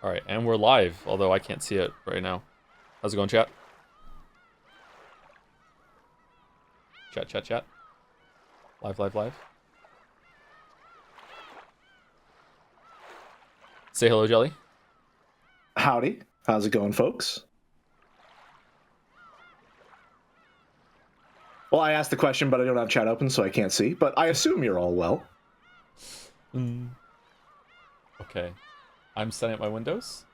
All right, and we're live, although I can't see it right now. How's it going, chat? Chat. Live. Say hello, Jelly. Howdy. How's it going, folks? Well, I asked the question, but I don't have chat open, so I can't see. But I assume you're all well. Okay. I'm setting up my windows.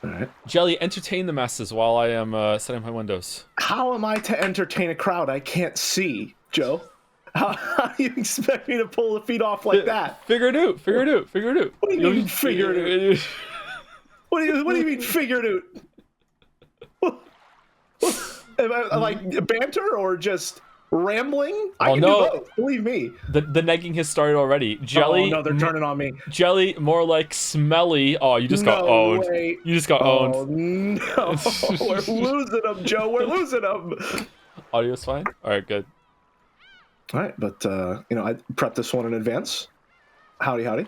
All right. Jelly, entertain the masses while I am setting up my windows. How am I to entertain a crowd I can't see, Joe? How do you expect me to pull the feet off like that? Figure it out. What do you mean, figure it out? What do you mean, figure it out? Am I like banter or just rambling? I can do both, believe me. The negging has started already. Jelly. Oh, no, they're turning on me. Jelly, more like smelly. Oh, you just got owned. Way. You just got owned. No, we're losing them, Joe. We're losing them. Audio's fine? All right, good. All right, but, I prepped this one in advance. Howdy.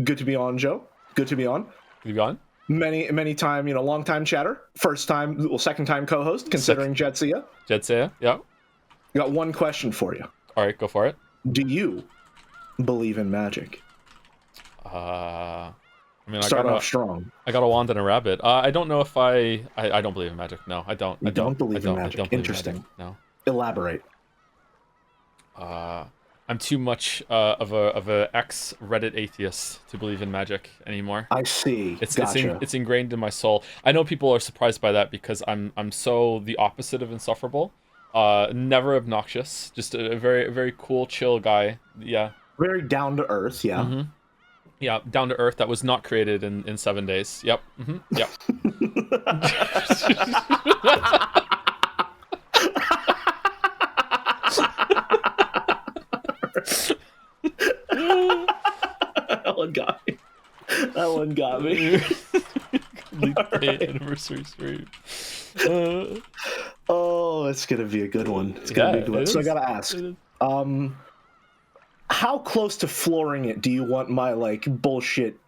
Good to be on, Joe. Good to be on. Good to be on. Many time, long time chatter. Second time co-host, considering Jetsia. Yeah. Got one question for you. All right, go for it. Do you believe in magic? I Starting off strong. I got a wand and a rabbit. I don't know if I don't believe in magic. No, I don't. I don't believe in magic. Interesting. No. Elaborate. I'm too much of a ex Reddit atheist to believe in magic anymore. I see. Gotcha. It's ingrained in my soul. I know people are surprised by that because I'm so the opposite of insufferable. Never obnoxious. Just a very cool, chill guy. Yeah. Very down to earth. Yeah. Mm-hmm. Yeah, down to earth. That was not created in 7 days. Yep. Mm-hmm. Yep. That one got me. Right. Anniversary stream. Oh, it's gonna be a good one. It's gonna be a good one. So I gotta ask, how close to flooring it do you want my bullshit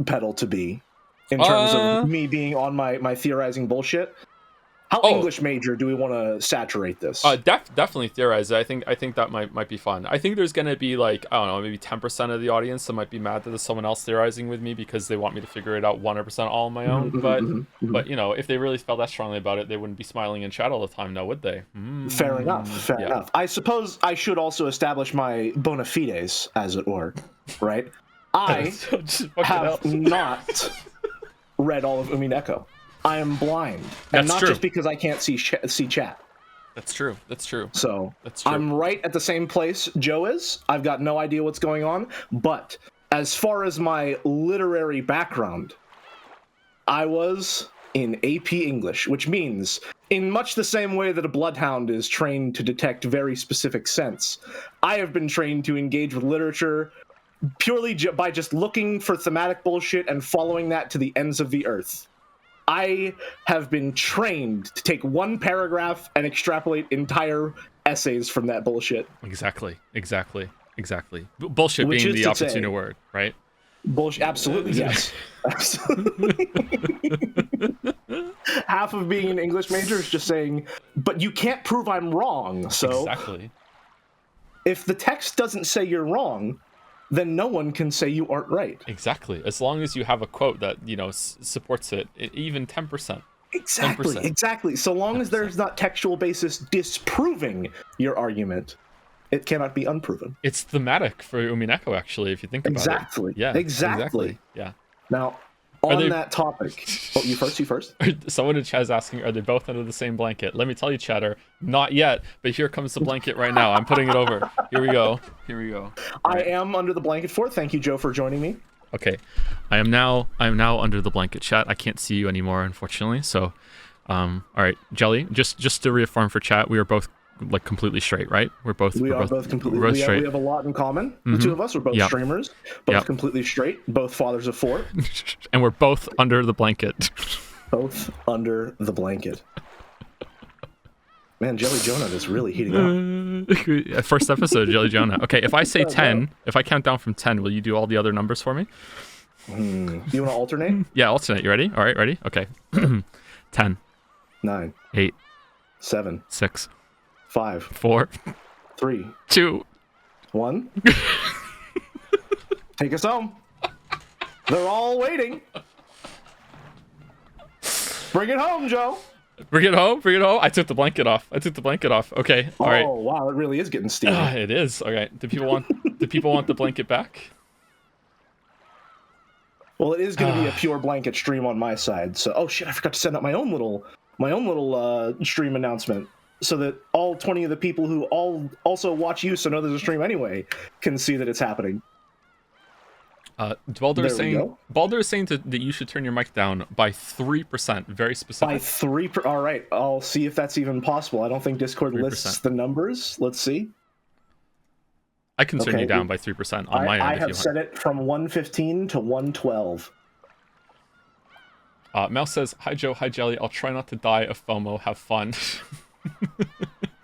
pedal to be, in terms of me being on my theorizing bullshit? How English major do we want to saturate this? Definitely theorize. I think that might be fun. I think there's gonna be I don't know, maybe 10% of the audience that might be mad that there's someone else theorizing with me because they want me to figure it out 100% all on my own. But if they really felt that strongly about it, they wouldn't be smiling in chat all the time, now would they? Fair enough. I suppose I should also establish my bona fides, as it were, right? I have not read all of Umineko. I am blind, and not just because I can't see chat. That's true. So that's true. I'm right at the same place Joe is. I've got no idea what's going on. But as far as my literary background, I was in AP English, which means, in much the same way that a bloodhound is trained to detect very specific scents, I have been trained to engage with literature purely by just looking for thematic bullshit and following that to the ends of the earth. I have been trained to take one paragraph and extrapolate entire essays from that bullshit. Exactly. Bullshit being the opportune word, right? Bullshit, absolutely, yes. Absolutely. Half of being an English major is just saying, but you can't prove I'm wrong, so... Exactly. If the text doesn't say you're wrong, then no one can say you aren't right. Exactly. As long as you have a quote that, supports it, even 10%. Exactly. So long 10%. As there's not textual basis disproving your argument, it cannot be unproven. It's thematic for Umineko, actually, if you think about it. Yeah. Exactly. Yeah. Now, on that topic... Oh, you first? Someone in chat is asking, are they both under the same blanket? Let me tell you, chatter, not yet, but here comes the blanket right now. I'm putting it over. Here we go. I am under the blanket Thank you, Joe, for joining me. Okay. I am now under the blanket, chat. I can't see you anymore, unfortunately. So, all right, Jelly, just to reaffirm for chat, we are both completely straight, right? We are both completely straight. We have a lot in common. The two of us, we're both streamers, both completely straight, both fathers of 4. And we're both under the blanket. Both under the blanket. Man, Jelly Jonah is really heating up. First episode, Jelly Jonah. Okay, if I say 10, if I count down from 10, will you do all the other numbers for me? You want to alternate? Yeah, alternate. You ready? All right, ready? Okay. 10, 9, 8, 7, 6, 5, 4, 3, 2. 1. Take us home. They're all waiting. Bring it home, Joe. Bring it home. Bring it home. I took the blanket off. Okay. All right. Oh, wow, it really is getting steamy. It is. Okay. Do people want the blanket back? Well, it is going to be a pure blanket stream on my side. So, oh shit, I forgot to send out my own little stream announcement so that all 20 of the people who also watch you, so know there's a stream anyway, can see that it's happening. Baldur is saying that you should turn your mic down by 3%. Very specific. By 3. All right, I'll see if that's even possible. I don't think Discord 3%. lists the numbers. Let's see. I can turn you down by 3% on my end. I have set it from 115 to 112. Mel says, "Hi Joe, hi Jelly. I'll try not to die of FOMO. Have fun."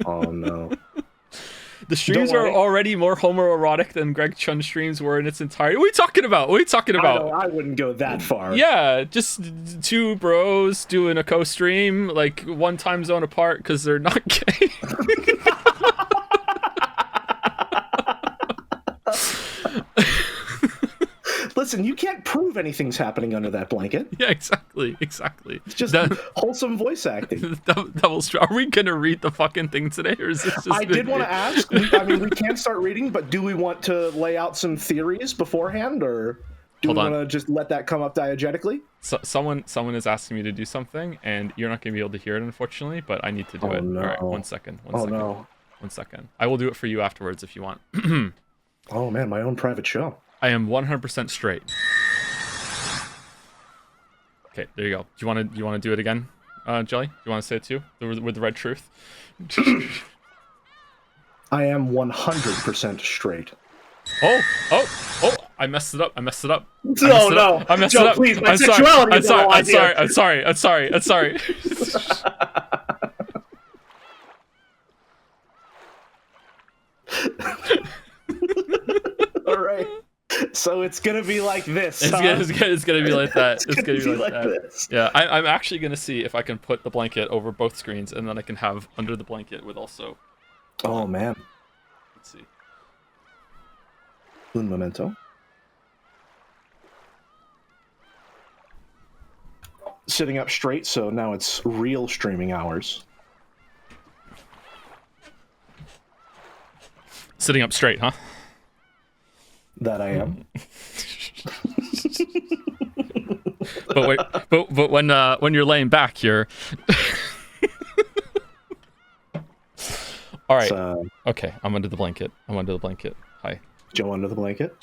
Oh no. The streams are already more homoerotic than Greg Chun's streams were in its entirety. What are you talking about? I wouldn't go that far. Yeah, just two bros doing a co-stream, like one time zone apart because they're not gay. Listen, you can't prove anything's happening under that blanket. Yeah, exactly. It's just wholesome voice acting. Are we gonna read the fucking thing today, or is this just? I did want to ask. I mean, we can't start reading, but do we want to lay out some theories beforehand, or do we want to just let that come up diegetically? So, someone is asking me to do something, and you're not gonna be able to hear it, unfortunately. But I need to do it. No. All right, 1 second. No. 1 second. I will do it for you afterwards if you want. Oh man, my own private show. I am 100% straight. Okay, there you go. Do you want to do it again, Jelly? Do you want to say it too, with the red truth? I am 100% straight. Oh! I messed it up. No. I messed it up. Please, my sexuality. I'm sorry. All right. So it's gonna be like this. It's gonna be like that. It's gonna be like that. This. Yeah, I'm actually gonna see if I can put the blanket over both screens, and then I can have under the blanket with also. Oh man. Let's see. Un momento. Sitting up straight, so now it's real streaming hours. Sitting up straight, huh? That I am. but when you're laying back, you're. All right. Okay, I'm under the blanket. Hi. Joe under the blanket.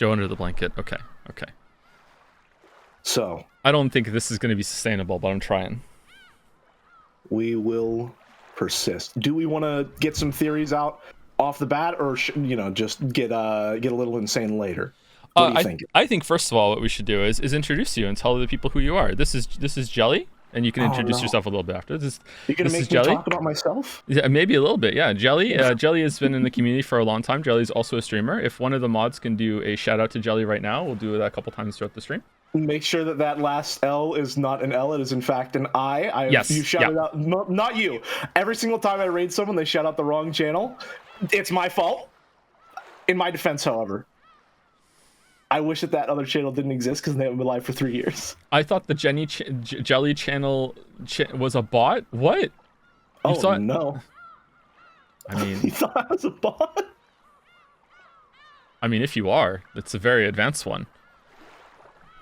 Okay. So. I don't think this is going to be sustainable, but I'm trying. We will persist. Do we want to get some theories out off the bat, or just get a little insane later? What do you think? I think first of all, what we should do is introduce you and tell the people who you are. This is Jelly, and you can introduce yourself a little bit after. You're gonna make me Jelly. talk about myself? Yeah, maybe a little bit. Yeah, Jelly. Jelly has been in the community for a long time. Jelly is also a streamer. If one of the mods can do a shout out to Jelly right now, we'll do that a couple times throughout the stream. Make sure that last L is not an L. It is in fact an I. Yes. You shouted out. Not you. Every single time I raid someone, they shout out the wrong channel. It's my fault. In my defense, however, I wish that other channel didn't exist because they haven't been live for 3 years. I thought the Jelly channel was a bot. What? No. I mean, you thought I was a bot? I mean, if you are, it's a very advanced one.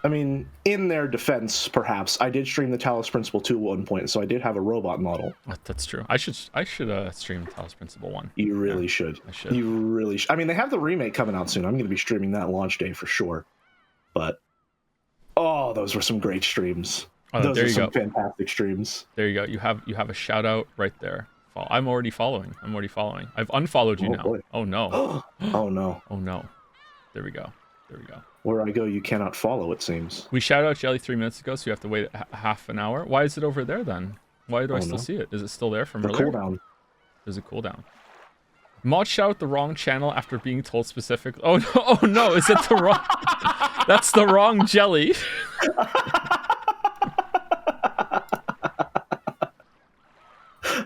I mean, in their defense, perhaps I did stream the Talos Principle 2 at one point, so I did have a robot model. That's true. I should stream the Talos Principle 1. You really should. I should. You really should. I mean, they have the remake coming out soon. I'm going to be streaming that launch day for sure. But those were some great streams. Those are some fantastic streams. There you go. You have a shout out right there. I'm already following. I've unfollowed you now. Boy. Oh no. Oh no. Oh no. There we go. Where I go, you cannot follow, it seems. We shouted out Jelly 3 minutes ago, so you have to wait half an hour. Why is it over there then? Why do I still see it? Is it still there from earlier? Cooldown. There's a cooldown. Mod shout out the wrong channel after being told specific. Oh no! Is it the wrong? That's the wrong jelly.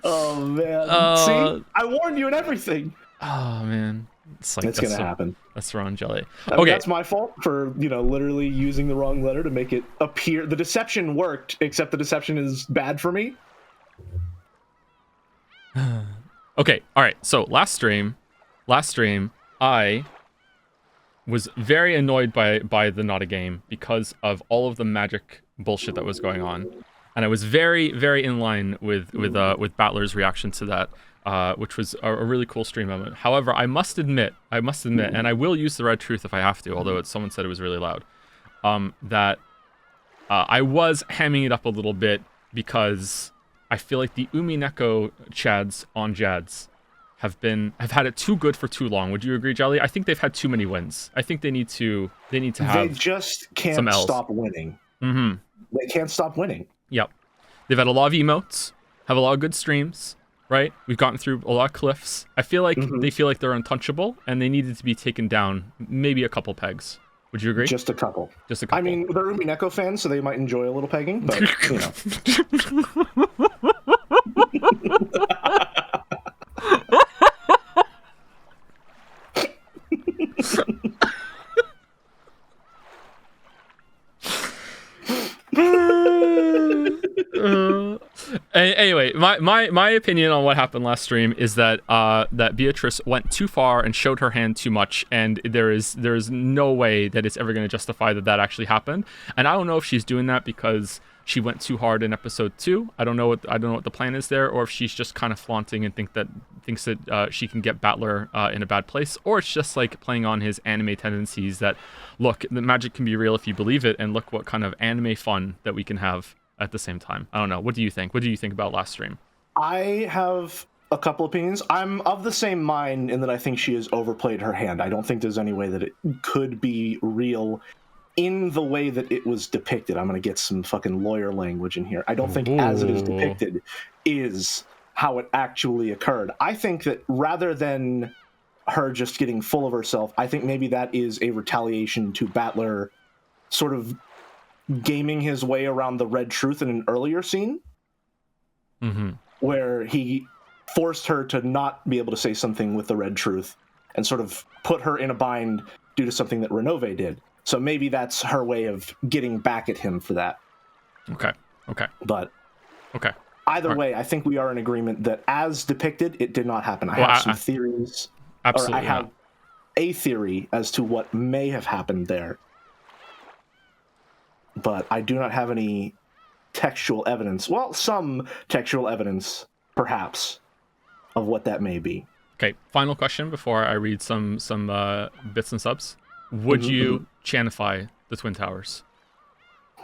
Oh man! See, I warned you and everything. Oh man, It's gonna happen. That's the wrong jelly. I mean, Okay, that's my fault for literally using the wrong letter to make it appear. The deception worked, except the deception is bad for me. okay, all right. So last stream, I was very annoyed by the not a game because of all of the magic bullshit that was going on, and I was very in line with Battler's reaction to that. Which was a really cool stream moment. However, I must admit, and I will use the red truth if I have to, although someone said it was really loud, that I was hamming it up a little bit because I feel like the Umineko Chads on Jads have had it too good for too long. Would you agree, Jelly? I think they've had too many wins. I think they need to have. They just can't stop winning. Mm-hmm. They can't stop winning. Yep. They've had a lot of emotes, have a lot of good streams. Right? We've gotten through a lot of cliffs. I feel like they feel like they're untouchable, and they needed to be taken down maybe a couple pegs. Would you agree? Just a couple. Just a couple. I mean, they're Umineko fans, so they might enjoy a little pegging, but, Anyway, my opinion on what happened last stream is that that Beatrice went too far and showed her hand too much, and there is no way that it's ever going to justify that actually happened. And I don't know if she's doing that because she went too hard in episode 2. I don't know what the plan is there, or if she's just kind of flaunting and thinks that she can get Battler in a bad place, or it's just like playing on his anime tendencies that, look, the magic can be real if you believe it, and look what kind of anime fun that we can have at the same time. I don't know. What do you think? What do you think about last stream? I have a couple opinions. I'm of the same mind in that I think she has overplayed her hand. I don't think there's any way that it could be real in the way that it was depicted. I'm going to get some fucking lawyer language in here. I don't think as it is depicted is how it actually occurred. I think that rather than her just getting full of herself, I think maybe that is a retaliation to Battler sort of gaming his way around the red truth in an earlier scene, where he forced her to not be able to say something with the red truth and sort of put her in a bind due to something that Renove did. So maybe that's her way of getting back at him for that. Okay. But either way, I think we are in agreement that as depicted, it did not happen. I have some theories. Absolutely. I have a theory as to what may have happened there, but I do not have any textual evidence. Well, some textual evidence, perhaps, of what that may be. Okay, final question before I read some bits and subs. Would you chanify the Twin Towers?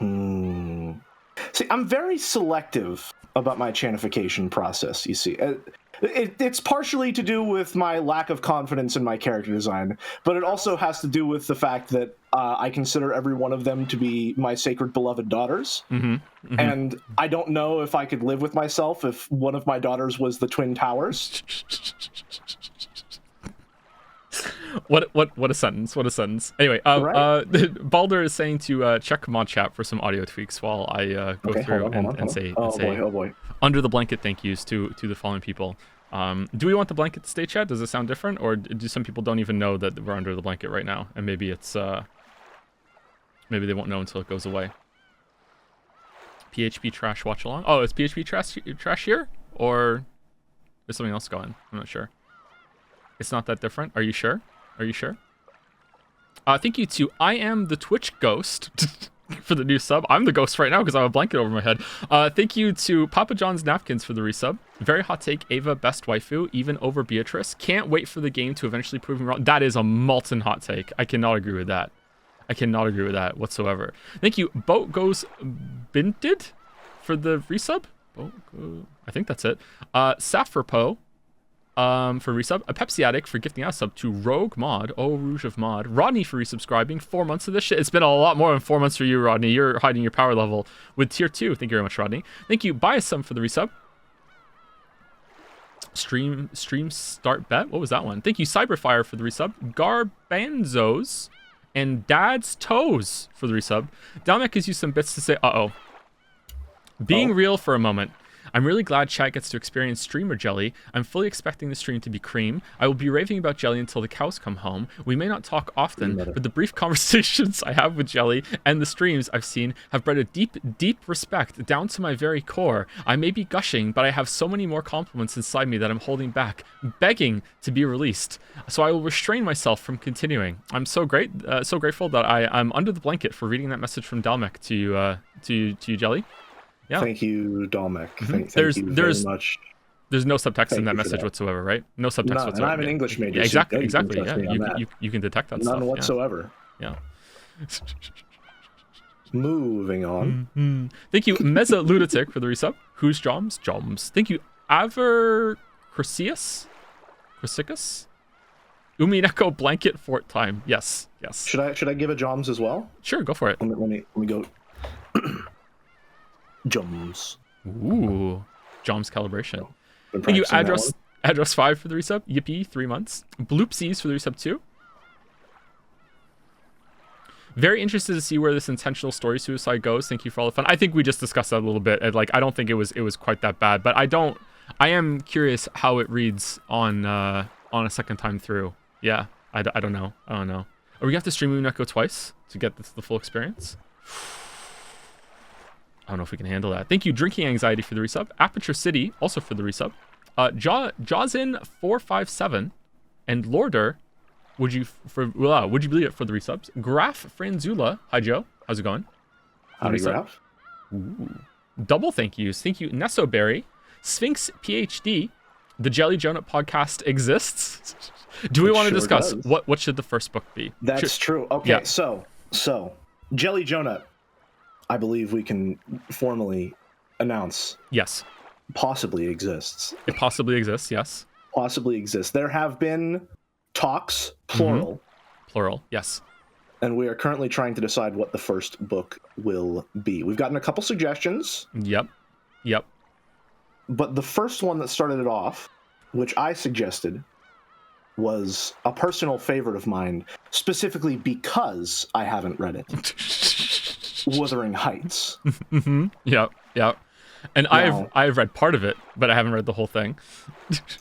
See, I'm very selective about my chanification process, you see. It's partially to do with my lack of confidence in my character design, but it also has to do with the fact that I consider every one of them to be my sacred beloved daughters. And I don't know if I could live with myself if one of my daughters was the Twin Towers. What a sentence. What a sentence. Anyway, Baldur is saying to check mod chat for some audio tweaks while I go through and say oh boy. Under the blanket thank yous to the following people. Do we want the blanket to stay, chat? Does it sound different, or do some people don't even know that we're under the blanket right now, and maybe it's maybe they won't know until it goes away? PHP trash watch along. Oh, is PHP trash here, or is something else going? I'm not sure. It's not that different. Are you sure? Thank you to I am the Twitch ghost for the new sub. I'm the ghost right now because I have a blanket over my head. Thank you to Papa John's Napkins for the resub. Very hot take. Ava best waifu, even over Beatrice. Can't wait for the game to eventually prove me wrong. That is a molten hot take. I cannot agree with that. Whatsoever. Thank you, Boat Goes Binted for the resub. I think that's it. Saffropo for resub. A Pepsi Addict for gifting us sub to Rogue Mod. Oh, Rouge of Mod. Rodney for resubscribing. 4 months of this shit. It's been a lot more than 4 months for you, Rodney. You're hiding your power level with tier 2. Thank you very much, Rodney. Thank you, Biasum for the resub. Stream start bet. What was that one? Thank you, Cyberfire for the resub. Garbanzos and Dad's Toes for the resub. Dalmek gives you some bits to say. Being real for a moment. I'm really glad chat gets to experience streamer jelly. I'm fully expecting the stream to be cream. I will be raving about jelly until the cows come home. We may not talk often, but the brief conversations I have with jelly and the streams I've seen have bred a deep, deep respect down to my very core. I may be gushing, but I have so many more compliments inside me that I'm holding back, begging to be released. So I will restrain myself from continuing. I'm so grateful that I'm under the blanket for reading that message from Dalmek to you, Jelly. Yeah. Thank you, Dalmek. Thank you very much. There's no subtext in that message whatsoever, right? No subtext whatsoever. And I'm an English major. Yeah, exactly. Yeah, you can detect that stuff. None whatsoever. Yeah. Moving on. Thank you, Meza Lunatic, for the resub. Who's Joms? Joms. Thank you, Aver Chrysius? Umineko Blanket Fort Time. Yes. Should I give a Joms as well? Sure, go for it. Let me go. Joms. Ooh, Joms calibration. Thank you, address 5 for the resub. Yippee, 3 months. Bloopsies for the resub 2. Very interested to see where this intentional story suicide goes. Thank you for all the fun. I think we just discussed that a little bit. And, I don't think it was quite that bad, but I am curious how it reads on a second time through. Yeah, I don't know. Are we gonna have to stream Umineko twice to get the full experience? I don't know if we can handle that. Thank you, Drinking Anxiety, for the resub. Aperture City, also for the resub. Jawsin457 and Lorder, would you believe it, for the resubs? Graf Franzula, hi Joe, how's it going? Howdy, Graf. Ooh. Double thank yous. Thank you, Nessoberry, Sphinx PhD. The Jelly Jonut podcast exists. Do we want to discuss what should the first book be? That's true. Okay, yeah. So Jelly Jonut, I believe we can formally announce. Yes. Possibly exists. It possibly exists, yes. Possibly exists. There have been talks, plural. Plural, yes. And we are currently trying to decide what the first book will be. We've gotten a couple suggestions. Yep. But the first one that started it off, which I suggested, was a personal favorite of mine, specifically because I haven't read it. Wuthering Heights. Yep. And now, I've read part of it, but I haven't read the whole thing.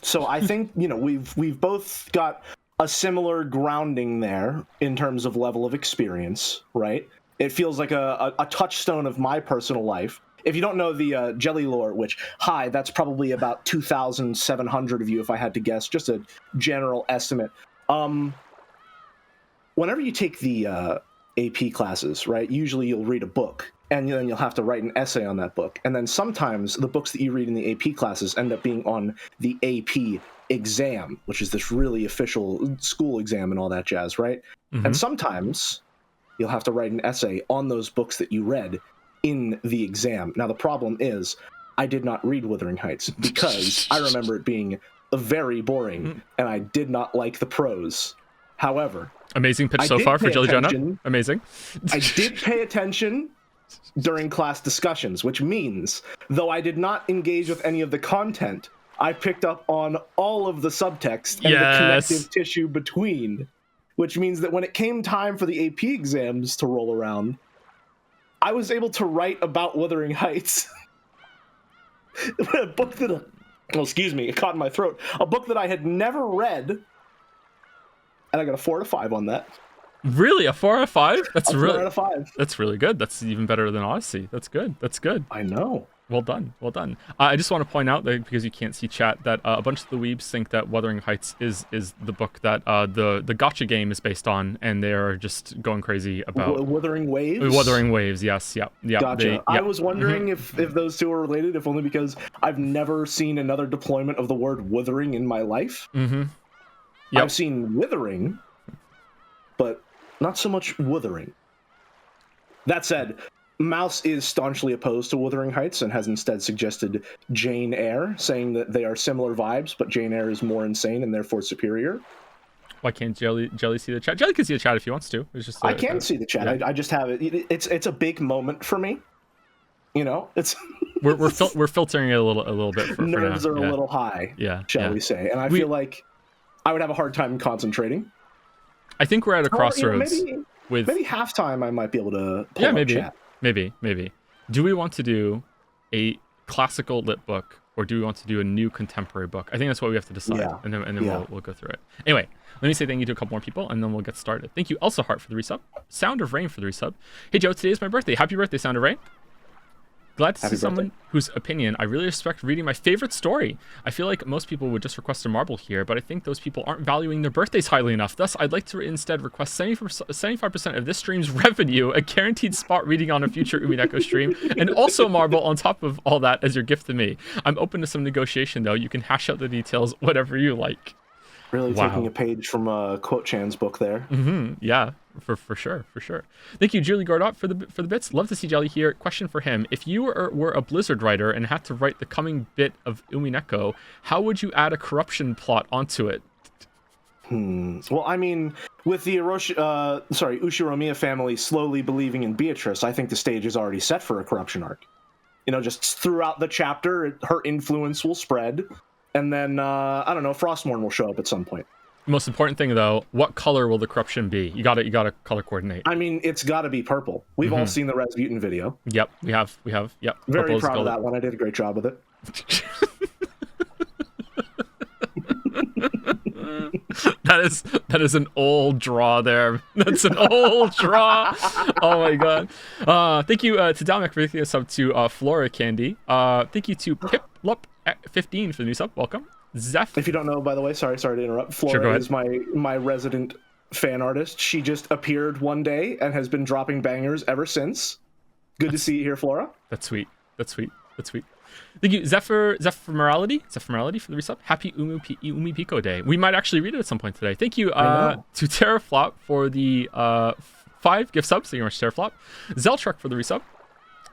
So I think, we've both got a similar grounding there in terms of level of experience, right? It feels like a touchstone of my personal life. If you don't know the Jelly lore, which, that's probably about 2,700 of you if I had to guess, just a general estimate. Whenever you take the AP classes, right, usually you'll read a book, and then you'll have to write an essay on that book. And then sometimes the books that you read in the AP classes end up being on the AP exam, which is this really official school exam and all that jazz, right? And sometimes you'll have to write an essay on those books that you read in the exam. Now, the problem is I did not read Wuthering Heights because I remember it being very boring, and I did not like the prose. However, amazing pitch so far for Jelly Jonah. Amazing. I did pay attention during class discussions, which means, though I did not engage with any of the content, I picked up on all of the subtext and the connective tissue between, which means that when it came time for the AP exams to roll around, I was able to write about Wuthering Heights. A book that, it caught in my throat. A book that I had never read, and I got a 4 out of 5 on that. Really, a 4 out of 5? That's really 4 out of 5. That's really good. That's even better than Odyssey. That's good. I know. Well done. I just want to point out that, because you can't see chat, that a bunch of the weebs think that Wuthering Heights is the book that the gacha game is based on, and they are just going crazy about Wuthering Waves. Wuthering Waves, yes, yeah. Gotcha. I was wondering if those two are related, if only because I've never seen another deployment of the word wuthering in my life. I've seen withering, but not so much wuthering. That said, Mouse is staunchly opposed to Wuthering Heights and has instead suggested Jane Eyre, saying that they are similar vibes, but Jane Eyre is more insane and therefore superior. Why can't Jelly see the chat? Jelly can see the chat if he wants to. It's just I can see the chat. Yeah. I just have it. It's a big moment for me. It's we're filtering it a little bit. For nerves now. Are a little high. Shall we say? And I feel like I would have a hard time concentrating. I think we're at a crossroads with maybe halftime I might be able to pull yeah, up maybe, chat. maybe. Do we want to do a classical lit book, or do we want to do a new contemporary book? I think that's what we have to decide, Yeah. and then Yeah. we'll go through it. Anyway, let me say thank you to a couple more people, and then we'll get started. Thank you, Elsa Hart, for the resub. Sound of Rain for the resub. Hey Joe, today is my birthday. Happy birthday, Sound of Rain. Glad to see someone whose opinion I really respect reading my favorite story. I feel like most people would just request a marble here, but I think those people aren't valuing their birthdays highly enough. Thus, I'd like to instead request 75% of this stream's revenue, a guaranteed spot reading on a future Umineko stream, and also a marble on top of all that as your gift to me. I'm open to some negotiation, though. You can hash out the details, whatever you like. Really taking a page from Quote Chan's book there. Yeah, for sure. Thank you, Julie Gordot, for the bits. Love to see Jelly here. Question for him: if you were a Blizzard writer and had to write the coming bit of Umineko, how would you add a corruption plot onto it? Well, I mean, with the Ushiromiya family slowly believing in Beatrice, I think the stage is already set for a corruption arc. You know, just throughout the chapter, her influence will spread. And then, I don't know, Frostmourne will show up at some point. Most important thing, though, what color will the corruption be? You gotta color coordinate. I mean, it's gotta be purple. We've all seen the Rasputin video. Yep, we have. Yep. Very proud of that one. I did a great job with it. That is an old draw there. That's an old draw. Oh my god. Thank you to Dalmek for making a sub to Flora Candy. Thank you to Piplup15 for the new sub. Welcome. Zeph. If you don't know, by the way, sorry to interrupt. Flora is my resident fan artist. She just appeared one day and has been dropping bangers ever since. Good to see you here, Flora. That's sweet. Thank you, Zephyr Morality for the resub. Happy Umipiko Day. We might actually read it at some point today. Thank you to Terraflop for the 5 gift subs. Thank you very much, Terraflop. Zeltruck for the resub.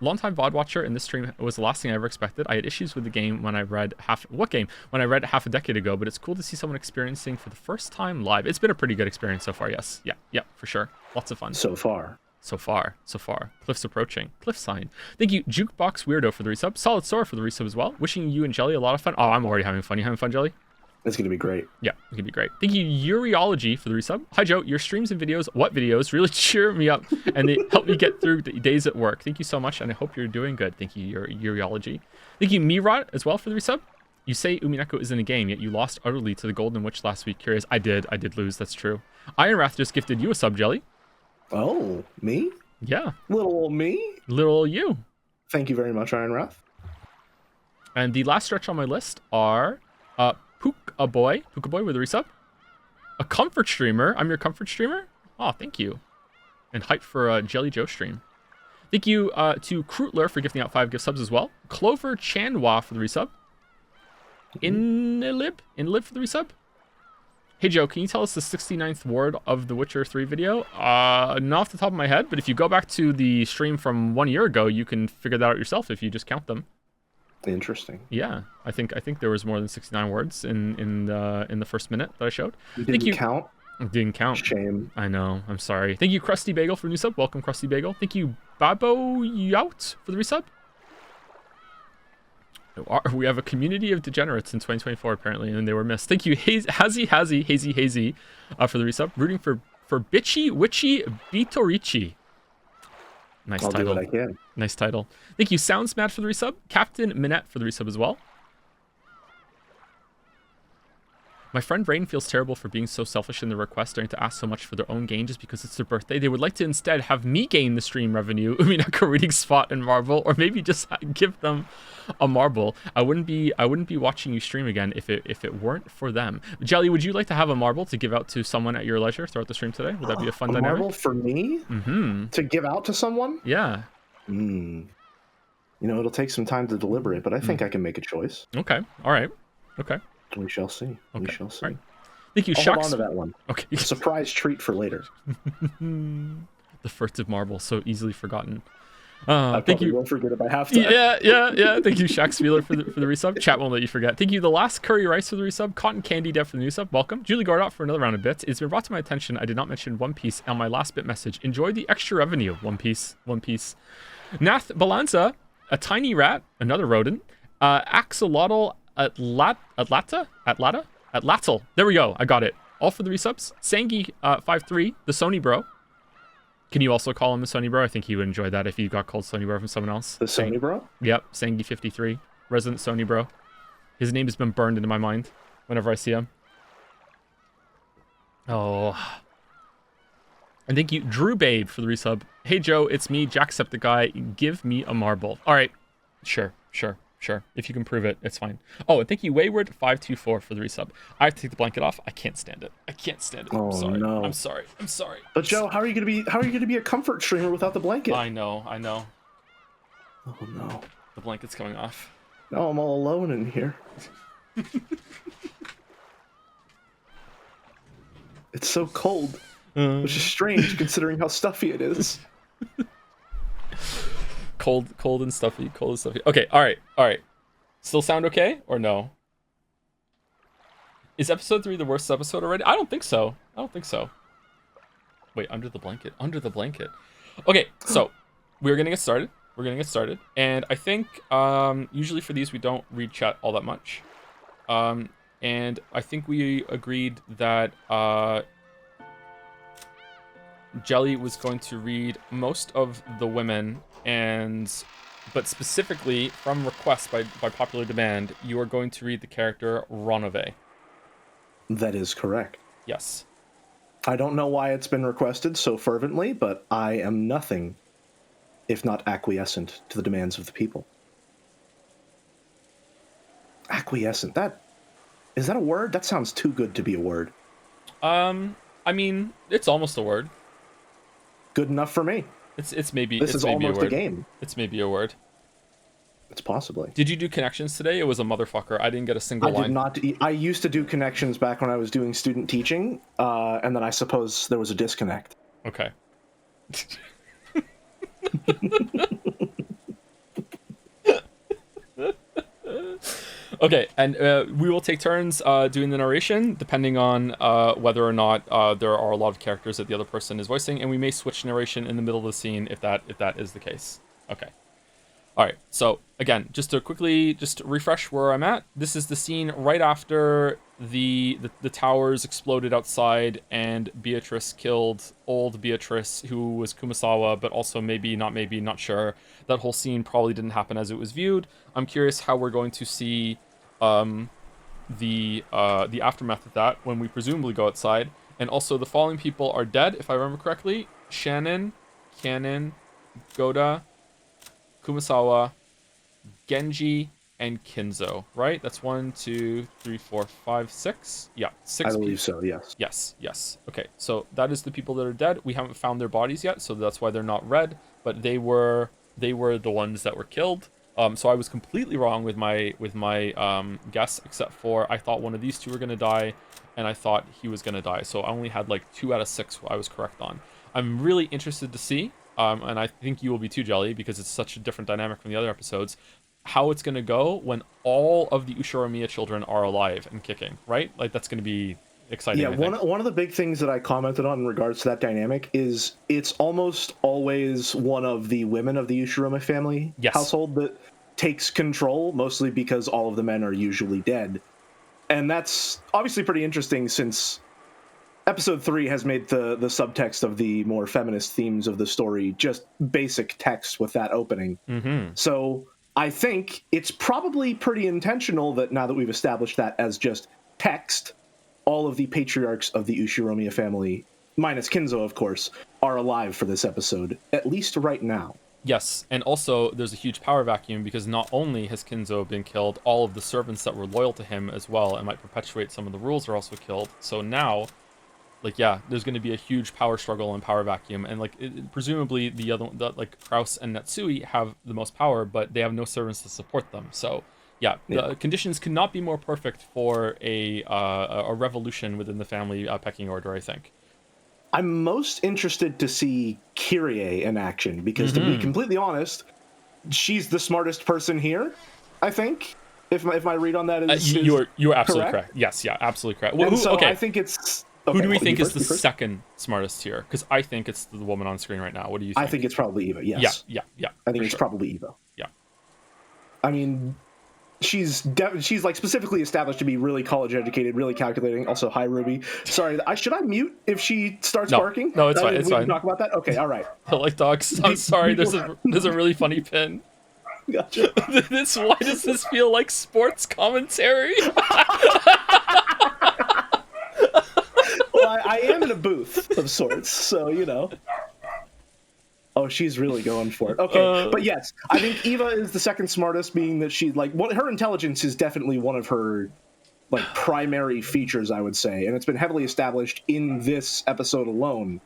Longtime VOD watcher, and this stream was the last thing I ever expected. I had issues with the game when I read half a decade ago, but it's cool to see someone experiencing for the first time live. It's been a pretty good experience so far, yes. Yeah, for sure. Lots of fun. So far. Cliff's approaching. Cliff sign. Thank you, Jukebox Weirdo, for the resub. Solid Sora for the resub as well. Wishing you and Jelly a lot of fun. Oh, I'm already having fun. You having fun, Jelly? It's going to be great. Yeah, it's going to be great. Thank you, Uriology, for the resub. Hi, Joe. Your streams and videos, really cheer me up, and they help me get through the days at work. Thank you so much, and I hope you're doing good. Thank you, Uriology. Thank you, Mirot, as well, for the resub. You say Umineko is in a game, yet you lost utterly to the Golden Witch last week. Curious. I did lose. That's true. Ironwrath just gifted you a sub, Jelly. Oh, me? Yeah. Little old me? Little old you. Thank you very much, Ironwrath. And the last stretch on my list are Puka Boy with a resub. A comfort streamer. I'm your comfort streamer. Oh, thank you. And hype for a Jelly Joe stream. Thank you to Krootler for gifting out 5 gift subs as well. Clover Chanwa for the resub. Inlib for the resub. Hey Joe, can you tell us the 69th word of the Witcher 3 video? Not off the top of my head, but if you go back to the stream from 1 year ago, you can figure that out yourself if you just count them. Interesting. Yeah, I think there was more than 69 words in the first minute that I showed. Didn't count? Didn't count. Shame. I know. I'm sorry. Thank you, Krusty Bagel, for the new sub. Welcome, Krusty Bagel. Thank you, Babo Yout, for the resub. We have a community of degenerates in 2024 apparently, and they were missed. Thank you, Hazy for the resub. Rooting for Bitchy Witchy Bitorichi. Nice I'll title. do what I can. Nice title. Thank you, Sounds Mad, for the resub. Captain Minette for the resub as well. My friend Rain feels terrible for being so selfish in the request, starting to ask so much for their own gain just because it's their birthday. They would like to instead have me gain the stream revenue, Umineko reading spot and marble, or maybe just give them a marble. I wouldn't be watching you stream again if it weren't for them. Jelly, would you like to have a marble to give out to someone at your leisure throughout the stream today? Would that be a fun dynamic? Marble for me? Mm-hmm. To give out to someone? Yeah. You know, it'll take some time to deliberate, but I think I can make a choice. Okay. All right. Okay. We shall see. Okay. We shall see. Right. Thank you, I'll hold on to that one. Okay. A surprise treat for later. The furtive marble, so easily forgotten. I thank you. Won't forget if I have to. Yeah. Thank you, Shax Wheeler, for the resub. Chat won't let you forget. Thank you, the last curry rice for the resub. Cotton Candy Dev for the new sub. Welcome. Julie Gardot for another round of bits. It's been brought to my attention I did not mention One Piece on my last bit message. Enjoy the extra revenue. One Piece. Nath Balanza, a tiny rat, another rodent. Axolotl Atlatal. There we go. I got it. All for the resubs. Sangi 53, the Sony bro. Can you also call him a Sony bro? I think he would enjoy that if you got called Sony bro from someone else. The Sony bro? Yep, Sangi53, resident Sony bro. His name has been burned into my mind whenever I see him. Oh. And thank you, Drew Babe, for the resub. Hey, Joe, it's me, Jacksepticeye. Give me a marble. All right. Sure. If you can prove it, it's fine. Oh, and thank you, Wayward524, for the resub. I have to take the blanket off. I can't stand it. Oh, I'm sorry. no. I'm sorry. But Joe, how are you gonna be a comfort streamer without the blanket? I know. Oh no. The blanket's coming off. Now I'm all alone in here. It's so cold, which is strange considering how stuffy it is. Cold and stuffy. Okay, all right. Still sound okay or no? Is episode 3 the worst episode already? I don't think so. Wait, under the blanket. Okay, so we're gonna get started. And I think usually for these we don't read chat all that much. And I think we agreed that Jelly was going to read most of the women, but specifically from request by popular demand, you are going to read the character Ronove. That is correct. Yes. I don't know why it's been requested so fervently, but I am nothing if not acquiescent to the demands of the people. Acquiescent. Is that a word? That sounds too good to be a word. I mean, it's almost a word. Good enough for me. It's maybe this it's is maybe almost a word. A game. It's maybe a word. It's possibly. Did you do connections today? It was a motherfucker. I didn't get a single line. I did not. I used to do connections back when I was doing student teaching, and then I suppose there was a disconnect. Okay. Okay, and we will take turns doing the narration, depending on whether or not there are a lot of characters that the other person is voicing, and we may switch narration in the middle of the scene if that is the case. Okay. All right. So again, just to quickly refresh where I'm at. This is the scene right after the towers exploded outside, and Beatrice killed old Beatrice, who was Kumasawa, but also maybe, not sure. That whole scene probably didn't happen as it was viewed. I'm curious how we're going to see the aftermath of that when we presumably go outside. And also the following people are dead, if I remember correctly: Shannon, Cannon, Goda, Kumasawa, Genji, and Kinzo, right? That's 1, 2, 3, 4, 5, 6. Yeah, 6 I believe people. so, yes. Yes. Okay, so that is the people that are dead. We haven't found their bodies yet, so that's why they're not red, but they were the ones that were killed. So I was completely wrong with my guess, except for I thought one of these two were going to die, and I thought he was going to die. So I only had like 2 out of 6 I was correct on. I'm really interested to see, and I think you will be too, Jelly, because it's such a different dynamic from the other episodes, how it's going to go when all of the Ushiromiya children are alive and kicking, right? Like, that's going to be exciting. Yeah, one of the big things that I commented on in regards to that dynamic is it's almost always one of the women of the Ushiroma family household that takes control, mostly because all of the men are usually dead. And that's obviously pretty interesting, since episode 3 has made the subtext of the more feminist themes of the story just basic text with that opening. Mm-hmm. So I think it's probably pretty intentional that now that we've established that as just text, all of the patriarchs of the Ushiromiya family, minus Kinzo, of course, are alive for this episode, at least right now. Yes, and also there's a huge power vacuum, because not only has Kinzo been killed, all of the servants that were loyal to him as well and might perpetuate some of the rules are also killed. So now, like, yeah, there's going to be a huge power struggle and power vacuum, and like presumably like Kraus and Natsui have the most power, but they have no servants to support them. So yeah. The conditions could not be more perfect for a revolution within the family pecking order, I think. I'm most interested to see Kyrie in action, because to be completely honest, she's the smartest person here, I think. If my read on that is you're absolutely correct. Yes, yeah, absolutely correct. Well, okay. I think it's who do we think is the second smartest here? Because I think it's the woman on screen right now. What do you think? I think it's probably Eva, yes. Yeah. I think it's probably Eva. Yeah. I mean, she's like specifically established to be really college educated, really calculating. Also, hi Ruby. Sorry, should I mute if she starts barking? No, it's fine. It's we fine. Can talk about that. Okay, all right. I like dogs. I'm sorry. There's a really funny pin. Gotcha. Why does this feel like sports commentary? Well, I am in a booth of sorts, so you know. Oh, she's really going for it. Okay, but yes, I think Eva is the second smartest, being that she like her intelligence is definitely one of her like primary features, I would say, and it's been heavily established in this episode alone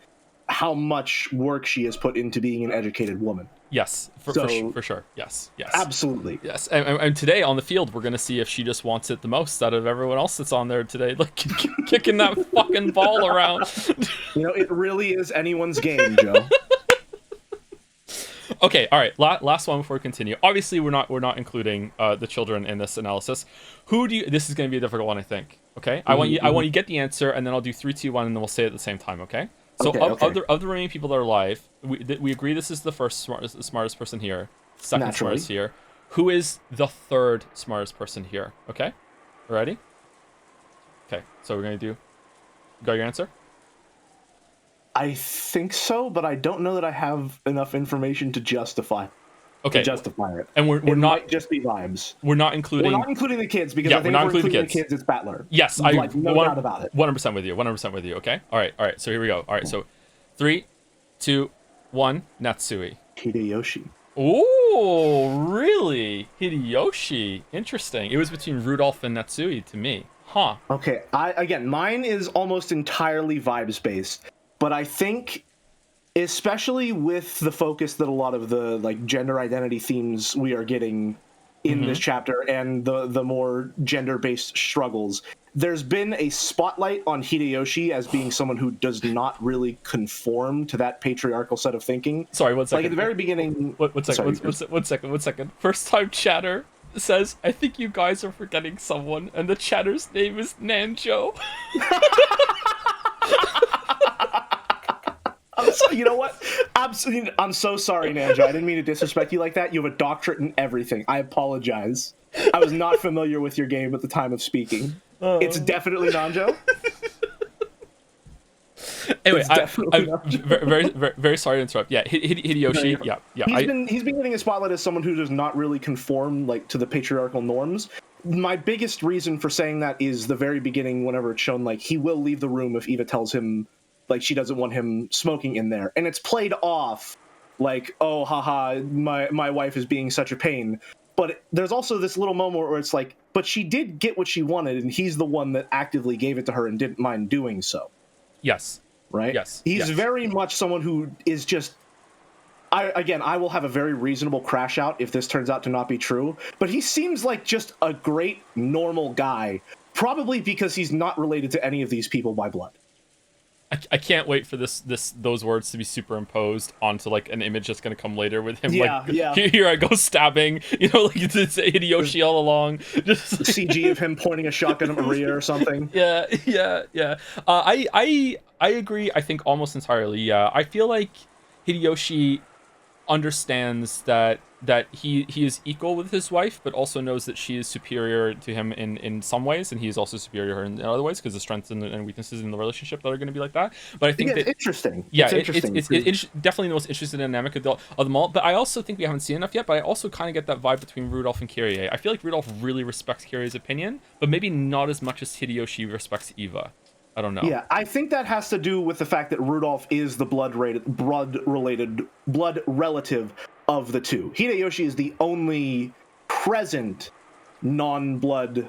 how much work she has put into being an educated woman. Yes, for sure. Yes. Absolutely. Yes, and today on the field, we're going to see if she just wants it the most out of everyone else that's on there today, like kicking that fucking ball around. You know, it really is anyone's game, Joe. Okay, all right. Last one before we continue. Obviously, we're not including the children in this analysis. Who do you? This is going to be a difficult one, I think. Okay, I want you to get the answer, and then I'll do 3, 2, 1, and then we'll say it at the same time. Okay. So of the remaining people that are alive, we agree this is the smartest person here, second Naturally. smartest here. Who is the third smartest person here? Okay, ready? Okay, so we're gonna do. Got your answer? I think so, but I don't know that I have enough information to justify. Okay, to justify it. And we're it not might just be vibes. We're not including. We're not including the kids because Yeah, I think we're not if we're including including the kids, it's Battler. Yes, like, no doubt about it. 100% with you. 100% with you. Okay. All right. So here we go. All right. So, 3, 2, 1. Natsui. Hideyoshi. Oh, really? Hideyoshi. Interesting. It was between Rudolph and Natsui to me. Huh. Okay. Mine is almost entirely vibes based, but I think, especially with the focus that a lot of the like gender identity themes we are getting in this chapter and the more gender-based struggles, there's been a spotlight on Hideyoshi as being someone who does not really conform to that patriarchal set of thinking. Sorry, 1 second. Like at the very beginning. One second. First time chatter says, I think you guys are forgetting someone, and the chatter's name is Nanjo. You know what? Absolutely, I'm so sorry, Nanjo. I didn't mean to disrespect you like that. You have a doctorate in everything. I apologize. I was not familiar with your game at the time of speaking. It's definitely Nanjo. Anyway, I'm very sorry to interrupt. Yeah, Hideyoshi. No, yeah. He's been getting a spotlight as someone who does not really conform like to the patriarchal norms. My biggest reason for saying that is the very beginning. Whenever it's shown, like he will leave the room if Eva tells him. Like she doesn't want him smoking in there, and it's played off like, oh, haha, my wife is being such a pain. But there's also this little moment where it's like, but she did get what she wanted, and he's the one that actively gave it to her and didn't mind doing so. Yes. Right. Yes. He's very much someone who is just. I will have a very reasonable crash out if this turns out to not be true. But he seems like just a great normal guy, probably because he's not related to any of these people by blood. I can't wait for those words to be superimposed onto like an image that's gonna come later with him. Here I go stabbing, like it's Hideyoshi all along. Just CG of him pointing a shotgun at Maria or something. Yeah. I agree. I think almost entirely. Yeah, I feel like Hideyoshi understands that he is equal with his wife, but also knows that she is superior to him in some ways, and he is also superior to her in other ways because the strengths and weaknesses in the relationship that are going to be like that. But I think it's interesting. Yeah, it's definitely the most interesting dynamic of them all. But I also think we haven't seen enough yet. But I also kind of get that vibe between Rudolph and Kyrie. I feel like Rudolph really respects Kyrie's opinion, but maybe not as much as Hideyoshi respects Eva. I don't know. Yeah, I think that has to do with the fact that Rudolph is the blood relative of the two. Hideyoshi is the only present non-blood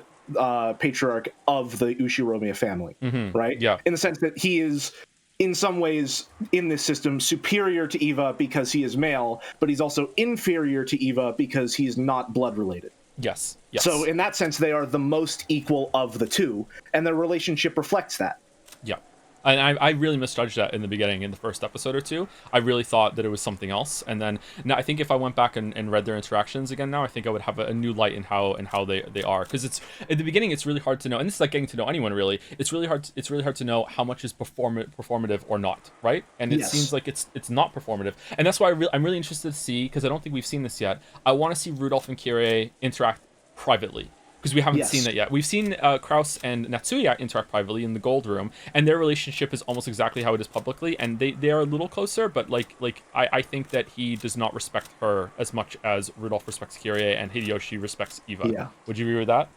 patriarch of the Ushiromiya family, right? Yeah. In the sense that he is, in some ways, in this system, superior to Eva because he is male, but he's also inferior to Eva because he's not blood related. Yes. So in that sense, they are the most equal of the two, and their relationship reflects that. Yeah. And I really misjudged that in the beginning, in the first episode or two. I really thought that it was something else. And then now I think if I went back and read their interactions again now, I think I would have a new light in how they are. Because it's at the beginning, it's really hard to know. And this is like getting to know anyone really. It's really hard to know how much is performative or not, right? And it seems like it's not performative. And that's why I'm really interested to see, because I don't think we've seen this yet. I want to see Rudolph and Kyrie interact privately. Because we haven't seen that yet. We've seen Kraus and Natsuya interact privately in the gold room, and their relationship is almost exactly how it is publicly, and they are a little closer, but I think that he does not respect her as much as Rudolph respects Kirie and Hideyoshi respects Eva. Yeah. Would you agree with that?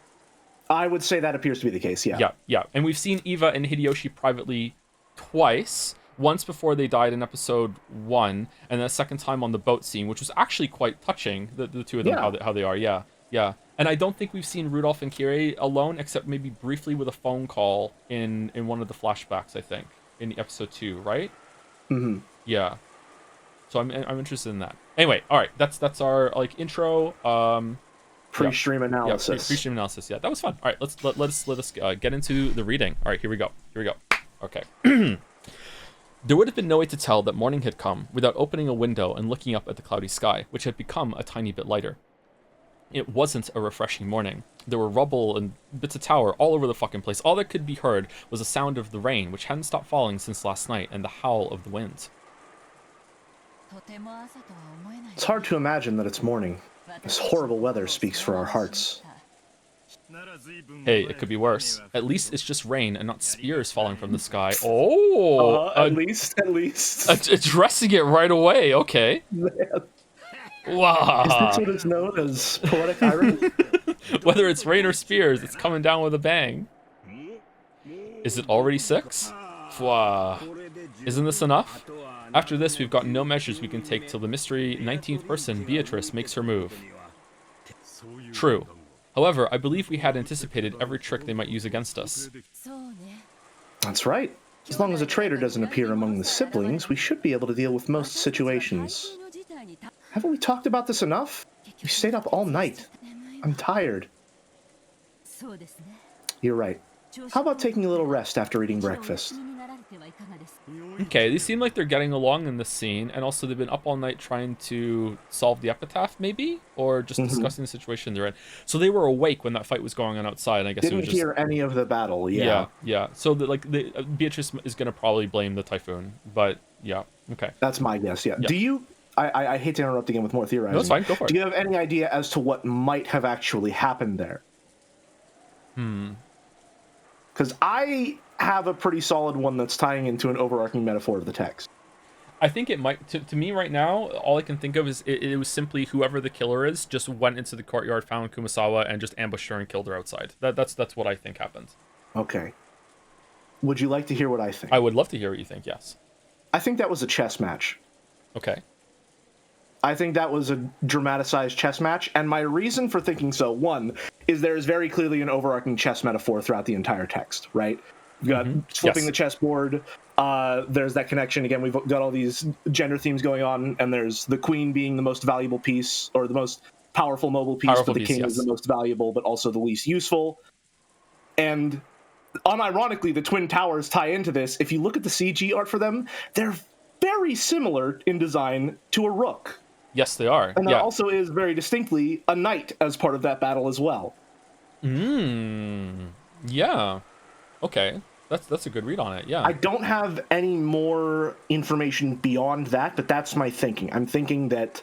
I would say that appears to be the case, yeah. Yeah. And we've seen Eva and Hideyoshi privately twice. Once before they died in episode 1, and then a second time on the boat scene, which was actually quite touching, the two of them, how they are, yeah. And I don't think we've seen Rudolph and Kirie alone, except maybe briefly with a phone call in one of the flashbacks, I think, in episode 2, right? Mm-hmm. Yeah. So I'm interested in that. Anyway, all right, that's our intro. Pre-stream analysis. Pre-stream analysis. Yeah, that was fun. All right, let us get into the reading. All right, here we go. Okay. There would have been no way to tell that morning had come without opening a window and looking up at the cloudy sky, which had become a tiny bit lighter. It wasn't a refreshing morning. There were rubble and bits of tower all over the fucking place. All that could be heard was the sound of the rain, which hadn't stopped falling since last night, and the howl of the wind. It's hard to imagine that it's morning. This horrible weather speaks for our hearts. Hey, it could be worse. At least it's just rain and not spears falling from the sky. Oh! At least. Addressing it right away, okay. Wow. Is this what is known as poetic irony? Whether it's rain or spears, it's coming down with a bang. Is it already 6? Wow. Isn't this enough? After this, we've got no measures we can take till the mystery 19th person, Beatrice, makes her move. True. However, I believe we had anticipated every trick they might use against us. That's right. As long as a traitor doesn't appear among the siblings, we should be able to deal with most situations. Haven't we talked about this enough? We stayed up all night. I'm tired. You're right. How about taking a little rest after eating breakfast? Okay, they seem like they're getting along in this scene, and also they've been up all night trying to solve the epitaph, maybe? Or just discussing the situation they're in. So they were awake when that fight was going on outside, and I guess Didn't it was just... hear any of the battle, Yeah. So, Beatrice is going to probably blame the typhoon, but yeah, okay. That's my guess, yeah. Do you... I hate to interrupt again with more theorizing. No, it's fine, go for it. Do you have any idea as to what might have actually happened there? Because I have a pretty solid one that's tying into an overarching metaphor of the text. I think it might... To me right now, all I can think of is it was simply whoever the killer is just went into the courtyard, found Kumasawa, and just ambushed her and killed her outside. That's what I think happened. Okay. Would you like to hear what I think? I would love to hear what you think, yes. I think that was a chess match. Okay. I think that was a dramatized chess match, and my reason for thinking so, one, is there is very clearly an overarching chess metaphor throughout the entire text, right? You've got flipping the chessboard, there's that connection, again, we've got all these gender themes going on, and there's the queen being the most valuable piece, or the most powerful mobile piece, but the king is the most valuable, but also the least useful. And unironically, the Twin Towers tie into this. If you look at the CG art for them, they're very similar in design to a rook. Yes, they are. And there also is very distinctly a knight as part of that battle as well. Yeah. Okay. That's a good read on it, yeah. I don't have any more information beyond that, but that's my thinking. I'm thinking that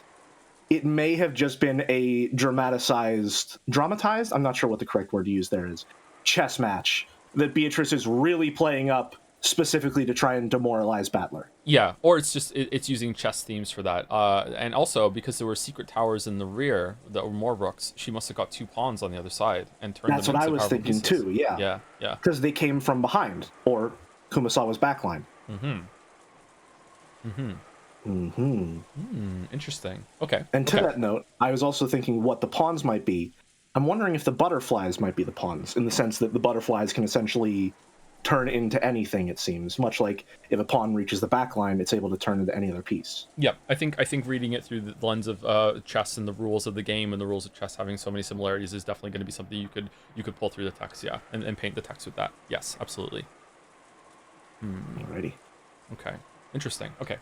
it may have just been a dramatized, I'm not sure what the correct word to use there is, chess match that Beatrice is really playing up specifically to try and demoralize Battler. Yeah, or it's just it's using chess themes for that. And also, because there were secret towers in the rear that were more rooks, she must have got 2 pawns on the other side and turned them into That's what I was powerful thinking pieces. too, yeah. Yeah. Because they came from behind, or Kumasawa's backline. Interesting. Okay. And to that note, I was also thinking what the pawns might be. I'm wondering if the butterflies might be the pawns, in the sense that the butterflies can essentially turn into anything, it seems. Much like if a pawn reaches the back line, it's able to turn into any other piece. Yeah, I think reading it through the lens of chess and the rules of the game and the rules of chess having so many similarities is definitely going to be something you could pull through the text, yeah, and paint the text with that. Yes, absolutely. Alrighty. Okay. Interesting. Okay.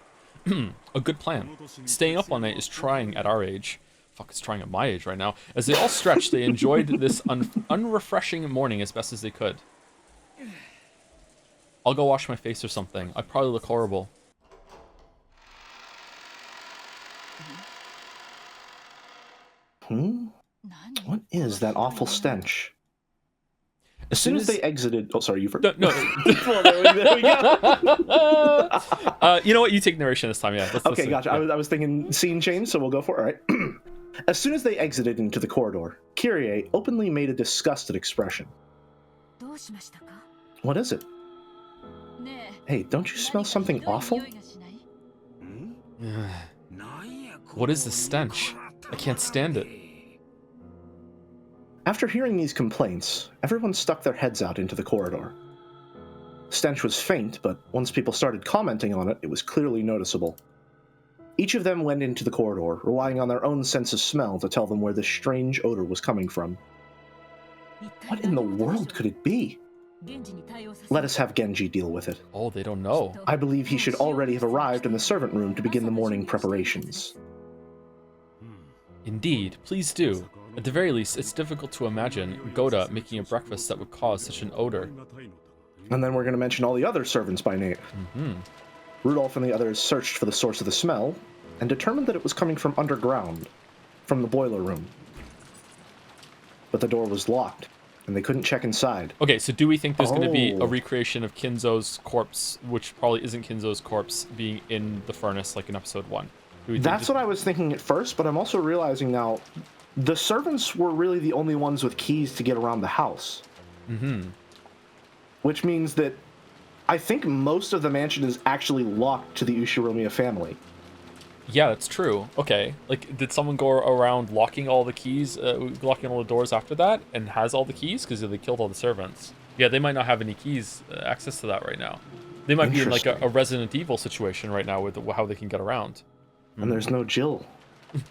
A good plan. Staying up all night is trying at our age. Fuck, it's trying at my age right now. As they all stretched, they enjoyed this unrefreshing morning as best as they could. I'll go wash my face or something. I probably look horrible. What is that awful stench? As soon as they exited... Oh, sorry, you forgot. No. Well, there we go. You know what? You take narration this time, yeah. Okay, gotcha. Yeah. I was thinking scene change, so we'll go for it. All right. As soon as they exited into the corridor, Kyrie openly made a disgusted expression. What is it? Hey, don't you smell something awful? What is this stench? I can't stand it. After hearing these complaints, everyone stuck their heads out into the corridor. Stench was faint, but once people started commenting on it, it was clearly noticeable. Each of them went into the corridor, relying on their own sense of smell to tell them where this strange odor was coming from. What in the world could it be? Let us have Genji deal with it. Oh, they don't know. I believe he should already have arrived in the servant room to begin the morning preparations. Indeed, please do. At the very least, it's difficult to imagine Goda making a breakfast that would cause such an odor. And then we're going to mention all the other servants by name. Rudolph and the others searched for the source of the smell, and determined that it was coming from underground, from the boiler room. But the door was locked, and they couldn't check inside. Okay, so do we think there's going to be a recreation of Kinzo's corpse, which probably isn't Kinzo's corpse, being in the furnace like in episode 1? That's what I was thinking at first, but I'm also realizing now the servants were really the only ones with keys to get around the house. Which means that I think most of the mansion is actually locked to the Ushiromiya family. Yeah, that's true. Okay. Like, did someone go around locking all the keys, locking all the doors after that, and has all the keys? Because they killed all the servants. Yeah, they might not have any keys, access to that right now. They might be in like a Resident Evil situation right now with how they can get around. And there's no Jill.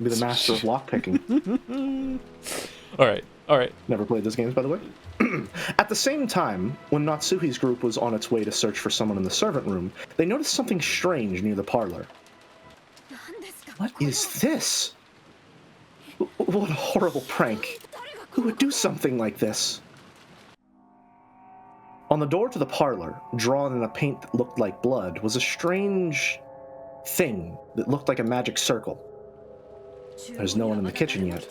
Be the master of lockpicking. All right. Never played those games, by the way. At the same time, when Natsuhi's group was on its way to search for someone in the servant room, they noticed something strange near the parlor. What is this? What a horrible prank. Who would do something like this? On the door to the parlor, drawn in a paint that looked like blood, was a strange thing that looked like a magic circle. There's no one in the kitchen yet.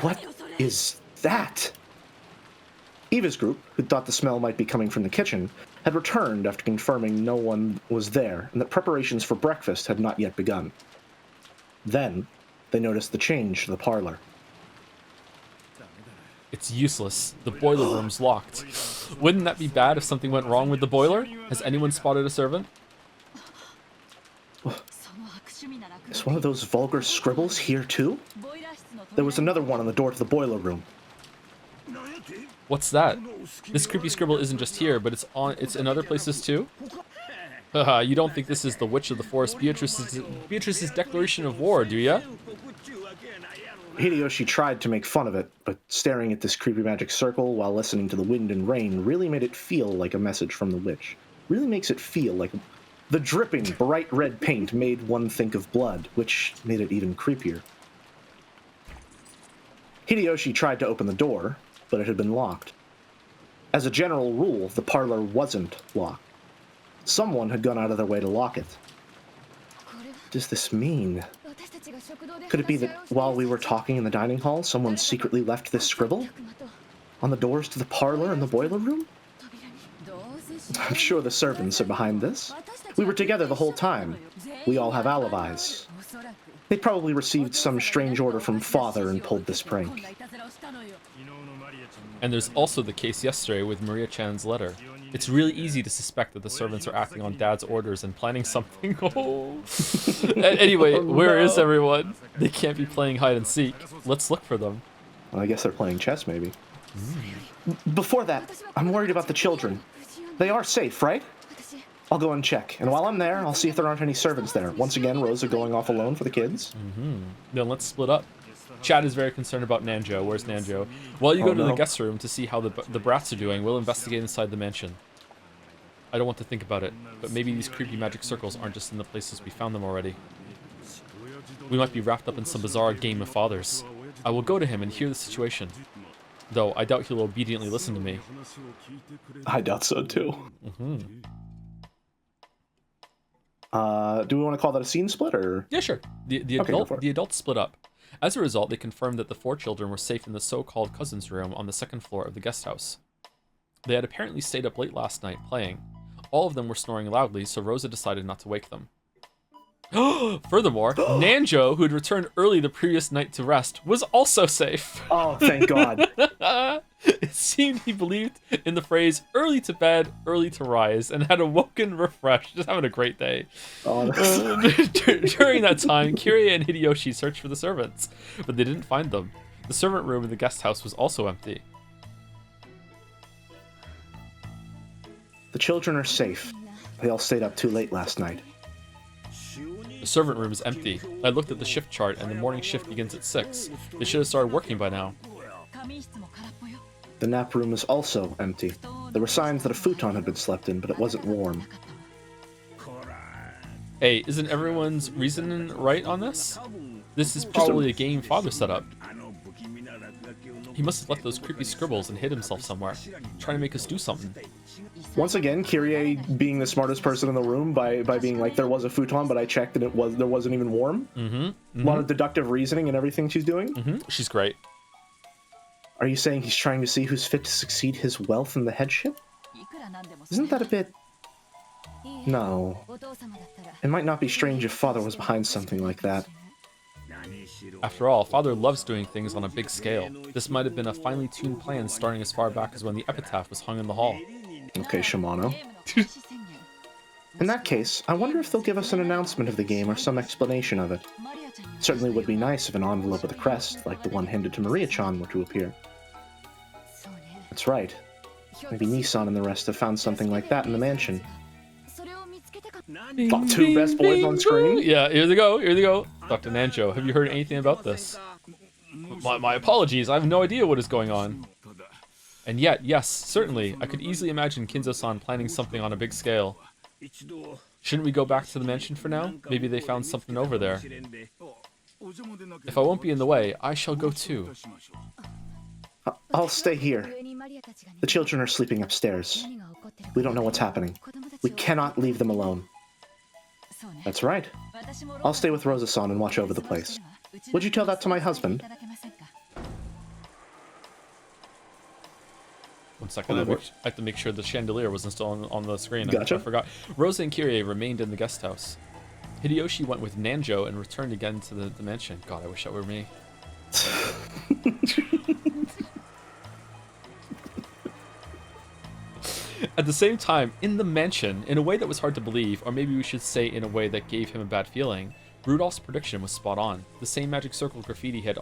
What is that? Eva's group, who thought the smell might be coming from the kitchen, had returned after confirming no one was there and that preparations for breakfast had not yet begun. Then, they noticed the change to the parlor. It's useless. The boiler room's locked. Wouldn't that be bad if something went wrong with the boiler? Has anyone spotted a servant? Is one of those vulgar scribbles here too? There was another one on the door to the boiler room. What's that? This creepy scribble isn't just here, but it's in other places too? Haha, you don't think this is the Witch of the Forest Beatrice's declaration of war, do ya? Hideyoshi tried to make fun of it, but staring at this creepy magic circle while listening to the wind and rain really made it feel like a message from the witch. Really makes it feel like the dripping, bright red paint made one think of blood, which made it even creepier. Hideyoshi tried to open the door, but it had been locked. As a general rule, the parlor wasn't locked. Someone had gone out of their way to lock it. What does this mean? Could it be that while we were talking in the dining hall, someone secretly left this scribble? On the doors to the parlor and the boiler room? I'm sure the servants are behind this. We were together the whole time. We all have alibis. They probably received some strange order from Father and pulled this prank. And there's also the case yesterday with Maria-chan's letter. It's really easy to suspect that the servants are acting on Dad's orders and planning something. Oh. Anyway, where is everyone? They can't be playing hide and seek. Let's look for them. Well, I guess they're playing chess, maybe. Before that, I'm worried about the children. They are safe, right? I'll go and check. And while I'm there, I'll see if there aren't any servants there. Once again, Rosa going off alone for the kids. Then let's split up. Chad is very concerned about Nanjo. Where's Nanjo? While you go to the guest room to see how the brats are doing, we'll investigate inside the mansion. I don't want to think about it, but maybe these creepy magic circles aren't just in the places we found them already. We might be wrapped up in some bizarre game of fathers. I will go to him and hear the situation. Though, I doubt he'll obediently listen to me. I doubt so, too. Do we want to call that a scene split, or...? Yeah, sure. The adults split up. As a result, they confirmed that the 4 children were safe in the so-called cousin's room on the 2nd floor of the guest house. They had apparently stayed up late last night playing. All of them were snoring loudly, so Rosa decided not to wake them. Furthermore, Nanjo, who had returned early the previous night to rest, was also safe. Oh, thank God. It seemed he believed in the phrase "early to bed, early to rise," and had awoken refreshed, just having a great day. Oh, During that time, Kirie and Hideyoshi searched for the servants, but they didn't find them. The servant room in the guest house was also empty. The children are safe. They all stayed up too late last night. The servant room is empty. I looked at the shift chart, and the morning shift begins at 6. They should have started working by now. The nap room is also empty. There were signs that a futon had been slept in, but it wasn't warm. Hey, isn't everyone's reasoning right on this? This is probably a game Father set up. He must have left those creepy scribbles and hid himself somewhere, trying to make us do something. Once again, Kirie being the smartest person in the room by being like, there was a futon, but I checked and there wasn't even warm. A lot of deductive reasoning and everything she's doing. She's great. Are you saying he's trying to see who's fit to succeed his wealth in the headship? Isn't that a bit... No. It might not be strange if Father was behind something like that. After all, Father loves doing things on a big scale. This might have been a finely tuned plan starting as far back as when the epitaph was hung in the hall. Okay, Shimano. In that case, I wonder if they'll give us an announcement of the game or some explanation of it. It certainly would be nice if an envelope with a crest, like the one handed to Maria-chan, were to appear. That's right. Maybe Nissan and the rest have found something like that in the mansion. Bing, 2 best boys on screen? Yeah, here they go, here they go. Dr. Nanjo, have you heard anything about this? My apologies, I have no idea what is going on. And yet, yes, certainly, I could easily imagine Kinzo-san planning something on a big scale. Shouldn't we go back to the mansion for now? Maybe they found something over there. If I won't be in the way, I shall go too. I'll stay here. The children are sleeping upstairs. We don't know what's happening. We cannot leave them alone. That's right. I'll stay with Rosa-san and watch over the place. Would you tell that to my husband? One second, I have to make sure the chandelier wasn't still on the screen. Gotcha. I forgot. Rosa and Kirie remained in the guest house. Hideyoshi went with Nanjo and returned again to the mansion. God, I wish that were me. At the same time, in the mansion, in a way that was hard to believe, or maybe we should say in a way that gave him a bad feeling, Rudolph's prediction was spot on. The same magic circle graffiti had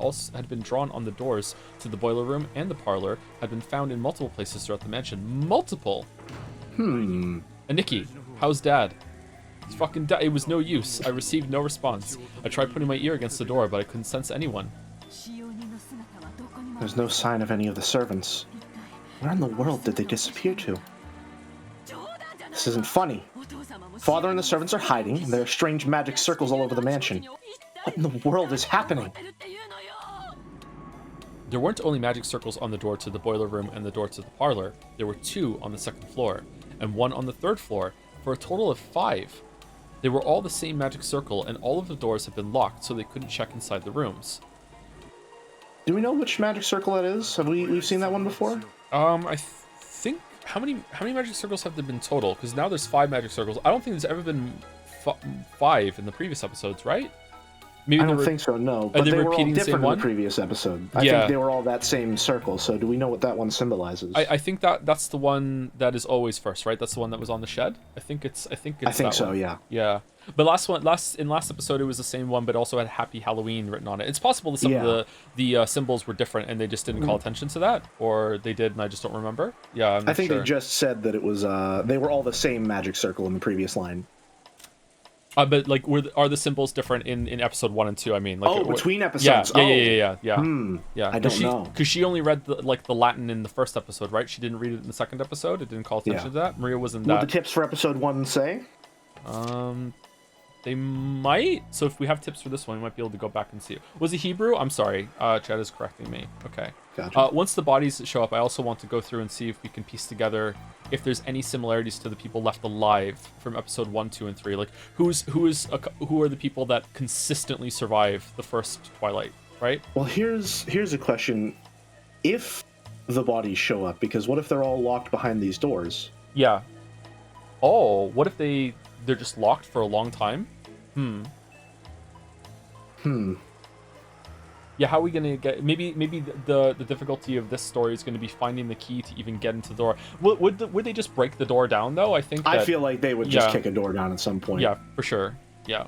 been drawn on the doors to the boiler room and the parlor, had been found in multiple places throughout the mansion. Multiple! And Nikki, how's Dad? He's fucking dead. It was no use. I received no response. I tried putting my ear against the door, but I couldn't sense anyone. There's no sign of any of the servants. Where in the world did they disappear to? This isn't funny. Father and the servants are hiding, and there are strange magic circles all over the mansion. What in the world is happening? There weren't only magic circles on the door to the boiler room and the door to the parlor. There were 2 on the 2nd floor, and 1 on the 3rd floor, for a total of 5. They were all the same magic circle, and all of the doors had been locked, so they couldn't check inside the rooms. Do we know which magic circle that is? Have we've seen that one before? I think how many magic circles have there been total? Because now there's 5 magic circles. I don't think there's ever been 5 in the previous episodes, right? Maybe I don't think so, no. But they were all repeating the same different in one? the previous episode. I Yeah. think they were all that same circle, so do we know what that one symbolizes? I think that's the one that is always first, right? That's the one that was on the shed. I think it's I think that so, one. yeah. Yeah. But last episode it was the same one, but also had Happy Halloween written on it. It's possible that some of the symbols were different and they just didn't call attention to that, or they did and I just don't remember. Yeah, I'm not I think sure. they just said that it was they were all the same magic circle in the previous line. But like, are the symbols different in episode 1 and 2? I mean, like, between episodes. Yeah. I don't know. Because she only read the Latin in the first episode, right? She didn't read it in the second episode. It didn't call attention to that. Maria was in that. What the tips for episode 1 say? They might. So if we have tips for this one, we might be able to go back and see. Was it Hebrew? I'm sorry. Chad is correcting me. Okay. Gotcha. Once the bodies show up, I also want to go through and see if we can piece together if there's any similarities to the people left alive from episode 1, 2, and 3. Like who are the people that consistently survive the first Twilight right? Well, here's a question. If the bodies show up, because what if they're all locked behind these doors? Yeah. Oh, what if they're just locked for a long time? Yeah, how are we gonna get? Maybe the difficulty of this story is going to be finding the key to even get into the door. Would they just break the door down though? I feel like they would just kick a door down at some point. Yeah, for sure. Yeah,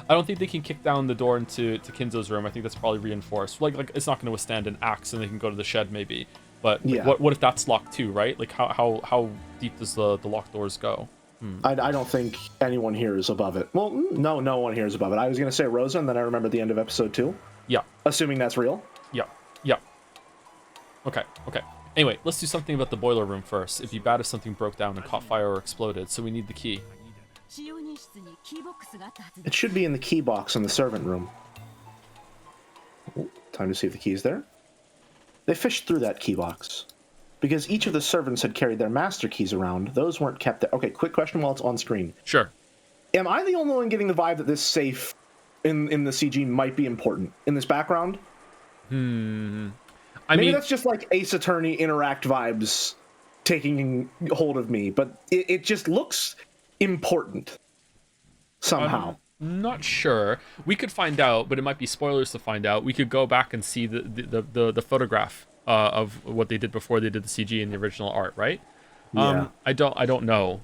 I don't think they can kick down the door into Kinzo's room. I think that's probably reinforced. Like it's not going to withstand an axe, and they can go to the shed maybe. But like, what if that's locked too? Right? Like how deep does the locked doors go? I don't think anyone here is above it. Well, no one here is above it. I was going to say Rosa, and then I remembered the end of episode 2. Yeah. Assuming that's real. Yeah. Okay. Anyway, let's do something about the boiler room first. It'd be bad if something broke down and caught fire or exploded, so we need the key. It should be in the key box in the servant room. Time to see if the key's there. They fished through that key box. Because each of the servants had carried their master keys around, those weren't kept there. Okay, quick question while it's on screen. Sure. Am I the only one getting the vibe that this safe in the CG might be important in this background? Maybe that's just like Ace Attorney Interact vibes taking hold of me, but it just looks important somehow. I'm not sure. We could find out, but it might be spoilers to find out. We could go back and see the photograph of what they did before they did the CG in the original art, right? Yeah. I don't know.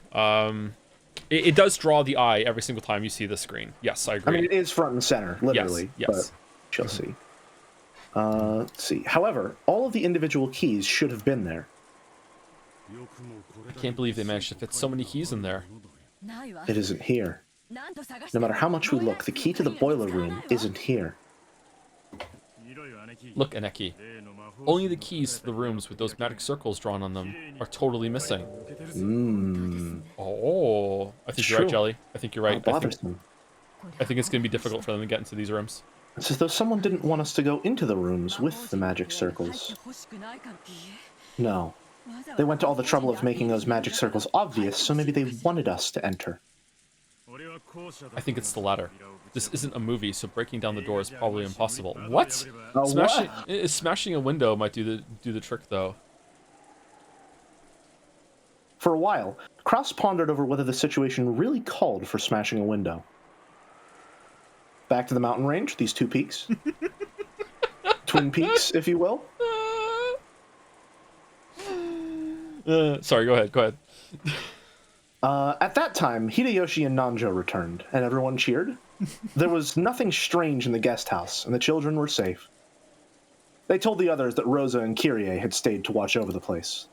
It does draw the eye every single time you see the screen. Yes, I agree. I mean, it is front and center, literally. Yes. But shall see. Let's see. However, all of the individual keys should have been there. I can't believe they managed to fit so many keys in there. It isn't here. No matter how much we look, the key to the boiler room isn't here. Look, Aneki. Only the keys to the rooms with those magic circles drawn on them are totally missing. Oh, I think you're right, Jelly. I think you're right. I think it's going to be difficult for them to get into these rooms. It's as though someone didn't want us to go into the rooms with the magic circles. No. They went to all the trouble of making those magic circles obvious, so maybe they wanted us to enter. I think it's the latter. This isn't a movie, so breaking down the door is probably impossible. What? Smashing a window might do the trick, though. For a while, Kraus pondered over whether the situation really called for smashing a window. Back to the mountain range, these two peaks. Twin peaks, if you will. Sorry, go ahead. At that time, Hideyoshi and Nanjo returned, and everyone cheered. There was nothing strange in the guest house, and the children were safe. They told the others that Rosa and Kyrie had stayed to watch over the place.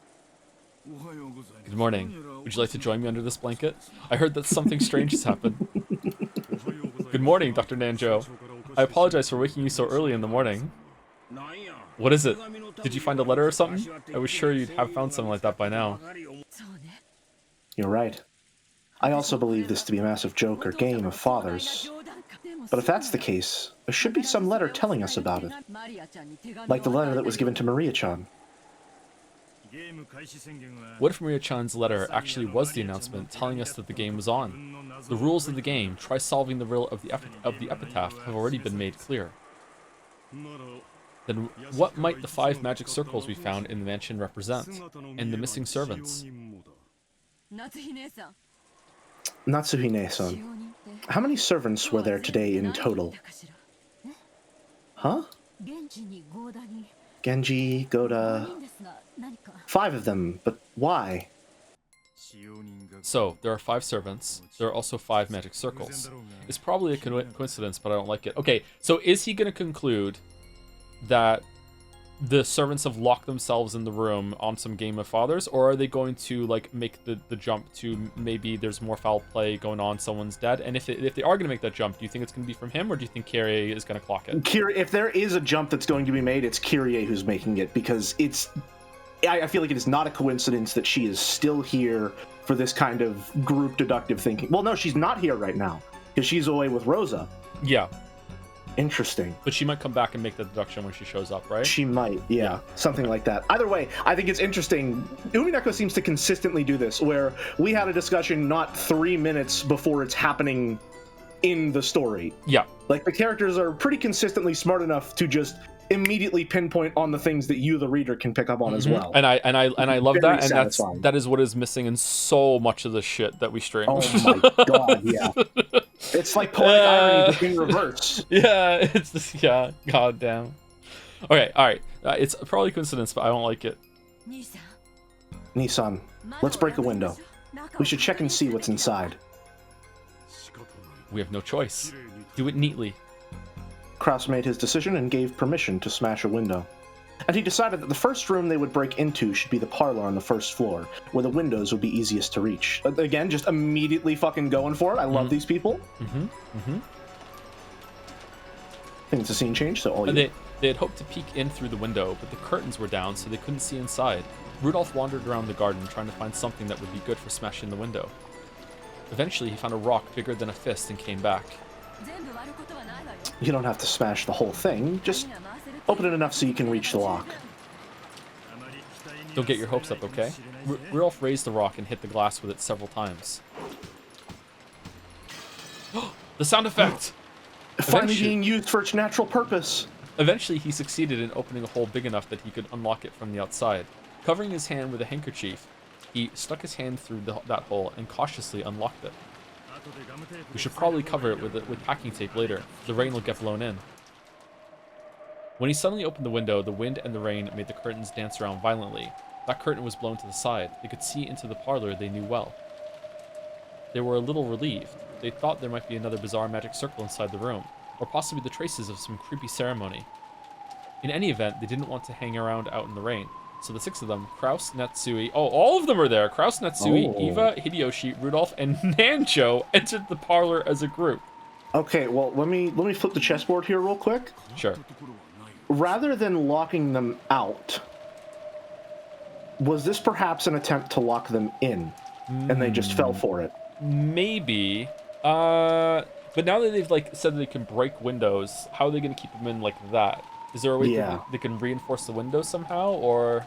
Good morning. Would you like to join me under this blanket? I heard that something strange has happened. Good morning, Dr. Nanjo. I apologize for waking you so early in the morning. What is it? Did you find a letter or something? I was sure you'd have found something like that by now. You're right. I also believe this to be a massive joke or game of fathers. But if that's the case, there should be some letter telling us about it. Like the letter that was given to Maria-chan. What if Maria-chan's letter actually was the announcement telling us that the game was on? The rules of the game, try solving the riddle of the epitaph, have already been made clear. Then what might the 5 magic circles we found in the mansion represent? And the missing servants? Natsuhine-san. How many servants were there today in total? Huh? Genji, Goda... 5 of them, but why? So, there are 5 servants. There are also 5 magic circles. It's probably a coincidence, but I don't like it. Okay, so is he going to conclude that the servants have locked themselves in the room on some game of fathers, or are they going to like make the jump to maybe there's more foul play going on, someone's dead? And if they are going to make that jump, do you think it's going to be from him, or do you think Kyrie is going to clock it? If there is a jump that's going to be made, it's Kyrie who's making it, because I feel like it is not a coincidence that she is still here for this kind of group deductive thinking. Well, no, she's not here right now because she's away with Rosa. Yeah. Interesting. But she might come back and make the deduction when she shows up, right? She might, yeah. Something like that. Either way, I think it's interesting. Umineko seems to consistently do this, where we had a discussion not 3 minutes before it's happening in the story. Yeah. Like, the characters are pretty consistently smart enough to just immediately pinpoint on the things that you, the reader, can pick up on as well. And I love Very that, and satisfying. that is what is missing in so much of the shit that we stream. Oh my god, yeah. It's like poetic irony, but in reverse. Yeah, it's just, yeah, goddamn. Okay, all right. It's probably coincidence, but I don't like it. Nissan, let's break a window. We should check and see what's inside. We have no choice. Do it neatly. Kraus made his decision and gave permission to smash a window. And he decided that the first room they would break into should be the parlor on the first floor, where the windows would be easiest to reach. Again, just immediately fucking going for it. I love these people. I think it's a scene change, so all you... They had hoped to peek in through the window, but the curtains were down, so they couldn't see inside. Rudolph wandered around the garden, trying to find something that would be good for smashing the window. Eventually, he found a rock bigger than a fist and came back. You don't have to smash the whole thing, just open it enough so you can reach the lock. Don't get your hopes up, okay? Rudolph raised the rock and hit the glass with it several times. The sound effect! Finally being used for its natural purpose. Eventually, he succeeded in opening a hole big enough that he could unlock it from the outside. Covering his hand with a handkerchief, he stuck his hand through that hole and cautiously unlocked it. We should probably cover it with packing tape later. The rain will get blown in. When he suddenly opened the window, the wind and the rain made the curtains dance around violently. That curtain was blown to the side. They could see into the parlor they knew well. They were a little relieved. They thought there might be another bizarre magic circle inside the room, or possibly the traces of some creepy ceremony. In any event, they didn't want to hang around out in the rain. So the six of them, Kraus, Natsui, all of them are there. Kraus, Natsui, Eva, Hideyoshi, Rudolph, and Nanjo entered the parlor as a group. Okay, well, let me flip the chessboard here real quick. Sure. Rather than locking them out, was this perhaps an attempt to lock them in, and they just fell for it? Maybe. But now that they've said they can break windows, how are they going to keep them in like that? Is there a way they can reinforce the windows somehow, or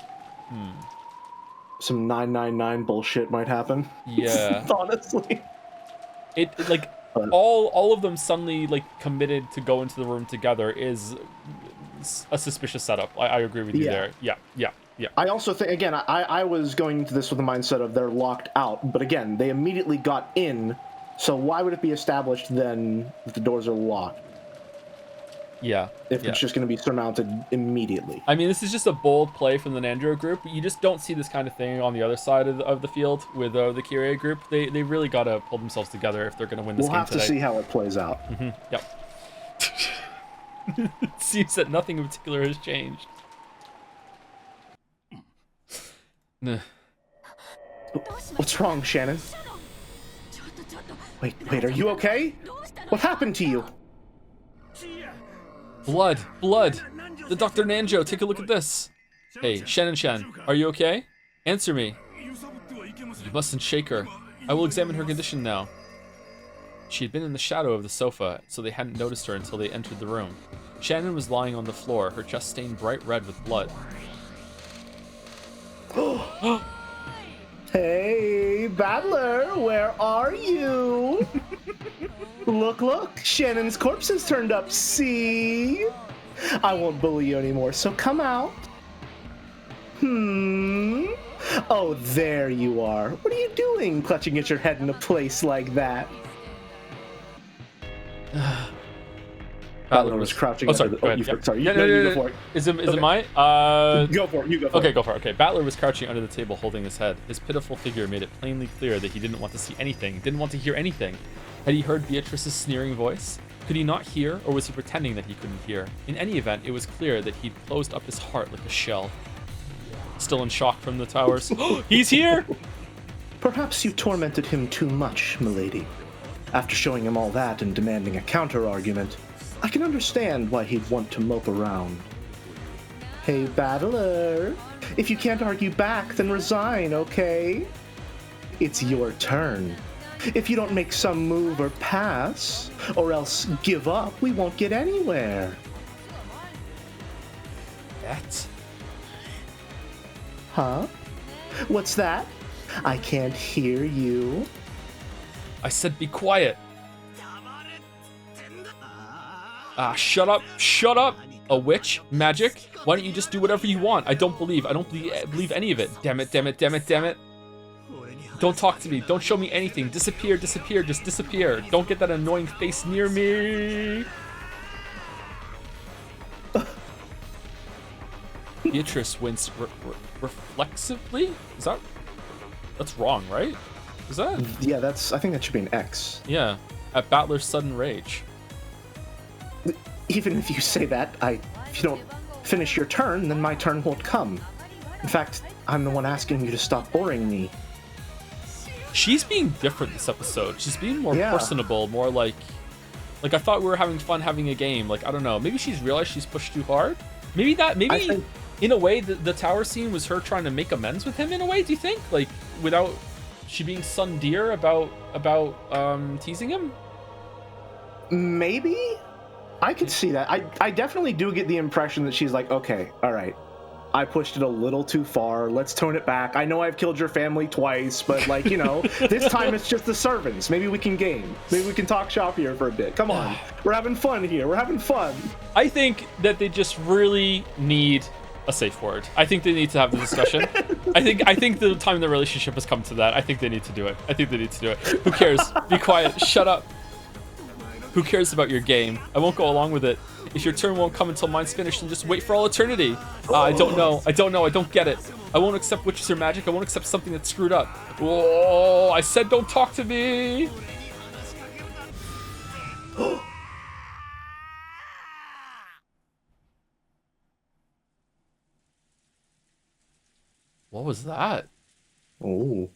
some 999 bullshit might happen? Yeah. Honestly. All of them suddenly committed to go into the room together is a suspicious setup. I agree with you there. Yeah. I also think, again, I was going into this with the mindset of they're locked out, but again, they immediately got in, so why would it be established then that the doors are locked? Yeah. If it's just going to be surmounted immediately. I mean, this is just a bold play from the Nanjo group. You just don't see this kind of thing on the other side of the field with the Kyrie group. They really got to pull themselves together if they're going to win this game today. We'll have to see how it plays out. Yep. It seems that nothing in particular has changed. What's wrong, Shannon? Wait, are you okay? What happened to you? Blood! The Dr. Nanjo, take a look at this. Hey, Shan, are you okay? Answer me. You mustn't shake her. I will examine her condition now. She had been in the shadow of the sofa, so they hadn't noticed her until they entered the room. Shannon was lying on the floor, her chest stained bright red with blood. Hey, Battler, where are you? Look, Shannon's corpse has turned up, see? I won't bully you anymore, so come out. Oh, there you are. What are you doing, clutching at your head in a place like that? Battler was crouching. Sorry. Go ahead. Sorry. You go for it. Is it mine? Go for it. You go for it. Okay, go for it. Okay. Battler was crouching under the table, holding his head. His pitiful figure made it plainly clear that he didn't want to see anything, didn't want to hear anything. Had he heard Beatrice's sneering voice? Could he not hear, or was he pretending that he couldn't hear? In any event, it was clear that he'd closed up his heart like a shell. Still in shock from the towers. He's here! Perhaps you tormented him too much, milady. After showing him all that and demanding a counter-argument, I can understand why he'd want to mope around. Hey, Battler, if you can't argue back, then resign, okay? It's your turn. If you don't make some move or pass, or else give up, we won't get anywhere. That? Huh? What's that? I can't hear you. I said be quiet. Shut up. Shut up. A witch? Magic? Why don't you just do whatever you want? I don't believe any of it. Damn it, damn it, damn it, damn it. Don't talk to me. Don't show me anything. Disappear, disappear, just disappear. Don't get that annoying face near me. Beatrice wins reflexively? That's wrong, right? Is that? Yeah, I think that should be an X. Yeah, at Battler's sudden rage. Even if you say that, if you don't finish your turn, then my turn won't come. In fact, I'm the one asking you to stop boring me. She's being different this episode. She's being more personable, more like I thought we were having fun having a game. Like, I don't know, maybe she's realized she's pushed too hard. Maybe in a way the tower scene was her trying to make amends with him in a way, do you think? Like, without she being son dear about teasing him? Maybe? I could see that. I definitely do get the impression that she's like, okay, all right, I pushed it a little too far. Let's tone it back. I know I've killed your family twice, but like, you know, this time it's just the servants. Maybe we can game. Maybe we can talk shop here for a bit. Come on. We're having fun here. We're having fun. I think that they just really need a safe word. I think they need to have the discussion. I think the time the relationship has come to that. I think they need to do it. Who cares? Be quiet. Shut up. Who cares about your game? I won't go along with it. If your turn won't come until mine's finished, then just wait for all eternity. I don't know. I don't get it. I won't accept witches or magic. I won't accept something that's screwed up. Whoa, I said don't talk to me. What was that? Oh.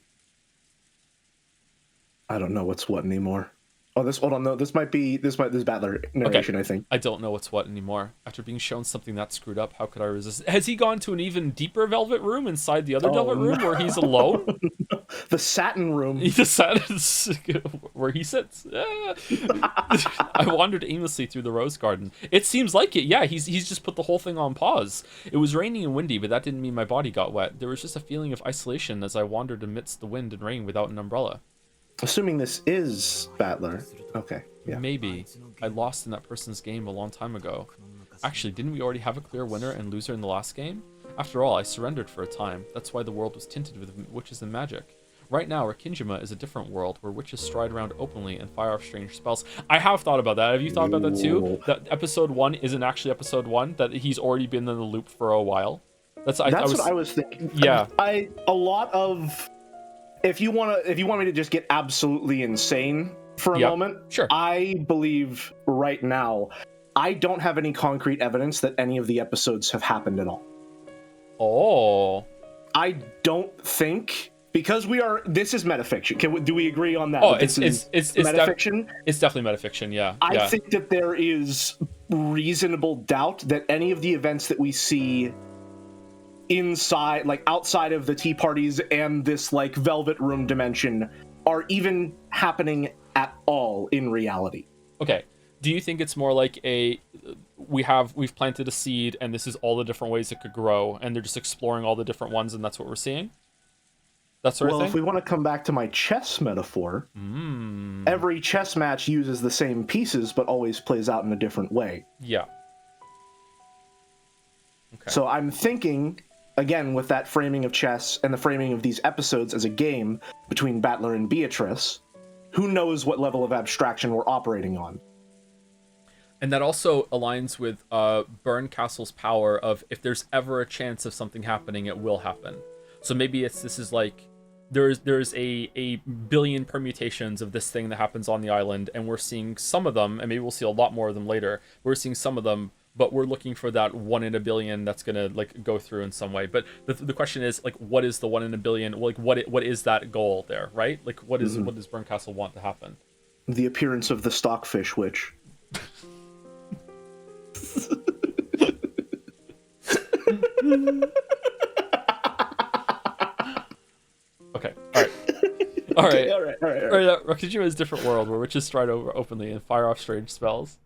I don't know what's what anymore. Oh, hold on, no, this Battler narration, okay. I think. I don't know what's what anymore. After being shown something that screwed up, how could I resist? Has he gone to an even deeper velvet room inside the other velvet room where he's alone? The satin room. The satin where he sits. I wandered aimlessly through the rose garden. It seems like it, yeah. He's just put the whole thing on pause. It was raining and windy, but that didn't mean my body got wet. There was just a feeling of isolation as I wandered amidst the wind and rain without an umbrella. Assuming this is Battler. Okay, yeah. Maybe. I lost in that person's game a long time ago. Actually, didn't we already have a clear winner and loser in the last game? After all, I surrendered for a time. That's why the world was tinted with witches and magic. Right now, Akinjima is a different world where witches stride around openly and fire off strange spells. I have thought about that. Have you thought about that too? That episode 1 isn't actually episode 1? That he's already been in the loop for a while? That's what I was thinking. Yeah. If you want me to just get absolutely insane for a moment, sure. I believe right now I don't have any concrete evidence that any of the episodes have happened at all. Oh. I don't think, because this is metafiction. Do we agree on that? Oh, it's metafiction. It's definitely metafiction. Yeah. I think that there is reasonable doubt that any of the events that we see inside, like outside of the tea parties and this like velvet room dimension, are even happening at all in reality. Okay. Do you think it's more like we've planted a seed and this is all the different ways it could grow and they're just exploring all the different ones and that's what we're seeing? That sort of thing? Well, if we want to come back to my chess metaphor, every chess match uses the same pieces but always plays out in a different way. Yeah. Okay. So I'm thinking, again, with that framing of chess and the framing of these episodes as a game between Battler and Beatrice, who knows what level of abstraction we're operating on. And that also aligns with Berncastle's power of if there's ever a chance of something happening, it will happen. So maybe this is like there's a billion permutations of this thing that happens on the island, and we're seeing some of them, and maybe we'll see a lot more of them later. We're seeing some of them, but we're looking for that 1 in a billion that's gonna like go through in some way. But the question is, like, what is the 1 in a billion? Like, what is that goal there, right? Like, what does Berncastle want to happen? The appearance of the stockfish witch. Okay. All right. Rakujima is a different world where witches stride over openly and fire off strange spells.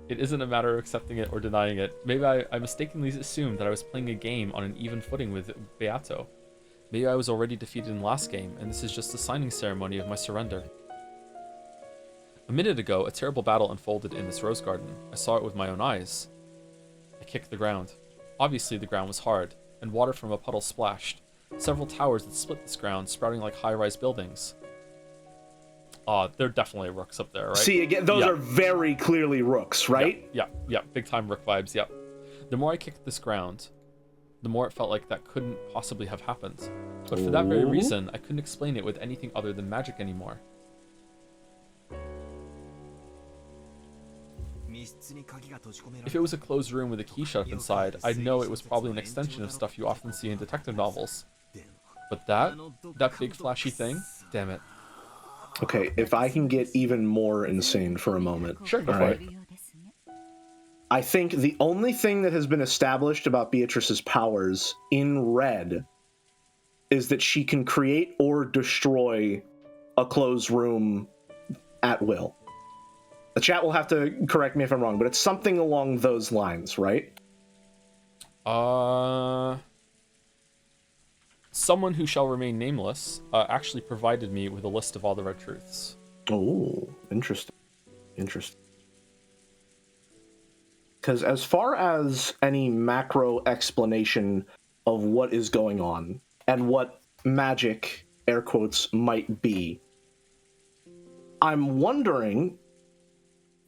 It isn't a matter of accepting it or denying it. Maybe I mistakenly assumed that I was playing a game on an even footing with Beato. Maybe I was already defeated in the last game, and this is just the signing ceremony of my surrender. A minute ago, a terrible battle unfolded in this rose garden. I saw it with my own eyes. I kicked the ground. Obviously, the ground was hard, and water from a puddle splashed. Several towers that split this ground, sprouting like high-rise buildings. There are definitely rooks up there, right? See, again, those are very clearly rooks, right? Yeah. Big-time rook vibes, yep. The more I kicked this ground, the more it felt like that couldn't possibly have happened. But for that very reason, I couldn't explain it with anything other than magic anymore. If it was a closed room with a key shut up inside, I'd know it was probably an extension of stuff you often see in detective novels. But that big flashy thing, damn it. Okay, if I can get even more insane for a moment. Sure, go for it. I think the only thing that has been established about Beatrice's powers in red is that she can create or destroy a closed room at will. The chat will have to correct me if I'm wrong, but it's something along those lines, right? Someone who shall remain nameless actually provided me with a list of all the red truths. Oh, interesting. Interesting. Because as far as any macro explanation of what is going on and what magic, air quotes, might be, I'm wondering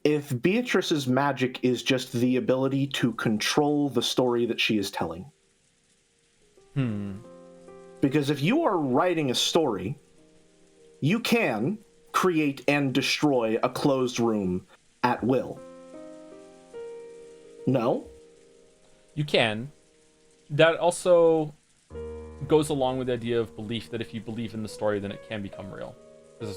if Beatrice's magic is just the ability to control the story that she is telling. Because if you are writing a story, you can create and destroy a closed room at will. No? You can. That also goes along with the idea of belief, that if you believe in the story, then it can become real.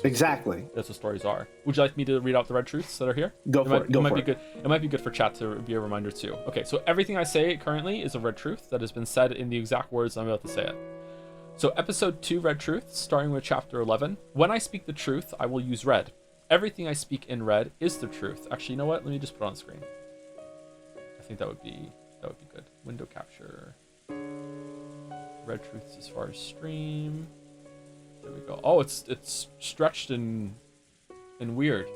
Exactly. That's what stories are. Would you like me to read out the red truths that are here? Go for it. Good. It might be good for chat to be a reminder too. Okay, so everything I say currently is a red truth that has been said in the exact words I'm about to say it. So episode 2, red truths, starting with chapter 11. When I speak the truth, I will use red. Everything I speak in red is the truth. Actually, you know what? Let me just put it on screen. I think that would be good. Window capture. Red truths as far as stream. There we go. Oh, it's stretched and weird.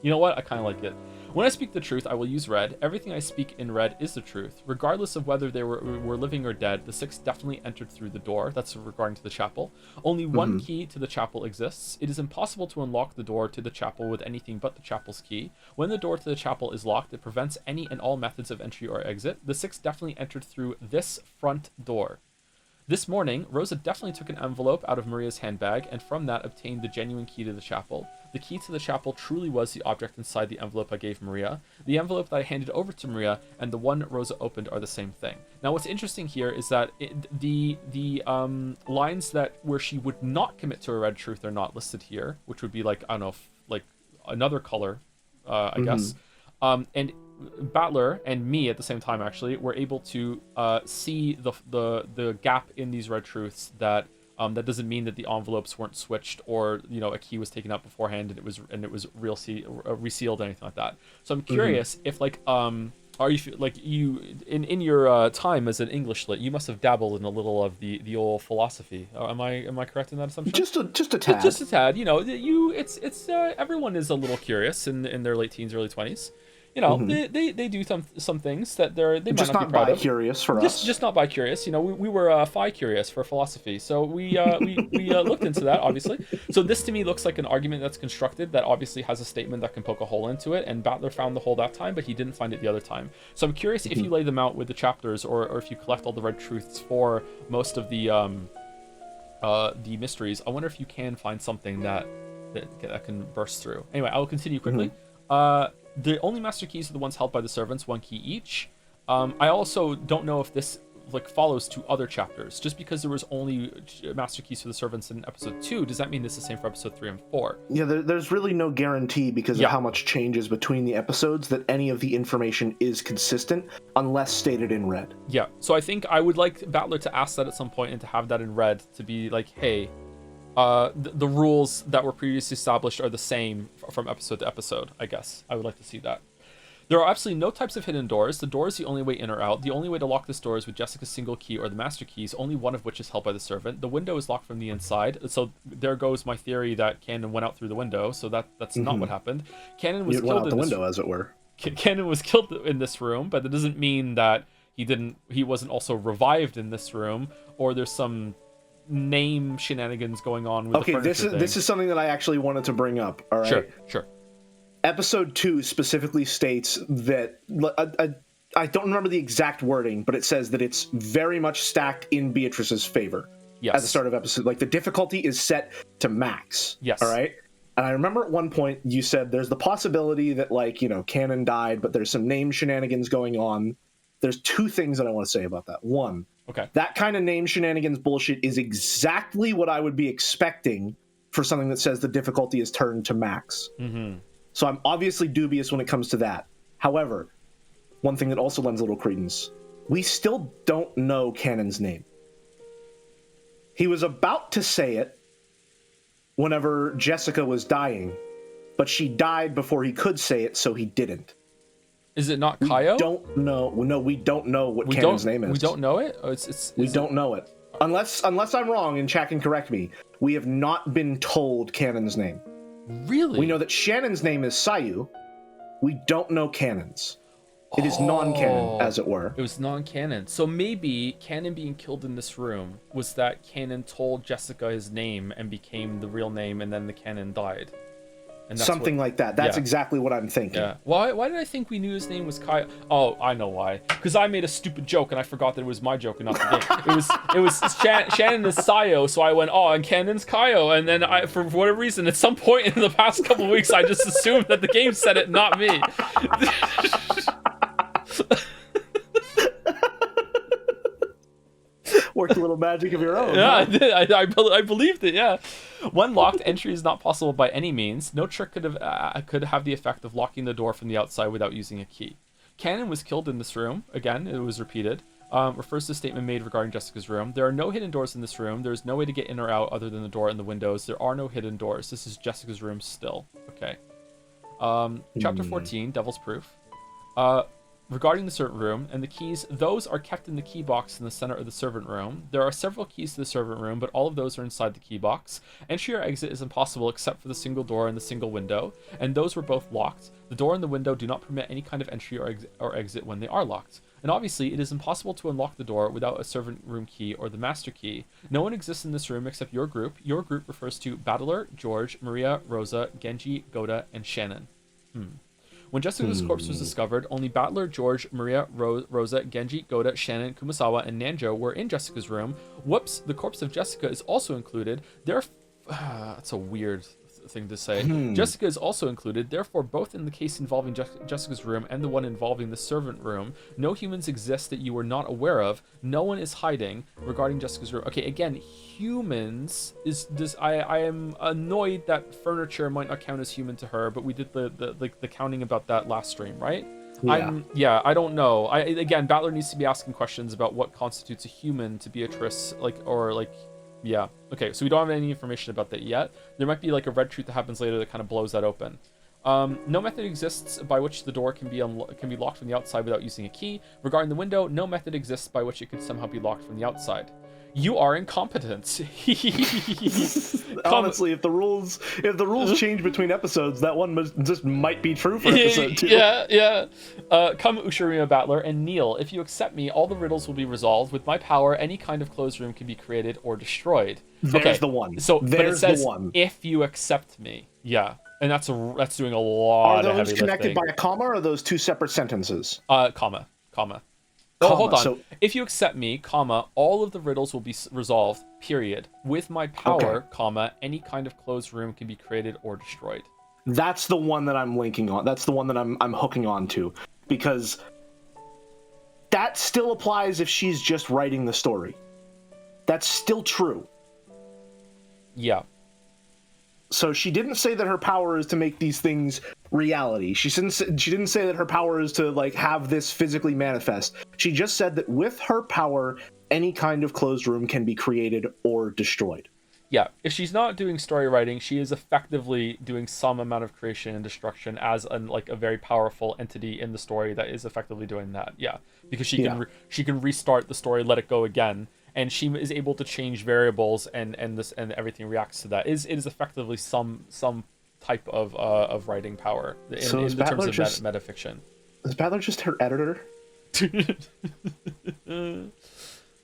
You know what? I kind of like it. When I speak the truth, I will use red. Everything I speak in red is the truth. Regardless of whether they were living or dead, the 6 definitely entered through the door. That's regarding to the chapel. Only one key to the chapel exists. It is impossible to unlock the door to the chapel with anything but the chapel's key. When the door to the chapel is locked, it prevents any and all methods of entry or exit. The 6 definitely entered through this front door. This morning, Rosa definitely took an envelope out of Maria's handbag, and from that obtained the genuine key to the chapel. The key to the chapel truly was the object inside the envelope I gave Maria. The envelope that I handed over to Maria and the one Rosa opened are the same thing. Now, what's interesting here is that the lines that where she would not commit to a red truth are not listed here, which would be like, I don't know, like another color, I guess. And Battler and me at the same time actually were able to see the gap in these red truths that that doesn't mean that the envelopes weren't switched or a key was taken out beforehand and it was resealed or anything like that. So I'm curious if like are you like you in your time as an English lit, you must have dabbled in a little of the old philosophy. Am I correct in that assumption? Just a tad. Just a tad. It's everyone is a little curious in their late teens, early 20s. They do some things that they might not be proud of. Curious for us. Just not bi curious. We were phi curious for philosophy, so we looked into that obviously. So this to me looks like an argument that's constructed that obviously has a statement that can poke a hole into it. And Battler found the hole that time, but he didn't find it the other time. So I'm curious if you lay them out with the chapters, or if you collect all the red truths for most of the mysteries. I wonder if you can find something that can burst through. Anyway, I will continue quickly. The only master keys are the ones held by the servants, 1 key each. I also don't know if this follows to other chapters. Just because there was only master keys for the servants in episode 2, does that mean this is the same for episode 3 and 4? Yeah, there's really no guarantee because of how much changes between the episodes that any of the information is consistent unless stated in red. Yeah, so I think I would like Battler to ask that at some point and to have that in red to be like, hey, the rules that were previously established are the same from episode to episode, I guess. I would like to see that. There are absolutely no types of hidden doors. The door is the only way in or out. The only way to lock this door is with Jessica's single key or the master keys, only one of which is held by the servant. The window is locked from the inside. So there goes my theory that Cannon went out through the window. So that's not what happened. Cannon was killed out the window, as it were. Cannon was killed in this room, but that doesn't mean that he wasn't also revived in this room, or there's some name shenanigans going on with the furniture thing. This is something that I actually wanted to bring up. All right. Sure. Episode 2 specifically states that I don't remember the exact wording, but it says that it's very much stacked in Beatrice's favor. Yes. At the start of episode, like the difficulty is set to max. Yes. All right. And I remember at one point you said there's the possibility that, like, you know, Cannon died, but there's some name shenanigans going on. There's 2 things that I want to say about that. One, okay, that kind of name shenanigans bullshit is exactly what I would be expecting for something that says the difficulty is turned to max. Mm-hmm. So I'm obviously dubious when it comes to that. However, one thing that also lends a little credence, we still don't know Cannon's name. He was about to say it whenever Jessica was dying, but she died before he could say it, so he didn't. Is it not Kaio? We don't know. No, we don't know what Cannon's name is. We don't know it? We don't know it. Unless I'm wrong, and chat can correct me, we have not been told Cannon's name. Really? We know that Shannon's name is Sayu. We don't know Cannon's. It is non-canon, as it were. It was non-canon. So maybe Cannon being killed in this room was that Cannon told Jessica his name and became the real name, and then the Cannon died. And that's something like that. That's exactly what I'm thinking. Yeah. Why did I think we knew his name was Kai? Oh, I know why. Because I made a stupid joke and I forgot that it was my joke and not the game. It was Shannon is Sayo, so I went, oh, and Cannon's Kaio, and then for whatever reason, at some point in the past couple of weeks, I just assumed that the game said it, not me. Worked a little magic of your own. Yeah, huh? I did. I believed it. Yeah. One locked entry is not possible by any means. No trick could have the effect of locking the door from the outside without using a key. Cannon was killed in this room. Again, it was repeated. Refers to a statement made regarding Jessica's room. There are no hidden doors in this room. There is no way to get in or out other than the door and the windows. There are no hidden doors. This is Jessica's room still. Okay. Chapter 14, Devil's Proof. Regarding the servant room and the keys, those are kept in the key box in the center of the servant room. There are several keys to the servant room, but all of those are inside the key box. Entry or exit is impossible except for the single door and the single window, and those were both locked. The door and the window do not permit any kind of entry or exit when they are locked. And obviously, it is impossible to unlock the door without a servant room key or the master key. No one exists in this room except your group. Your group refers to Battler, George, Maria, Rosa, Genji, Goda, and Shannon. When Jessica's corpse was discovered, only Battler, George, Maria, Rosa, Genji, Goda, Shannon, Kumasawa, and Nanjo were in Jessica's room. Whoops, the corpse of Jessica is also included. That's a weird thing to say. Jessica is also included, therefore both in the case involving Jessica's room and the one involving the servant room, no humans exist that you were not aware of. No one is hiding regarding Jessica's room. Okay, again, humans I am annoyed that furniture might not count as human to her, but we did the counting about that last stream, right? Yeah. I don't know. Again, Battler needs to be asking questions about what constitutes a human to Beatrice, yeah. Okay, so we don't have any information about that yet. There might be like a red truth that happens later that kind of blows that open. No method exists by which the door can be locked from the outside without using a key. Regarding the window, no method exists by which it could somehow be locked from the outside. You are incompetent. Honestly, if the rules change between episodes, that one just might be true for episode 2. Yeah. Come, Ushirima Battler, and kneel. If you accept me, all the riddles will be resolved. With my power, any kind of closed room can be created or destroyed. There's the one. So, there's but it says, the one. If you accept me. Yeah. And that's doing a lot of heavy lifting. Are those connected by a comma, or are those 2 separate sentences? Comma. Oh, hold on. So, if you accept me, comma, all of the riddles will be resolved, period. With my power, comma, any kind of closed room can be created or destroyed. That's the one that I'm linking on. That's the one that I'm hooking on to. Because that still applies if she's just writing the story. That's still true. Yeah. So she didn't say that her power is to make these things reality. She didn't say that her power is to like have this physically manifest. She just said that with her power, any kind of closed room can be created or destroyed. Yeah, if she's not doing story writing, she is effectively doing some amount of creation and destruction as like a very powerful entity in the story that is effectively doing that. Yeah, because she can restart the story, let it go again, and she is able to change variables, and everything reacts to that. It is effectively some type of writing power in the terms of metafiction. Is Battler just her editor?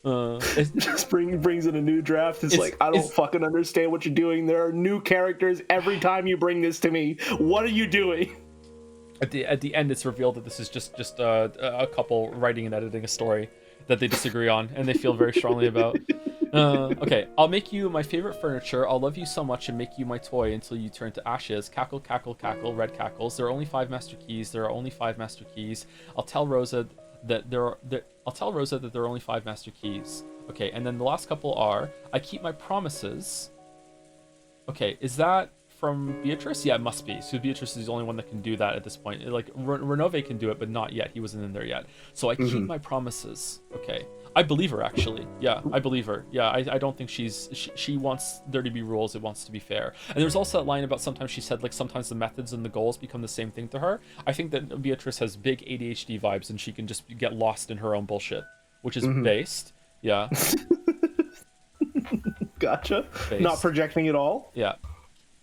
It just brings in a new draft. It's like, I don't fucking understand what you're doing. There are new characters every time you bring this to me. What are you doing? At the end, it's revealed that this is just a couple writing and editing a story that they disagree on and they feel very strongly about. Okay, I'll make you my favorite furniture. I'll love you so much and make you my toy until you turn to ashes. Cackle, cackle, cackle, red cackles. There are only 5 master keys. There are only 5 master keys. I'll tell Rosa that there are only 5 master keys. Okay, and then the last couple are, I keep my promises. Okay, is that from Beatrice? Yeah, it must be. So Beatrice is the only one that can do that at this point. Like, Renove can do it, but not yet. He wasn't in there yet. So I keep my promises. Okay. I believe her, actually. Yeah, I believe her. Yeah, I don't think she wants there to be rules. It wants to be fair. And there's also that line about sometimes she said, like, sometimes the methods and the goals become the same thing to her. I think that Beatrice has big ADHD vibes and she can just get lost in her own bullshit, which is based. Yeah. Gotcha. Based. Not projecting at all. Yeah.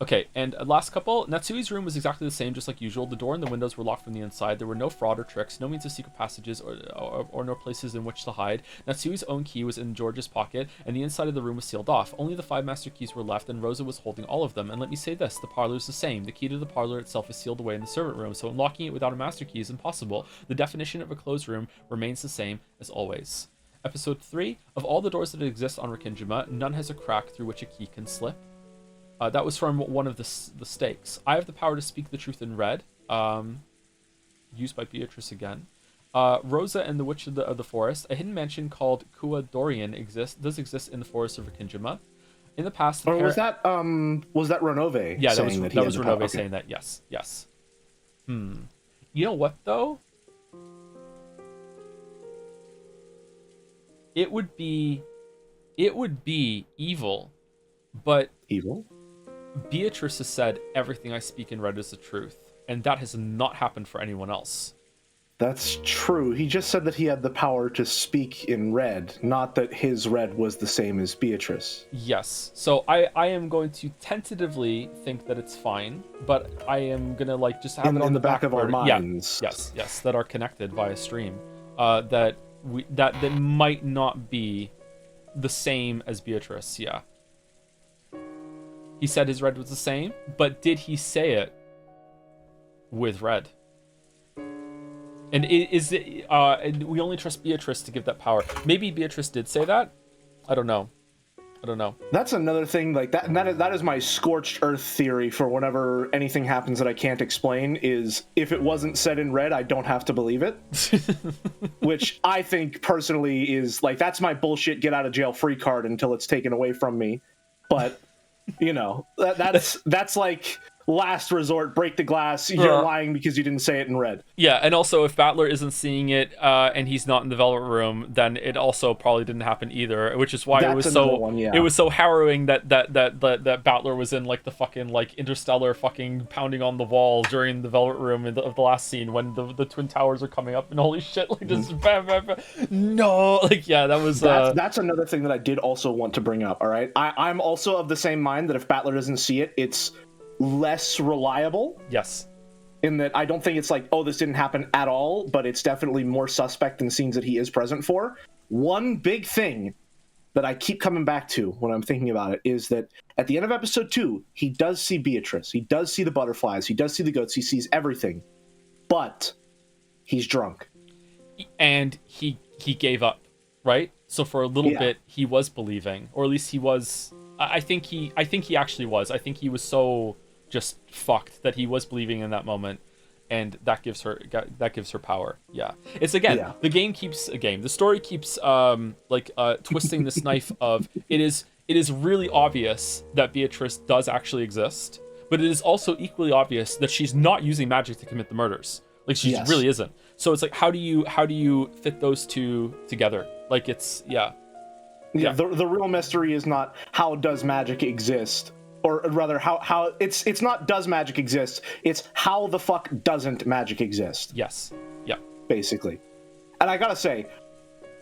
Okay, and last couple, Natsui's room was exactly the same, just like usual. The door and the windows were locked from the inside. There were no fraud or tricks, no means of secret passages, or no places in which to hide. Natsui's own key was in George's pocket, and the inside of the room was sealed off. Only the 5 master keys were left, and Rosa was holding all of them. And let me say this, the parlor is the same. The key to the parlor itself is sealed away in the servant room, so unlocking it without a master key is impossible. The definition of a closed room remains the same as always. Episode 3, of all the doors that exist on Rikijima, none has a crack through which a key can slip. That was from one of the stakes. I have the power to speak the truth in red. Used by Beatrice again. Rosa and the Witch of the Forest. A hidden mansion called Kua Dorian does exist in the forest of Rikijima. In the past... was that Renove? Yeah, that was Renove saying that. Yes. You know what, though? It would be evil, but... Evil? Beatrice has said everything I speak in red is the truth, and that has not happened for anyone else. That's true. He just said that he had the power to speak in red, not that his red was the same as Beatrice. Yes. So I am going to tentatively think that it's fine, but I am gonna like just have it on the back of our minds. Yeah. Yes, that are connected via stream. That might not be the same as Beatrice. Yeah. He said his red was the same, but did he say it with red? And and we only trust Beatrice to give that power. Maybe Beatrice did say that. I don't know. That's another thing. Like that is my scorched earth theory for whenever anything happens that I can't explain. Is if it wasn't said in red, I don't have to believe it. Which I think personally is like that's my bullshit get out of jail free card until it's taken away from me. But. You know, that's like last resort, break the glass, you're lying because you didn't say it in red. Yeah, and also if Battler isn't seeing it and he's not in the Velvet Room, then it also probably didn't happen either, which is why it was so harrowing that Battler was in like the fucking like interstellar fucking pounding on the wall during the Velvet Room of the last scene when the Twin Towers are coming up and holy shit, like just bam, bam, bam. No, like yeah, that was that's another thing that I did also want to bring up. All right, I'm also of the same mind that if Battler doesn't see it, it's less reliable. Yes. In that I don't think it's like, oh, this didn't happen at all, but it's definitely more suspect than scenes that he is present for. One big thing that I keep coming back to when I'm thinking about it is that at the end of episode 2, he does see Beatrice. He does see the butterflies. He does see the goats. He sees everything. But he's drunk. And he gave up, right? So for a little bit, he was believing, or at least he was... I think he actually was. I think he was so just fucked that he was believing in that moment, and that gives her power. Yeah, it's the story keeps twisting this knife of it is really obvious that Beatrice does actually exist, but it is also equally obvious that she's not using magic to commit the murders. Like she really isn't. So it's like how do you fit those two together? Like it's Yeah, the real mystery is not how does magic exist, or rather how it's not does magic exist, it's how the fuck doesn't magic exist. Yes. Yeah. Basically. And I gotta say,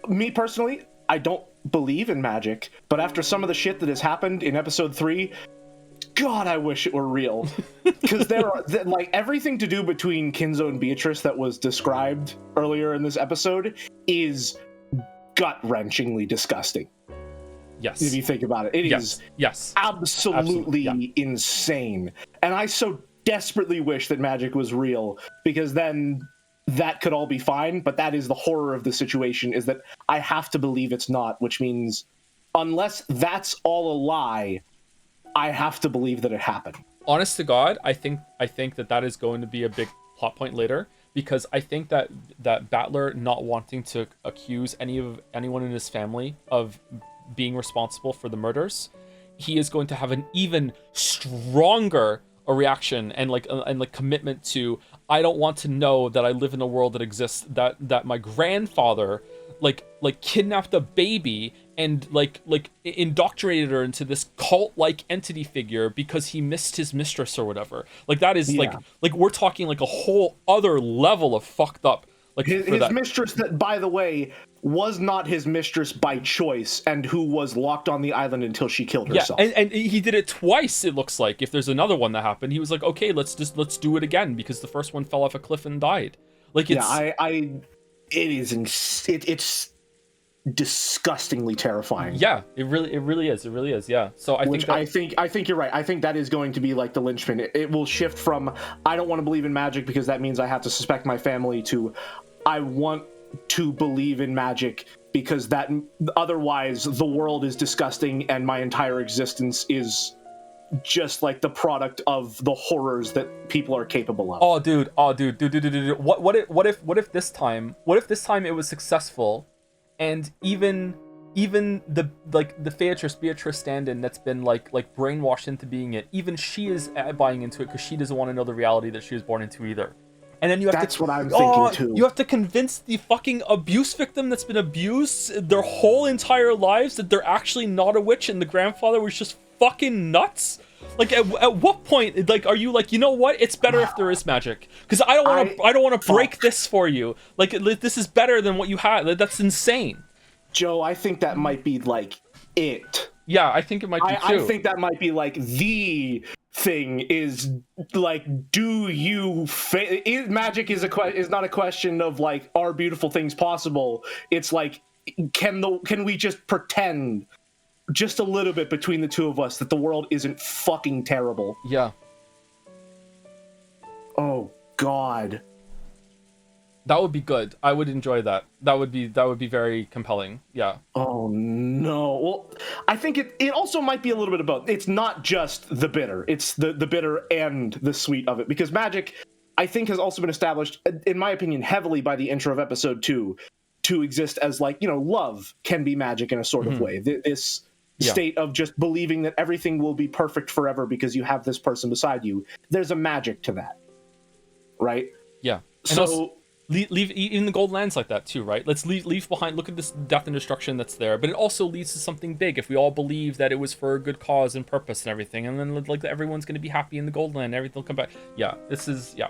me personally, I don't believe in magic, but after some of the shit that has happened in episode 3, God, I wish it were real. Because there are, like, everything to do between Kinzo and Beatrice that was described earlier in this episode is gut-wrenchingly disgusting. Yes. If you think about it. It is absolutely insane. And I so desperately wish that magic was real, because then that could all be fine, but that is the horror of the situation, is that I have to believe it's not, which means unless that's all a lie, I have to believe that it happened. Honest to God, I think that is going to be a big plot point later, because I think that Battler not wanting to accuse anyone in his family of being responsible for the murders, he is going to have an even stronger reaction and commitment to, I don't want to know that I live in a world that exists, that my grandfather like kidnapped a baby and like indoctrinated her into this cult-like entity figure because he missed his mistress or whatever. Like that is like we're talking like a whole other level of fucked up. Like his mistress, that, by the way, was not his mistress by choice, and who was locked on the island until she killed herself. Yeah, and he did it twice, it looks like. If there's another one that happened, he was like, okay, let's do it again, because the first one fell off a cliff and died. Like, it's... it's disgustingly terrifying. Yeah, it really is, yeah. So I think you're right. I think that is going to be like the linchpin. It will shift from, I don't want to believe in magic because that means I have to suspect my family, to I want to believe in magic because that otherwise the world is disgusting and my entire existence is just like the product of the horrors that people are capable of. Oh dude. What if this time it was successful, and even the Beatrice stand-in that's been like brainwashed into being it, even she is buying into it because she doesn't want to know the reality that she was born into either. And then that's what I'm thinking too. You have to convince the fucking abuse victim that's been abused their whole entire lives that they're actually not a witch and the grandfather was just fucking nuts. Like at what point, like, are you like, you know what? It's better if there is magic, because I don't want to break this for you. Like, this is better than what you had. That's insane. Joe, I think that might be like it. Yeah, I think it might be too. I think that might be like the thing is like, magic is not a question of like, are beautiful things possible? It's like, can we just pretend just a little bit between the two of us that the world isn't fucking terrible? Yeah. Oh God. That would be good. I would enjoy that. That would be very compelling. Yeah. Oh no. Well, I think it also might be a little bit of both. It's not just the bitter. It's the bitter and the sweet of it, because magic, I think, has also been established, in my opinion, heavily by the intro of episode 2 to exist as like, love can be magic in a sort of way. This state of just believing that everything will be perfect forever because you have this person beside you. There's a magic to that. Right? Yeah. And so also, leave even the Golden Land's like that too, right? Let's leave behind. Look at this death and destruction that's there, but it also leads to something big if we all believe that it was for a good cause and purpose and everything, and then like everyone's going to be happy in the Golden Land, everything will come back. Yeah, this is yeah.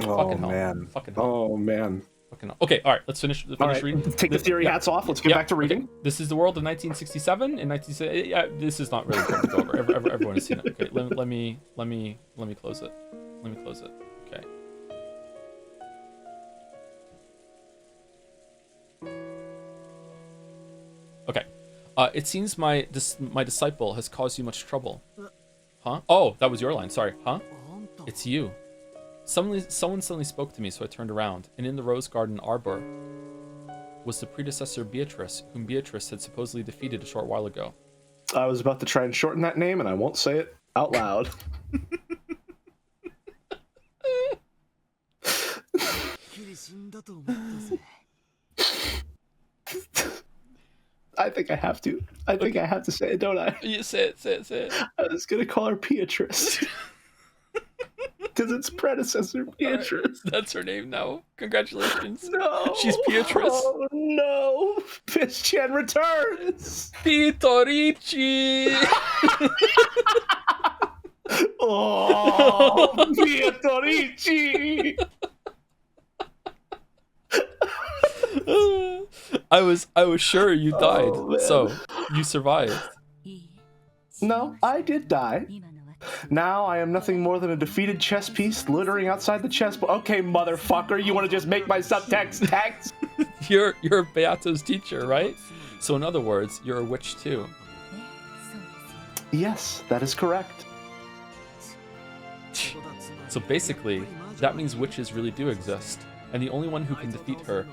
Fucking hell. Man. Fucking hell. Oh man. Fucking hell. Okay, all right. Let's finish reading. Take the theory hats off. Let's get back to reading. Okay. This is the world of 1967 and 1960. Yeah, this is not really important to go over. Everyone has seen it. Okay, let me close it. Let me close it. Okay. Okay. It seems my disciple has caused you much trouble. Huh? Oh, that was your line. Sorry. Huh? It's you. Someone suddenly spoke to me, so I turned around, and in the rose garden arbor was the predecessor Beatrice, whom Beatrice had supposedly defeated a short while ago. I was about to try and shorten that name, and I won't say it out loud. I think I have to. I think I have to say it, don't I? You say it. I was gonna call her Beatrice. Because its predecessor, Beatrice. Right, that's her name now. Congratulations. No. She's Beatrice. Oh, no. Fish-chan returns. Pitorici! Oh, Beatrice. I was sure you died, man. so you survived. No, I did die. Now I am nothing more than a defeated chess piece littering outside the chessboard. Okay, motherfucker, you want to just make my subtext text? You're Beato's teacher, right? So in other words, you're a witch too. Yes, that is correct. So basically, that means witches really do exist, and the only one who can defeat her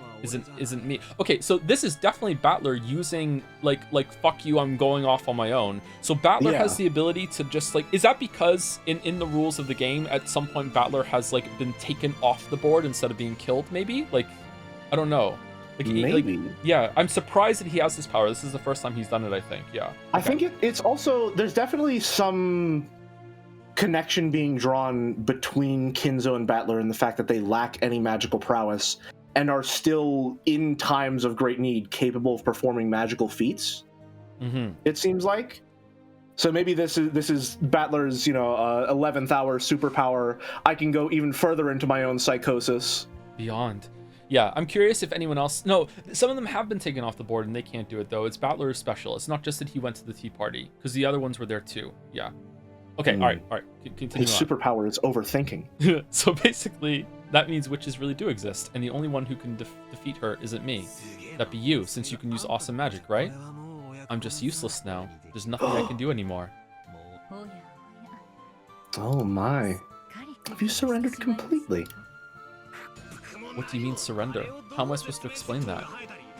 isn't me. Okay, so this is definitely Battler using like fuck you, I'm going off on my own. So Battler has the ability to just like, is that because in the rules of the game at some point Battler has like been taken off the board instead of being killed? Maybe, like, I don't know. Like, maybe. Like, yeah, I'm surprised that he has this power. This is the first time he's done it, I think. Yeah. I think it's also, there's definitely some connection being drawn between Kinzo and Battler in the fact that they lack any magical prowess and are still, in times of great need, capable of performing magical feats. It seems like. So maybe this is Battler's, 11th hour superpower. I can go even further into my own psychosis. Beyond. Yeah, I'm curious if anyone else... No, some of them have been taken off the board and they can't do it, though. It's Battler's special. It's not just that he went to the tea party, because the other ones were there, too. Yeah. Okay, all right. Continue His superpower is overthinking. So basically, that means witches really do exist, and the only one who can defeat her isn't me. That'd be you, since you can use awesome magic, right? I'm just useless now. There's nothing I can do anymore. Oh my. Have you surrendered completely? What do you mean surrender? How am I supposed to explain that?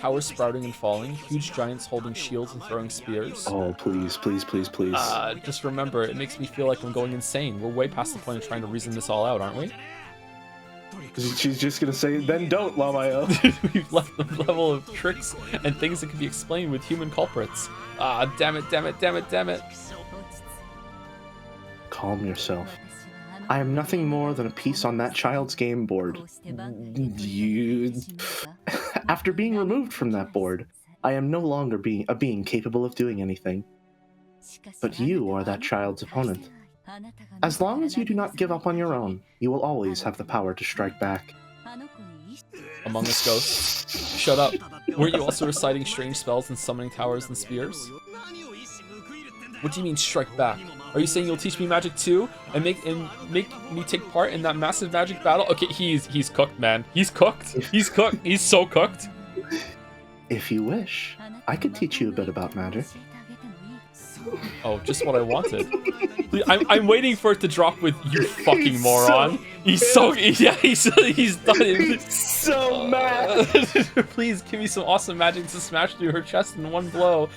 Towers sprouting and falling, huge giants holding shields and throwing spears. Oh, please, please, please, please. Just remember, it makes me feel like I'm going insane. We're way past the point of trying to reason this all out, aren't we? She's just gonna say, then don't, Lamayo. We've left the level of tricks and things that can be explained with human culprits. Damn it, damn it, damn it, damn it. Calm yourself. I am nothing more than a piece on that child's game board. After being removed from that board, I am no longer a being capable of doing anything. But you are that child's opponent. As long as you do not give up on your own, you will always have the power to strike back. Among Us ghosts? Shut up. Weren't you also reciting strange spells and summoning towers and spears? What do you mean strike back? Are you saying you'll teach me magic too, and make me take part in that massive magic battle? Okay, he's cooked, man. He's cooked. He's cooked. He's so cooked. If you wish, I could teach you a bit about magic. Oh, just what I wanted. I'm waiting for it to drop with you fucking moron. He's done it. He's so mad. Please give me some awesome magic to smash through her chest in one blow.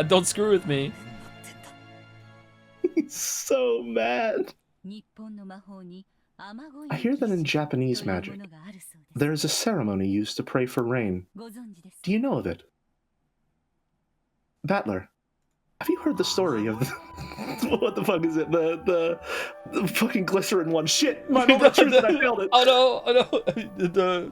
Don't screw with me. He's so mad. I hear that in Japanese magic, there is a ceremony used to pray for rain. Do you know of it? Battler, have you heard the story of what the fuck is it? The fucking glycerin one. Shit, my moment truth that I failed it. Oh no, the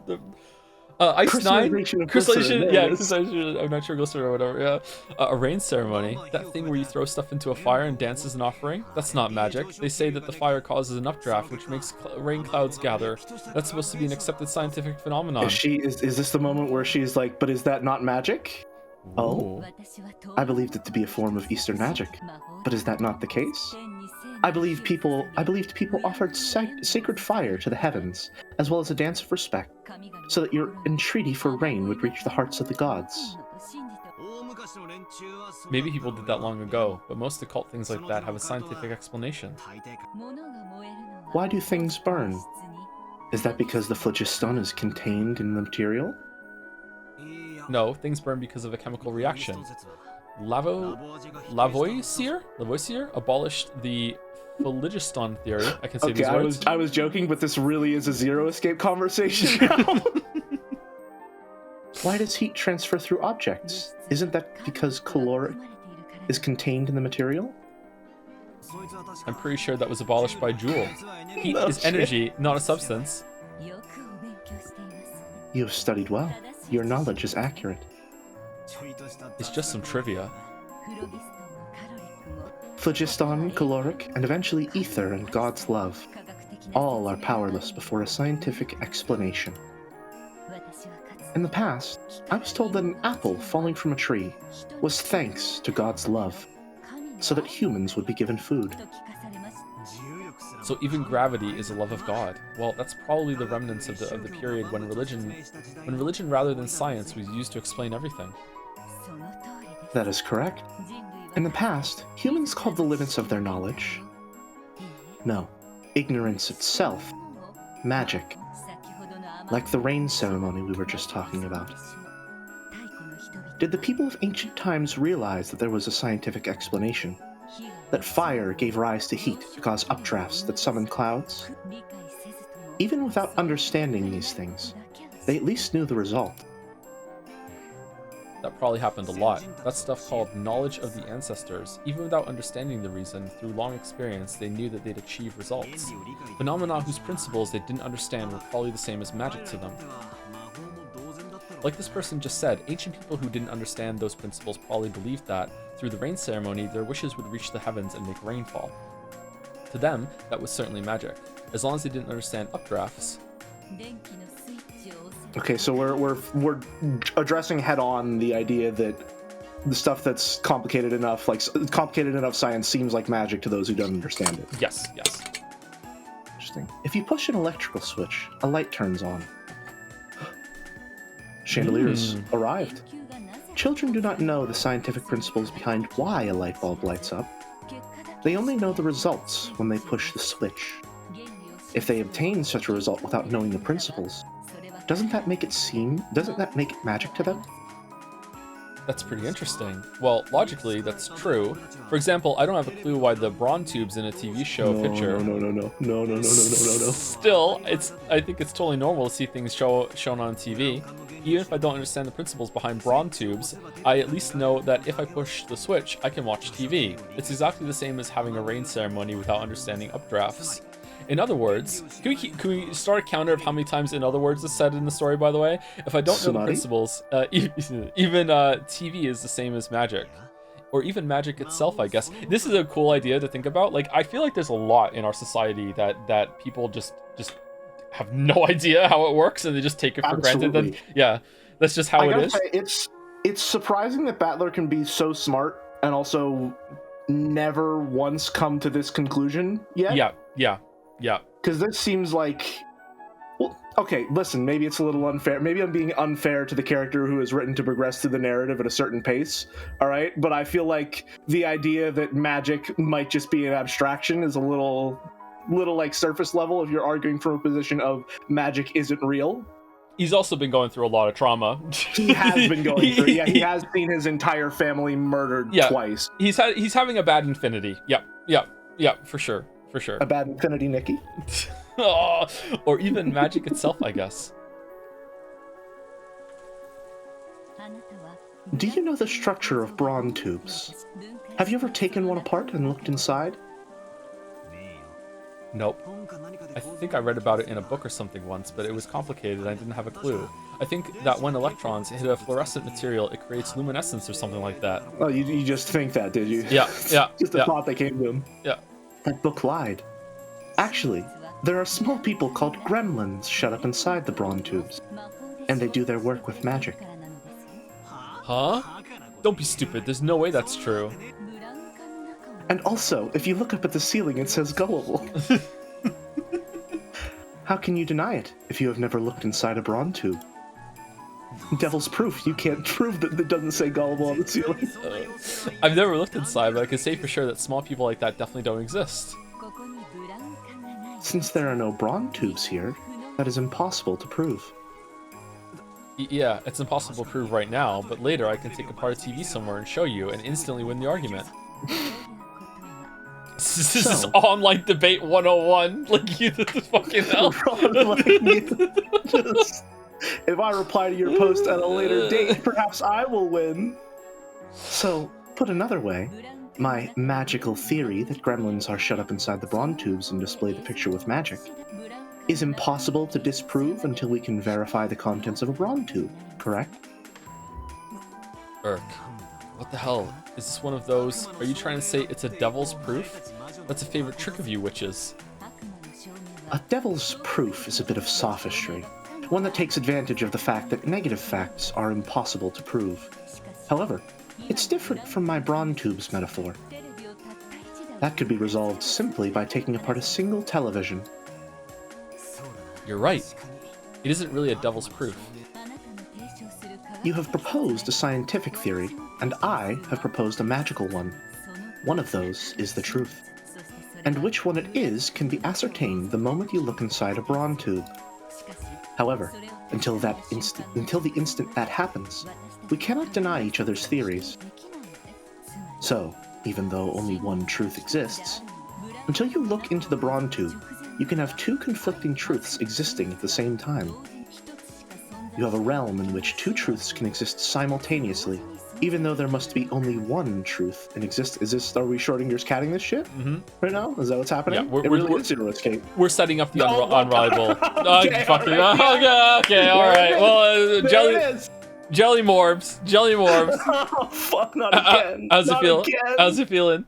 Ice 9? Crystallization, yeah, crystallization, I'm not sure, glycerin or whatever, yeah. A rain ceremony, that thing where you throw stuff into a fire and dance as an offering, that's not magic. They say that the fire causes an updraft, which makes rain clouds gather. That's supposed to be an accepted scientific phenomenon. Is this the moment where she's like, but is that not magic? Oh, I believed it to be a form of Eastern magic, but is that not the case? I believed people offered sacred fire to the heavens, as well as a dance of respect, so that your entreaty for rain would reach the hearts of the gods. Maybe people did that long ago, but most occult things like that have a scientific explanation. Why do things burn? Is that because the phlogiston is contained in the material? No, things burn because of a chemical reaction. Lavoisier abolished the phlogiston theory. I can say these words. I was joking, but this really is a Zero Escape conversation now. Why does heat transfer through objects? Isn't that because caloric is contained in the material? I'm pretty sure that was abolished by Joule. Heat No is shit. energy, not a substance. You have studied well. Your knowledge is accurate. It's just some trivia. Phlogiston, caloric, and eventually ether and God's love. All are powerless before a scientific explanation. In the past, I was told that an apple falling from a tree was thanks to God's love, so that humans would be given food. So even gravity is a love of God. Well, that's probably the remnants of the period when religion rather than science was used to explain everything. That is correct. In the past, humans called the limits of their knowledge, no, ignorance itself, magic. Like the rain ceremony we were just talking about. Did the people of ancient times realize that there was a scientific explanation? That fire gave rise to heat to cause updrafts that summoned clouds? Even without understanding these things, they at least knew the result. That probably happened a lot. That's stuff called knowledge of the ancestors. Even without understanding the reason, through long experience, they knew that they'd achieve results. Phenomena whose principles they didn't understand were probably the same as magic to them. Like this person just said, ancient people who didn't understand those principles probably believed that, through the rain ceremony, their wishes would reach the heavens and make rainfall. To them, that was certainly magic, as long as they didn't understand updrafts. Okay, so we're addressing head-on the idea that the stuff that's complicated enough, like complicated enough science, seems like magic to those who don't understand it. Yes, yes. Interesting. If you push an electrical switch, a light turns on. Chandeliers arrived. Children do not know the scientific principles behind why a light bulb lights up. They only know the results when they push the switch. If they obtain such a result without knowing the principles, doesn't that make it magic to them? That's pretty interesting. Well, logically, that's true. For example, I don't have a clue why the brawn tubes in a TV show picture. No. Still, I think it's totally normal to see things shown on TV. Even if I don't understand the principles behind brawn tubes, I at least know that if I push the switch, I can watch TV. It's exactly the same as having a rain ceremony without understanding updrafts. In other words, can we start a counter of how many times "in other words" is said in the story, by the way? If I don't know the principles, even TV is the same as magic. Or even magic itself, I guess. This is a cool idea to think about. Like, I feel like there's a lot in our society that people just have no idea how it works and they just take it for granted. Then, yeah, that's just how it is. Say, it's surprising that Battler can be so smart and also never once come to this conclusion yet. Yeah. Because this seems like... Well, okay, listen, maybe it's a little unfair. Maybe I'm being unfair to the character who is written to progress through the narrative at a certain pace, all right? But I feel like the idea that magic might just be an abstraction is a little like surface level if you're arguing from a position of magic isn't real. He's also been going through a lot of trauma. He has been going through. Yeah, he has seen his entire family murdered twice. He's having a bad infinity. Yep, for sure. A bad infinity, Nikki. Oh, or even magic itself, I guess. Do you know the structure of brawn tubes? Have you ever taken one apart and looked inside? Nope. I think I read about it in a book or something once, but it was complicated and I didn't have a clue. I think that when electrons hit a fluorescent material, it creates luminescence or something like that. Oh, you just think that, did you? Yeah. Just a thought that came to him. Yeah. That book lied. Actually, there are small people called gremlins shut up inside the brawn tubes, and they do their work with magic. Huh? Don't be stupid, there's no way that's true. And also, if you look up at the ceiling, it says gullible. How can you deny it if you have never looked inside a brawn tube? Devil's proof. You can't prove that it doesn't say gullible on the ceiling. I've never looked inside, but I can say for sure that small people like that definitely don't exist. Since there are no brawn tubes here, that is impossible to prove. Yeah, it's impossible to prove right now, but later I can take apart a TV somewhere and show you and instantly win the argument. This is online debate 101. Like, you fucking hell. If I reply to your post at a later date, perhaps I will win. So, put another way, My magical theory that gremlins are shut up inside the brawn tubes and display the picture with magic is impossible to disprove until we can verify the contents of a brawn tube, correct? Urk, what the hell? Is this one of those? Are you trying to say it's a devil's proof? That's a favorite trick of you witches. A devil's proof is a bit of sophistry, one that takes advantage of the fact that negative facts are impossible to prove. However, it's different from my brawn tubes metaphor. That could be resolved simply by taking apart a single television. You're right. It isn't really a devil's proof. You have proposed a scientific theory, and I have proposed a magical one. One of those is the truth. And which one it is can be ascertained the moment you look inside a brawn tube. However, until the instant that happens, we cannot deny each other's theories. So, even though only one truth exists, until you look into the brawn tube, you can have two conflicting truths existing at the same time. You have a realm in which two truths can exist simultaneously, even though there must be only one truth in existence. Are we Schrodinger's catting this shit right now? Is that what's happening? Yeah, it really is Zero Escape. We're setting up the unreliable. Okay, Fucking, alright. okay, all right. Well, jelly morbs. Oh fuck! Not again. How's it feel? Again. How's it feeling?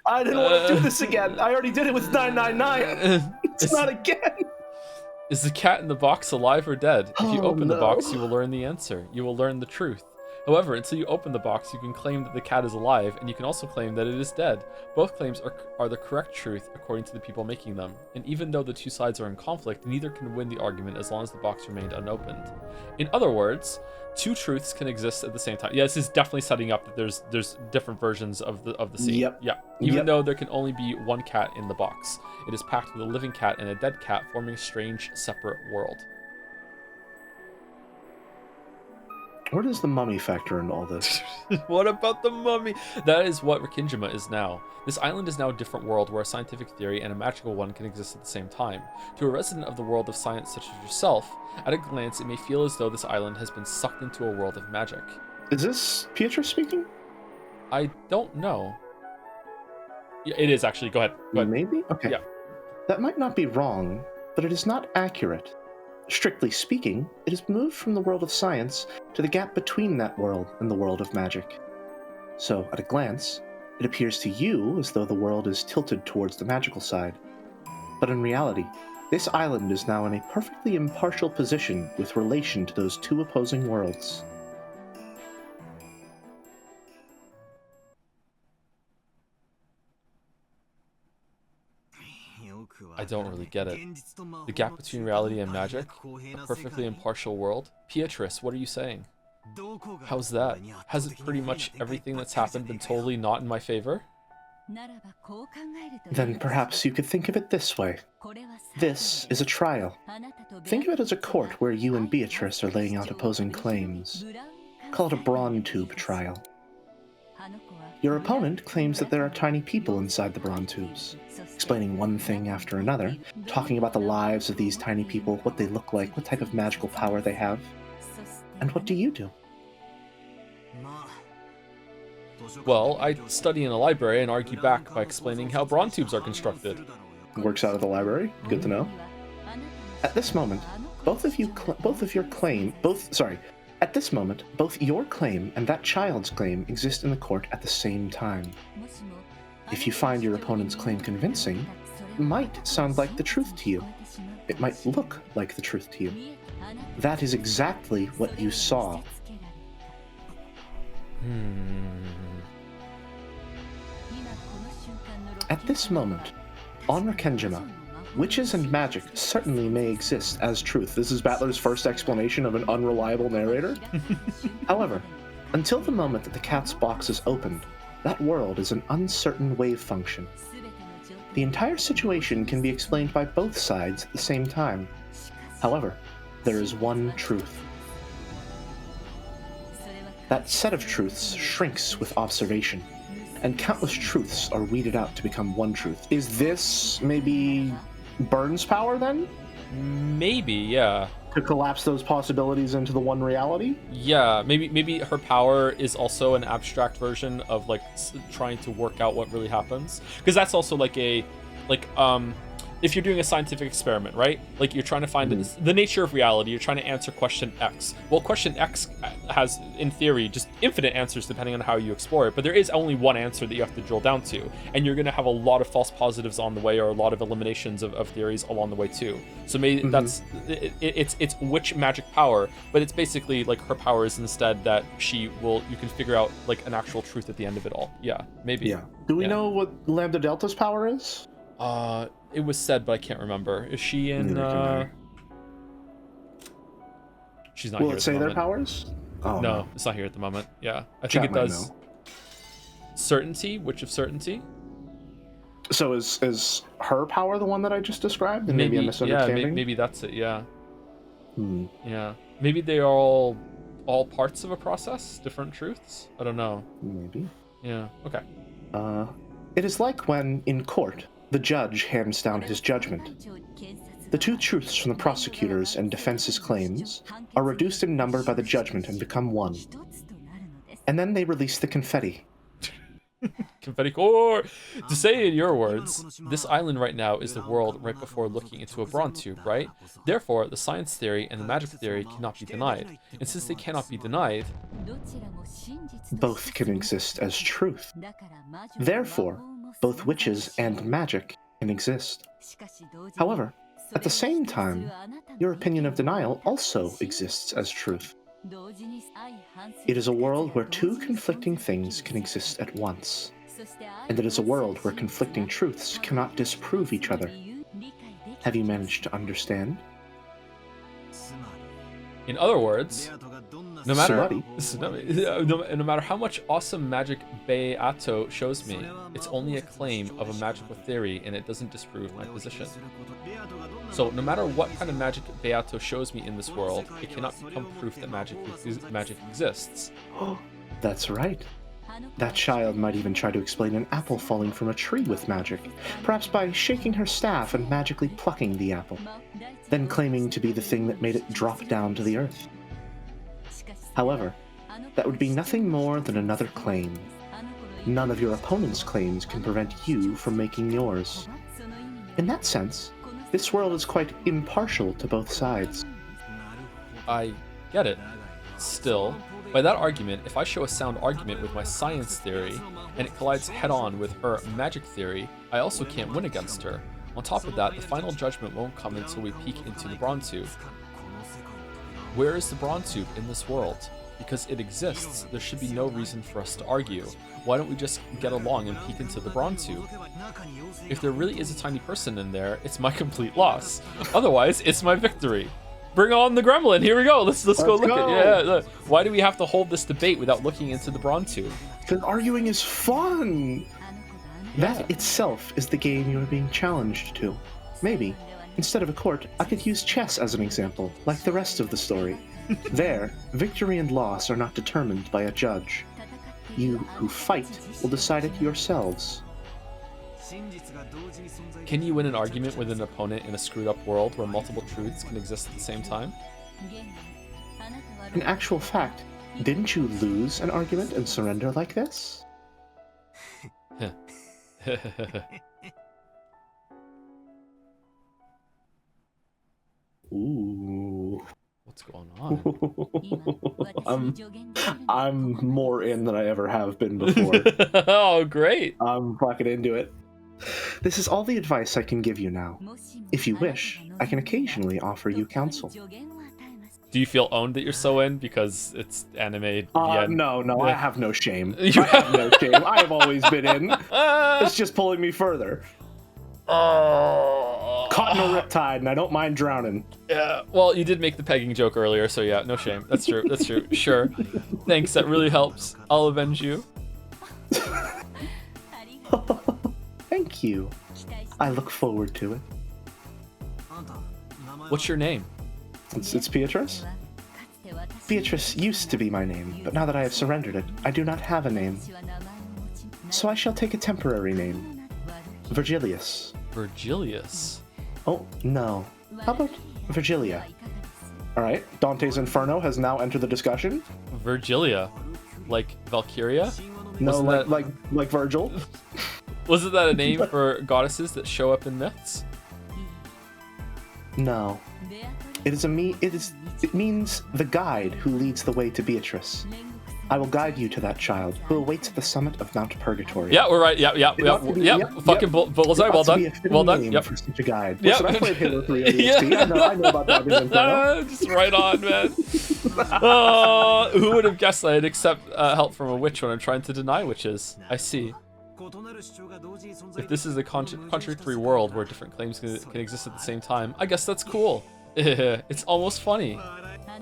I didn't want to do this again. I already did it with 999. It's not again. Is the cat in the box alive or dead? If you open the no. box, you will learn the answer. You will learn the truth. However, until you open the box, you can claim that the cat is alive, and you can also claim that it is dead. Both claims are the correct truth according to the people making them. And even though the two sides are in conflict, neither can win the argument as long as the box remained unopened. In other words, two truths can exist at the same time. Yeah, this is definitely setting up that there's different versions of the scene. Yep. Yeah. Even though there can only be one cat in the box, it is packed with a living cat and a dead cat, forming a strange, separate world. Where does the mummy factor into all this? What about the mummy? That is what Rikinjima is now. This island is now a different world where a scientific theory and a magical one can exist at the same time. To a resident of the world of science such as yourself, at a glance it may feel as though this island has been sucked into a world of magic. Is this Pietro speaking? I don't know. Yeah, it is actually. Go ahead. Maybe? Okay. Yeah. That might not be wrong, but it is not accurate. Strictly speaking, it is moved from the world of science to the gap between that world and the world of magic. So, at a glance, it appears to you as though the world is tilted towards the magical side. But in reality, this island is now in a perfectly impartial position with relation to those two opposing worlds. I don't really get it. The gap between reality and magic? A perfectly impartial world? Beatrice, what are you saying? How's that? Hasn't pretty much everything that's happened been totally not in my favor? Then perhaps you could think of it this way. This is a trial. Think of it as a court where you and Beatrice are laying out opposing claims. Call it a brawn tube trial. Your opponent claims that there are tiny people inside the brawn tubes, explaining one thing after another, talking about the lives of these tiny people, what they look like, what type of magical power they have. And what do you do? Well, I study in a library and argue back by explaining how brawn tubes are constructed. Works out of the library. Good to know. At this moment, both your claim and that child's claim exist in the court at the same time. If you find your opponent's claim convincing, it might sound like the truth to you. It might look like the truth to you. That is exactly what you saw. At this moment, on Rikenjima, witches and magic certainly may exist as truth. This is Battler's first explanation of an unreliable narrator. However, until the moment that the cat's box is opened, that world is an uncertain wave function. The entire situation can be explained by both sides at the same time. However, there is one truth. That set of truths shrinks with observation, and countless truths are weeded out to become one truth. Is this maybe Burns' power then? Maybe, yeah. to collapse those possibilities into the one reality. Yeah, maybe her power is also an abstract version of like trying to work out what really happens, because that's also like if you're doing a scientific experiment, right? Like you're trying to find the nature of reality, you're trying to answer question X. Well, question X has, in theory, just infinite answers depending on how you explore it, but there is only one answer that you have to drill down to, and you're going to have a lot of false positives on the way, or a lot of eliminations of theories along the way too. So maybe that's it's which magic power, but it's basically like her power is instead that you can figure out like an actual truth at the end of it all. Yeah, maybe. Yeah. Do we know what Lambda Delta's power is? It was said, but I can't remember. Is she in? She's not here. Will it say their powers? Oh, no, it's not here at the moment. Yeah, I think it does. Certainty. Which of certainty? So is her power the one that I just described? And maybe a misunderstanding. Yeah, maybe that's it. Yeah. Yeah. Maybe they are all parts of a process, different truths. I don't know. Maybe. Yeah. Okay. It is like when in court the judge hands down his judgment. The two truths from the prosecutor's and defense's claims are reduced in number by the judgment and become one. And then they release the confetti. Confetti core! To say in your words, this island right now is the world right before looking into a bronze tube, right? Therefore, the science theory and the magic theory cannot be denied. And since they cannot be denied, both can exist as truth. Therefore, both witches and magic can exist. However, at the same time, your opinion of denial also exists as truth. It is a world where two conflicting things can exist at once, and it is a world where conflicting truths cannot disprove each other. Have you managed to understand? In other words, no matter how much awesome magic Beato shows me, it's only a claim of a magical theory and it doesn't disprove my position. So no matter what kind of magic Beato shows me in this world, it cannot become proof that magic exists. That's right. That child might even try to explain an apple falling from a tree with magic, perhaps by shaking her staff and magically plucking the apple, then claiming to be the thing that made it drop down to the earth. However, that would be nothing more than another claim. None of your opponent's claims can prevent you from making yours. In that sense, this world is quite impartial to both sides. I get it. Still, by that argument, if I show a sound argument with my science theory, and it collides head-on with her magic theory, I also can't win against her. On top of that, the final judgment won't come until we peek into the bronze tube. Where is the bronze tube in this world? Because it exists, there should be no reason for us to argue. Why don't we just get along and peek into the bronze tube? If there really is a tiny person in there, it's my complete loss. Otherwise, it's my victory. Bring on the gremlin. Here we go. Let's go look at it. Yeah, look. Why do we have to hold this debate without looking into the bronze tube? Because arguing is fun. Yeah. That itself is the game you are being challenged to. Maybe, instead of a court, I could use chess as an example, like the rest of the story. There, victory and loss are not determined by a judge. You who fight will decide it yourselves. Can you win an argument with an opponent in a screwed up world where multiple truths can exist at the same time? In actual fact, didn't you lose an argument and surrender like this? Ooh. What's going on? I'm more in than I ever have been before. Oh, great. I'm fucking into it. This is all the advice I can give you now. If you wish, I can occasionally offer you counsel. Do you feel owned that you're so in because it's anime? No, I have no shame. I have no shame. I have always been in. It's just pulling me further. Caught in a riptide, and I don't mind drowning. Yeah, well, you did make the pegging joke earlier, so yeah, no shame. That's true. That's true. Sure. Thanks. That really helps. I'll avenge you. Thank you. I look forward to it. What's your name? It's Beatrice. Beatrice used to be my name, but now that I have surrendered it, I do not have a name. So I shall take a temporary name. Virgilius. Virgilius? Oh, no. How about Virgilia? All right, Dante's Inferno has now entered the discussion. Virgilia, like Valkyria? No, like Virgil. Wasn't that a name for goddesses that show up in myths? No. It means the guide who leads the way to Beatrice. I will guide you to that child who awaits at the summit of Mount Purgatory. Yeah, we're right. Yep. Fucking bullseye. Well done. Well done. Yep. For such a guide. Yep. Listen, I played Halo 3 ODST. I know about that. Just right on, man. Who would have guessed I'd accept help from a witch when I'm trying to deny witches? I see. If this is a contradictory world where different claims can exist at the same time, I guess that's cool. It's almost funny.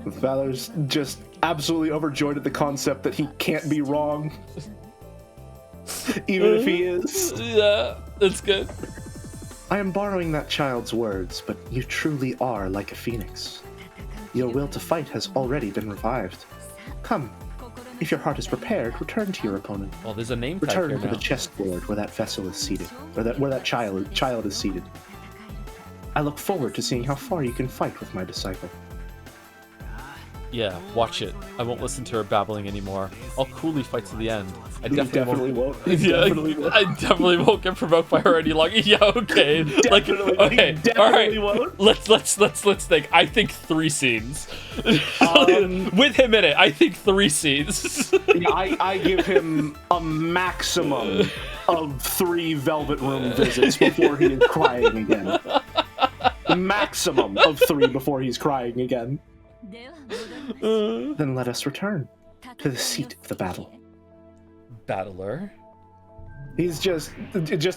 Valor's just absolutely overjoyed at the concept that he can't be wrong. Even if he is. Yeah, that's good. I am borrowing that child's words, but you truly are like a phoenix. Your will to fight has already been revived. Come, if your heart is prepared, return to your opponent. Well, there's a name tag Return here to now. the chessboard where that vessel is seated, where that child is seated. I look forward to seeing how far you can fight with my disciple. Yeah, watch it. I won't listen to her babbling anymore. I'll coolly fight to the end. I definitely won't. I definitely won't get provoked by her any longer. Yeah, okay. Okay. All right. Won't. Let's think. I think 3 scenes. With him in it, I think 3 scenes. Yeah, I give him a maximum of 3 Velvet Room visits before he is crying again. Maximum of 3 before he's crying again. Then let us return to the seat of the battle. Battler? He's just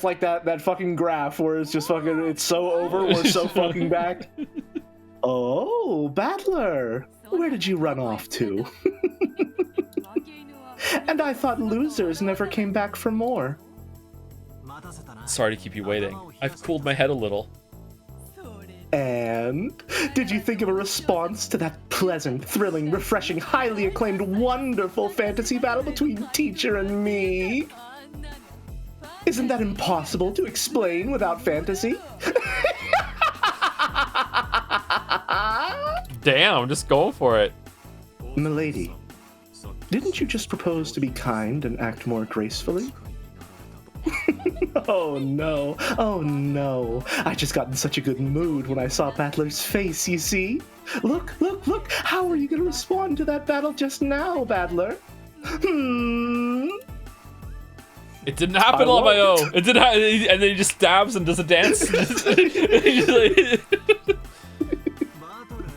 like that fucking graph where it's just fucking, it's so over, we're so fucking back. Oh, Battler, where did you run off to? And I thought losers never came back for more. Sorry to keep you waiting. I've cooled my head a little. And did you think of a response to that pleasant, thrilling, refreshing, highly acclaimed, wonderful fantasy battle between teacher and me? Isn't that impossible to explain without fantasy? Damn, just going for it. Milady, didn't you just propose to be kind and act more gracefully? Oh no, I just got in such a good mood when I saw Battler's face, you see? Look, how are you gonna respond to that battle just now, Battler? It didn't happen on my own. It didn't happen, and then he just stabs and does a dance.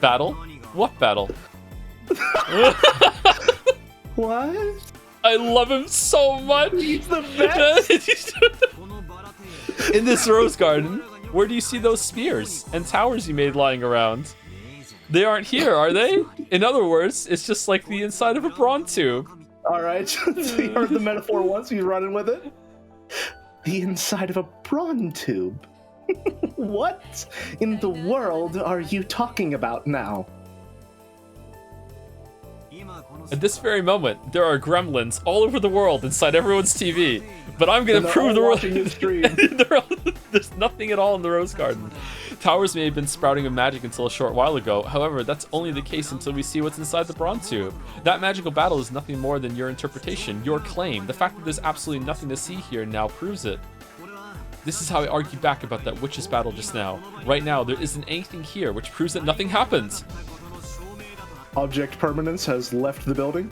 Battle? What battle? What? I love him so much. He's the best. In this rose garden, where do you see those spears and towers you made lying around? They aren't here, are they? In other words, it's just like the inside of a brawn tube. All right, so you heard the metaphor once, he's running with it. The inside of a brawn tube. What in the world are you talking about now? At this very moment, there are gremlins all over the world inside everyone's TV. But I'm gonna prove the world. There's nothing at all in the rose garden. Towers may have been sprouting of magic until a short while ago. However, that's only the case until we see what's inside the brawn tube. That magical battle is nothing more than your interpretation, your claim. The fact that there's absolutely nothing to see here now proves it. This is how I argue back about that witch's battle just now. Right now, there isn't anything here, which proves that nothing happens. Object permanence has left the building.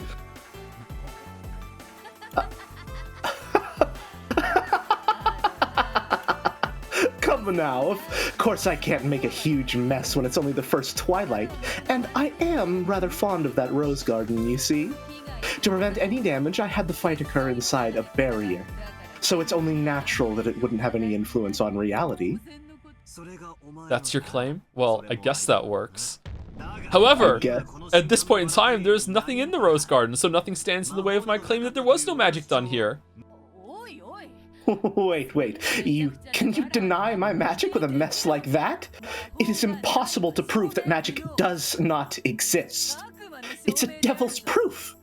Come now, of course I can't make a huge mess when it's only the first twilight, and I am rather fond of that rose garden, you see. To prevent any damage, I had the fight occur inside a barrier, so it's only natural that it wouldn't have any influence on reality. That's your claim? Well, I guess that works. However, at this point in time, there's nothing in the rose garden, so nothing stands in the way of my claim that there was no magic done here. Wait, can you deny my magic with a mess like that? It is impossible to prove that magic does not exist. It's a devil's proof.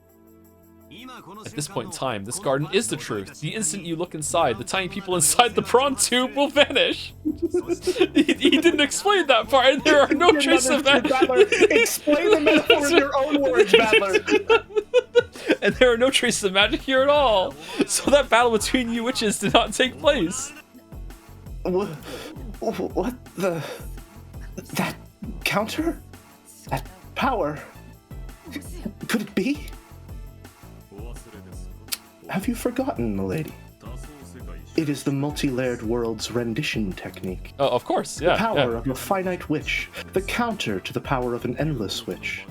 At this point in time, this garden is the truth. The instant you look inside, the tiny people inside the prawn tube will vanish. he didn't explain that part, and there are no traces of that. Explain the metaphor in your own words, Battler. And there are no traces of magic here at all. So that battle between you witches did not take place. What the... That counter? That power? Could it be? Have you forgotten, milady? It is the multi-layered world's rendition technique. Oh, of course, yeah. The power of a finite witch, the counter to the power of an endless witch.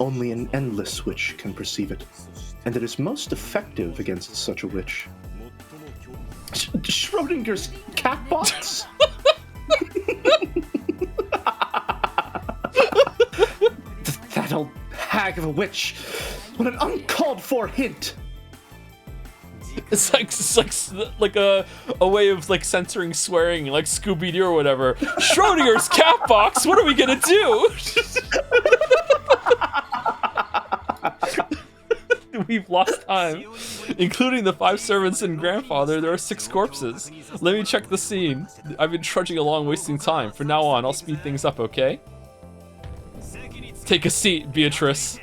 Only an endless witch can perceive it, and it is most effective against such a witch. Schrodinger's cat box? That old hag of a witch! What an uncalled for hint! It's like a way of like censoring swearing, like Scooby-Doo or whatever. Schrodinger's cat box. What are we gonna do? We've lost time, including the 5 servants and grandfather. There are 6 corpses. Let me check the scene. I've been trudging along, wasting time. From now on, I'll speed things up. Okay? Take a seat, Beatrice.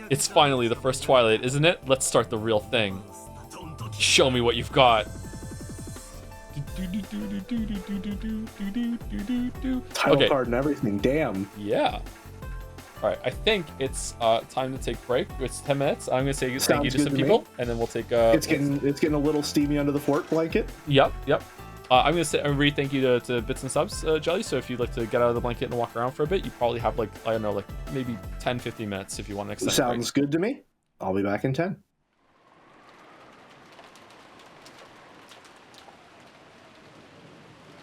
It's finally the first twilight, isn't it? Let's start the real thing. Show me what you've got. Title card and everything, damn. Yeah. Alright, I think it's time to take a break. It's 10 minutes. I'm gonna say thank you to some people, and then we'll take it's getting a little steamy under the fort blanket. Yep. I'm gonna say a really thank you to Bits and Subs, Jelly. So if you'd like to get out of the blanket and walk around for a bit, you probably have like, I don't know, like maybe 10-15 minutes if you want to extend. Sounds good to me. I'll be back in 10.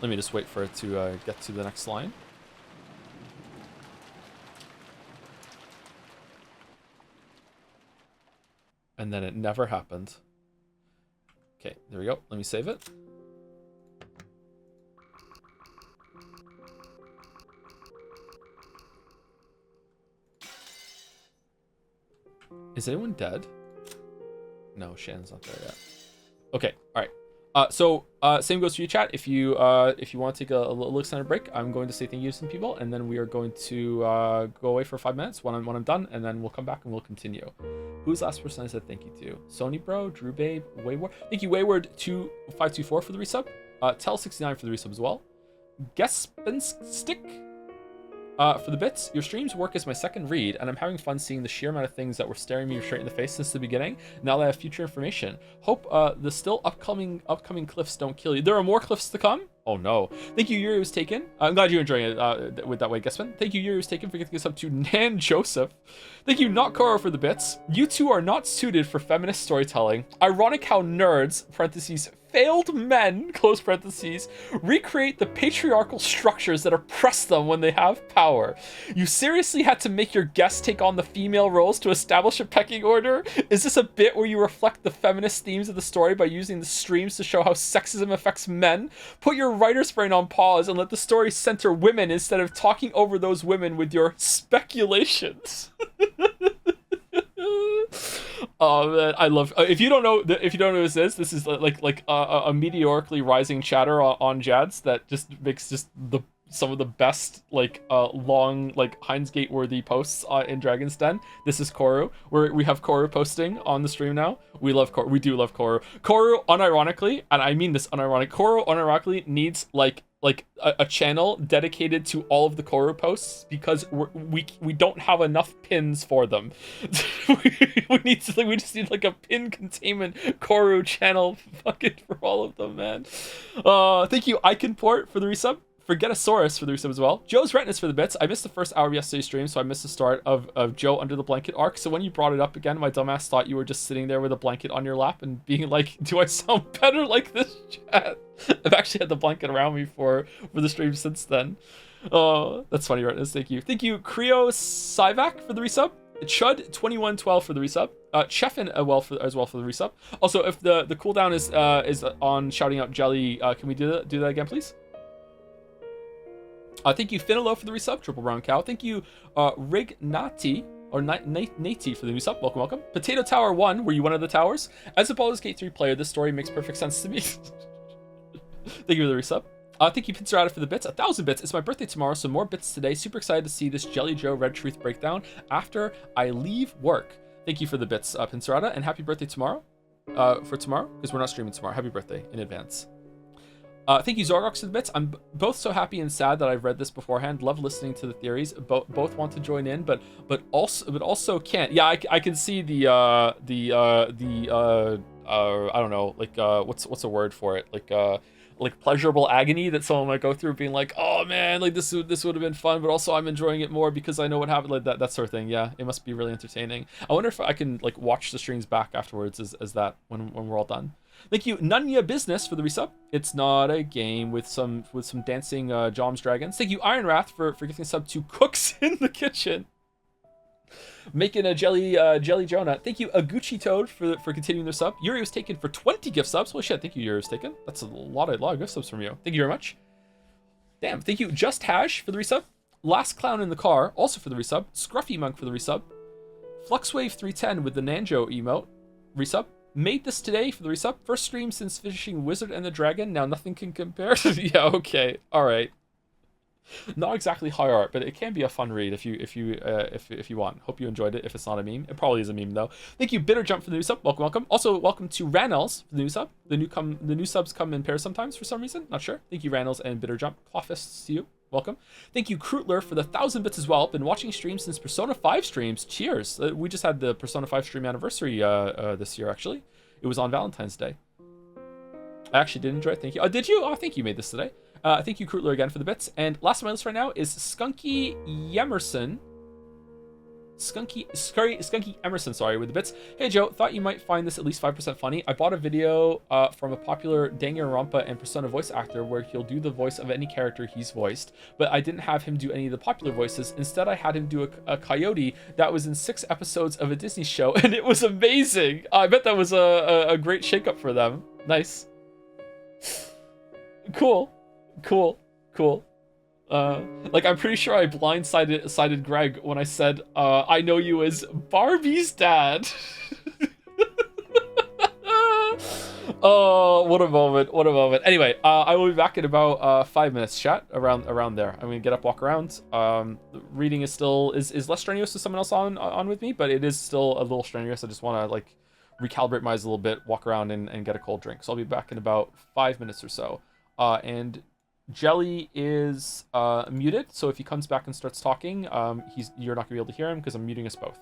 Let me just wait for it to get to the next line. And then it never happened. Okay, there we go. Let me save it. Is anyone dead? No, Shannon's not there yet. Okay, all right. So same goes for you, chat. If you want to take a little extended break, I'm going to say thank you to some people, and then we are going to go away for 5 minutes when I'm done, and then we'll come back and we'll continue. Who's the last person I said thank you to? Sony Bro, Drew Babe, Wayward. Thank you, Wayward2524 for the resub. Tell69 for the resub as well. Gespinstick for the bits. Your streams work as my second read, and I'm having fun seeing the sheer amount of things that were staring me straight in the face since the beginning. Now that I have future information, hope the still upcoming cliffs don't kill you. There are more cliffs to come. Oh no. Thank you, Yuri was taken. I'm glad you're enjoying it with that way, Gespin. Thank you, Yuri was taken for getting us up to Nan Joseph. Thank you, Not Koro, for the bits. You two are not suited for feminist storytelling. Ironic how nerds, parentheses, failed men, close parentheses, recreate the patriarchal structures that oppress them when they have power. You seriously had to make your guests take on the female roles to establish a pecking order? Is this a bit where you reflect the feminist themes of the story by using the streams to show how sexism affects men? Put your writer's brain on pause and let the story center women instead of talking over those women with your speculations. Oh man, I love. If you don't know who this is like a meteorically rising chatter on Jads that just makes just some of the best long Heinz Gate worthy posts in Dragon's Den. This is Koru. We have Koru posting on the stream now. We love Koru. We do love Koru. Koru, unironically, and I mean this unironically, Koru unironically needs a channel dedicated to all of the Koru posts because we don't have enough pins for them. we just need like a pin containment Koru channel fucking for all of them, man. Thank you, Iconport, for the resub. Forgetasaurus for the resub as well. Joe's Retinas for the bits. I missed the first hour of yesterday's stream, so I missed the start of Joe Under the Blanket arc. So when you brought it up again, my dumbass thought you were just sitting there with a blanket on your lap and being like, do I sound better like this, chat? I've actually had the blanket around me for the stream since then. Oh, that's funny, Retinas. Thank you. Thank you, Creo Sivak for the resub. Chud2112 for the resub. Chefin as well for the resub. Also, if the cooldown is on shouting out Jelly, can we do that again, please? Thank you, Finalo, for the resub. Triple Brown Cow. Thank you, Rignati or Nate for the new sub. Welcome, welcome. Potato Tower 1, were you one of the towers? As a Baldur's Gate 3 player, this story makes perfect sense to me. Thank you for the resub. Thank you, Pincerata, for the bits. 1,000 bits. It's my birthday tomorrow, so more bits today. Super excited to see this Jelly Joe Red Truth breakdown after I leave work. Thank you for the bits, Pincerata, and happy birthday tomorrow. For tomorrow, because we're not streaming tomorrow. Happy birthday in advance. Thank you, Zorgox, for the bits. I'm both so happy and sad that I've read this beforehand. Love listening to the theories. Both want to join in, but also can't. Yeah, I can see the I don't know, like what's a word for it? Like pleasurable agony that someone might go through, being like, oh man, like this would have been fun, but also I'm enjoying it more because I know what happened, like that sort of thing. Yeah, it must be really entertaining. I wonder if I can like watch the streams back afterwards as that when we're all done. Thank you, Nunya Business, for the resub. It's not a game with some dancing Joms dragons. Thank you, Ironwrath, for gifting a sub to Cooks in the Kitchen. Making a jelly Jonah. Thank you, Aguchi Toad, for continuing their sub. Yuri was taken for 20 gift subs. Holy shit, thank you, Yuri was taken. That's a lot of gift subs from you. Thank you very much. Damn, thank you, Just Hash, for the resub. Last Clown in the Car, also for the resub. Scruffy Monk for the resub. Fluxwave310 with the Nanjo emote, resub. Made this today for the resub. First stream since finishing Wizard and the Dragon. Now nothing can compare. Yeah, okay, all right. Not exactly high art, but it can be a fun read if you want. Hope you enjoyed it. If it's not a meme, it probably is a meme though. Thank you, Bitter Jump, for the new sub. Welcome, welcome. Also, welcome to Ranels for the new sub. The new subs come in pairs sometimes for some reason. Not sure. Thank you, Ranels and Bitter Jump. Clawfists to you. Welcome. Thank you, Krootler, for the 1,000 bits as well. Been watching streams since Persona 5 streams. Cheers. We just had the Persona 5 stream anniversary this year, actually. It was on Valentine's Day. I actually did enjoy it. Thank you. Oh, did you? Oh, thank you. Made this today. Thank you, Krootler, again for the bits. And last on my list right now is Skunky Emerson. Skunky Emerson, sorry, with the bits. Hey Joe, thought you might find this at least 5% funny. I bought a video from a popular Danganronpa and Persona voice actor where he'll do the voice of any character he's voiced, but I didn't have him do any of the popular voices. Instead, I had him do a coyote that was in 6 episodes of a Disney show, and it was amazing. I bet that was a great shakeup for them. Nice. Cool. Like, I'm pretty sure I blindsided Greg when I said, I know you as Barbie's dad. Oh, what a moment. Anyway, I will be back in about 5 minutes, chat, around there. I'm gonna get up, walk around. Reading is less strenuous with someone else on with me, but it is still a little strenuous. I just want to, like, recalibrate my eyes a little bit, walk around and get a cold drink. So I'll be back in about 5 minutes or so. And Jelly is muted, so if he comes back and starts talking, you're not gonna be able to hear him because I'm muting us both.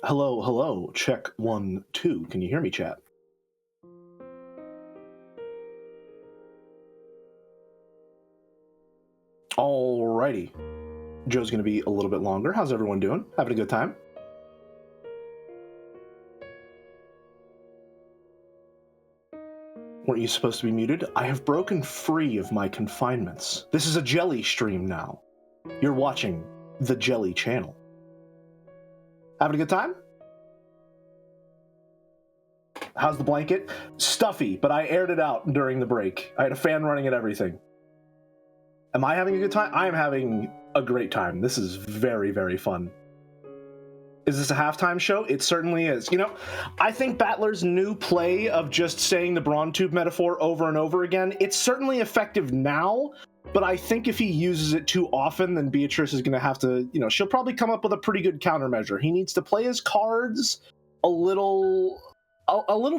Hello, hello. Check 1, 2. Can you hear me, chat? Alrighty. Joe's going to be a little bit longer. How's everyone doing? Having a good time? Weren't you supposed to be muted? I have broken free of my confinements. This is a Jelly stream now. You're watching the Jelly channel. Having a good time? How's the blanket? Stuffy, but I aired it out during the break. I had a fan running and everything. Am I having a good time? I am having a great time. This is very, very fun. Is this a halftime show? It certainly is. You know, I think Battler's new play of just saying the Braun Tube metaphor over and over again, it's certainly effective now, but I think if he uses it too often, then Beatrice is going to have to, you know, she'll probably come up with a pretty good countermeasure. He needs to play his cards a little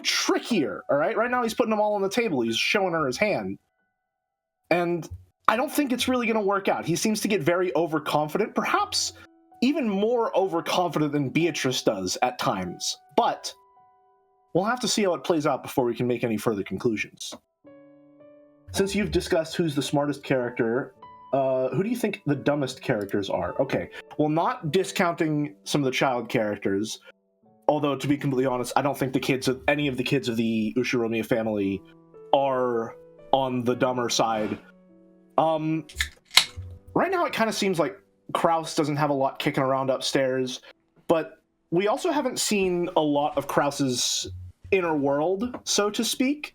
trickier, all right? Right now he's putting them all on the table. He's showing her his hand. And I don't think it's really going to work out. He seems to get very overconfident, perhaps even more overconfident than Beatrice does at times. But we'll have to see how it plays out before we can make any further conclusions. Since you've discussed who's the smartest character, who do you think the dumbest characters are? Okay, well, not discounting some of the child characters, although to be completely honest, I don't think any of the kids of the Ushiromiya family are on the dumber side. Right now it kind of seems like Kraus doesn't have a lot kicking around upstairs, but we also haven't seen a lot of Kraus's inner world, so to speak.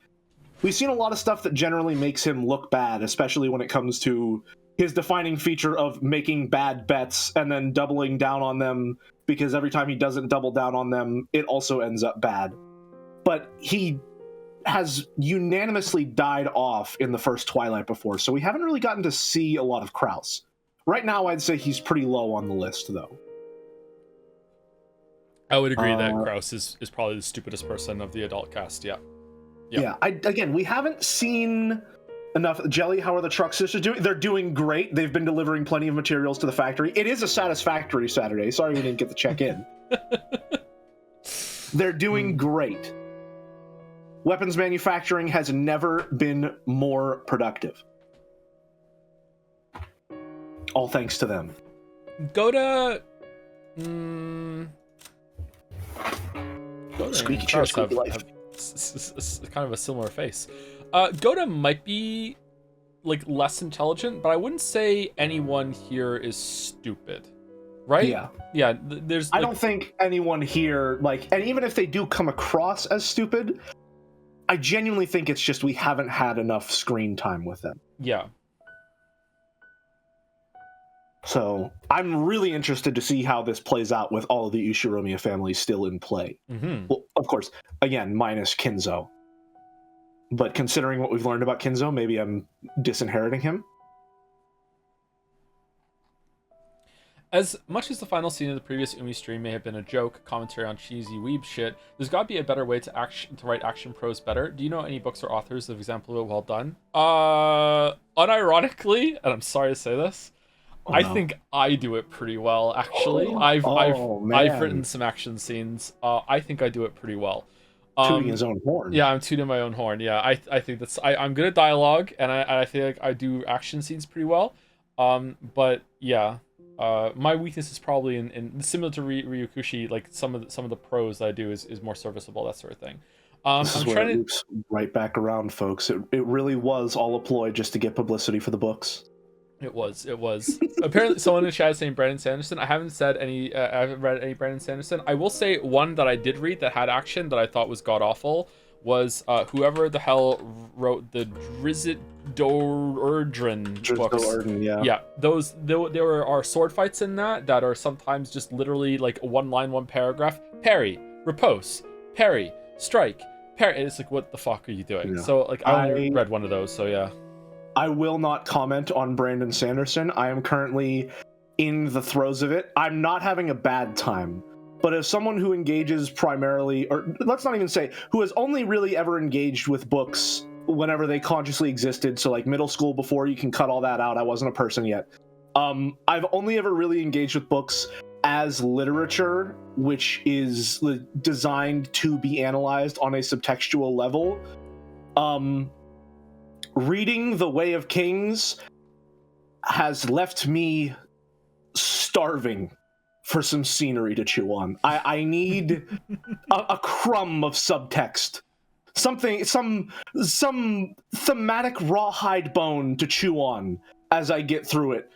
We've seen a lot of stuff that generally makes him look bad, especially when it comes to his defining feature of making bad bets and then doubling down on them, because every time he doesn't double down on them, it also ends up bad. But he has unanimously died off in the first Twilight before, so we haven't really gotten to see a lot of Kraus. Right now, I'd say he's pretty low on the list, though. I would agree that Kraus is probably the stupidest person of the adult cast, yeah. Yeah, again, we haven't seen enough. Jelly, how are the Truck Sisters doing? They're doing great. They've been delivering plenty of materials to the factory. It is a satisfactory Saturday. Sorry we didn't get the check-in. They're doing great. Weapons manufacturing has never been more productive. All thanks to them. Go to Squeaky chair, squeaky life. Kind of a similar face. Goda might be like less intelligent, but I wouldn't say anyone here is stupid, right? Yeah. There's. I don't think anyone here and even if they do come across as stupid, I genuinely think it's just we haven't had enough screen time with them. Yeah. So I'm really interested to see how this plays out with all of the Ushiromiya families still in play. Mm-hmm. Well, of course, again, minus Kinzo. But considering what we've learned about Kinzo, maybe I'm disinheriting him. As much as the final scene of the previous Umi stream may have been a joke, commentary on cheesy weeb shit, there's gotta be a better way to write action prose better. Do you know any books or authors of example of it well done? Unironically, and I'm sorry to say this, I think I do it pretty well, actually. I've written some action scenes. I think I do it pretty well. Tooting his own horn. Yeah, I'm tooting my own horn. Yeah, I think I'm good at dialogue, and I feel like I do action scenes pretty well. But yeah, my weakness is probably in similar to Ryukushi, like some of the prose that I do is more serviceable, that sort of thing. This is I'm where trying it to. loops right back around, folks. It really was all a ploy just to get publicity for the books. It was. It was. Apparently, someone in the chat is saying Brandon Sanderson. I haven't said any. I haven't read any Brandon Sanderson. I will say one that I did read that had action that I thought was god awful was whoever the hell wrote the Drizzt Do'Urden books. Do'Urden, yeah. Yeah, those there are sword fights in that are sometimes just literally like one line, one paragraph. Parry, riposte, parry, strike, parry. It's like, what the fuck are you doing? Yeah. So like I read one of those. So yeah. I will not comment on Brandon Sanderson. I am currently in the throes of it. I'm not having a bad time. But as someone who engages primarily, or let's not even say, who has only really ever engaged with books whenever they consciously existed, so like middle school, before you can cut all that out, I wasn't a person yet. I've only ever really engaged with books as literature, which is designed to be analyzed on a subtextual level. Reading The Way of Kings has left me starving for some scenery to chew on. I need a crumb of subtext, something, some thematic rawhide bone to chew on as I get through it.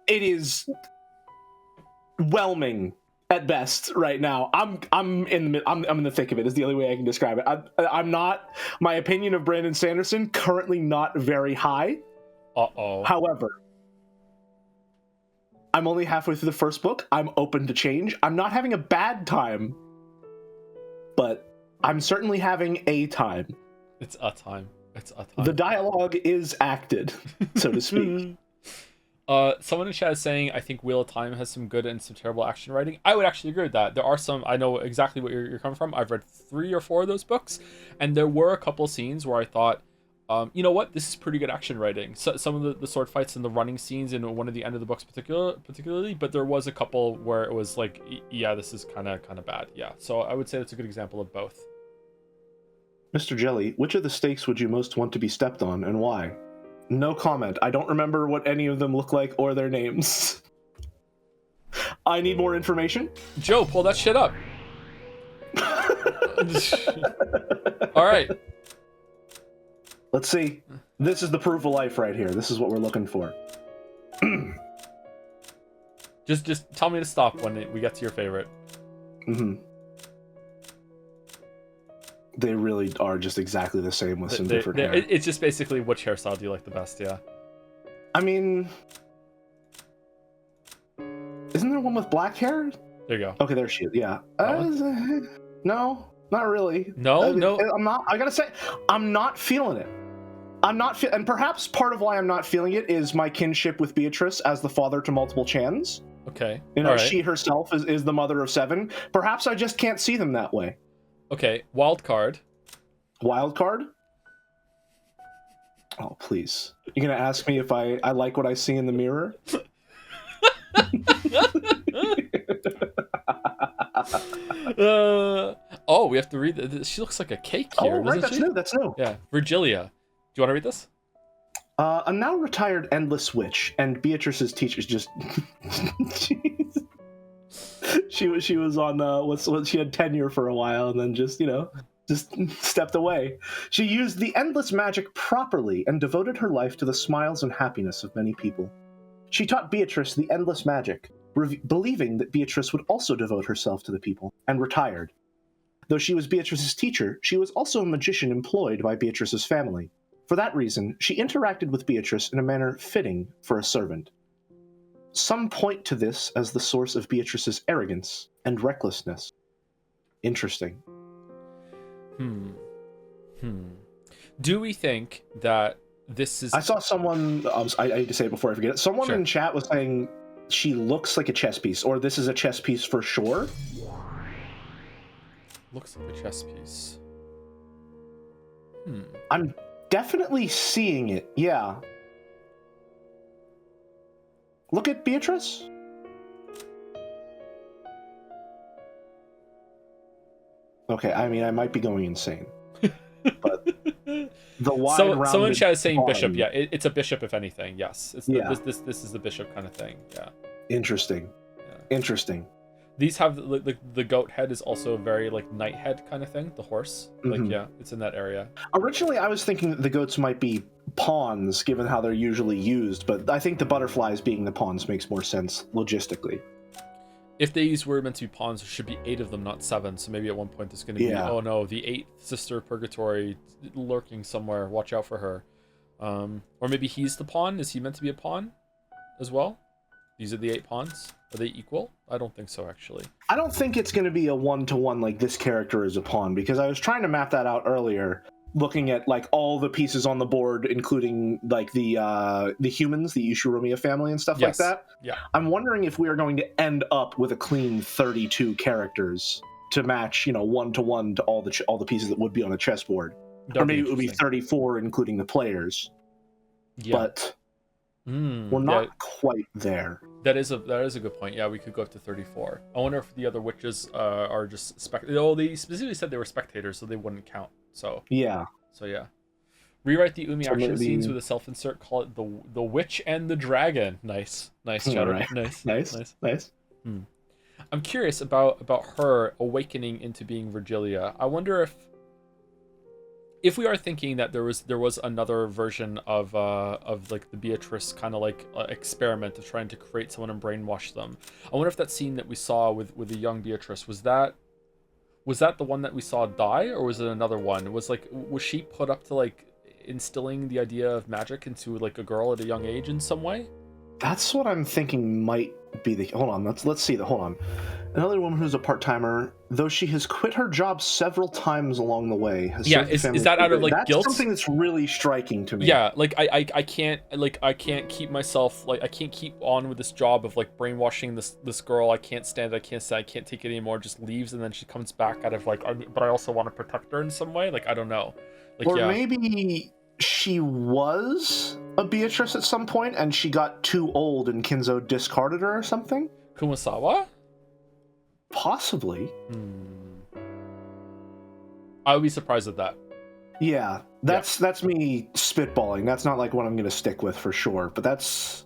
It is whelming at best right now. I'm in the thick of it. Is the only way I can describe it. I'm not. My opinion of Brandon Sanderson currently not very high. However, I'm only halfway through the first book. I'm open to change. I'm not having a bad time, but I'm certainly having a time. It's a time. It's a time. The dialogue is acted, so to speak. Someone in chat is saying, I think Wheel of Time has some good and some terrible action writing. I would actually agree with that. There are some, I know exactly what you're coming from. I've read 3 or 4 of those books, and there were a couple scenes where I thought, you know what, this is pretty good action writing. So, some of the sword fights and the running scenes in one of the end of the books particularly, but there was a couple where it was like, yeah, this is kind of bad. Yeah, so I would say that's a good example of both. Mr. Jelly, which of the stakes would you most want to be stepped on, and why? No comment. I don't remember what any of them look like or their names. I need more information. Joe, pull that shit up. All right. Let's see. This is the proof of life right here. This is what we're looking for. Just tell me to stop when we get to your favorite. Mm-hmm. They really are just exactly the same with some different hair. It's just basically which hairstyle do you like the best, yeah. I mean, isn't there one with black hair? There you go. Okay, there she is, yeah. No, not really. No. I'm not, I gotta say, I'm not feeling it. And perhaps part of why I'm not feeling it is my kinship with Beatrice as the father to multiple Chans. Okay. You know, right. She herself is the mother of 7. Perhaps I just can't see them that way. Okay, wild card. Wild card? Oh, please. You're going to ask me if I like what I see in the mirror? Oh, we have to read this. She looks like a cake here. Oh, right, doesn't she? That's new. Yeah, Virgilia. Do you want to read this? A now retired endless witch and Beatrice's teacher just... She was on she had tenure for a while and then just stepped away. She used the endless magic properly and devoted her life to the smiles and happiness of many people. She taught Beatrice the endless magic, believing that Beatrice would also devote herself to the people, and retired. Though she was Beatrice's teacher, she was also a magician employed by Beatrice's family. For that reason, she interacted with Beatrice in a manner fitting for a servant. Some point to this as the source of Beatrice's arrogance and recklessness. Interesting. Do we think that this is... I saw someone, I need to say it before I forget it, someone in chat was saying she looks like a chess piece, or this is a chess piece for sure. Looks like a chess piece. I'm definitely seeing it, yeah. Look at Beatrice. Okay, I mean, I might be going insane. But the wide rounded someone in chat is saying pawn, bishop. Yeah, it's a bishop if anything. Yes. It's yeah. This is the bishop kind of thing. Yeah. Interesting. Yeah. Interesting. These have the goat head is also a very like knight head kind of thing. The horse, like yeah, it's in that area. Originally, I was thinking that the goats might be pawns, given how they're usually used, but I think the butterflies being the pawns makes more sense logistically. If these were meant to be pawns, there should be 8 of them, not 7. So maybe at one point there's going to be, oh no, the 8th sister of Purgatory lurking somewhere. Watch out for her. Or maybe he's the pawn. Is he meant to be a pawn as well? These are the 8 pawns. Are they equal? I don't think so, actually. I don't think it's going to be a one-to-one like this character is a pawn, because I was trying to map that out earlier, looking at like all the pieces on the board, including like the humans, the Ushiromiya family and stuff like that. Yeah. I'm wondering if we are going to end up with a clean 32 characters to match, one-to-one to all the pieces that would be on a chessboard. Or maybe it would be 34, including the players. Yeah. But we're not quite there. That is a good point. Yeah, we could go up to 34. I wonder if the other witches are just they specifically said they were spectators, so they wouldn't count. So yeah. Rewrite the Umi action scenes with a self-insert. Call it the witch and the dragon. Nice, Shadow. Right. Nice. I'm curious about her awakening into being Virgilia. I wonder if we are thinking that there was another version of like the Beatrice kind of like experiment of trying to create someone and brainwash them. I wonder if that scene that we saw with the young Beatrice was that the one that we saw die, or was it another one? Was she put up to like instilling the idea of magic into like a girl at a young age in some way? That's what I'm thinking might be the... Hold on, let's see. Hold on. Another woman who's a part-timer, though she has quit her job several times along the way. Is that out of like guilt? That's something that's really striking to me. Yeah, like I can't keep myself, like I can't keep on with this job of like brainwashing this girl. I can't stand it. I can't take it anymore. Just leaves, and then she comes back out of like, but I also want to protect her in some way. Like I don't know. Like, maybe she was a Beatrice at some point, and she got too old, and Kinzo discarded her or something. Kumasawa? Possibly. I would be surprised at that. Yeah, that's me spitballing. That's not like what I'm going to stick with for sure. But that's...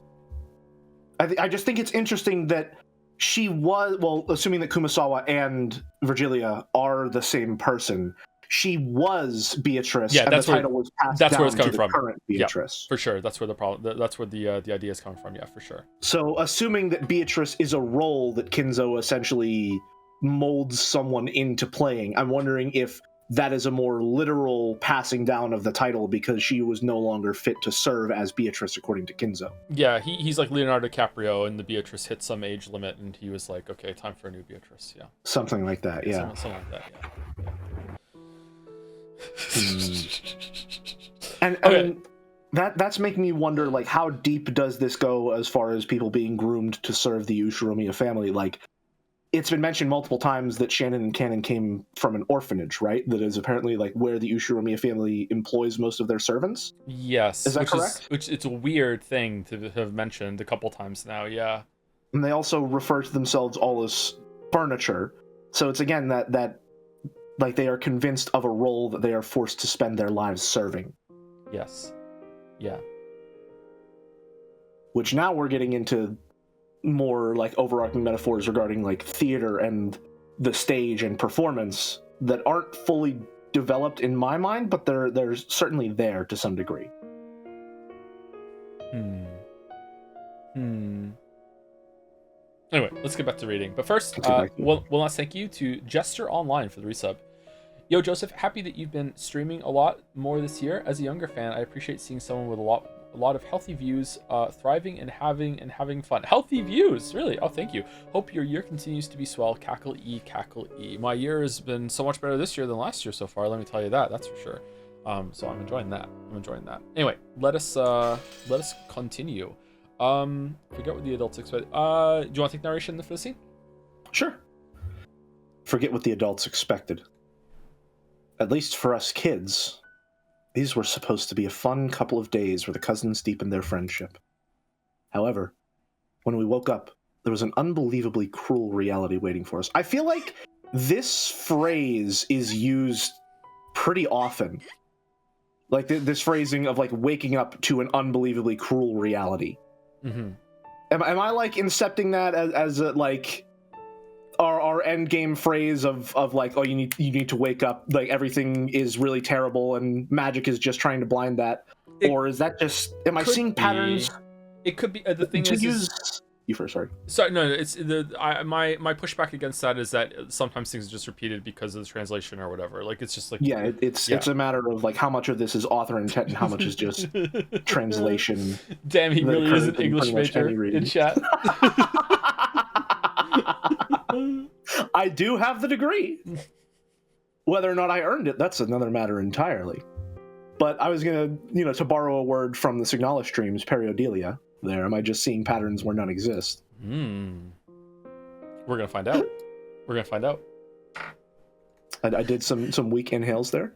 I just think it's interesting that she was... Well, assuming that Kumasawa and Virgilia are the same person, she was Beatrice, and the title was passed down where it's coming to from. The current Beatrice. Yeah, for sure. That's where the problem... That's where the idea is coming from. Yeah, for sure. So, assuming that Beatrice is a role that Kinzo essentially molds someone into playing, I'm wondering if that is a more literal passing down of the title because she was no longer fit to serve as Beatrice, according to Kinzo. Yeah, he's like Leonardo DiCaprio, and the Beatrice hit some age limit, and he was like, okay, time for a new Beatrice. Yeah. Something like that, yeah. Something like that, yeah. And okay. I mean, that's making me wonder, like, how deep does this go as far as people being groomed to serve the Ushiromiya family? Like, it's been mentioned multiple times that Shannon and Cannon came from an orphanage, right? That is apparently like where the Ushiromiya family employs most of their servants. Yes, is that correct? Which it's a weird thing to have mentioned a couple times now. Yeah, and they also refer to themselves all as furniture. So it's again that like they are convinced of a role that they are forced to spend their lives serving. Yes. Yeah. Which now we're getting into more like overarching metaphors regarding like theater and the stage and performance that aren't fully developed in my mind, but they're certainly there to some degree. Anyway, let's get back to reading. But first, one last thank you to Jester Online for the resub. Yo, Joseph, happy that you've been streaming a lot more this year. As a younger fan, I appreciate seeing someone with a lot of healthy views, thriving and having fun. Healthy views, really? Oh, thank you. Hope your year continues to be swell. Cackle E, cackle E. My year has been so much better this year than last year so far. Let me tell you that. That's for sure. So I'm enjoying that. Anyway, let us continue. Forget what the adults expect. Do you want to take narration for the scene? Sure. Forget what the adults expected. At least for us kids, these were supposed to be a fun couple of days where the cousins deepened their friendship. However, when we woke up, there was an unbelievably cruel reality waiting for us. I feel like this phrase is used pretty often. Like this phrasing of like waking up to an unbelievably cruel reality. Mm-hmm. Am I like incepting that as a like... our end game phrase of like, oh, you need to wake up, like everything is really terrible and magic is just trying to blind that, or is that just am I seeing patterns? It could be. The thing is you first, sorry. Sorry, no, it's my pushback against that is that sometimes things are just repeated because of the translation or whatever. Like it's just like it's a matter of like how much of this is author intent and how much is just translation. Damn, he really is an English major in chat. I do have the degree. Whether or not I earned it, that's another matter entirely. But I was gonna, to borrow a word from the Signala streams, periodelia. There, am I just seeing patterns where none exist? We're gonna find out. We're gonna find out. I did some weak inhales there.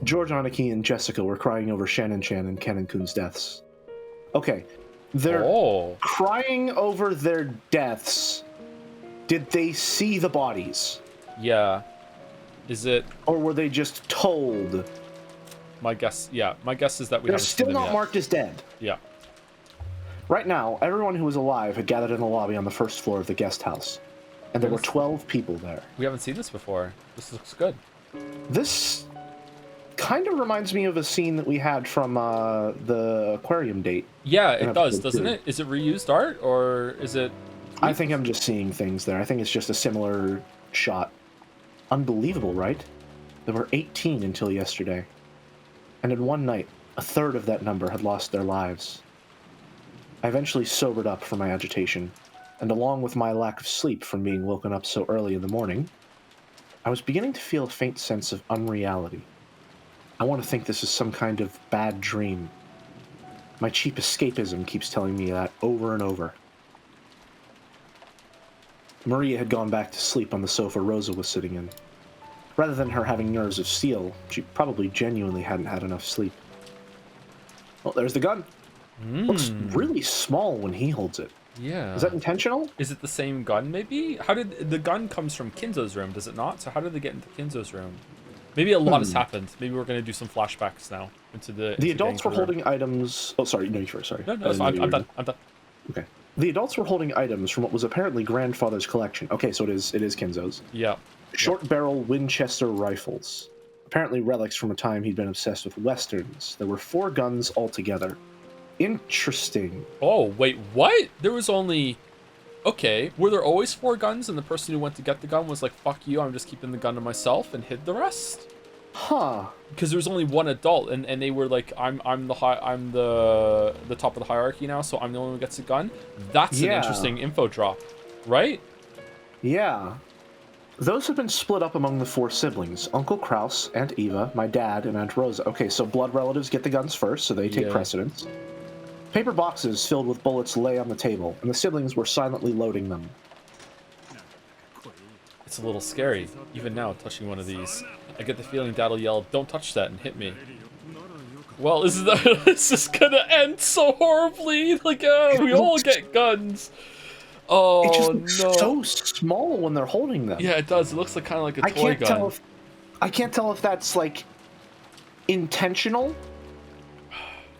George Aniki and Jessica were crying over Shannon Chan and Ken and Kun's deaths. Okay, they're crying over their deaths. Did they see the bodies? Yeah. Is it? Or were they just told? My guess is that they're still not marked as dead. Yeah. Right now, everyone who was alive had gathered in the lobby on the first floor of the guest house, and there were 12 people there. We haven't seen this before. This looks good. This kind of reminds me of a scene that we had from the aquarium date. Yeah, it does, doesn't it? Is it reused art, or is it... I think I'm just seeing things there. I think it's just a similar shot. Unbelievable, right? There were 18 until yesterday. And in one night, a third of that number had lost their lives. I eventually sobered up from my agitation, and along with my lack of sleep from being woken up so early in the morning, I was beginning to feel a faint sense of unreality. I want to think this is some kind of bad dream. My cheap escapism keeps telling me that over and over. Maria had gone back to sleep on the sofa Rosa was sitting in. Rather than her having nerves of steel, she probably genuinely hadn't had enough sleep. Well, there's the gun. Looks really small when he holds it. Yeah. Is that intentional? Is it the same gun, maybe? How did... The gun comes from Kinzo's room, does it not? So how did they get into Kinzo's room? Maybe a lot has happened. Maybe we're going to do some flashbacks now into the... The adults were holding items... Oh, sorry. No, you first. Sorry. No, it's fine. I'm done. Okay. The adults were holding items from what was apparently grandfather's collection. Okay, so it is Kinzo's. Yeah. Short-barrel Winchester rifles. Apparently relics from a time he'd been obsessed with westerns. There were 4 guns altogether. Interesting. Oh, wait, what? There was only... Okay, were there always 4 guns and the person who went to get the gun was like, fuck you, I'm just keeping the gun to myself and hid the rest? Huh. Because there was only 1 adult and they were like, I'm the top of the hierarchy now, so I'm the only one who gets a gun. That's an interesting info drop, right? Yeah. Those have been split up among the 4 siblings. Uncle Kraus, Aunt Eva, my dad, and Aunt Rosa. Okay, so blood relatives get the guns first, so they take precedence. Paper boxes filled with bullets lay on the table, and the siblings were silently loading them. It's a little scary, even now, touching one of these. I get the feeling Dad'll yell, "Don't touch that," and hit me. Well, this is gonna end so horribly. Like, we all get guns. Oh, it just looks so small when they're holding them. Yeah, it does. It looks like kind of like a toy gun. I can't tell if that's like intentional,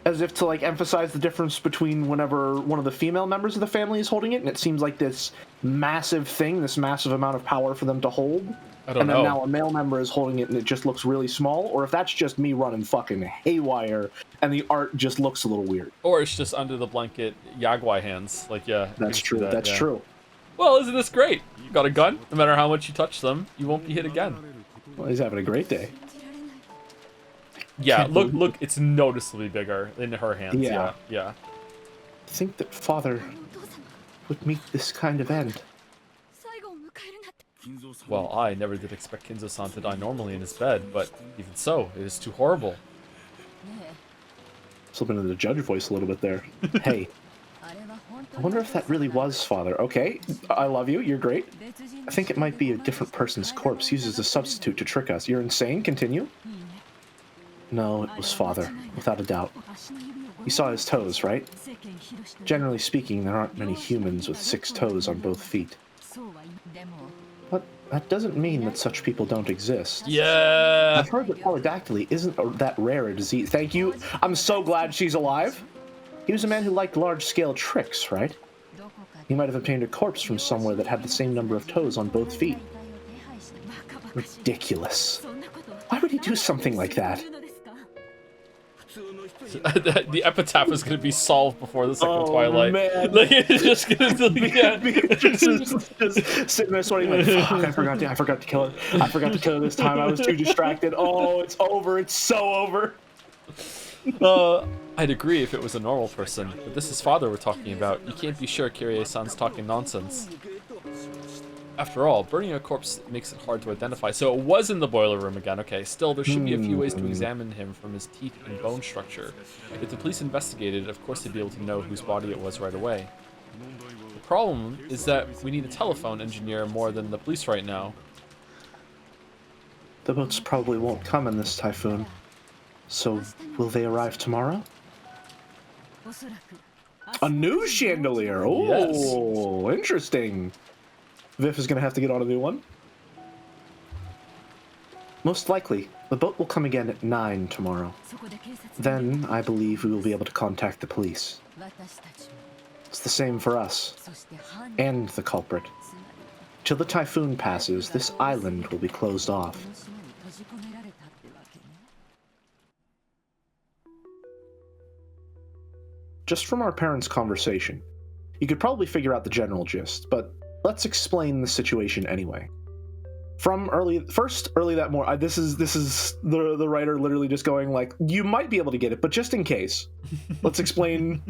as if to like emphasize the difference between whenever one of the female members of the family is holding it, and it seems like this massive thing, this massive amount of power for them to hold. I don't know. And then now a male member is holding it and it just looks really small, or if that's just me running fucking haywire and the art just looks a little weird. Or it's just under the blanket Yagwai hands. Like, yeah. That's true. That's true. Well, isn't this great? You got a gun. No matter how much you touch them, you won't be hit again. Well, he's having a great day. Yeah, look, it's noticeably bigger in her hands. Yeah. Think that father would meet this kind of end. Well, I never did expect Kinzo-san to die normally in his bed, but even so, it is too horrible. Slipping into the judge voice a little bit there. Hey, I wonder if that really was father. Okay, I love you, you're great. I think it might be a different person's corpse used as a substitute to trick us. You're insane, continue? No, it was father, without a doubt. You saw his toes, right? Generally speaking, there aren't many humans with 6 toes on both feet. But that doesn't mean that such people don't exist. Yeah! I've heard that polydactyly isn't that rare a disease. Thank you. I'm so glad she's alive. He was a man who liked large-scale tricks, right? He might have obtained a corpse from somewhere that had the same number of toes on both feet. Ridiculous. Why would he do something like that? The epitaph is going to be solved before the second Twilight. Man. Like, it's just going to just sitting there sweating like, fuck, I forgot to kill her. I forgot to kill her this time. I was too distracted. Oh, it's over. It's so over. I'd agree if it was a normal person, but this is father we're talking about. You can't be sure Kirie-san's talking nonsense. After all, burning a corpse makes it hard to identify. So it was in the boiler room again. Okay, still, there should be a few ways to examine him from his teeth and bone structure. If the police investigated, of course they'd be able to know whose body it was right away. The problem is that we need a telephone engineer more than the police right now. The boats probably won't come in this typhoon. So, will they arrive tomorrow? A new chandelier! Oh, yes. Interesting. Viv is going to have to get on a new one. Most likely, the boat will come again at 9 tomorrow. Then, I believe we will be able to contact the police. It's the same for us, and the culprit. Till the typhoon passes, this island will be closed off. Just from our parents' conversation, you could probably figure out the general gist, but let's explain the situation anyway. From early that morning, this is the writer literally just going like, you might be able to get it, but just in case, let's explain.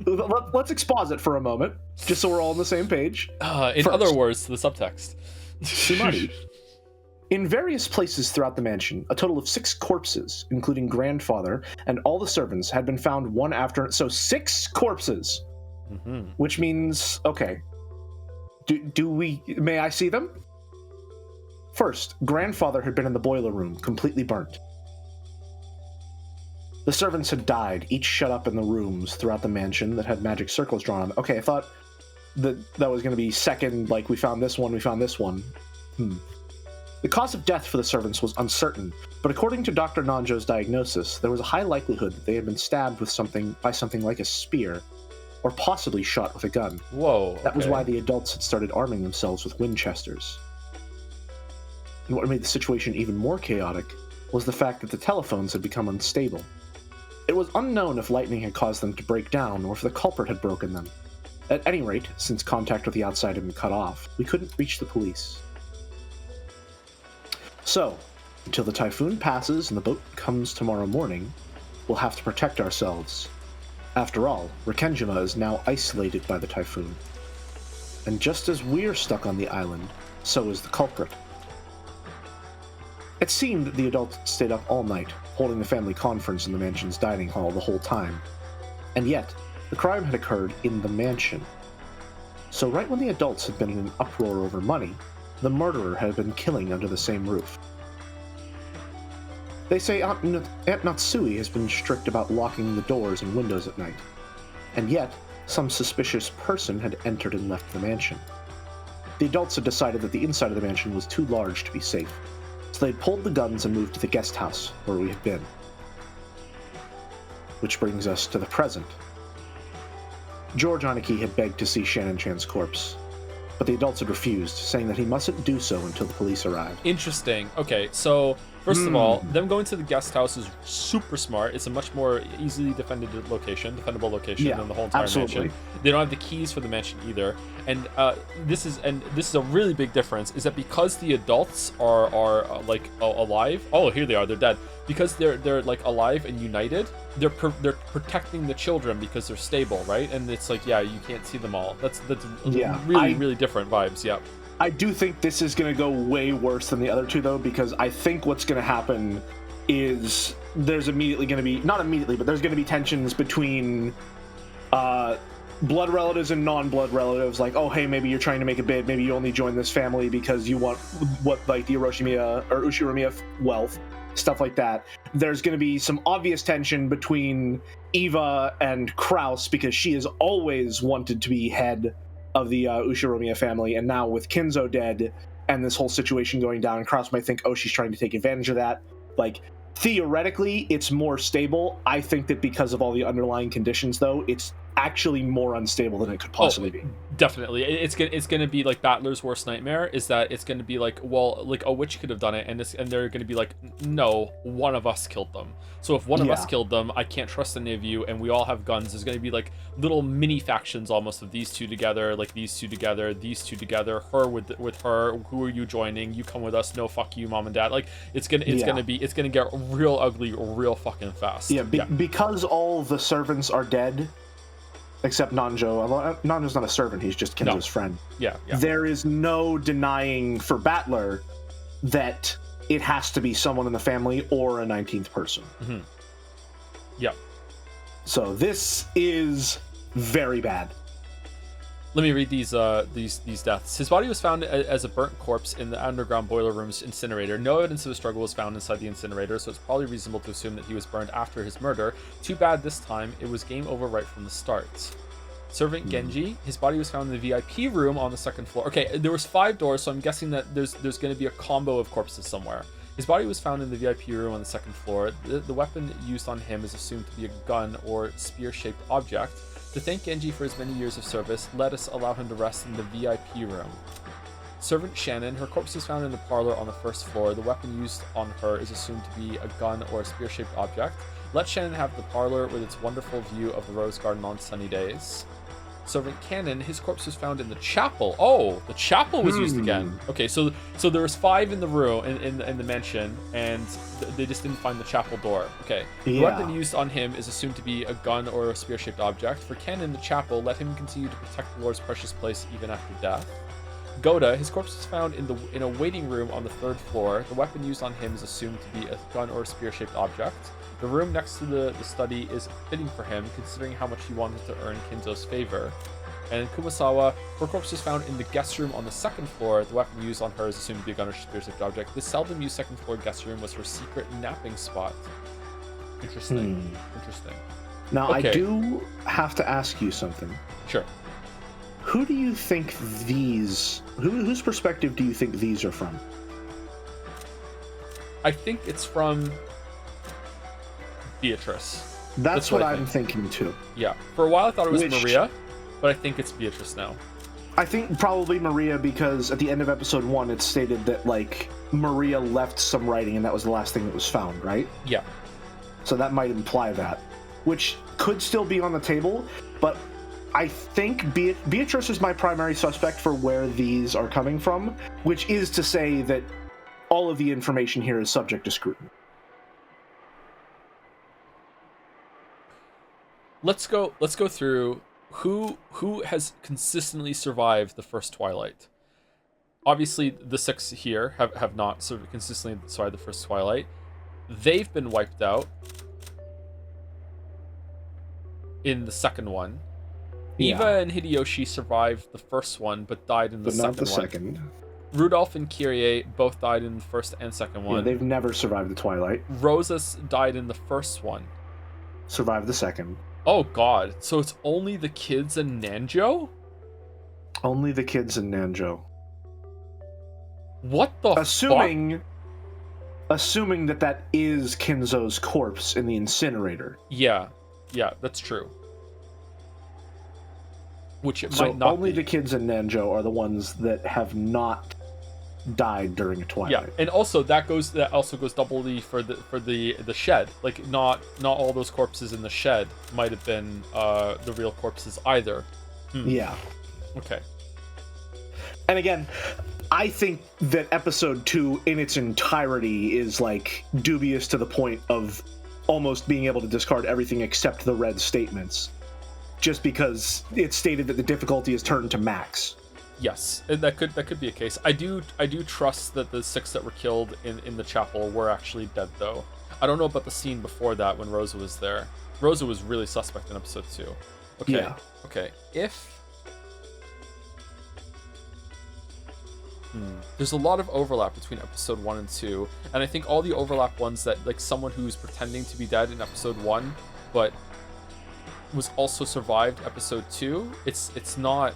Let's exposit for a moment, just so we're all on the same page. In other words, the subtext. Sumari. In various places throughout the mansion, a total of 6 corpses, including grandfather and all the servants, had been found one after. So 6 corpses, which means okay. May I see them? First, grandfather had been in the boiler room, completely burnt. The servants had died, each shut up in the rooms throughout the mansion that had magic circles drawn on them. Okay, I thought that was going to be second, like we found this one. The cause of death for the servants was uncertain, but according to Dr. Nanjo's diagnosis, there was a high likelihood that they had been stabbed with something like a spear, or possibly shot with a gun. Whoa. Okay. That was why the adults had started arming themselves with Winchesters. And what made the situation even more chaotic was the fact that the telephones had become unstable. It was unknown if lightning had caused them to break down or if the culprit had broken them. At any rate, since contact with the outside had been cut off, we couldn't reach the police. So, until the typhoon passes and the boat comes tomorrow morning, we'll have to protect ourselves. After all, Rikenjima is now isolated by the typhoon. And just as we're stuck on the island, so is the culprit. It seemed that the adults stayed up all night, holding the family conference in the mansion's dining hall the whole time. And yet, the crime had occurred in the mansion. So right when the adults had been in an uproar over money, the murderer had been killing under the same roof. They say Aunt Natsui has been strict about locking the doors and windows at night, and yet some suspicious person had entered and left the mansion. The adults had decided that the inside of the mansion was too large to be safe, so they'd pulled the guns and moved to the guest house where we had been. Which brings us to the present. George Aniki had begged to see Shannon-chan's corpse, but the adults had refused, saying that he mustn't do so until the police arrived. Interesting. Okay, so first of all, them going to the guest house is super smart. It's a much more easily defendable location than the whole entire mansion. They don't have the keys for the mansion either. And this is a really big difference, is that because the adults are like alive. Oh, here they are. They're dead. Because they're like alive and united, they're protecting the children because they're stable, right? And it's like, yeah, you can't see them all. That's really different vibes. Yeah. I do think this is going to go way worse than the other two, though, because I think what's going to happen is there's immediately going to be, not immediately, but there's going to be tensions between blood relatives and non-blood relatives. Like, oh, hey, maybe you're trying to make a bid. Maybe you only join this family because you want like the Ushiromiya wealth, stuff like that. There's going to be some obvious tension between Eva and Kraus because she has always wanted to be head of the Ushiromiya family, and now with Kinzo dead and this whole situation going down, Kraus might think, oh, she's trying to take advantage of that. Like, theoretically, it's more stable. I think that because of all the underlying conditions, though, it's actually more unstable than it could possibly be. Definitely. It's gonna be like Battler's worst nightmare is that it's gonna be like, well, like a witch could have done it, and they're gonna be like, no, one of us killed them. So if one of us killed them, I can't trust any of you, and we all have guns. There's gonna be like little mini factions almost of these two together, like these two together, these two together, her with her. Who are you joining? You come with us. No, fuck you, mom and dad. Like it's gonna get real ugly real fucking fast. Because all the servants are dead. Except Nanjo. Nanjo's not a servant, he's just Kinzo's friend. Yeah. There is no denying for Battler that it has to be someone in the family or a 19th person. Mm-hmm. Yeah. So this is very bad. Let me read these deaths. His body was found as a burnt corpse in the underground boiler room's incinerator. No evidence of a struggle was found inside the incinerator, so it's probably reasonable to assume that he was burned after his murder. Too bad this time, it was game over right from the start. Servant Genji, his body was found in the VIP room on the second floor. Okay, there was 5 doors, so I'm guessing that there's going to be a combo of corpses somewhere. His body was found in the VIP room on the second floor. The weapon used on him is assumed to be a gun or spear-shaped object. To thank Genji for his many years of service, let us allow him to rest in the VIP room. Servant Shannon, her corpse was found in the parlor on the first floor. The weapon used on her is assumed to be a gun or a spear-shaped object. Let Shannon have the parlor with its wonderful view of the rose garden on sunny days. Servant Cannon, his corpse was found in the chapel. Oh, the chapel was used again. Okay, so there was 5 in the room in the mansion, and they just didn't find the chapel door. Okay, the weapon used on him is assumed to be a gun or a spear-shaped object. For Cannon, the chapel, let him continue to protect the Lord's precious place even after death. Goda, his corpse was found in a waiting room on the 3rd floor. The weapon used on him is assumed to be a gun or a spear-shaped object. The room next to the study is fitting for him, considering how much he wanted to earn Kinzo's favor. And Kumasawa, her corpse was found in the guest room on the 2nd floor. The weapon used on her is assumed to be a gun or spear-shaped object. This seldom used 2nd floor guest room was her secret napping spot. Interesting. Now, okay. I do have to ask you something. Sure. Who do you think whose perspective do you think these are from? I think it's from Beatrice. That's what I'm thinking too. Yeah. For a while I thought it was Maria, but I think it's Beatrice now. I think probably Maria because at the end of episode 1 it stated that like Maria left some writing and that was the last thing that was found, right? Yeah. So that might imply that, which could still be on the table, but I think Beatrice is my primary suspect for where these are coming from, which is to say that all of the information here is subject to scrutiny. Let's go through who has consistently survived the first Twilight. Obviously, the 6 here have not sort of consistently survived the first Twilight. They've been wiped out in the second one. Yeah. Eva and Hideyoshi survived the first one, but died in the second one. Rudolph and Kyrie both died in the first and second one. Yeah, they've never survived the Twilight. Rosa died in the first one. Survived the second. Oh god, so it's only the kids and Nanjo? Only the kids and Nanjo. What the Assuming that is Kinzo's corpse in the incinerator. Yeah, that's true. Which it so might not only be. The kids and Nanjo are the ones that have not died during a Twilight. Yeah, and also that also goes doubly for the shed. Like not all those corpses in the shed might have been the real corpses either. Yeah. Okay. And again, I think that episode 2 in its entirety is like dubious to the point of almost being able to discard everything except the red statements, just because it's stated that the difficulty is turned to max. Yes, and that could be a case. I do trust that the 6 that were killed in the chapel were actually dead though. I don't know about the scene before that when Rosa was there. Rosa was really suspect in episode 2. Okay. Yeah. Okay. There's a lot of overlap between episode 1 and 2, and I think all the overlap ones that like someone who's pretending to be dead in episode 1 but was also survived episode 2, it's not,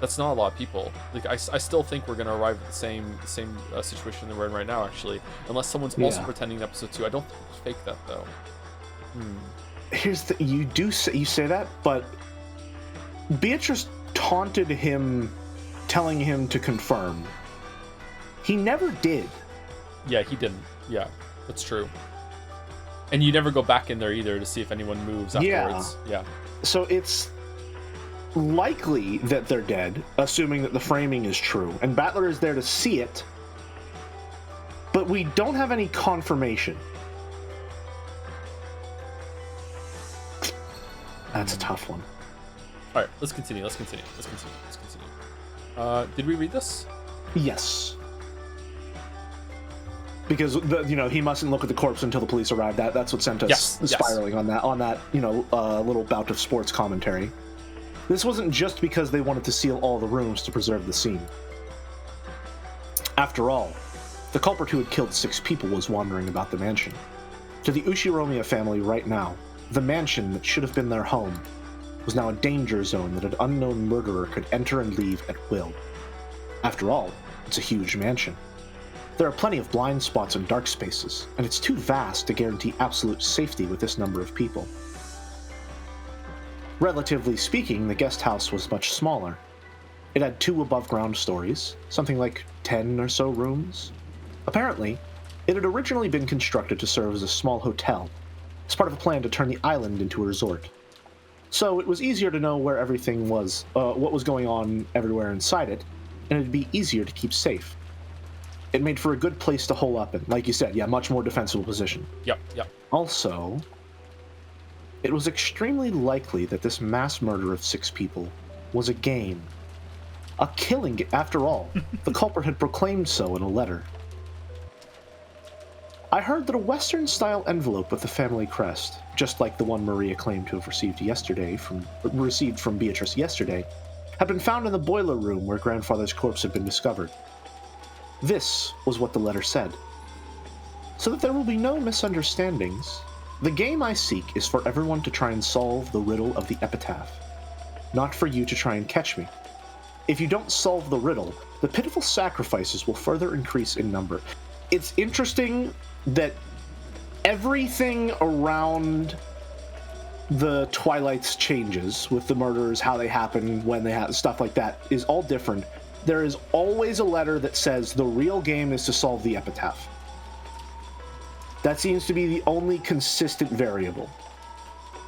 that's not a lot of people. Like I still think we're gonna arrive at the same situation that we're in right now, actually, unless someone's also pretending in episode 2. I don't think we fake that though. here's the you say that, but Beatrice taunted him, telling him to confirm. He never did. Yeah, he didn't. Yeah, that's true. And you never go back in there either to see if anyone moves afterwards. Yeah. So it's likely that they're dead, assuming that the framing is true. And Battler is there to see it, but we don't have any confirmation. That's a tough one. All right, let's continue. Did we read this? Yes. Because he mustn't look at the corpse until the police arrive. That's what sent us spiraling on that little bout of sports commentary. This wasn't just because they wanted to seal all the rooms to preserve the scene. After all, the culprit who had killed 6 people was wandering about the mansion. To the Ushiromiya family right now, the mansion that should have been their home was now a danger zone that an unknown murderer could enter and leave at will. After all, it's a huge mansion. There are plenty of blind spots and dark spaces, and it's too vast to guarantee absolute safety with this number of people. Relatively speaking, the guest house was much smaller. It had 2 above-ground stories, something like 10 or so rooms. Apparently, it had originally been constructed to serve as a small hotel, as part of a plan to turn the island into a resort. So it was easier to know where everything was, what was going on everywhere inside it, and it'd be easier to keep safe. It made for a good place to hole up in, like you said, much more defensible position. Yep. Also, it was extremely likely that this mass murder of 6 people was a game. A killing, after all. The culprit had proclaimed so in a letter. I heard that a Western-style envelope with the family crest, just like the one Maria claimed to have received from Beatrice yesterday, had been found in the boiler room where grandfather's corpse had been discovered. This was what the letter said. So that there will be no misunderstandings, the game I seek is for everyone to try and solve the riddle of the epitaph, not for you to try and catch me. If you don't solve the riddle, the pitiful sacrifices will further increase in number. It's interesting that everything around the Twilights changes with the murders, how they happen, when they happen, stuff like that is all different. There is always a letter that says the real game is to solve the epitaph. That seems to be the only consistent variable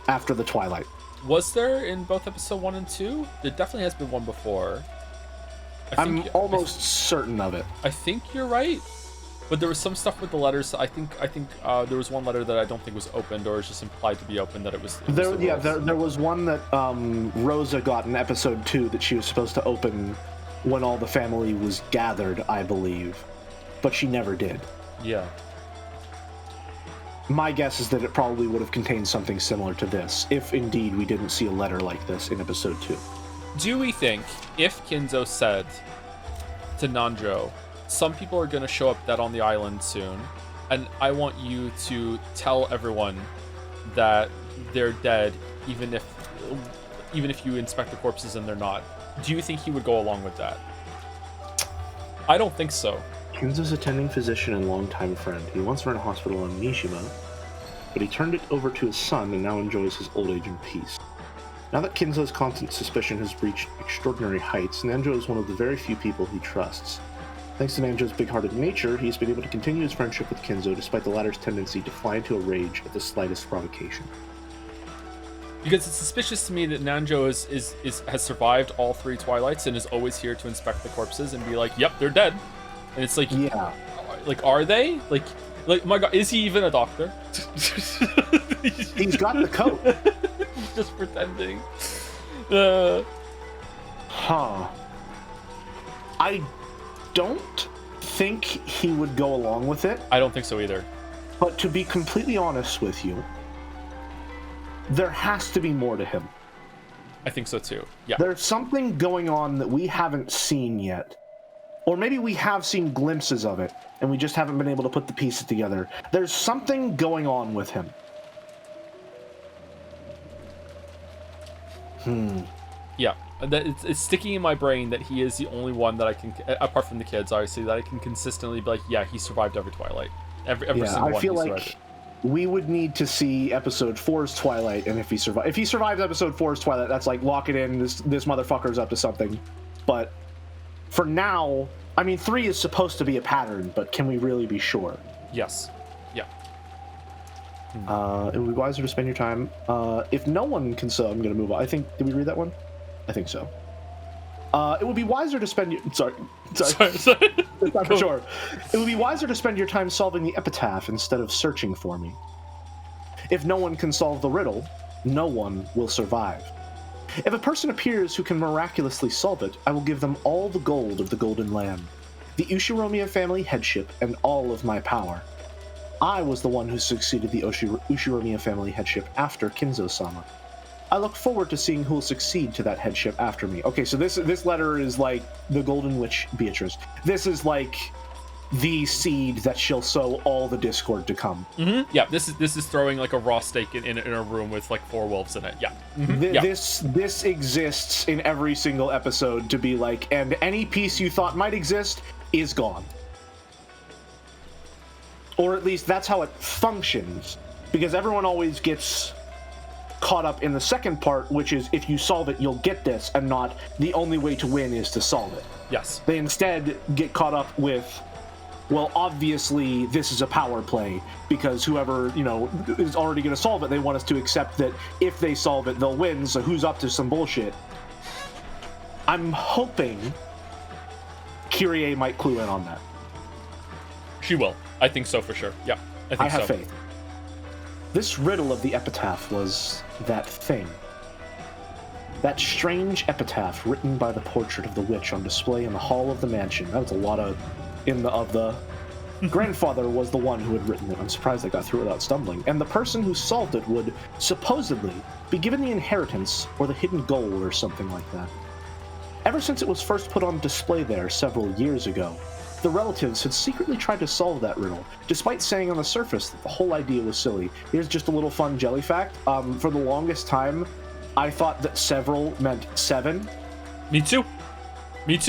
after the Twilight. Was there in both episode 1 and 2? There definitely has been one before. I'm almost certain of it. I think you're right. But there was some stuff with the letters. I think there was one letter that I don't think was opened, or is just implied to be opened. That it was. There was one that Rosa got in episode 2 that she was supposed to open when all the family was gathered, I believe, but she never did. Yeah. My guess is that it probably would have contained something similar to this, if indeed we didn't see a letter like this in episode 2. Do we think if Kinzo said to Nanjo, some people are going to show up dead on the island soon, and I want you to tell everyone that they're dead, even if you inspect the corpses and they're not, do you think he would go along with that? I don't think so. Kinzo's attending physician and longtime friend. He once ran a hospital in Mishima, but he turned it over to his son and now enjoys his old age in peace. Now that Kinzo's constant suspicion has reached extraordinary heights, Nanjo is one of the very few people he trusts. Thanks to Nanjo's big-hearted nature, he's been able to continue his friendship with Kinzo despite the latter's tendency to fly into a rage at the slightest provocation. Because it's suspicious to me that Nanjo has survived all 3 Twilights and is always here to inspect the corpses and be like, yep, they're dead. And it's like, yeah. Like, are they? Like, my God, is he even a doctor? He's got the coat. He's just pretending. I don't think he would go along with it. I don't think so either. But to be completely honest with you, there has to be more to him. I think so too. Yeah. There's something going on that we haven't seen yet. Or maybe we have seen glimpses of it, and we just haven't been able to put the pieces together. There's something going on with him. Yeah, it's sticking in my brain that he is the only one that I can, apart from the kids, obviously, that I can consistently be like, yeah, he survived every Twilight. Every single one he survived. we would need to see episode 4's Twilight, and if he survives episode 4's Twilight, that's like, lock it in, this motherfucker's up to something. But for now, I mean, 3 is supposed to be a pattern, but can we really be sure? Yes. Yeah. It would be wiser to spend your time. If no one can sew, I'm going to move on. Did we read that one? I think so. It would be wiser to spend your... Sorry. Not for sure. It would be wiser to spend your time solving the epitaph instead of searching for me. If no one can solve the riddle, no one will survive. If a person appears who can miraculously solve it, I will give them all the gold of the Golden Land, the Ushiromiya family headship, and all of my power. I was the one who succeeded the Ushiromiya family headship after Kinzo-sama. I look forward to seeing who will succeed to that headship after me. Okay, so this letter is like the Golden Witch Beatrice. This is like the seed that shall sow all the discord to come. Mm-hmm. Yeah, this is throwing like a raw steak in a room with like 4 wolves in it. Yeah. Mm-hmm. This exists in every single episode to be like, and any piece you thought might exist is gone. Or at least that's how it functions, because everyone always gets caught up in the second part, which is if you solve it, you'll get this, and not the only way to win is to solve it. Yes. They instead get caught up with, well, obviously this is a power play, because whoever, is already going to solve it, they want us to accept that if they solve it, they'll win, so who's up to some bullshit? I'm hoping Kyrie might clue in on that. She will. I think so for sure. Yeah, I have faith. This riddle of the epitaph was that thing. That strange epitaph written by the portrait of the witch on display in the hall of the mansion. That was a lot of the grandfather was the one who had written it. I'm surprised I got through without stumbling. And the person who solved it would supposedly be given the inheritance or the hidden gold or something like that. Ever since it was first put on display there several years ago, the relatives had secretly tried to solve that riddle, despite saying on the surface that the whole idea was silly. Here's just a little fun jelly fact. For the longest time, I thought that several meant 7. Me too.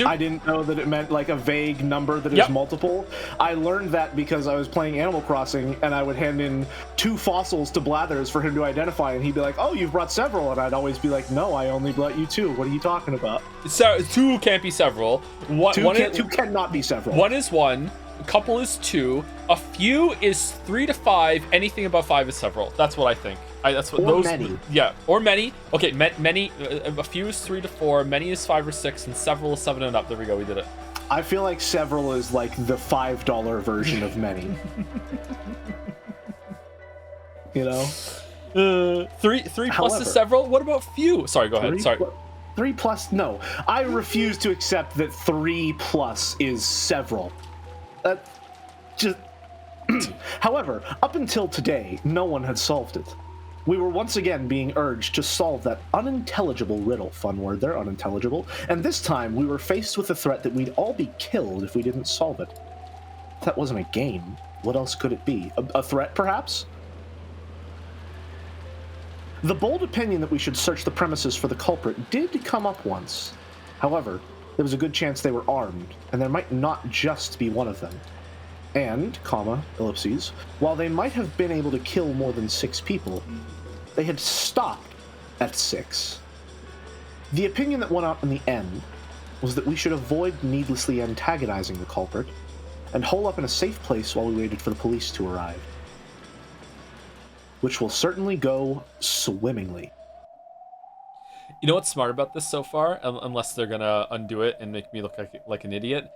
I didn't know that it meant like a vague number that is multiple. I learned that because I was playing Animal Crossing, and I would hand in 2 fossils to Blathers for him to identify, and he'd be like, oh, you've brought several, and I'd always be like, no, I only brought you 2. What are you talking about? So 2 can't be several. 2 cannot be several. 1 is 1, a couple is 2, a few is 3 to 5, anything above 5 is several. That's what I think. That's what or those. Many. Yeah, or many. Okay, many. A few is 3 to 4, many is 5 or 6, and several is 7 and up. There we go. We did it. I feel like several is like the $5 version of many. 3 plus is several. What about few? Sorry, go ahead. Sorry. 3 plus, no. I refuse to accept that 3 plus is several. However, up until today, no one had solved it. We were once again being urged to solve that unintelligible riddle. Fun word there, unintelligible. And this time, we were faced with the threat that we'd all be killed if we didn't solve it. That wasn't a game. What else could it be? A threat, perhaps? The bold opinion that we should search the premises for the culprit did come up once. However, there was a good chance they were armed, and there might not just be one of them. And, ellipses, while they might have been able to kill more than 6 people, they had stopped at 6. The opinion that won out in the end was that we should avoid needlessly antagonizing the culprit and hole up in a safe place while we waited for the police to arrive. Which will certainly go swimmingly. You know what's smart about this so far? Unless they're gonna undo it and make me look like an idiot.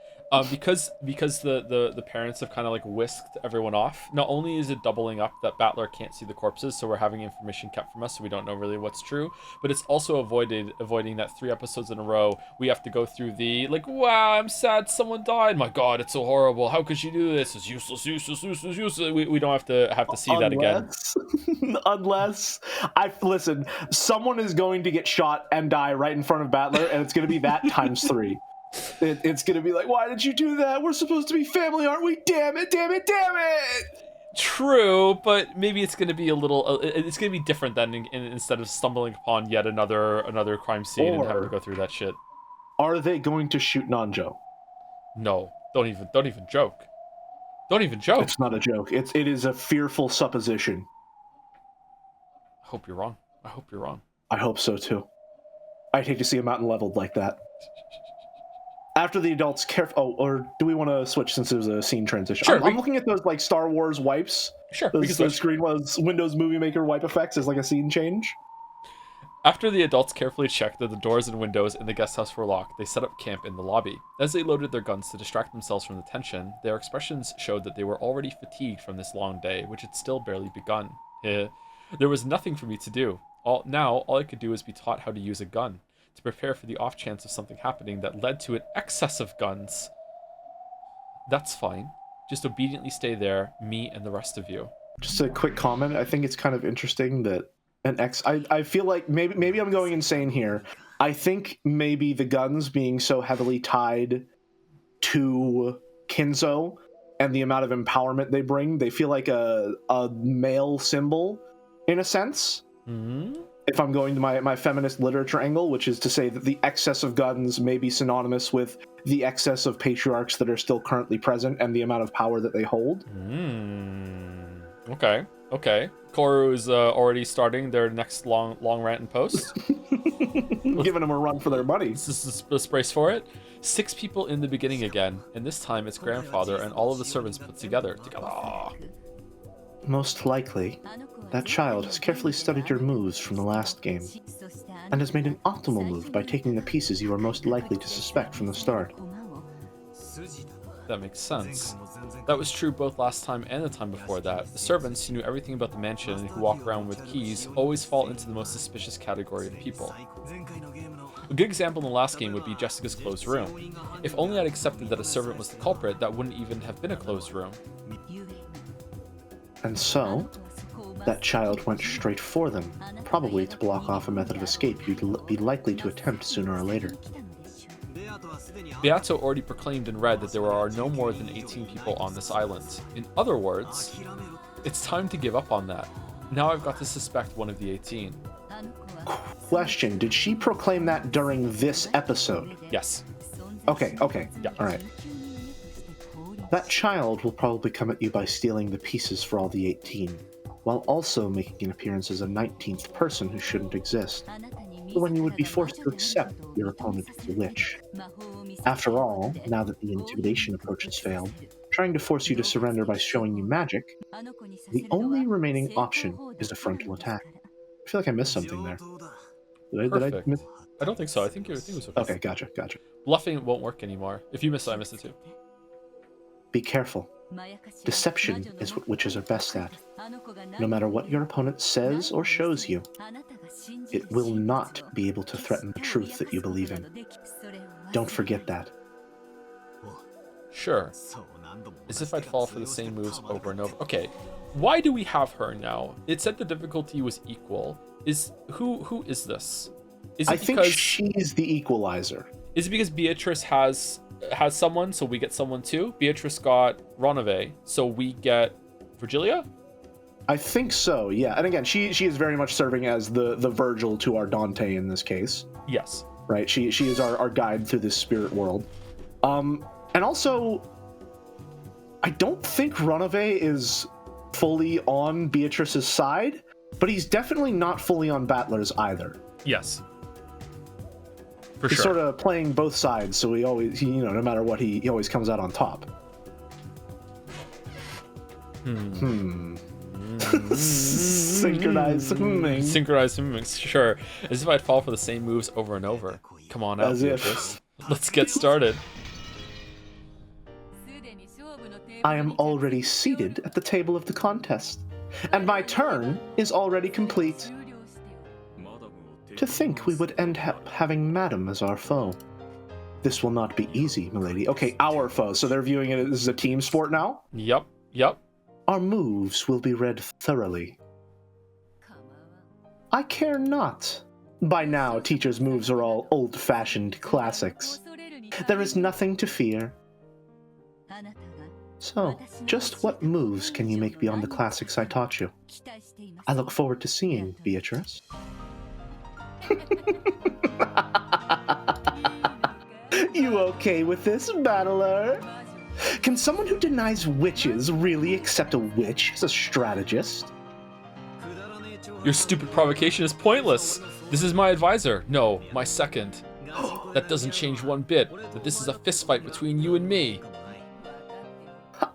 Because the parents have kind of like whisked everyone off. Not only is it doubling up that Battler can't see the corpses, so we're having information kept from us, so we don't know really what's true. But it's also avoiding that 3 episodes in a row we have to go through the like, wow, I'm sad someone died. My God, it's so horrible. How could she do this? It's useless. We don't have to see that again. Unless listen, someone is going to get shot and die right in front of Battler, and it's going to be that times 3. It's going to be like, why did you do that? We're supposed to be family, aren't we? Damn it. True, but maybe it's going to be a little. It's going to be different than instead of stumbling upon yet another crime scene and having to go through that shit. Are they going to shoot Nanjo? No, don't even joke. Don't even joke. It's not a joke. It is a fearful supposition. I hope you're wrong. I hope you're wrong. I hope so too. I'd hate to see a mountain leveled like that. After the adults or do we want to switch since there's a scene transition? Sure. I'm looking at those like Star Wars wipes. Sure. Those screen was Windows Movie Maker wipe effects as like a scene change. After the adults carefully checked that the doors and windows in the guest house were locked, they set up camp in the lobby. As they loaded their guns to distract themselves from the tension, their expressions showed that they were already fatigued from this long day, which had still barely begun. There was nothing for me to do. All I could do was be taught how to use a gun, to prepare for the off chance of something happening that led to an excess of guns. That's fine. Just obediently stay there, me and the rest of you. Just a quick comment. I think it's kind of interesting that I feel like maybe I'm going insane here. I think maybe the guns being so heavily tied to Kinzo and the amount of empowerment they bring, they feel like a male symbol in a sense. Mm-hmm. If I'm going to my feminist literature angle, which is to say that the excess of guns may be synonymous with the excess of patriarchs that are still currently present and the amount of power that they hold. Okay. Koru is already starting their next long rant and post. Giving them a run for their money. Let's brace for it. 6 people in the beginning again, and this time it's grandfather and all of the servants put together. Most likely, that child has carefully studied your moves from the last game, and has made an optimal move by taking the pieces you are most likely to suspect from the start. That makes sense. That was true both last time and the time before that. The servants who knew everything about the mansion and who walk around with keys always fall into the most suspicious category of people. A good example in the last game would be Jessica's closed room. If only I'd accepted that a servant was the culprit, that wouldn't even have been a closed room. And so, that child went straight for them, probably to block off a method of escape you'd be likely to attempt sooner or later. Beato already proclaimed and read that there are no more than 18 people on this island. In other words, it's time to give up on that. Now I've got to suspect one of the 18. Question, did she proclaim that during this episode? Yes. Okay. Yeah. Alright. That child will probably come at you by stealing the pieces for all the 18, while also making an appearance as a 19th person who shouldn't exist, when you would be forced to accept your opponent is a witch. After all, now that the intimidation approach has failed, trying to force you to surrender by showing you magic, the only remaining option is a frontal attack. I feel like I missed something there. Did I miss? I don't think so. I think it was okay. Okay, gotcha. Bluffing won't work anymore. If you miss it, I missed it too. Be careful. Deception is what witches are best at. No matter what your opponent says or shows you, it will not be able to threaten the truth that you believe in. Don't forget that. Sure. As if I'd fall for the same moves over and over. Okay, why do we have her now? It said the difficulty was equal. Who is this? I think she's the equalizer. Is it because Beatrice has someone, so we get someone too? Beatrice got Ronove, so we get Virgilia? I think so, yeah. And again, she is very much serving as the Virgil to our Dante in this case. Yes. Right? She is our guide through this spirit world. And also, I don't think Ronove is fully on Beatrice's side, but he's definitely not fully on Battler's either. Yes. He's sort of playing both sides, so no matter what, he always comes out on top. Synchronized humming. Synchronized humming, sure. As if I'd fall for the same moves over and over. Come on out, Beatrice. Let's get started. I am already seated at the table of the contest, and my turn is already complete. To think we would end up having Madam as our foe. This will not be easy, milady. Okay, our foe, so they're viewing it as a team sport now? Yep. Our moves will be read thoroughly. I care not. By now, teachers' moves are all old-fashioned classics. There is nothing to fear. So, just what moves can you make beyond the classics I taught you? I look forward to seeing, Beatrice. You okay with this, battler? Can someone who denies witches really accept a witch as a strategist? Your stupid provocation is pointless. This is my advisor. No, my second. That doesn't change one bit, that this is a fistfight between you and me.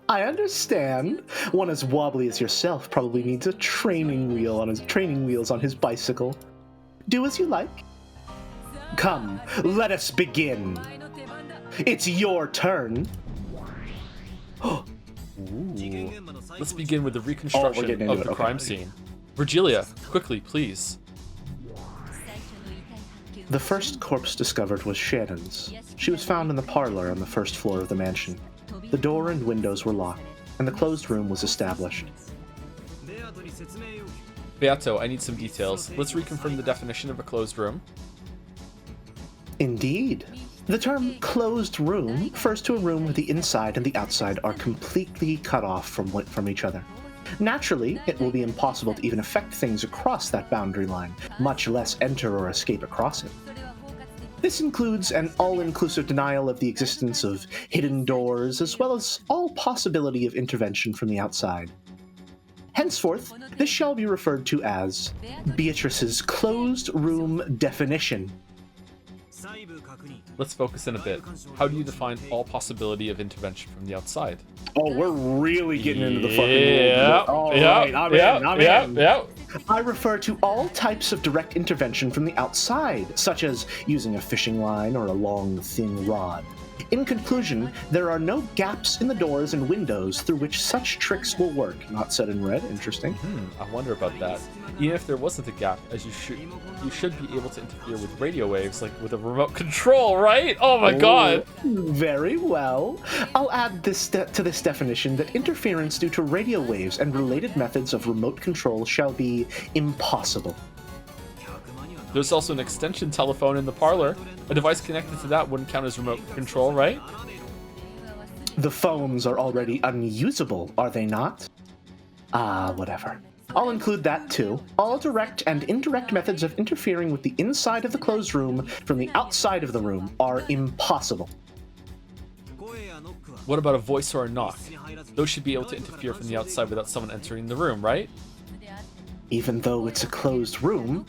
I understand. One as wobbly as yourself probably needs a training wheels on his bicycle. Do as you like. Come, let us begin. It's your turn. Ooh. Let's begin with the reconstruction of the crime scene. Virgilia, quickly, please. The first corpse discovered was Shannon's. She was found in the parlor on the first floor of the mansion. The door and windows were locked, and the closed room was established. Beato, I need some details. Let's reconfirm the definition of a closed room. Indeed. The term closed room refers to a room where the inside and the outside are completely cut off from each other. Naturally, it will be impossible to even affect things across that boundary line, much less enter or escape across it. This includes an all-inclusive denial of the existence of hidden doors, as well as all possibility of intervention from the outside. Henceforth, this shall be referred to as Beatrice's closed room definition. Let's focus in a bit. How do you define all possibility of intervention from the outside? Oh, we're really getting into the fucking I'm in. I refer to all types of direct intervention from the outside, such as using a fishing line or a long, thin rod. In conclusion, there are no gaps in the doors and windows through which such tricks will work. Not said in red. Interesting. I wonder about that. Even if there wasn't a gap, as you should be able to interfere with radio waves, like with a remote control, right? Oh my god! Very well. I'll add this to this definition that interference due to radio waves and related methods of remote control shall be impossible. There's also an extension telephone in the parlor. A device connected to that wouldn't count as remote control, right? The phones are already unusable, are they not? Whatever. I'll include that too. All direct and indirect methods of interfering with the inside of the closed room from the outside of the room are impossible. What about a voice or a knock? Those should be able to interfere from the outside without someone entering the room, right? Even though it's a closed room,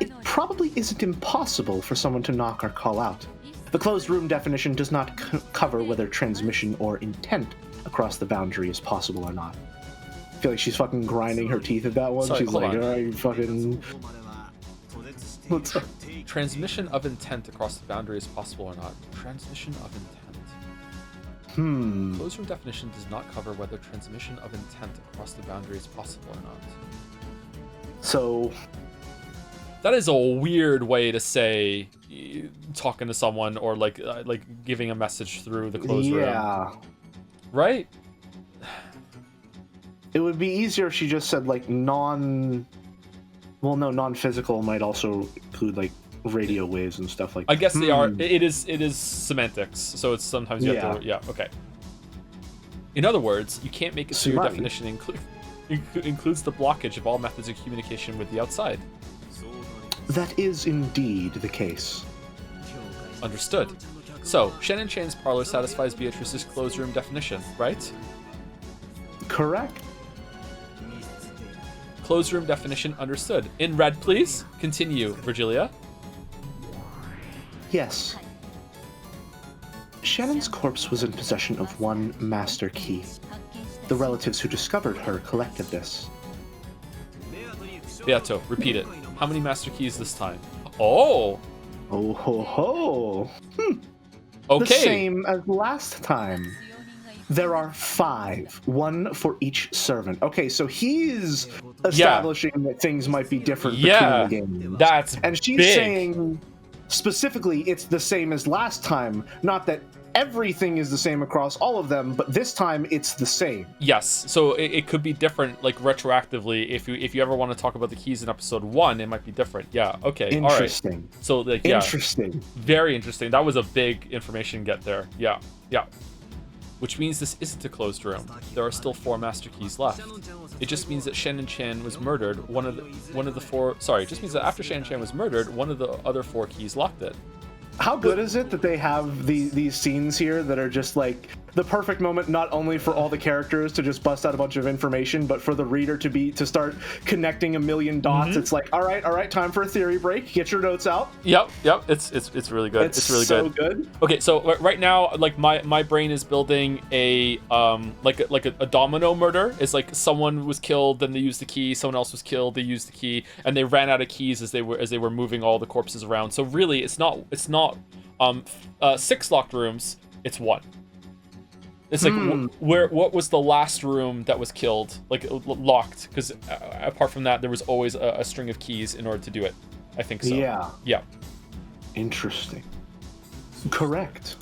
it probably isn't impossible for someone to knock or call out. The closed room definition does not cover whether transmission or intent across the boundary is possible or not. I feel like she's fucking grinding her teeth at that one. Sorry, she's like, oh, you fucking... What's up? Transmission of intent across the boundary is possible or not. Transmission of intent. Closed room definition does not cover whether transmission of intent across the boundary is possible or not. So... That is a weird way to say talking to someone or like giving a message through the closed room. Yeah. Right? It would be easier if she just said like non-physical might also include like radio waves and stuff like that. I guess they are. It is semantics. So it's sometimes you have to. Yeah. Okay. In other words, you can't make it so your definition includes the blockage of all methods of communication with the outside. That is indeed the case. Understood. So, Shannon Chan's parlor satisfies Beatrice's closed room definition, right? Correct. Closed room definition understood. In red, please. Continue, Virgilia. Yes. Shannon's corpse was in possession of one master key. The relatives who discovered her collected this. Beato, repeat it. How many master keys this time? Oh! Oh ho ho! Okay. The same as last time. There are 5, one for each servant. Okay, so he's establishing that things might be different between the games. That's and she's big. saying specifically it's the same as last time, not that everything is the same across all of them, but this time it's the same. Yes, so it could be different, like retroactively. If you ever want to talk about the keys in episode 1, it might be different. Yeah. Okay. Interesting. All right. So like interesting. Very interesting. That was a big information get there. Yeah. Which means this isn't a closed room. There are still 4 master keys left. It just means that Shannon Chan was murdered. It just means that after Shannon Chan was murdered, one of the other 4 keys locked it. How good is it that they have these scenes here that are just like the perfect moment not only for all the characters to just bust out a bunch of information, but for the reader to start connecting a million dots. It's like, all right, time for a theory break. Get your notes out. Yep. It's really good. It's really so good. Okay, so right now, like my brain is building a like a domino murder. It's like someone was killed, then they used the key. Someone else was killed, they used the key, and they ran out of keys as they were moving all the corpses around. So really, it's not 6 locked rooms. It's 1. It's like what was the last room that was killed, like locked? Because apart from that, there was always a string of keys in order to do it. I think so. Yeah. Interesting. Correct.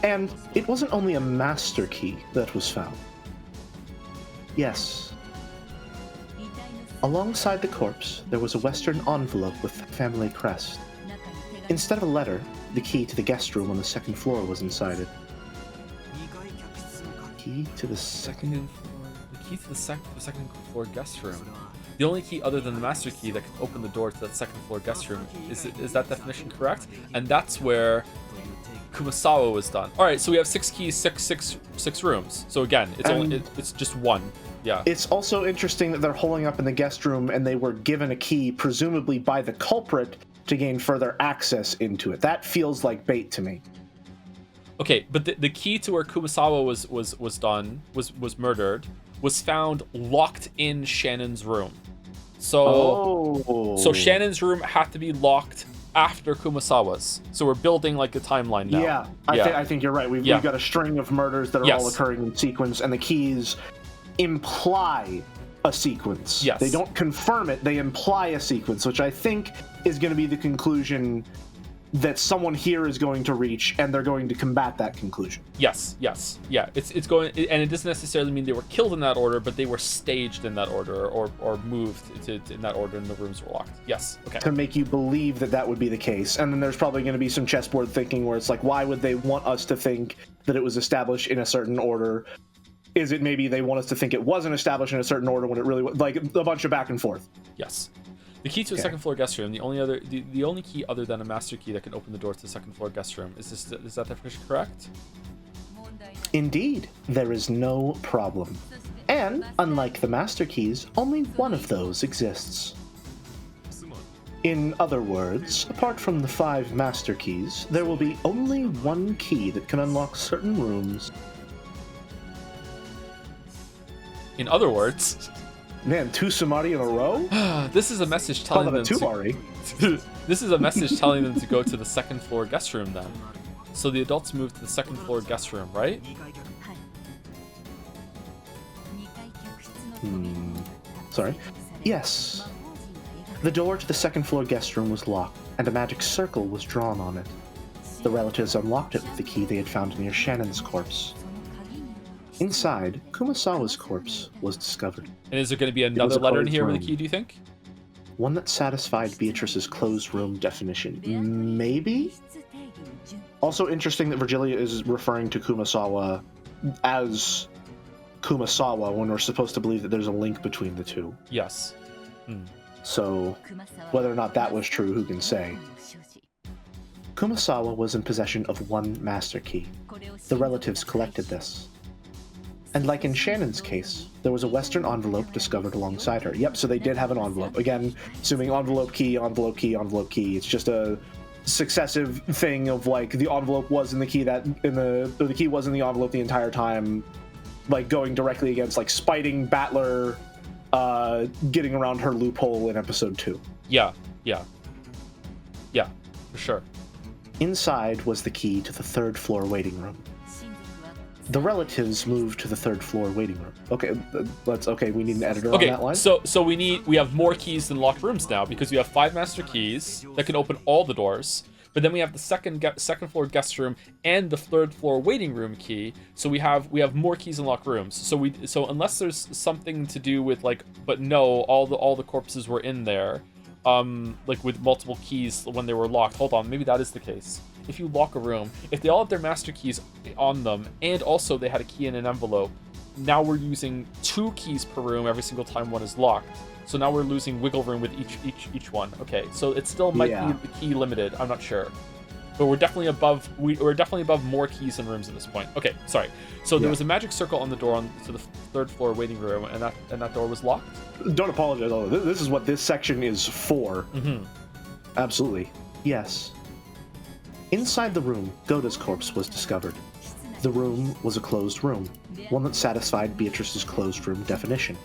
And it wasn't only a master key that was found. Yes. Alongside the corpse, there was a Western envelope with the family crest. Instead of a letter, the key to the guest room on the 2nd floor was inside it. Key to the second floor? The key to the second floor guest room. The only key other than the master key that can open the door to that 2nd floor guest room. Is that definition correct? And that's where Kumasawa was done. All right, so we have 6 keys, six rooms. So again, it's just 1. Yeah. It's also interesting that they're holding up in the guest room and they were given a key, presumably by the culprit, to gain further access into it. That feels like bait to me. Okay, but the key to where Kumasawa was murdered was found locked in Shannon's room. So Shannon's room had to be locked after Kumasawa's. So we're building like a timeline now. Yeah, I think you're right. We've got a string of murders that are all occurring in sequence, and the keys imply a sequence. Yes. They don't confirm it, they imply a sequence, which I think is going to be the conclusion that someone here is going to reach, and they're going to combat that conclusion. Yes. Yeah. It's going, and it doesn't necessarily mean they were killed in that order, but they were staged in that order or moved to in that order, and the rooms were locked. Yes. Okay. To make you believe that would be the case. And then there's probably going to be some chessboard thinking where it's like, why would they want us to think that it was established in a certain order? Is it maybe they want us to think it wasn't established in a certain order when it really was, like, a bunch of back and forth? Yes. The key to a 2nd floor guest room, the only key other than a master key that can open the door to the 2nd floor guest room. Is that definition correct? Indeed, there is no problem. And, unlike the master keys, only one of those exists. In other words, apart from the 5 master keys, there will be only one key that can unlock certain rooms. In other words... Man, 2 Sumari in a row? This is a message telling them This is a message telling them to go to the 2nd floor guest room then. So the adults moved to the 2nd floor guest room, right? Sorry. Yes. The door to the 2nd floor guest room was locked, and a magic circle was drawn on it. The relatives unlocked it with the key they had found near Shannon's corpse. Inside, Kumasawa's corpse was discovered. And is there going to be another letter in here with the key, do you think? One that satisfied Beatrice's closed room definition. Maybe? Also interesting that Virgilia is referring to Kumasawa as Kumasawa when we're supposed to believe that there's a link between the two. Yes. So, whether or not that was true, who can say? Kumasawa was in possession of 1 master key. The relatives collected this. And like in Shannon's case, there was a Western envelope discovered alongside her. Yep, so they did have an envelope. Again, assuming envelope key, envelope key, envelope key. It's just a successive thing of like the envelope was in the key the key was in the envelope the entire time, like going directly against like spiting Battler, getting around her loophole in episode 2. Yeah, for sure. Inside was the key to the 3rd floor waiting room. The relatives moved to the 3rd floor waiting room. Okay, we need an editor on that line. So we have more keys than locked rooms now because we have 5 master keys that can open all the doors. But then we have the second floor guest room and the 3rd floor waiting room key. So we have more keys than locked rooms. So unless there's something to do with like, but no, all the corpses were in there, like with multiple keys when they were locked. Hold on, maybe that is the case. If you lock a room, if they all have their master keys on them, and also they had a key in an envelope, now we're using 2 keys per room every single time one is locked. So now we're losing wiggle room with each one. Okay, so it still might be the key limited. I'm not sure. But we're definitely above. We're definitely above more keys and rooms at this point. Okay, sorry. So there was a magic circle on the door to the third floor waiting room, and that door was locked. Don't apologize. This is what this section is for. Mm-hmm. Absolutely. Yes. Inside the room, Goda's corpse was discovered. The room was a closed room, one that satisfied Beatrice's closed room definition.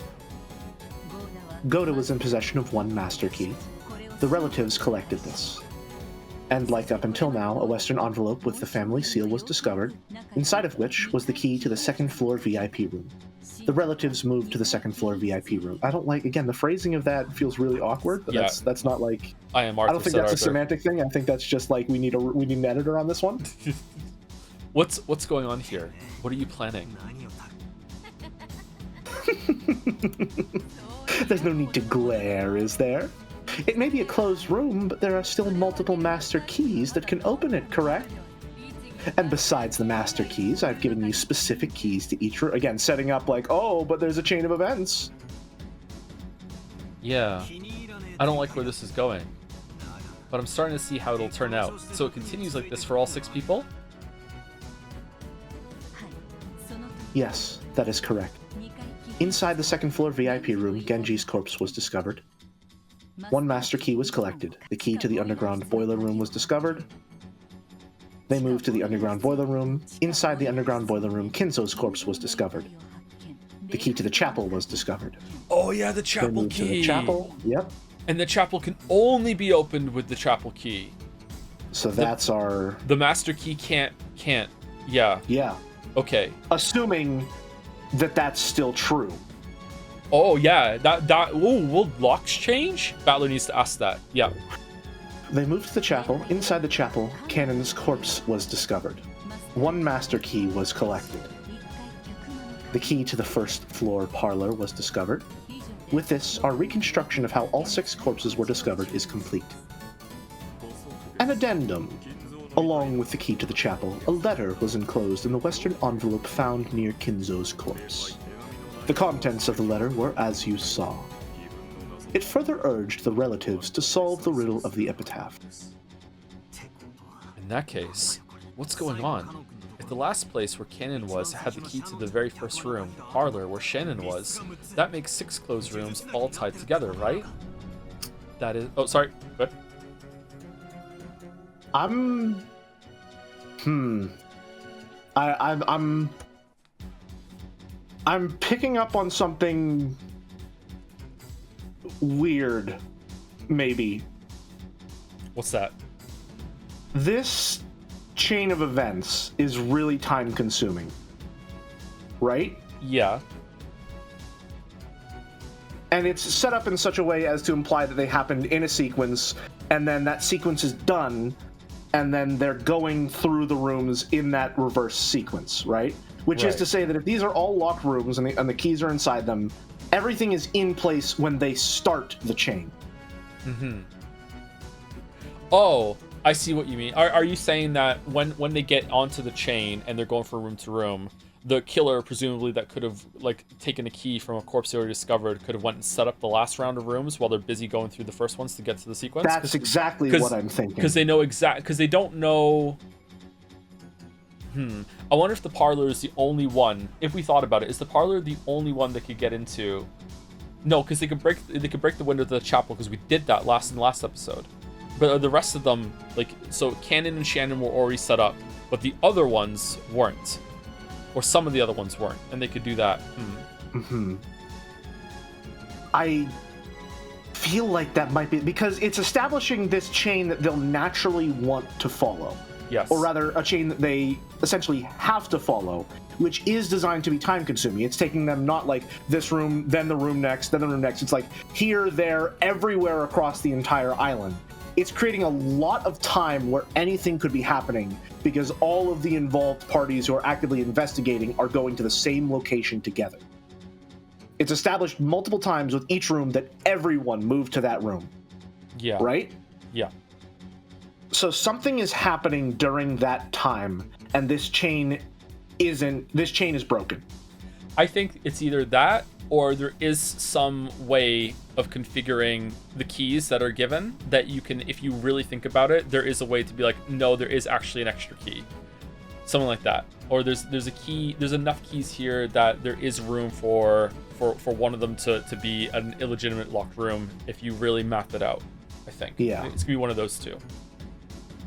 Goda was in possession of one master key. The relatives collected this. And like up until now, a Western envelope with the family seal was discovered, inside of which was the key to the second floor VIP room. The relatives moved to the second floor VIP room. I don't like, again, the phrasing of that feels really awkward, but that's not like... I am Arthur. I don't think that's a semantic thing. I think that's just like we need an editor on this one. What's going on here? What are you planning? There's no need to glare, is there? It may be a closed room, but there are still multiple master keys that can open it, correct? And besides the master keys, I've given you specific keys to each room. Again, setting up like, oh, but there's a chain of events. Yeah. I don't like where this is going. But I'm starting to see how it'll turn out. So it continues like this for all 6 people? Yes, that is correct. Inside the second floor VIP room, Genji's corpse was discovered. One master key was collected. The key to the underground boiler room was discovered. They moved to the underground boiler room. Inside the underground boiler room, Kinzo's corpse was discovered. The key to the chapel was discovered. Oh yeah, the They chapel moved key. to the chapel. Yep. And the chapel can only be opened with the chapel key. So that's our... The master key can't. Yeah. Yeah. Okay. Assuming that that's still true. Oh yeah, will locks change? Battler needs to ask that. Yeah. They moved to the chapel. Inside the chapel, Canon's corpse was discovered. One master key was collected. The key to the first floor parlor was discovered. With this, our reconstruction of how all 6 corpses were discovered is complete. An addendum. Along with the key to the chapel, a letter was enclosed in the western envelope found near Kinzo's corpse. The contents of the letter were as you saw. It further urged the relatives to solve the riddle of the epitaph. In that case, what's going on? If the last place where Canon was had the key to the very first room, the parlor where Shannon was, that makes 6 closed rooms all tied together, right? That is... Oh, sorry. Good. I'm picking up on something weird, maybe. What's that? This chain of events is really time-consuming, right? Yeah. And it's set up in such a way as to imply that they happened in a sequence, and then that sequence is done, and then they're going through the rooms in that reverse sequence, right? Which is to say that if these are all locked rooms and the keys are inside them, everything is in place when they start the chain. Mm-hmm. Oh, I see what you mean. Are you saying that when they get onto the chain and they're going from room to room, the killer, presumably that could have like taken a key from a corpse they already discovered, could have went and set up the last round of rooms while they're busy going through the first ones to get to the sequence? That's exactly what I'm thinking. Because they know because they don't know. I wonder if the parlor is the only one. If we thought about it, is the parlor the only one that could get into? No, because they could break the window to the chapel, because we did that in the last episode. But the rest of them, like, so Canon and Shannon were already set up, but the other ones weren't, or some of the other ones weren't, and they could do that. I feel like that might be because it's establishing this chain that they'll naturally want to follow. Yes. Or rather, a chain that they essentially have to follow, which is designed to be time-consuming. It's taking them not like this room, then the room next, then the room next. It's like here, there, everywhere across the entire island. It's creating a lot of time where anything could be happening because all of the involved parties who are actively investigating are going to the same location together. It's established multiple times with each room that everyone moved to that room. Yeah. Right? Yeah. So something is happening during that time, and this chain is broken. I think it's either that or there is some way of configuring the keys that are given that you can, if you really think about it, there is a way to be like, no, there is actually an extra key. Something like that. Or there's a key, there's enough keys here that there is room for one of them to be an illegitimate locked room if you really map it out, I think. Yeah. It's gonna be one of those two.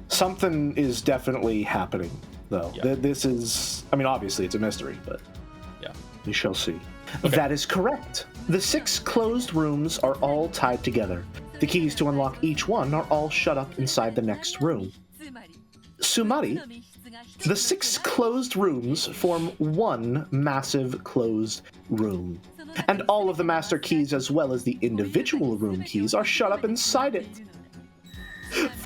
Something is definitely happening, though. Yeah. This is, I mean, obviously it's a mystery, but Yeah. we shall see. Okay. That is correct. The 6 closed rooms are all tied together. The keys to unlock each one are all shut up inside the next room. Sumari, the 6 closed rooms form one massive closed room. And all of the master keys as well as the individual room keys are shut up inside it.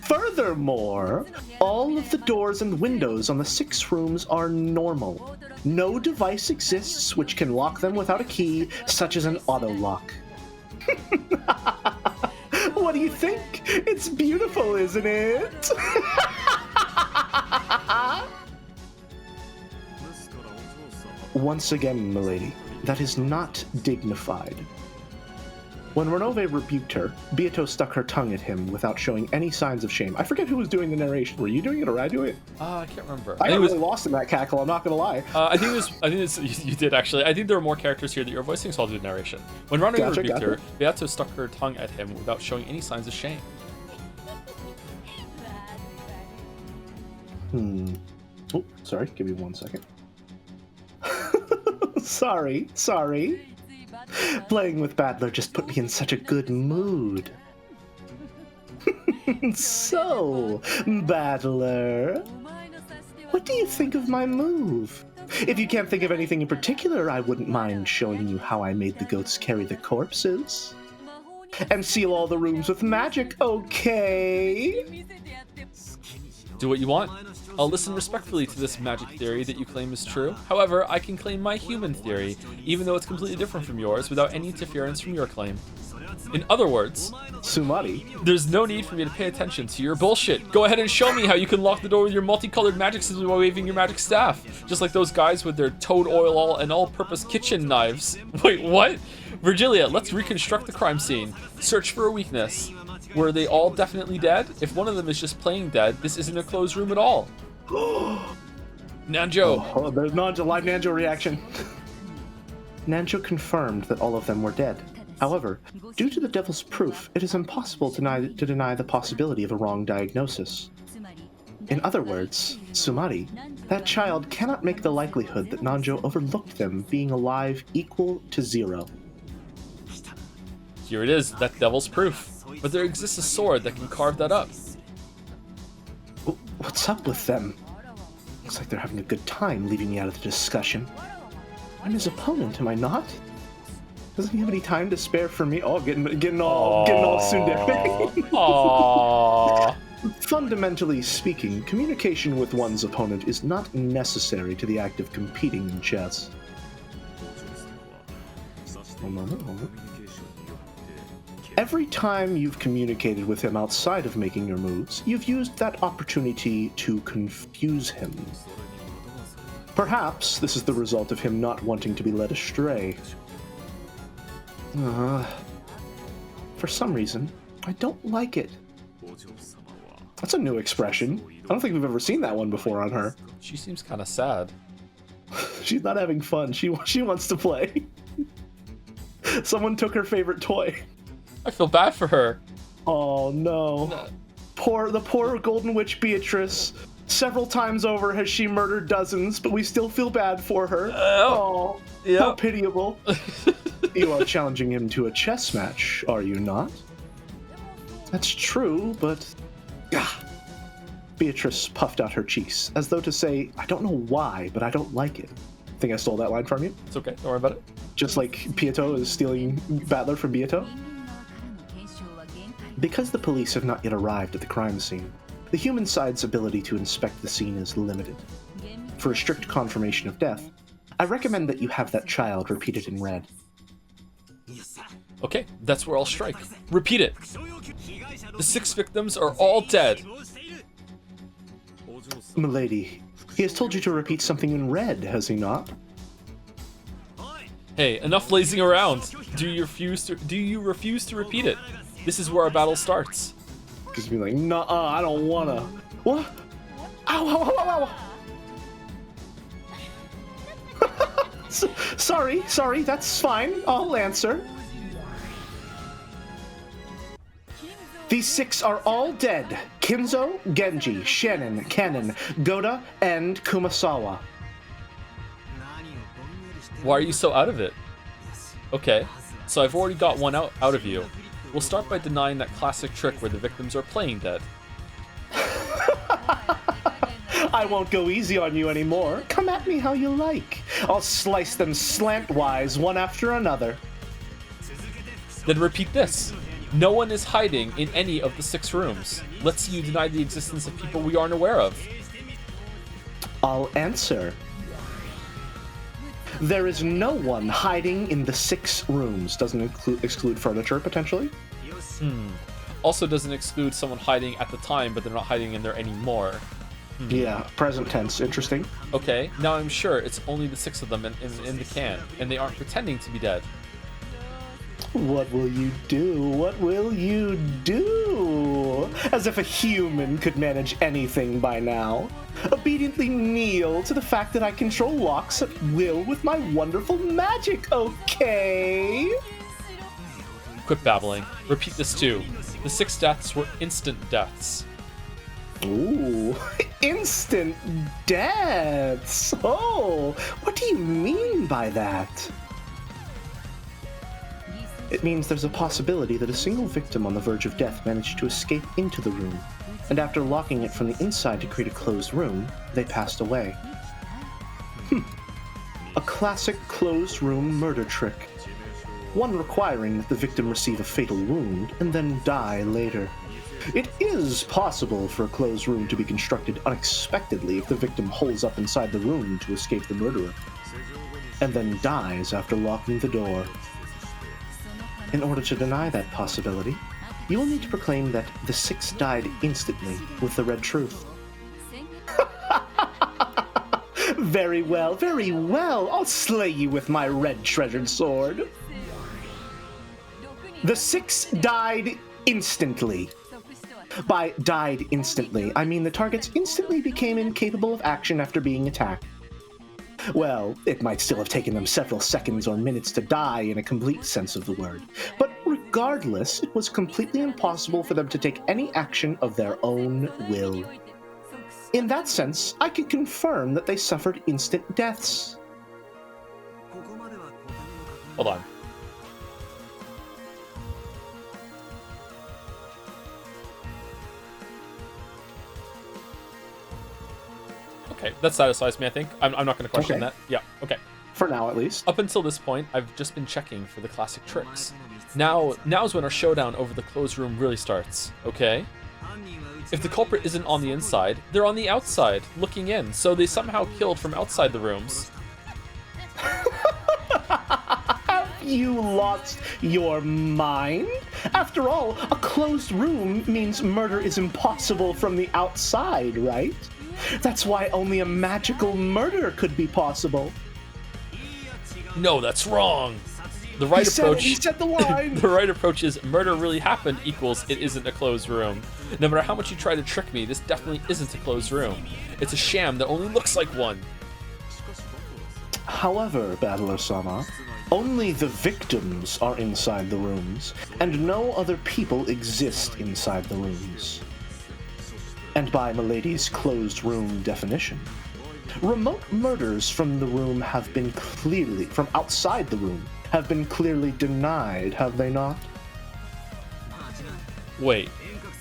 Furthermore, all of the doors and windows on the 6 rooms are normal. No device exists which can lock them without a key, such as an auto lock. What do you think? It's beautiful, isn't it? Once again, milady, that is not dignified. When Renove rebuked her, Beato stuck her tongue at him without showing any signs of shame. I forget who was doing the narration. Were you doing it or I doing it? I can't remember. I got really lost in that cackle, I'm not gonna lie. I think you did actually. I think there are more characters here that you're voicing, so I'll do the narration. When Renove rebuked her, Beato stuck her tongue at him without showing any signs of shame. Oh, sorry, give me 1 second. Sorry. Playing with Battler just put me in such a good mood. So, Battler, what do you think of my move? If you can't think of anything in particular, I wouldn't mind showing you how I made the goats carry the corpses. And seal all the rooms with magic, okay? Do what you want. I'll listen respectfully to this magic theory that you claim is true. However, I can claim my human theory, even though it's completely different from yours, without any interference from your claim. In other words, Sumari, there's no need for me to pay attention to your bullshit. Go ahead and show me how you can lock the door with your multicolored magic simply while waving your magic staff. Just like those guys with their toad oil and all-purpose kitchen knives. Wait, what? Virgilia, let's reconstruct the crime scene. Search for a weakness. Were they all definitely dead? If one of them is just plain dead, this isn't a closed room at all. Nanjo. Oh, there's live Nanjo reaction. Nanjo confirmed that all of them were dead. However, due to the devil's proof, it is impossible to deny the possibility of a wrong diagnosis. In other words, Sumari, that child cannot make the likelihood that Nanjo overlooked them being alive equal to 0. Here it is, that devil's proof. But there exists a sword that can carve that up. What's up with them? Looks like they're having a good time leaving me out of the discussion. I'm his opponent, am I not? Doesn't he have any time to spare for me? Oh, getting all tsundere. Aww. Fundamentally speaking, communication with one's opponent is not necessary to the act of competing in chess. One moment. Every time you've communicated with him outside of making your moves, you've used that opportunity to confuse him. Perhaps this is the result of him not wanting to be led astray. For some reason, I don't like it. That's a new expression. I don't think we've ever seen that one before on her. She seems kind of sad. She's not having fun. She wants to play. Someone took her favorite toy. I feel bad for her. Oh no. The poor Golden Witch Beatrice. Several times over has she murdered dozens, but we still feel bad for her. Oh, yep. How pitiable. You are challenging him to a chess match, are you not? That's true, but... Beatrice puffed out her cheeks, as though to say, I don't know why, but I don't like it. Think I stole that line from you? It's okay, don't worry about it. Just like Pieto is stealing Battler from Beato? Because the police have not yet arrived at the crime scene, the human side's ability to inspect the scene is limited. For a strict confirmation of death, I recommend that you have that child repeated in red. Okay, that's where I'll strike. Repeat it. The 6 victims are all dead. Milady, he has told you to repeat something in red, has he not? Hey, enough lazing around. Do you refuse to repeat it? This is where our battle starts. Just be like, nah, I don't wanna. What? Ow, ow, ow, ow, ow. Sorry, that's fine. I'll answer. These 6 are all dead. Kinzo, Genji, Shannon, Kanon, Goda, and Kumasawa. Why are you so out of it? Okay, so I've already got one out of you. We'll start by denying that classic trick where the victims are playing dead. I won't go easy on you anymore. Come at me how you like. I'll slice them slantwise one after another. Then repeat this. No one is hiding in any of the 6 rooms. Let's see you deny the existence of people we aren't aware of. I'll answer. There is no one hiding in the 6 rooms. Doesn't exclude furniture, potentially? Also doesn't exclude someone hiding at the time, but they're not hiding in there anymore. Yeah, present tense. Interesting. Okay, now I'm sure it's only the 6 of them in the can, and they aren't pretending to be dead. What will you do? What will you do? As if a human could manage anything by now. Obediently kneel to the fact that I control locks at will with my wonderful magic, okay? Quit babbling. Repeat this too. The 6 deaths were instant deaths. Ooh, instant deaths. Oh, what do you mean by that? It means there's a possibility that a single victim on the verge of death managed to escape into the room, and after locking it from the inside to create a closed room, they passed away. A classic closed room murder trick. One requiring that the victim receive a fatal wound and then die later. It is possible for a closed room to be constructed unexpectedly if the victim holes up inside the room to escape the murderer, and then dies after locking the door. In order to deny that possibility, you will need to proclaim that the 6 died instantly with the red truth. Very well, very well. I'll slay you with my red treasured sword. The 6 died instantly. By died instantly, I mean the targets instantly became incapable of action after being attacked. Well, it might still have taken them several seconds or minutes to die in a complete sense of the word, but regardless, it was completely impossible for them to take any action of their own will. In that sense, I can confirm that they suffered instant deaths. Hold on. Okay, that satisfies me, I think. I'm not going to question that. Yeah, okay. For now, at least. Up until this point, I've just been checking for the classic tricks. Now's when our showdown over the closed room really starts, okay? If the culprit isn't on the inside, they're on the outside, looking in, so they somehow killed from outside the rooms. Have you lost your mind? After all, a closed room means murder is impossible from the outside, right? That's why only a magical murder could be possible. No, that's wrong. The right approach. He said the line. The right approach is murder really happened equals it isn't a closed room. No matter how much you try to trick me, this definitely isn't a closed room. It's a sham that only looks like one. However, Battler-sama, only the victims are inside the rooms, and no other people exist inside the rooms. And by Milady's closed room definition, remote murders from the room have been clearly, from outside the room, have been clearly denied, have they not? Wait,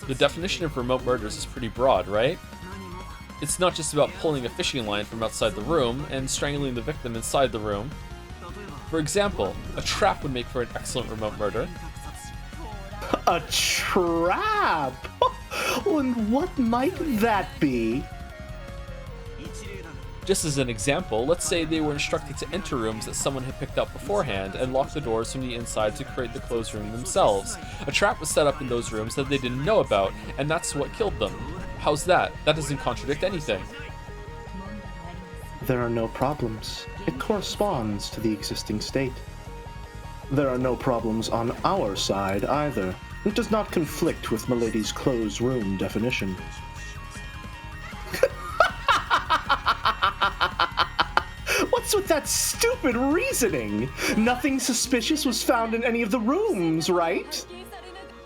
the definition of remote murders is pretty broad, right? It's not just about pulling a fishing line from outside the room and strangling the victim inside the room. For example, a trap would make for an excellent remote murder. A trap? And what might that be? Just as an example, let's say they were instructed to enter rooms that someone had picked up beforehand and lock the doors from the inside to create the closed room themselves. A trap was set up in those rooms that they didn't know about, and that's what killed them. How's that? That doesn't contradict anything. There are no problems. It corresponds to the existing state. There are no problems on our side either. It does not conflict with Milady's closed room definition. What's with that stupid reasoning? Nothing suspicious was found in any of the rooms, right?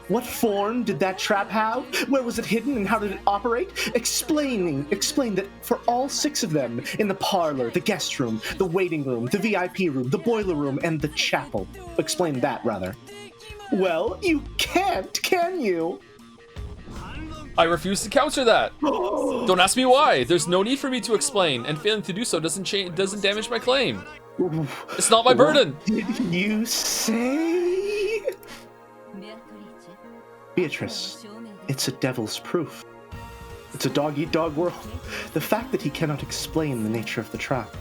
What form did that trap have? Where was it hidden and how did it operate? Explain that for all 6 of them, in the parlor, the guest room, the waiting room, the VIP room, the boiler room, and the chapel. Explain that, rather. Well, you can't, can you? I refuse to counter that. Don't ask me why. There's no need for me to explain, and failing to do so doesn't damage my claim. It's not my burden. What did you say? Beatrice, it's a devil's proof. It's a dog-eat-dog world. The fact that he cannot explain the nature of the trap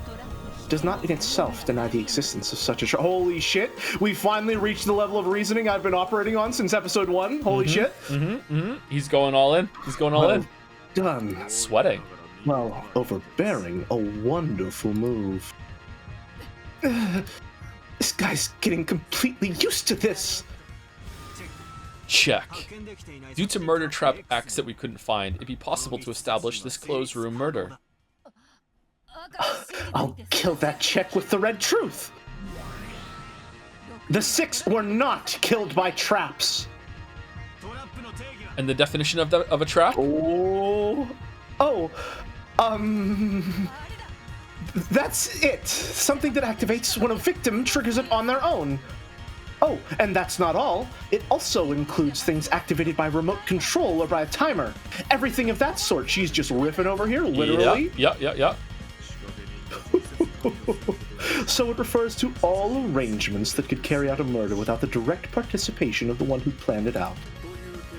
does not in itself deny the existence of such a trap. Holy shit! We finally reached the level of reasoning I've been operating on since episode 1. Holy shit! He's going all in. He's going all in. Done. Sweating. Well, overbearing. A wonderful move. This guy's getting completely used to this. Check. Due to murder trap X that we couldn't find, it'd be possible to establish this closed room murder. I'll kill that check with the red truth. The 6 were not killed by traps. And the definition of a trap? That's it. Something that activates when a victim triggers it on their own. Oh, and that's not all. It also includes things activated by remote control or by a timer. Everything of that sort. She's just riffing over here, literally. Yeah. So it refers to all arrangements that could carry out a murder without the direct participation of the one who planned it out.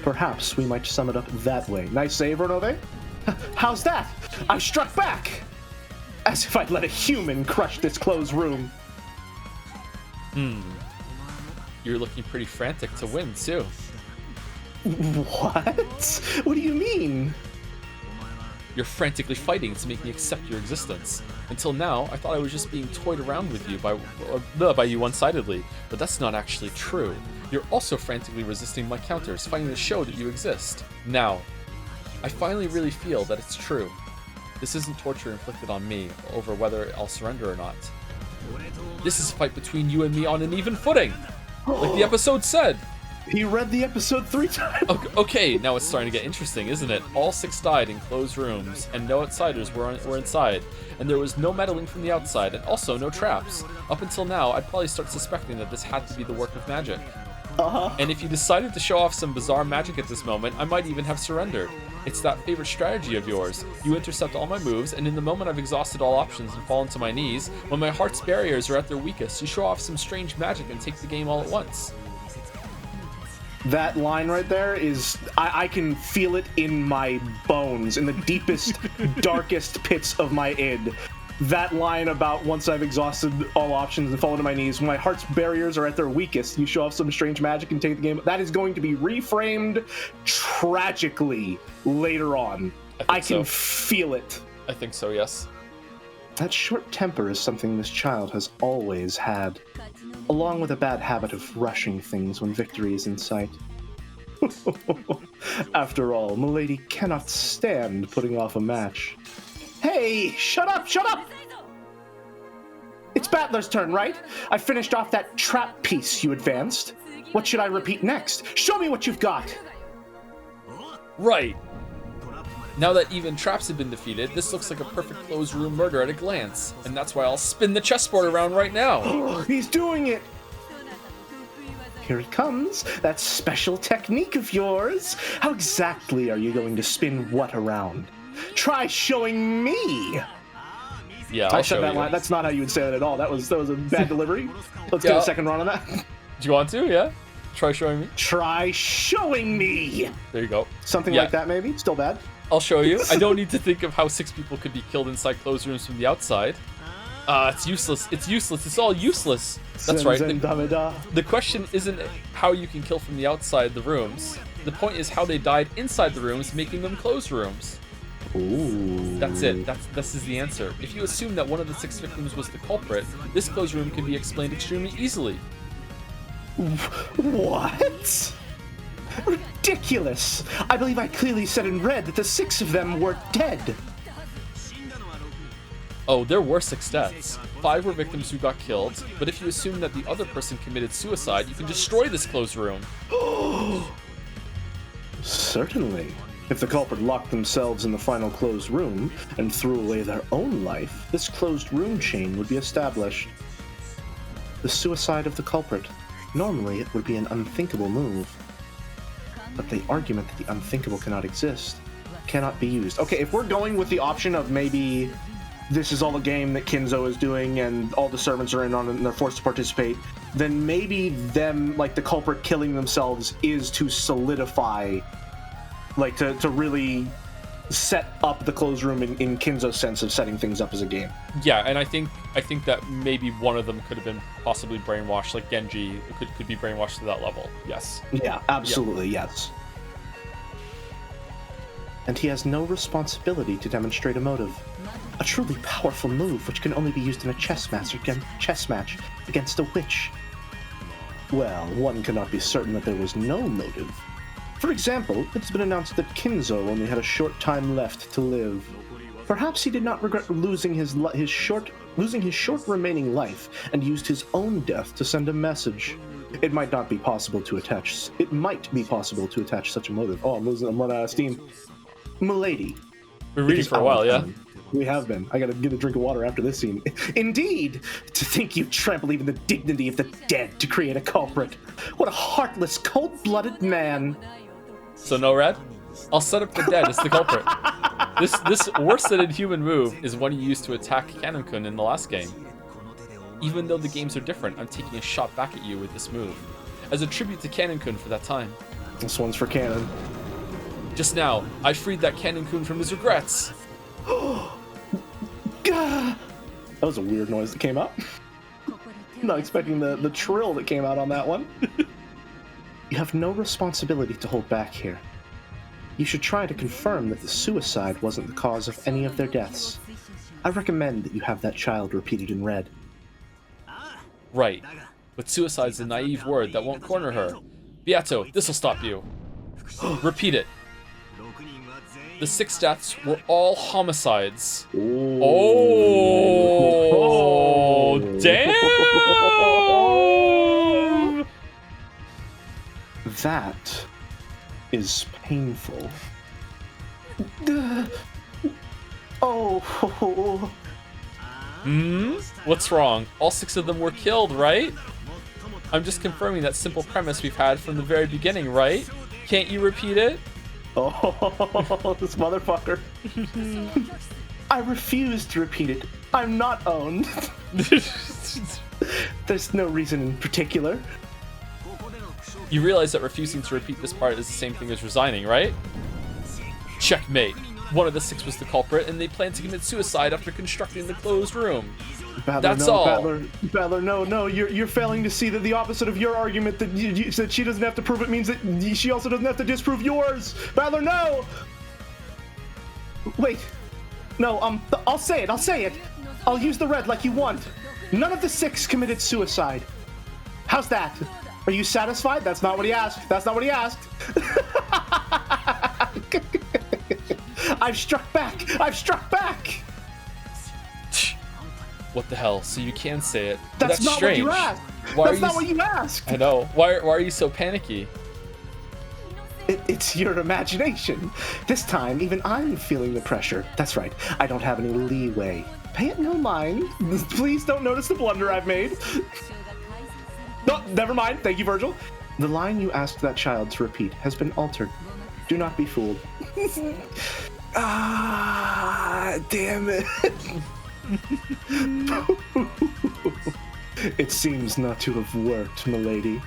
Perhaps we might sum it up that way. Nice save, Renove? How's that? I struck back! As if I'd let a human crush this closed room. You're looking pretty frantic to win, too. What? What do you mean? You're frantically fighting to make me accept your existence. Until now, I thought I was just being toyed around with you by you one-sidedly, but that's not actually true. You're also frantically resisting my counters, fighting to show that you exist. Now, I finally really feel that it's true. This isn't torture inflicted on me over whether I'll surrender or not. This is a fight between you and me on an even footing, like the episode said. He read the episode 3 times. Okay, now it's starting to get interesting, isn't it? All 6 died in closed rooms, and no outsiders were inside. And there was no meddling from the outside, and also no traps. Up until now, I'd probably start suspecting that this had to be the work of magic. And if you decided to show off some bizarre magic at this moment, I might even have surrendered. It's that favorite strategy of yours. You intercept all my moves, and in the moment I've exhausted all options and fallen to my knees, when my heart's barriers are at their weakest, you show off some strange magic and take the game all at once. That line right there is, I can feel it in my bones, in the deepest, darkest pits of my id. That line about once I've exhausted all options and fallen to my knees, when my heart's barriers are at their weakest, you show off some strange magic and take the game. That is going to be reframed tragically later on. I can feel it. I think so, yes. That short temper is something this child has always had, along with a bad habit of rushing things when victory is in sight. After all, Milady cannot stand putting off a match. Hey, shut up! It's Battler's turn, right? I finished off that trap piece you advanced. What should I repeat next? Show me what you've got! Right. Now that even traps have been defeated, this looks like a perfect closed room murder at a glance. And that's why I'll spin the chessboard around right now. He's doing it! Here it comes, that special technique of yours. How exactly are you going to spin what around? Try showing me! Yeah, I said that line. That's not how you would say that at all. That was a bad delivery. Let's get a second run on that. Do you want to? Yeah? Try showing me? Try showing me! There you go. Something like that, maybe? Still bad? I'll show you. I don't need to think of how 6 people could be killed inside closed rooms from the outside. It's useless. It's useless. It's all useless. That's right. The question isn't how you can kill from the outside the rooms. The point is how they died inside the rooms, making them closed rooms. Ooh. That's it. This is the answer. If you assume that one of the 6 victims was the culprit, this closed room can be explained extremely easily. What? Ridiculous! I believe I clearly said in red that the 6 of them were dead. Oh, there were 6 deaths. 5 were victims who got killed, but if you assume that the other person committed suicide, you can destroy this closed room. Certainly. If the culprit locked themselves in the final closed room and threw away their own life, this closed room chain would be established. The suicide of the culprit. Normally, it would be an unthinkable move. But the argument that the unthinkable cannot exist cannot be used. Okay, if we're going with the option of maybe this is all a game that Kinzo is doing and all the servants are in on it and they're forced to participate, then maybe them, like the culprit killing themselves is to solidify, like to really set up the closed room in Kinzo's sense of setting things up as a game. Yeah, and I think that maybe one of them could have been possibly brainwashed, like Genji could be brainwashed to that level. Yes. Yeah, absolutely, yes. And he has no responsibility to demonstrate a motive. A truly powerful move which can only be used in a chess match against a witch. Well, one cannot be certain that there was no motive. For example, it's been announced that Kinzo only had a short time left to live. Perhaps he did not regret losing his short remaining life and used his own death to send a message. It might be possible to attach such a motive. Oh, I'm running out of steam. Milady. We're reading for a while, yeah? We have been. I gotta get a drink of water after this scene. Indeed! To think you trample even the dignity of the dead to create a culprit. What a heartless, cold-blooded man. So no red? I'll set up the dead as the culprit. This worse than inhuman move is one you used to attack Canon-kun in the last game. Even though the games are different, I'm taking a shot back at you with this move. As a tribute to Canon-kun for that time. This one's for Canon. Just now, I freed that Canon-kun from his regrets. That was a weird noise that came out. I'm not expecting the trill that came out on that one. You have no responsibility to hold back here. You should try to confirm that the suicide wasn't the cause of any of their deaths. I recommend that you have that child repeated in red. Right, but suicide's a naive word that won't corner her. Beato, this'll stop you. Repeat it. The 6 deaths were all homicides. Oh, damn! That is painful. Oh. What's wrong? All 6 of them were killed, right? I'm just confirming that simple premise we've had from the very beginning, right? Can't you repeat it? Oh, this motherfucker. I refuse to repeat it. I'm not owned. There's no reason in particular. You realize that refusing to repeat this part is the same thing as resigning, right? Checkmate. One of the 6 was the culprit, and they plan to commit suicide after constructing the closed room. Battler, That's no, all. Battler, no. You're failing to see that the opposite of your argument that that she doesn't have to prove it means that she also doesn't have to disprove yours. Battler, no. Wait. No. I'll say it. I'll use the red like you want. None of the 6 committed suicide. How's that? Are you satisfied? That's not what he asked. I've struck back. What the hell? So you can say it. That's not strange. what you asked. That's not what you asked. I know. Why are you so panicky? It's your imagination. This time, even I'm feeling the pressure. That's right. I don't have any leeway. Pay it no mind. Please don't notice the blunder I've made. No, never mind. Thank you, Virgil. The line you asked that child to repeat has been altered. Do not be fooled. Damn it. It seems not to have worked, milady.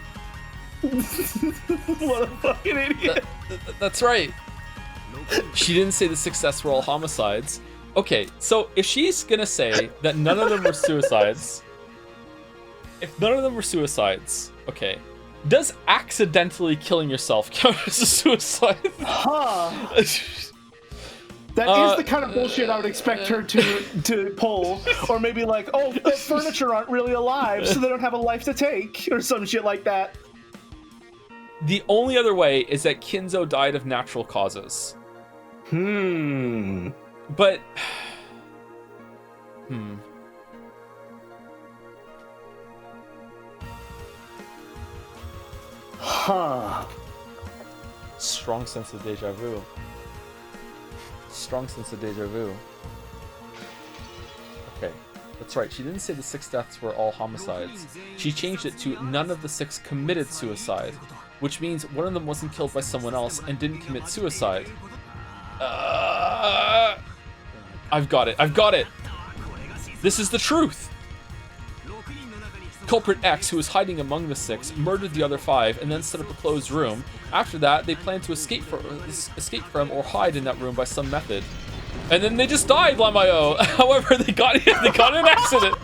What a fucking idiot. That's right. She didn't say the 6 deaths were all homicides. Okay, so if she's gonna say that none of them were suicides, okay, does accidentally killing yourself count as a suicide? Huh. That is the kind of bullshit I would expect her to pull. Or maybe like, oh, the furniture aren't really alive, so they don't have a life to take, or some shit like that. The only other way is that Kinzo died of natural causes. But... Huh. Strong sense of deja vu. Strong sense of deja vu. Okay, that's right. She didn't say the 6 deaths were all homicides. She changed it to none of the 6 committed suicide, which means one of them wasn't killed by someone else and didn't commit suicide. I've got it. I've got it. This is the truth. Culprit X, who was hiding among the 6, murdered the other 5 and then set up a closed room. After that, they planned to escape from or hide in that room by some method. And then they just died, Lamayo. However, they got in an accident.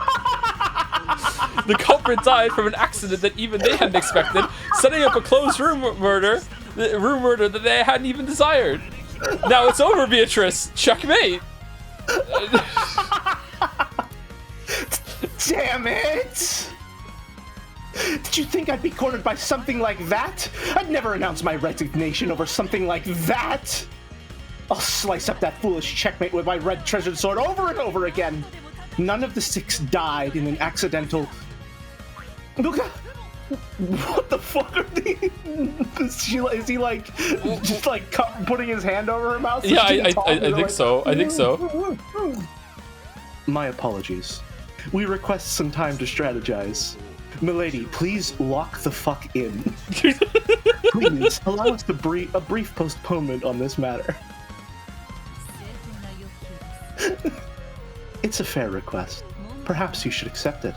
The culprit died from an accident that even they hadn't expected, setting up a closed room murder that they hadn't even desired. Now it's over, Beatrice. Checkmate. Damn it! Did you think I'd be cornered by something like that? I'd never announce my resignation over something like that! I'll slice up that foolish checkmate with my red treasured sword over and over again! None of the 6 died in an accidental... What the fuck are these? Is he like, just like putting his hand over her mouth? Yeah, I think so. I think so. My apologies. We request some time to strategize. Milady, please lock the fuck in. Please allow us a brief postponement on this matter. It's a fair request. Perhaps you should accept it.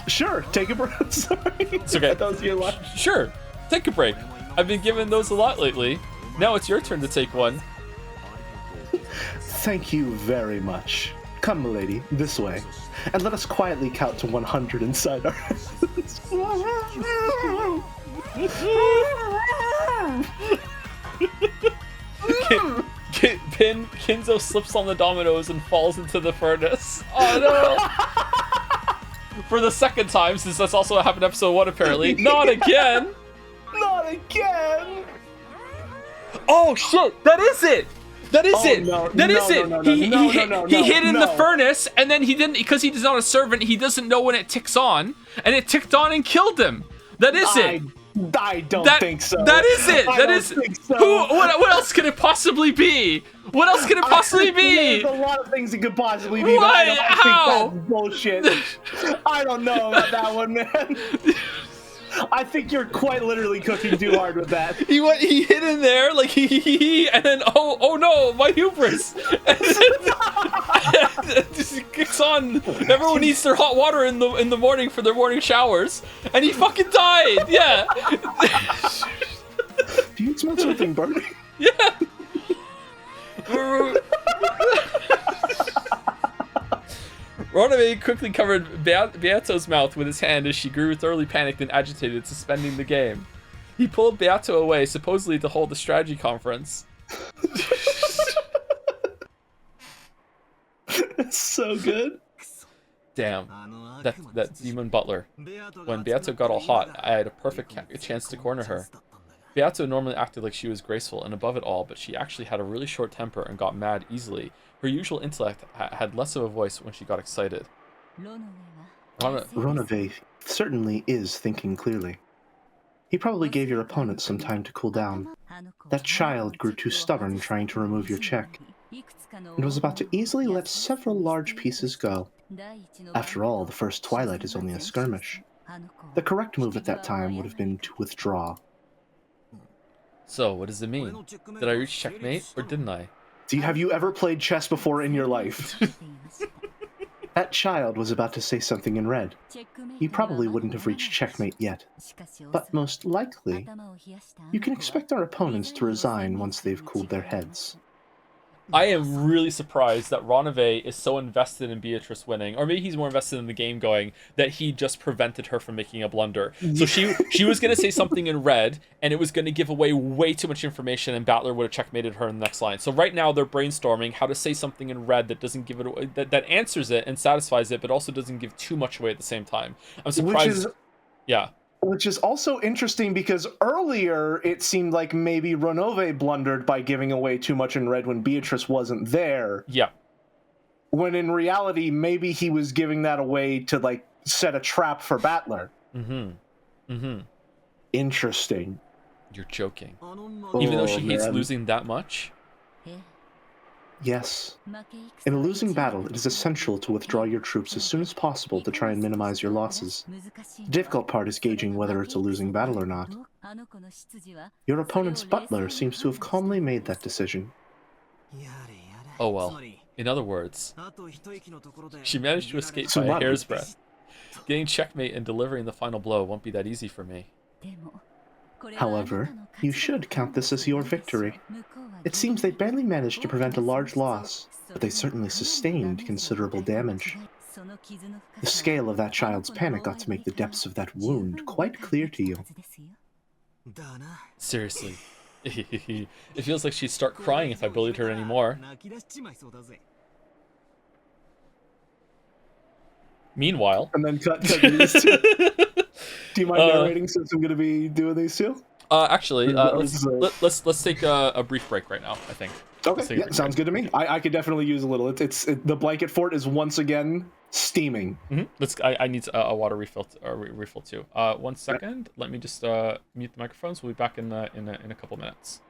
Sure, take a break. Sorry. It's okay. That was your line. Sure, take a break. I've been given those a lot lately. Now it's your turn to take one. Thank you very much. Come, milady, this way, and let us quietly count to 100 inside our heads. Kinzo slips on the dominoes and falls into the furnace. Oh no! For the second time, since that's also happened in episode 1 apparently. Not again! Not again! Oh shit! That is it! That is it! No, that is it! He hid in the no. furnace, and then he didn't, because he's not a servant, he doesn't know when it ticks on, and it ticked on and killed him. That is it! I don't think so. That is it! I That don't is think so. What else could it possibly be? What else could it possibly be? There's a lot of things it could possibly be. Why? But How? I think that's bullshit. I don't know about that one, man. I think you're quite literally cooking too hard with that. He hid in there like and then oh no, my hubris. And it just kicks on. Everyone needs their hot water in the morning for their morning showers, and he fucking died. Yeah. Do you smell something burning? Yeah. Roname quickly covered Beato's mouth with his hand as she grew thoroughly panicked and agitated, suspending the game. He pulled Beato away, supposedly to hold a strategy conference. It's so good. Damn. That demon butler. When Beato got all hot, I had a perfect chance to corner her. Beato normally acted like she was graceful and above it all, but she actually had a really short temper and got mad easily. Her usual intellect had less of a voice when she got excited. Ronave certainly is thinking clearly. He probably gave your opponent some time to cool down. That child grew too stubborn trying to remove your check, and was about to easily let several large pieces go. After all, the first Twilight is only a skirmish. The correct move at that time would have been to withdraw. So, what does it mean? Did I reach checkmate, or didn't I? Have you ever played chess before in your life? That child was about to say something in red. You probably wouldn't have reached checkmate yet. But most likely, you can expect our opponents to resign once they've cooled their heads. I am really surprised that Ronave is so invested in Beatrice winning, or maybe he's more invested in the game going, that he just prevented her from making a blunder. So she was going to say something in red, and it was going to give away way too much information, and Battler would have checkmated her in the next line. So right now they're brainstorming how to say something in red that doesn't give it away, that answers it and satisfies it, but also doesn't give too much away at the same time. I'm surprised. Yeah. Which is also interesting because earlier it seemed like maybe Ronove blundered by giving away too much in red when Beatrice wasn't there. Yeah. When in reality, maybe he was giving that away to like set a trap for Battler. Interesting. You're joking. Even though she hates losing that much? Yes. In a losing battle, it is essential to withdraw your troops as soon as possible to try and minimize your losses. The difficult part is gauging whether it's a losing battle or not. Your opponent's butler seems to have calmly made that decision. Oh well. In other words, she managed to escape by a hair's breadth. Getting checkmate and delivering the final blow won't be that easy for me. However, you should count this as your victory. It seems they barely managed to prevent a large loss, but they certainly sustained considerable damage. The scale of that child's panic ought to make the depths of that wound quite clear to you. Seriously. It feels like she'd start crying if I bullied her anymore. Meanwhile... And then cut these two. Do you mind narrating since I'm going to be doing these two? Actually, let's take a brief break right now, I think. Okay, yeah, sounds good to me. I could definitely use a little. The blanket fort is once again steaming. I need a water refill too. 1 second. Let me just mute the microphones. We'll be back in a couple minutes.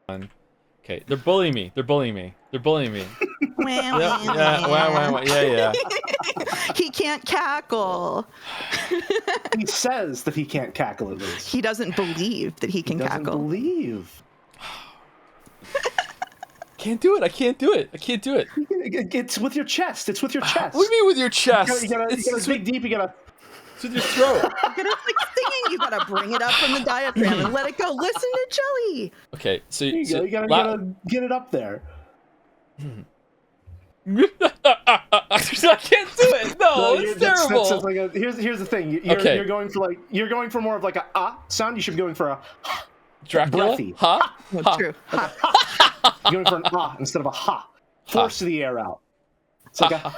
Okay, they're bullying me. They're bullying me. They're bullying me. Yeah. He can't cackle. He says that he can't cackle at least. He doesn't believe that he can cackle. Doesn't believe. Can't do it. I can't do it. It's with your chest. It's with your chest. What do you mean with your chest? You gotta dig deep. You gotta. It's with your throat. It's like singing. You gotta bring it up from the diaphragm and let it go. Listen to Jelly. Okay, so There you go. You gotta get it up there. I can't do it. No, it's terrible. Like here's the thing. You're going for more of like a sound. You should be going for a Dracula. breathy. True. You're going for an instead of a ha. Force the air out. It's like a.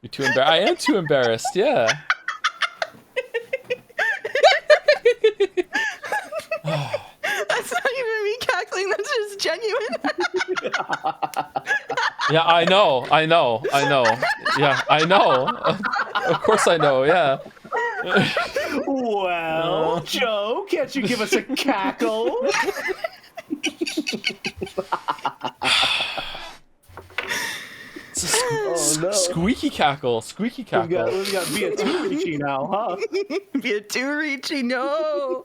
You're too embarrassed. I am too embarrassed. Yeah. That's not even me cackling. That's just genuine. Yeah, I know. Yeah, I know. Of course I know. Yeah. Well, Joe, can't you give us a cackle? Squeaky cackle. Squeaky cackle. We got be a too reachy now, huh? Be a too reachy, no.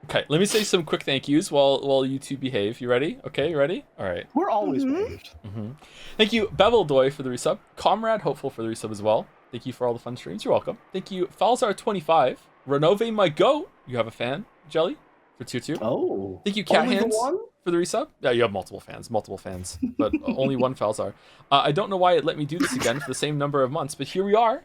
Okay, let me say some quick thank yous while you two behave. You ready? Okay, you ready? All right. We're always behaved. Thank you, Bevel Doy, for the resub. Comrade Hopeful for the resub as well. Thank you for all the fun streams. You're welcome. Thank you, Falzar25. Renove My Goat. You have a fan, Jelly, for tier 2. Oh. Thank you, Cat Only the Hands, one? for the resub. Yeah, you have multiple fans, but only one Falzar. I don't know why it let me do this again for the same number of months, but here we are.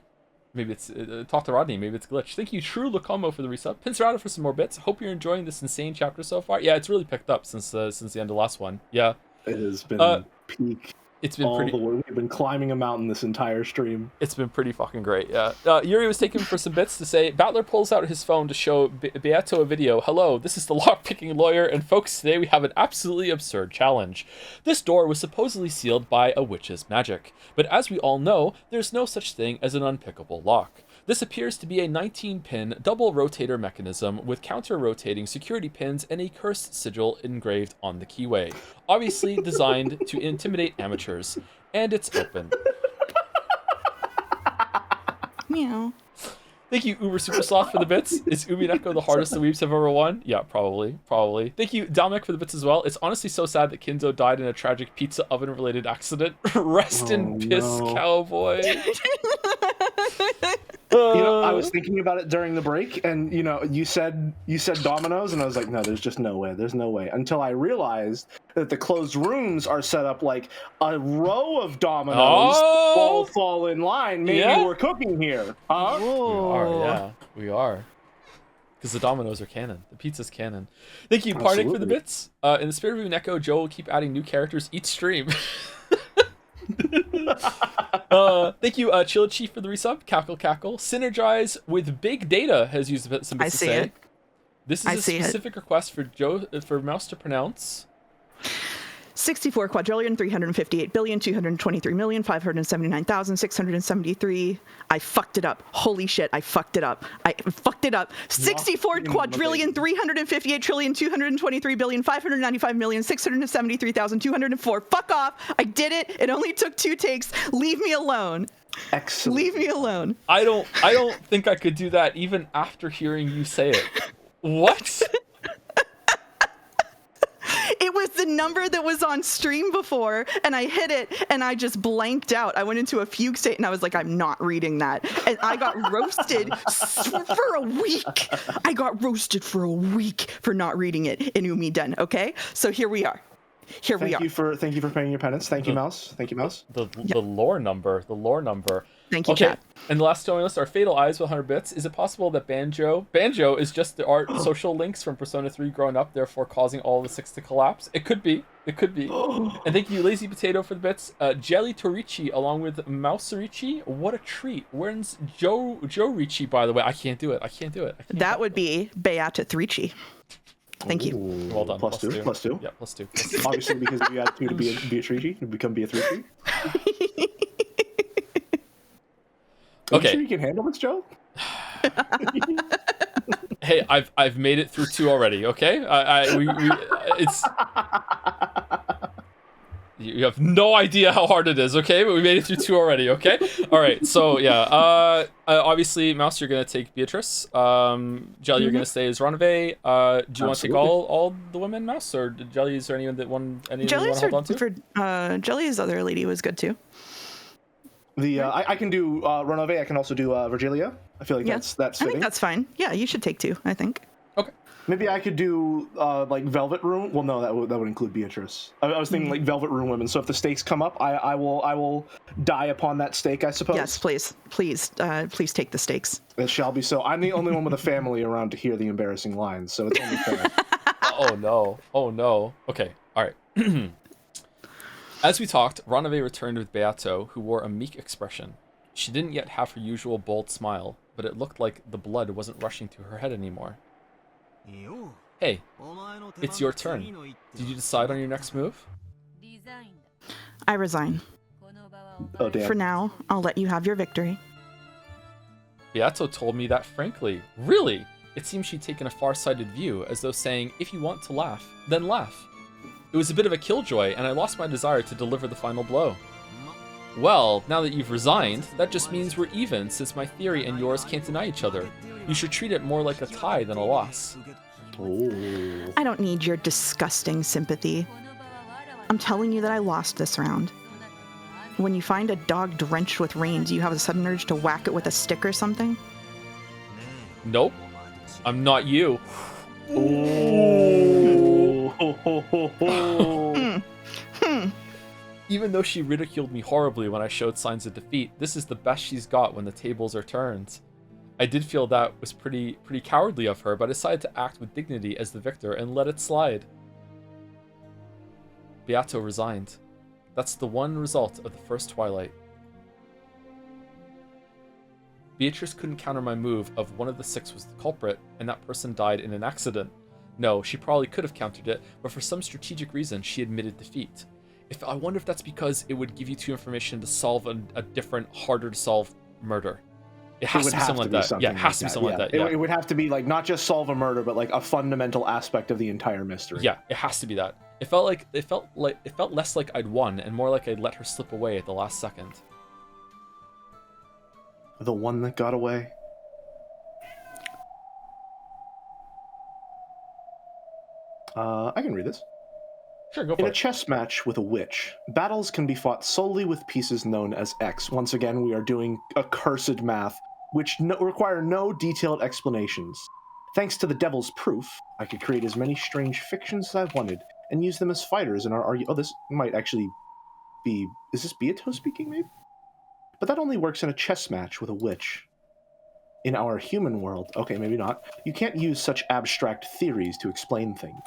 Maybe it's talk to Rodney. Maybe it's glitch. Thank you, True Locomo, for the resub. Pincerado for some more bits. Hope you're enjoying this insane chapter so far. Yeah, it's really picked up since the end of last one. Yeah, it has been peak. It's been pretty. We've been climbing a mountain this entire stream. It's been pretty fucking great. Yeah. Yuri was taken for some bits to say. Battler pulls out his phone to show Beato a video. Hello, this is the lockpicking lawyer, and folks, today we have an absolutely absurd challenge. This door was supposedly sealed by a witch's magic, but as we all know, there's no such thing as an unpickable lock. This appears to be a 19-pin double rotator mechanism with counter-rotating security pins and a cursed sigil engraved on the keyway. Obviously designed to intimidate amateurs. And it's open. Meow. Thank you, Uber Super Sloth, for the bits. Is Umineko the hardest the weeps have ever won? Yeah, probably. Thank you, Dalmek, for the bits as well. It's honestly so sad that Kinzo died in a tragic pizza oven-related accident. Rest in piss, cowboy. I was thinking about it during the break, and you said dominoes, and I was like, no, there's just no way. There's no way. Until I realized that the closed rooms are set up like a row of dominoes all fall in line. Maybe we're cooking here, huh? We are. Because the dominoes are canon. The pizza's canon. Thank you, Parnik, for the bits. In the spirit of Umineko, Joe will keep adding new characters each stream. Thank you, Chilla Chief, for the resub. Cackle. Synergize with Big Data has used some bits to say. It. This is a specific request for Mouse to pronounce. 64,358,223,579,673. I fucked it up. Holy shit, I fucked it up. 64,358,223,595,673,204. Fuck off. I did it. It only took 2 takes. Leave me alone. Excellent. Leave me alone. I don't think I could do that even after hearing you say it. What? It was the number that was on stream before, and I hit it, and I just blanked out. I went into a fugue state, and I was like, I'm not reading that. And I got roasted for a week. I got roasted for a week for not reading it in Umiden, okay? So here we are. Thank you for paying your penance. Thank you, Mouse. The lore number. Thank you, okay. chat. And the last story list are Fatal Eyes with 100 bits. Is it possible that Banjo is just the art social links from Persona 3 growing up, therefore causing all the 6 to collapse? It could be. And thank you, Lazy Potato, for the bits. Jelly Torichi along with Mouse Ricci. What a treat. Where's Joe Ricci, by the way? I can't do it. That would be Beata Ricci. Thank you. Well done. Plus two. Yeah, plus two. Obviously, because if you add 2 to Beatrice, you become Beatrice. Okay. Are you sure you can handle this, Joe? Hey, I've made it through 2 already. Okay, it's. You have no idea how hard it is, okay? But we made it through 2 already, okay? All right, so yeah. Obviously, Mouse, you're gonna take Beatrice. Jelly, you're gonna stay as Ronave. Do you want to take all the women, Mouse, or Jelly? Is there anyone that any you want to hold on to? Jelly's other lady was good too. I can do Ronave. I can also do Virgilia. I feel like that's fitting. I think that's fine. Yeah, you should take 2. I think. Okay. Maybe I could do like Velvet Room. Well, no, that would include Beatrice. I was thinking like Velvet Room women. So if the stakes come up, I will die upon that stake, I suppose. Yes, please take the stakes. It shall be so. I'm the only one with a family around to hear the embarrassing lines, so it's only fair. Oh no. Okay, all right. As we talked, Ronave returned with Beato, who wore a meek expression. She didn't yet have her usual bold smile, but it looked like the blood wasn't rushing to her head anymore. Hey, it's your turn. Did you decide on your next move? I resign. Oh, damn. For now, I'll let you have your victory. Beato told me that frankly. Really? It seems she'd taken a far-sighted view, as though saying, if you want to laugh, then laugh. It was a bit of a killjoy, and I lost my desire to deliver the final blow. Well, now that you've resigned, that just means we're even, since my theory and yours can't deny each other. You should treat it more like a tie than a loss. Oh. I don't need your disgusting sympathy. I'm telling you that I lost this round. When you find a dog drenched with rain, do you have a sudden urge to whack it with a stick or something? Nope. I'm not you. Even though she ridiculed me horribly when I showed signs of defeat, this is the best she's got when the tables are turned. I did feel that was pretty cowardly of her, but I decided to act with dignity as the victor and let it slide. Beato resigned. That's the one result of the first Twilight. Beatrice couldn't counter my move of one of the 6 was the culprit, and that person died in an accident. No, she probably could have countered it, but for some strategic reason, she admitted defeat. I wonder if that's because it would give you 2 information to solve a different, harder to solve murder. It has to be something like that. Yeah, it has to be something like that. Yeah. It would have to be like not just solve a murder, but like a fundamental aspect of the entire mystery. Yeah, it has to be that. It felt less like I'd won and more like I'd let her slip away at the last second. The one that got away. I can read this. Sure, go for it. In a chess match with a witch, battles can be fought solely with pieces known as X. Once again, we are doing accursed math, which require no detailed explanations. Thanks to the devil's proof, I could create as many strange fictions as I wanted, and use them as fighters in our argument. Oh, this might actually be... Is this Beato speaking, maybe? But that only works in a chess match with a witch. In our human world, okay, maybe not, you can't use such abstract theories to explain things.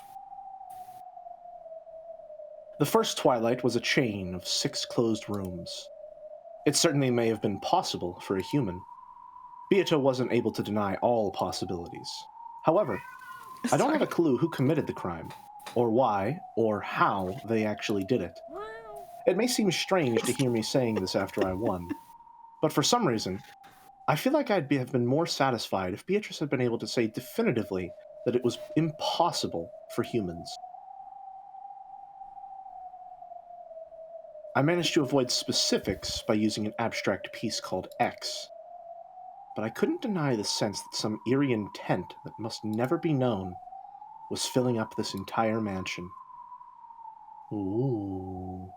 The first Twilight was a chain of 6 closed rooms. It certainly may have been possible for a human. Beato wasn't able to deny all possibilities. However, I don't have a clue who committed the crime, or why, or how they actually did it. It may seem strange to hear me saying this after I won, but for some reason, I feel like I'd have been more satisfied if Beatrice had been able to say definitively that it was impossible for humans. I managed to avoid specifics by using an abstract piece called X, but I couldn't deny the sense that some eerie intent that must never be known was filling up this entire mansion. Ooh.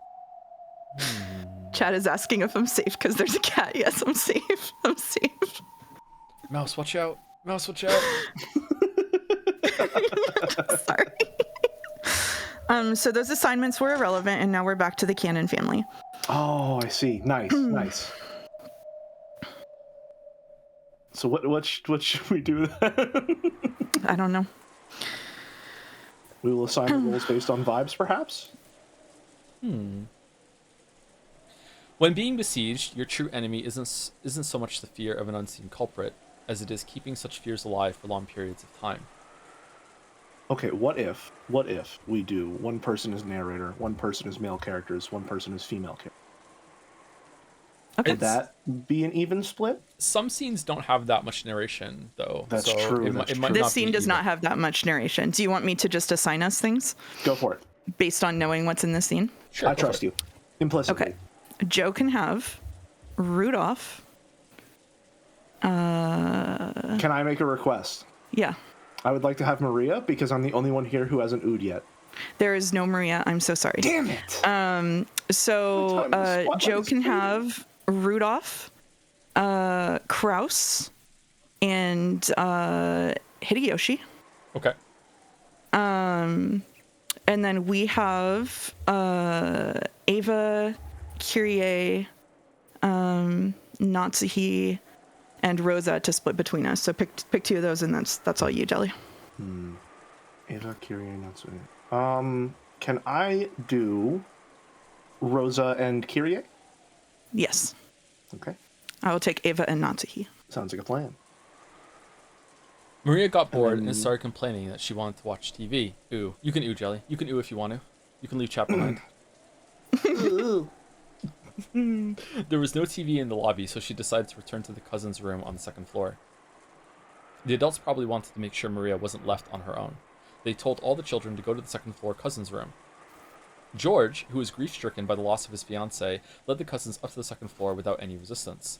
Chad is asking if I'm safe because there's a cat. Yes, I'm safe. I'm safe. Mouse, watch out. Mouse, watch out. Sorry. So those assignments were irrelevant, and now we're back to the Cannon family. Oh, I see. Nice, nice. So what should we do then? I don't know. We will assign the roles based on vibes, perhaps? When being besieged, your true enemy isn't so much the fear of an unseen culprit, as it is keeping such fears alive for long periods of time. Okay, what if we do one person is narrator, one person is male characters, one person is female characters? Okay. Would that be an even split? Some scenes don't have that much narration, though. That's so true, It, that's it might true. This not scene be does even. not have that much narration. Do you want me to just assign us things Go for it. based on knowing what's in this scene? Sure, I go for trust it. you. Implicitly. Okay. Joe can have Rudolph. Can I make a request? Yeah. I would like to have Maria because I'm the only one here who hasn't oohed yet. There is no Maria. I'm so sorry. Damn it! So My time in the spotlight Joe is can fading. have Rudolph, Kraus, and Hideyoshi. Okay. And then we have Ava, Kyrie, Natsuhi, and Rosa to split between us. So pick 2 of those, and that's all you, Jelly. Ava, Kyrie, Natsune. Can I do Rosa and Kyrie? Yes. Okay. I will take Ava and Natsuhi. Sounds like a plan. Maria got bored and started complaining that she wanted to watch TV. Ooh. You can ooh, Jelly. You can ooh if you want to. You can leave chat behind. There was no TV in the lobby, so she decided to return to the cousin's room on the 2nd floor. The adults probably wanted to make sure Maria wasn't left on her own. They told all the children to go to the 2nd floor cousin's room. George, who was grief-stricken by the loss of his fiancée, led the cousins up to the 2nd floor without any resistance.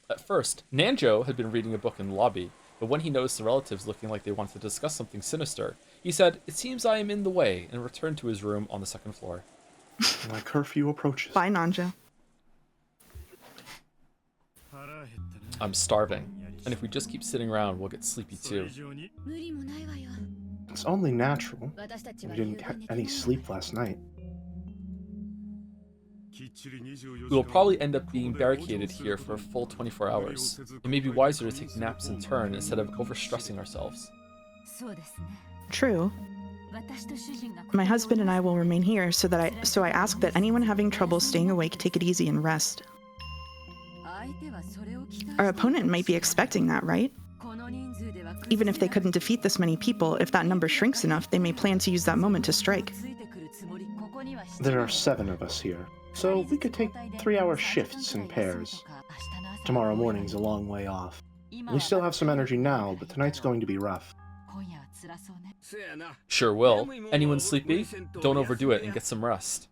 At first, Nanjo had been reading a book in the lobby, but when he noticed the relatives looking like they wanted to discuss something sinister, he said, "It seems I am in the way," and returned to his room on the 2nd floor. My curfew approaches. Bye, Nanja. I'm starving, and if we just keep sitting around, we'll get sleepy too. 無理もないわよ It's only natural. 私たち We は didn't get any sleep last night. We will probably end up being barricaded here for a full 24 hours. It may be wiser to take naps in turn instead of overstressing ourselves. そうですね True. 私と主人が My husband and I will remain here so I ask that anyone having trouble staying awake take it easy and rest. 相手はそれを期待 Our opponent might be expecting that, right? この人数では Even if they couldn't defeat this many people, if that number shrinks enough, they may plan to use that moment to strike. ついてくるつもりここには There are 7 of us here, so we could take 3-hour shifts in pairs. Tomorrow morning's a long way off. We still have some energy now, but tonight's going to be rough. 今夜は辛そうね Sure will. Anyone sleepy? Don't overdo it and get some rest.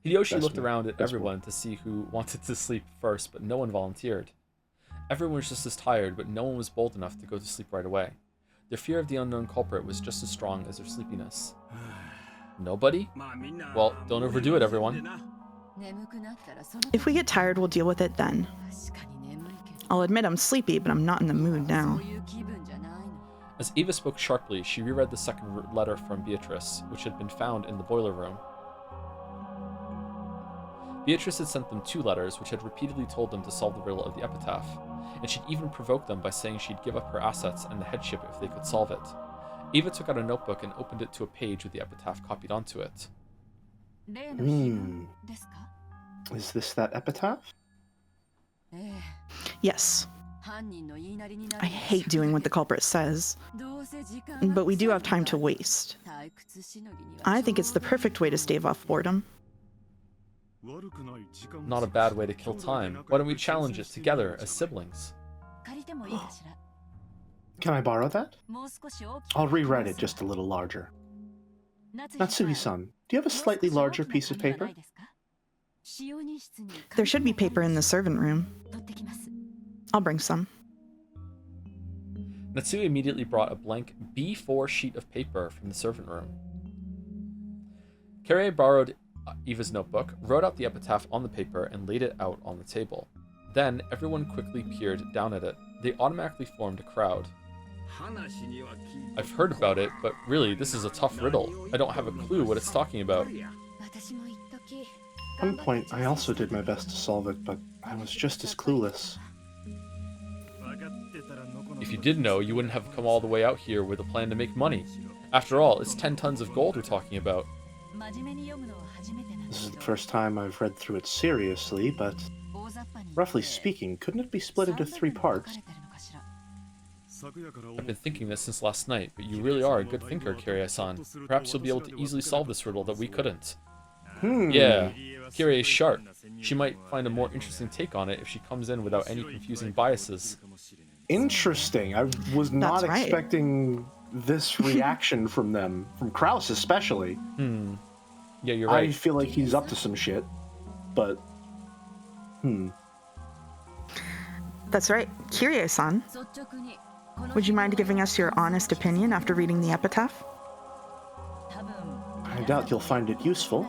Hideyoshi Best looked man. around at Best everyone to see who wanted to sleep first, but no one volunteered. Everyone was just as tired, but no one was bold enough to go to sleep right away. Their fear of the unknown culprit was just as strong as their sleepiness. Nobody? Well, don't overdo it, everyone. 眠くなったらその If we get tired, we'll deal with it then. 確かに眠いけど I'll admit I'm sleepy, but I'm not in the mood そ now. ういう気分じゃないの As Eva spoke sharply, she reread the second letter from Beatrice, which had been found in the boiler room. Beatrice had sent them 2 letters, which had repeatedly told them to solve the riddle of the epitaph, and she'd even provoked them by saying she'd give up her assets and the headship if they could solve it. Eva took out a notebook and opened it to a page with the epitaph copied onto it. 例の碑ですか Is this that epitaph? ええ Yes. 犯人の言いなりになる I hate doing what the culprit says, どうせ時間 but we do have time to waste. 退屈しのぎには I think it's the perfect way to stave off boredom. Not a bad way to kill time. Why don't we challenge it together as siblings? 借りてもいいかしら Can I borrow that? もう少し大きく I'll rewrite it just a little larger. Natsui-san, do you have a slightly larger piece of paper? There should be paper in the servant room. 取ってきます I'll bring some. Natsui immediately brought a blank B4 sheet of paper from the servant room. Carrie borrowed Eva's notebook, wrote out the epitaph on the paper, and laid it out on the table. Then everyone quickly peered down at it. They automatically formed a crowd. I've heard about it, but really, this is a tough riddle. I don't have a clue what it's talking about. 私も一時 At one point, I also did my best to solve it, but I was just as clueless. If you did know, you wouldn't have come all the way out here with a plan to make money. After all, it's 10 tons of gold we're talking about. 真面目に読むのは初めてなん This で is す the よ first time I've read through it seriously, but 大雑把に roughly speaking, couldn't it be split into 3 parts? I've been thinking this since last night, but you really are a good thinker, Kirie-san. Perhaps you'll be able to easily solve this riddle that we couldn't. Yeah, Kyrie is sharp. She might find a more interesting take on it if she comes in without any confusing biases. Interesting. I was not That's right. expecting this reaction from them, from Kraus especially. Yeah, you're right. I feel like he's up to some shit, but That's right. Kyrie-san, would you mind giving us your honest opinion after reading the epitaph? I doubt you'll find it useful.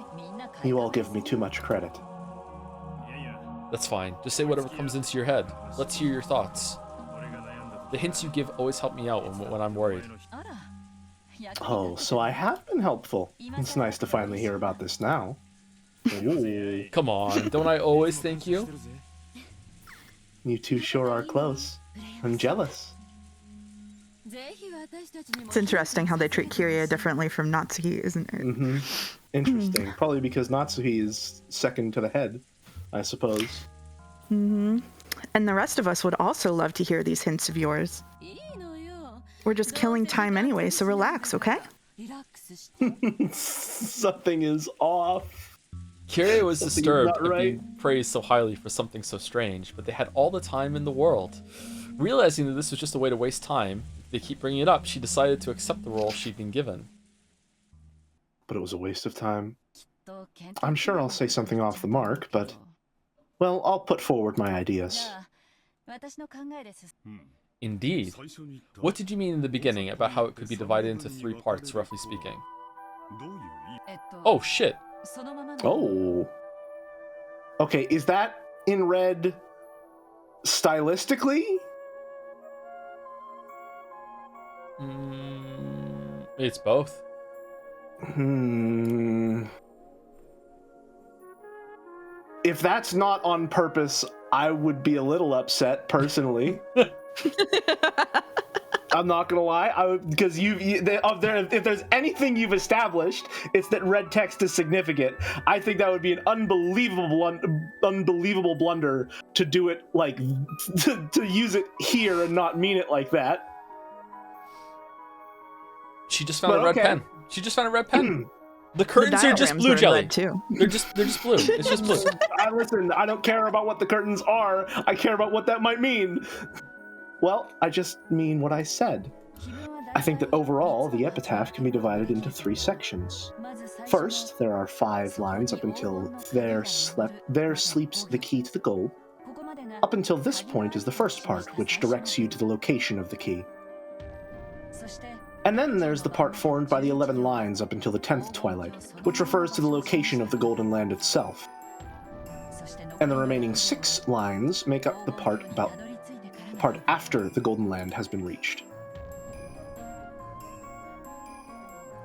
You all give me too much credit. That's fine. Just say whatever comes into your head. Let's hear your thoughts. The hints you give always help me out when I'm worried. Oh, so I have been helpful. It's nice to finally hear about this now. Ooh, Come on, don't I always thank you? you two sure are close. I'm jealous. It's interesting how they treat Kyrie differently from Natsuki, isn't it? Interesting. Probably because Natsuhi is second to the head, I suppose. And the rest of us would also love to hear these hints of yours. We're just killing time anyway, so relax, okay? Something is off. Kyrie was Something's disturbed not at right. being praised so highly for something so strange, but they had all the time in the world. Realizing that this was just a way to waste time, if they keep bringing it up, she decided to accept the role she'd been given. But it was a waste of time. I'm sure I'll say something off the mark, but... Well, I'll put forward my ideas. Indeed. What did you mean in the beginning about how it could be divided into 3 parts, roughly speaking? Oh, shit. Oh. Okay, is that in red stylistically? It's both. If that's not on purpose, I would be a little upset personally. I'm not gonna lie, because if there's anything you've established, it's that red text is significant. I think that would be an unbelievable blunder to do it like to use it here and not mean it like that. She just found a red pen. She just found a red pen. The curtains The are just diagrams blue are jelly. red, too. They're just blue. It's just blue. Listen, I don't care about what the curtains are. I care about what that might mean. Well, I just mean what I said. I think that overall, the epitaph can be divided into 3 sections. First, there are 5 lines up until there sleeps the key to the goal. Up until this point is the first part, which directs you to the location of the key. And then there's the part formed by the 11 lines up until the 10th twilight, which refers to the location of the Golden Land itself. And the remaining 6 lines make up the part after the Golden Land has been reached.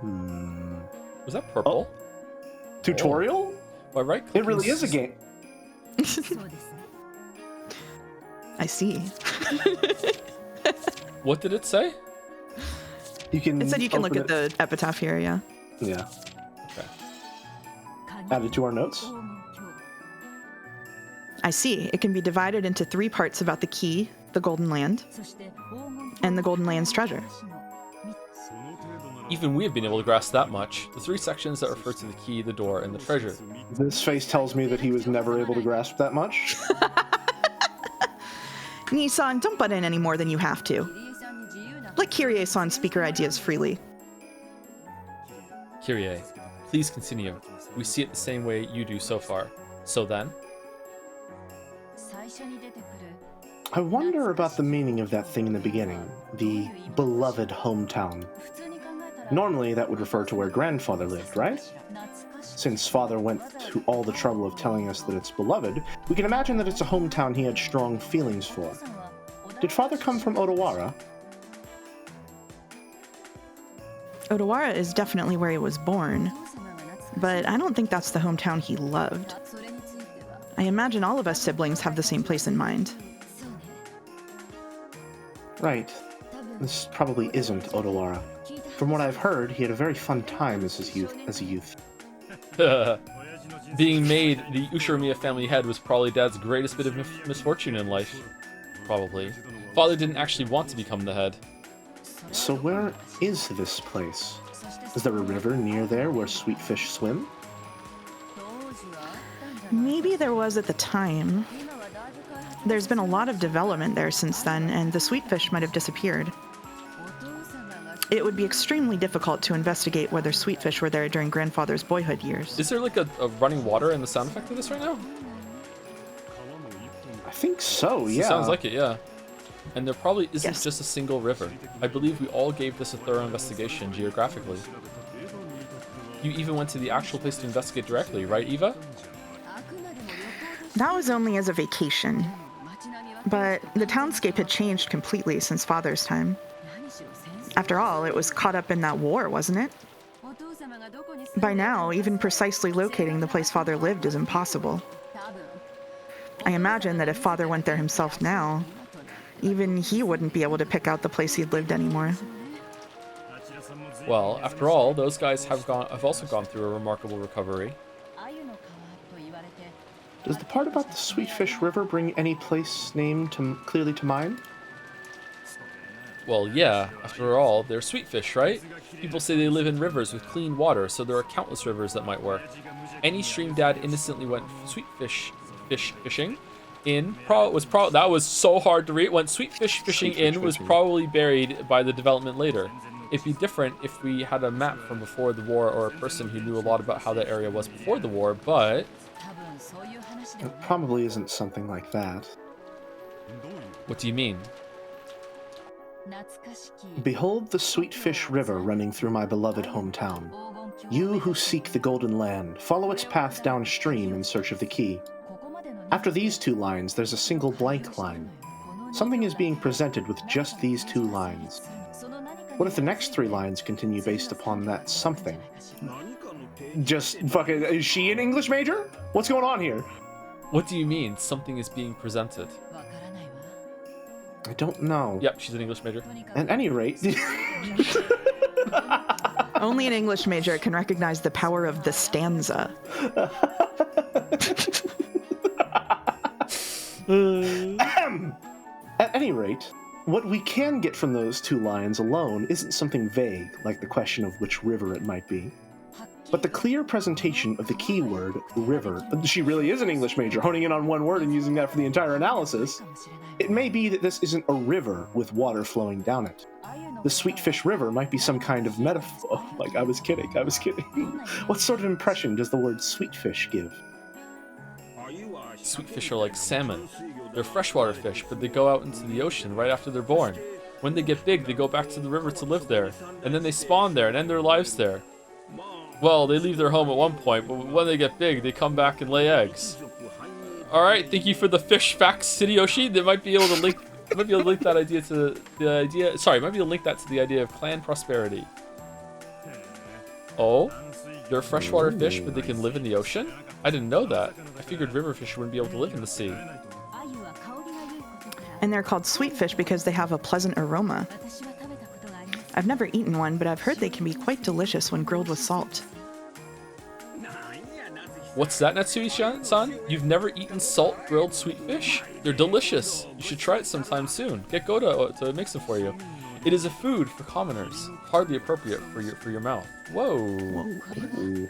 Was that purple? Tutorial? My right click It really is a game. I see. What did it say? It said you can look at the epitaph here, yeah. Yeah. Okay. Add it to our notes. I see. It can be divided into 3 parts about the key, the Golden Land, and the Golden Land's treasure. Even we have been able to grasp that much. The 3 sections that refer to the key, the door, and the treasure. This face tells me that he was never able to grasp that much. Nissan, don't butt in any more than you have to. Let Kyrie-san speak her ideas freely. Kyrie, please continue. We see it the same way you do so far. So then? I wonder about the meaning of that thing in the beginning, the beloved hometown. Normally, that would refer to where grandfather lived, right? Since father went to all the trouble of telling us that it's beloved, we can imagine that it's a hometown he had strong feelings for. Did father come from Odawara? Odawara is definitely where he was born, but I don't think that's the hometown he loved. I imagine all of us siblings have the same place in mind. Right. This probably isn't Odawara. From what I've heard, he had a very fun time as a youth. Being made the Ushiromiya family head was probably Dad's greatest bit of misfortune in life. Probably. Father didn't actually want to become the head. So where is this place? Is there a river near there where sweet fish swim? Maybe there was at the time. There's been a lot of development there since then, and the sweetfish might have disappeared. It would be extremely difficult to investigate whether sweetfish were there during grandfather's boyhood years. Is there like a running water in the sound effect of this right now? I think so, yeah. It sounds like it, yeah. And there probably isn't Yes. just a single river. I believe we all gave this a thorough investigation geographically. You even went to the actual place to investigate directly, right, Eva? That was only as a vacation. But the townscape had changed completely since Father's time. After all, it was caught up in that war, wasn't it? By now, even precisely locating the place Father lived is impossible. I imagine that if Father went there himself now, even he wouldn't be able to pick out the place he'd lived anymore. Well, after all, those guys have also gone through a remarkable recovery. Does the part about the Sweetfish River bring any place name clearly to mind? Well, yeah, after all, they're sweetfish, right? People say they live in rivers with clean water, so there are countless rivers that might work. Any stream dad innocently went fishing in, that was so hard to read, went sweetfish fishing in was probably buried by the development later. It'd be different if we had a map from before the war or a person who knew a lot about how that area was before the war, but... It probably isn't something like that. What do you mean? Behold the Sweetfish River running through my beloved hometown. You who seek the Golden Land, follow its path downstream in search of the key. After these two lines, there's a single blank line. Something is being presented with just these two lines. What if the next three lines continue based upon that something? Just fucking, is she an English major? What's going on here? What do you mean, something is being presented? I don't know. Yep, she's an English major. At any rate... Only an English major can recognize the power of the stanza. At any rate, what we can get from those two lines alone isn't something vague, like the question of which river it might be, but the clear presentation of the keyword, river. She really is an English major, honing in on one word and using that for the entire analysis. It may be that this isn't a river with water flowing down it. The Sweetfish River might be some kind of metaphor. Like, I was kidding. What sort of impression does the word sweetfish give? Sweetfish are like salmon. They're freshwater fish, but they go out into the ocean right after they're born. When they get big, they go back to the river to live there, and then they spawn there and end their lives there. Well, they leave their home at one point, but when they get big, they come back and lay eggs. Alright, thank you for the fish facts, Hideyoshi. They might be able to link that idea to the idea. Sorry, might be able to link that to the idea of clan prosperity. Oh? They're freshwater fish, but they can live in the ocean? I didn't know that. I figured river fish wouldn't be able to live in the sea. And they're called sweetfish because they have a pleasant aroma. I've never eaten one, but I've heard they can be quite delicious when grilled with salt. What's that, Natsui-san? You've never eaten salt grilled sweetfish? They're delicious. You should try it sometime soon. Get Goda to mix it for you. It is a food for commoners, hardly appropriate for your mouth. Whoa. Ooh.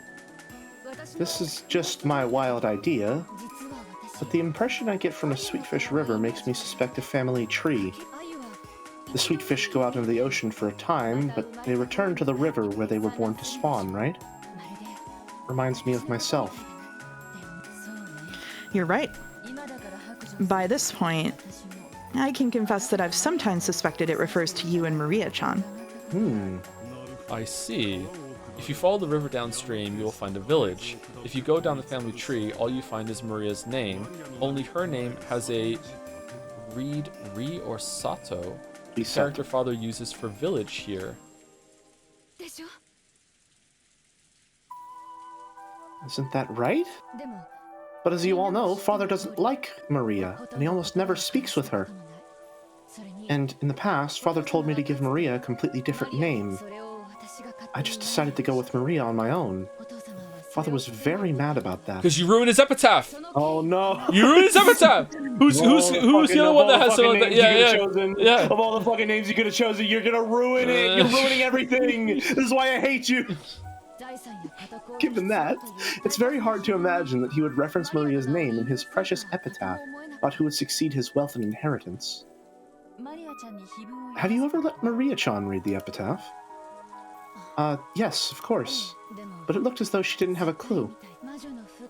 This is just my wild idea, but the impression I get from a Sweetfish River makes me suspect a family tree. The sweetfish go out into the ocean for a time, but they return to the river where they were born to spawn, right? Reminds me of myself. You're right. By this point, I can confess that I've sometimes suspected it refers to you and Maria-chan. I see. If you follow the river downstream, you will find a village. If you go down the family tree, all you find is Maria's name. Only her name has a Ri or Sato. The character father uses for village here. Isn't that right? But as you all know, Father doesn't like Maria, and he almost never speaks with her. And in the past, Father told me to give Maria a completely different name. I just decided to go with Maria on my own. Father was very mad about that. Because you ruined his epitaph! Oh no! You ruined his epitaph! Who's the other one that has some of that? Yeah. Of all the fucking names you could have chosen, you're gonna ruin it! You're ruining everything! This is why I hate you! Given that, it's very hard to imagine that he would reference Maria's name in his precious epitaph about who would succeed his wealth and inheritance. Have you ever let Maria-chan read the epitaph? Yes, of course. But it looked as though she didn't have a clue.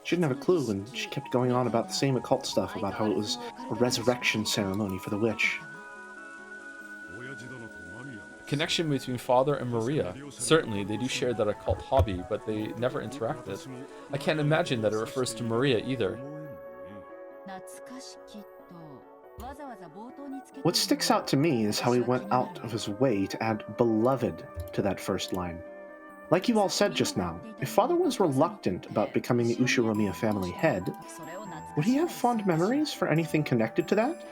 She didn't have a clue, and she kept going on about the same occult stuff, about how it was a resurrection ceremony for the witch. Connection between father and Maria. Certainly, they do share that occult hobby, but they never interacted. I can't imagine that it refers to Maria either. What sticks out to me is how he went out of his way to add beloved to that first line. Like you all said just now, if father was reluctant about becoming the Ushiromiya family head, would he have fond memories for anything connected to that?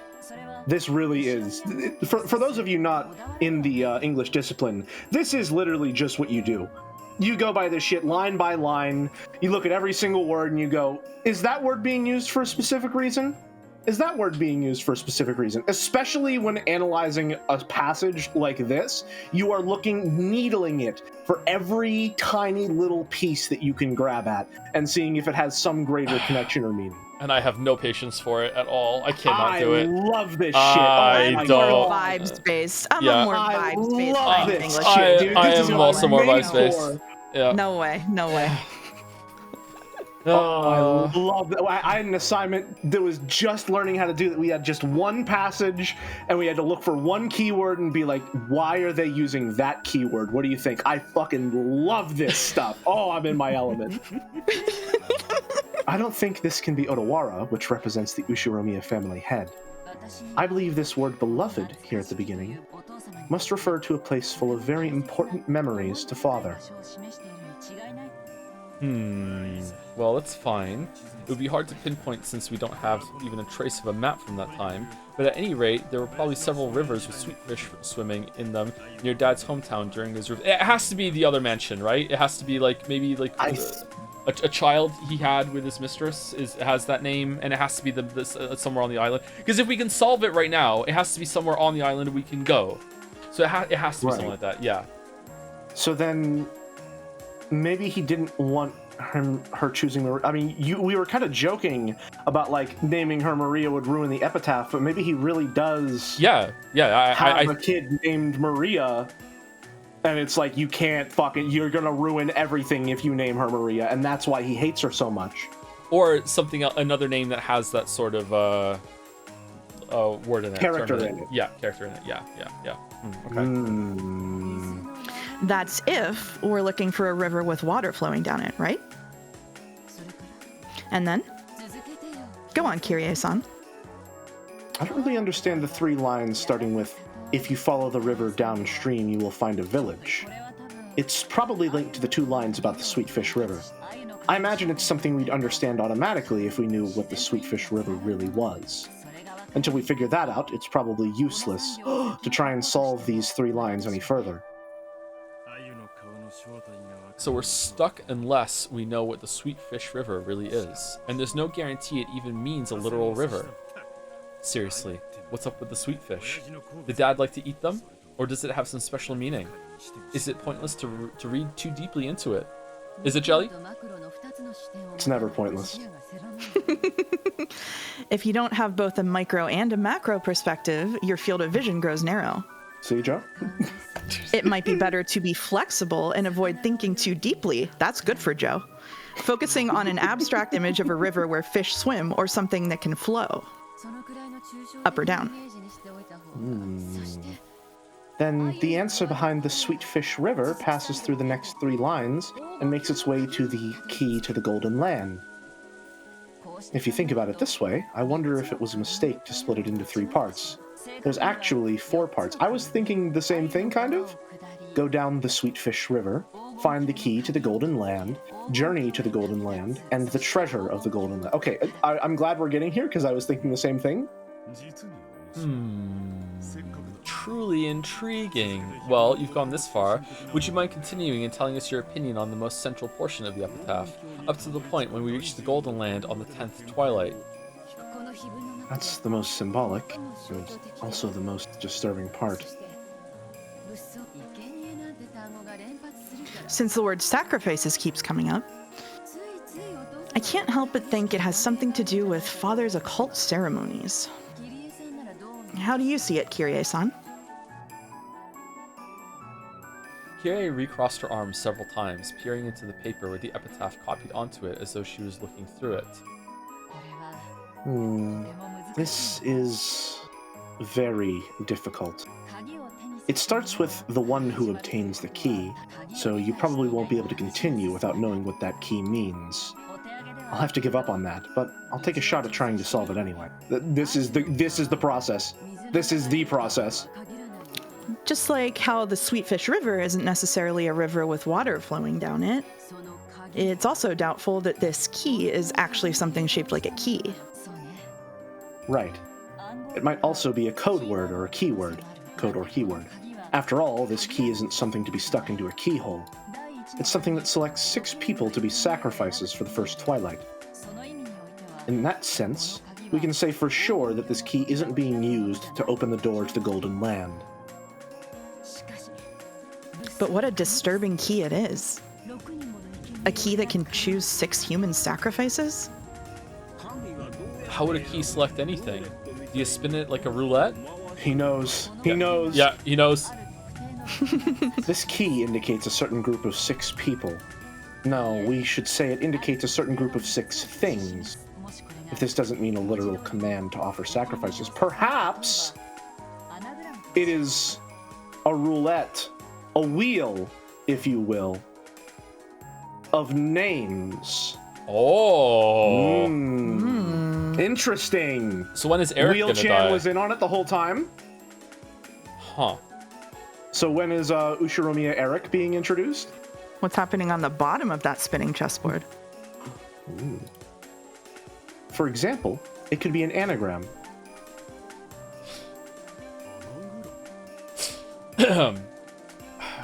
This really is, for those of you not in the English discipline, this is literally just what you do. You go by this shit line by line, you look at every single word and you go, is that word being used for a specific reason? Is that word being used for a specific reason? Especially when analyzing a passage like this, you are needling it for every tiny little piece that you can grab at and seeing if it has some greater connection or meaning. And I have no patience for it at all. I cannot do it. I love this shit. I I'm don't. more vibes based. I'm a more vibes based love kind of this English. shit, dude. I This is am what also I'm more made vibes based. for. Yeah. No way. No way. I love that. I had an assignment that was just learning how to do that. We had just one passage and we had to look for one keyword and be like, why are they using that keyword? What do you think? I fucking love this stuff. Oh, I'm in my element. I don't think this can be Odawara, which represents the Ushiromiya family head. I believe this word beloved here at the beginning must refer to a place full of very important memories to father. Well, that's fine. It would be hard to pinpoint since we don't have even a trace of a map from that time, but at any rate, there were probably several rivers with sweet fish swimming in them near Dad's hometown during his... It has to be the other mansion, right? It has to be like, maybe like a child he had with his mistress has that name, and it has to be somewhere on the island. Because if we can solve it right now, it has to be somewhere on the island we can go. So it has to be something like that, yeah. So then, maybe he didn't want her choosing Maria. I mean, we were kind of joking about like naming her Maria would ruin the epitaph, but maybe he really does. Yeah. Have a kid named Maria, and it's like you're gonna ruin everything if you name her Maria, and that's why he hates her so much. Or something, another name that has that sort of word in it. Character in it. Yeah, character in it. Yeah. Okay. That's if we're looking for a river with water flowing down it, right? And then? Go on, Kirie-san. I don't really understand the three lines starting with, if you follow the river downstream, you will find a village. It's probably linked to the two lines about the Sweetfish River. I imagine it's something we'd understand automatically if we knew what the Sweetfish River really was. Until we figure that out, it's probably useless to try and solve these three lines any further. So we're stuck unless we know what the Sweetfish River really is. And there's no guarantee it even means a literal river. Seriously, what's up with the sweetfish? Did Dad like to eat them? Or does it have some special meaning? Is it pointless to read too deeply into it? Is it, Jelly? It's never pointless. If you don't have both a micro and a macro perspective, your field of vision grows narrow. See, Joe? It might be better to be flexible and avoid thinking too deeply. That's good for Joe. Focusing on an abstract image of a river where fish swim or something that can flow. Up or down. Then the answer behind the Sweetfish River passes through the next three lines and makes its way to the key to the Golden Land. If you think about it this way, I wonder if it was a mistake to split it into three parts. There's actually 4 parts. I was thinking the same thing, kind of. Go down the Sweetfish River, find the key to the Golden Land, journey to the Golden Land, and the treasure of the Golden Land. Okay, I'm glad we're getting here, because I was thinking the same thing. Truly intriguing. Well, you've gone this far. Would you mind continuing and telling us your opinion on the most central portion of the epitaph, up to the point when we reach the Golden Land on the 10th twilight? That's the most symbolic, and also the most disturbing part. Since the word sacrifices keeps coming up, I can't help but think it has something to do with father's occult ceremonies. How do you see it, Kirie-san? Kirie recrossed her arms several times, peering into the paper with the epitaph copied onto it as though she was looking through it. This is very difficult. It starts with the one who obtains the key, so you probably won't be able to continue without knowing what that key means. I'll have to give up on that, but I'll take a shot at trying to solve it anyway. This is the process. This is the process. Just like how the Sweetfish River isn't necessarily a river with water flowing down it, it's also doubtful that this key is actually something shaped like a key. Right. It might also be a code word or a keyword. Code or keyword. After all, this key isn't something to be stuck into a keyhole. It's something that selects 6 people to be sacrifices for the first twilight. In that sense, we can say for sure that this key isn't being used to open the door to the Golden Land. But what a disturbing key it is. A key that can choose 6 human sacrifices? How would a key select anything? Do you spin it like a roulette? He knows. He knows. Yeah, he knows. This key indicates a certain group of 6 people. No, we should say it indicates a certain group of 6 things. If this doesn't mean a literal command to offer sacrifices, perhaps it is a roulette, a wheel, if you will, of names. Oh. Interesting. So when is Eric gonna die? Wheel-chan was in on it the whole time. Huh. So when is Ushiromiya Eric being introduced? What's happening on the bottom of that spinning chessboard? For example, it could be an anagram.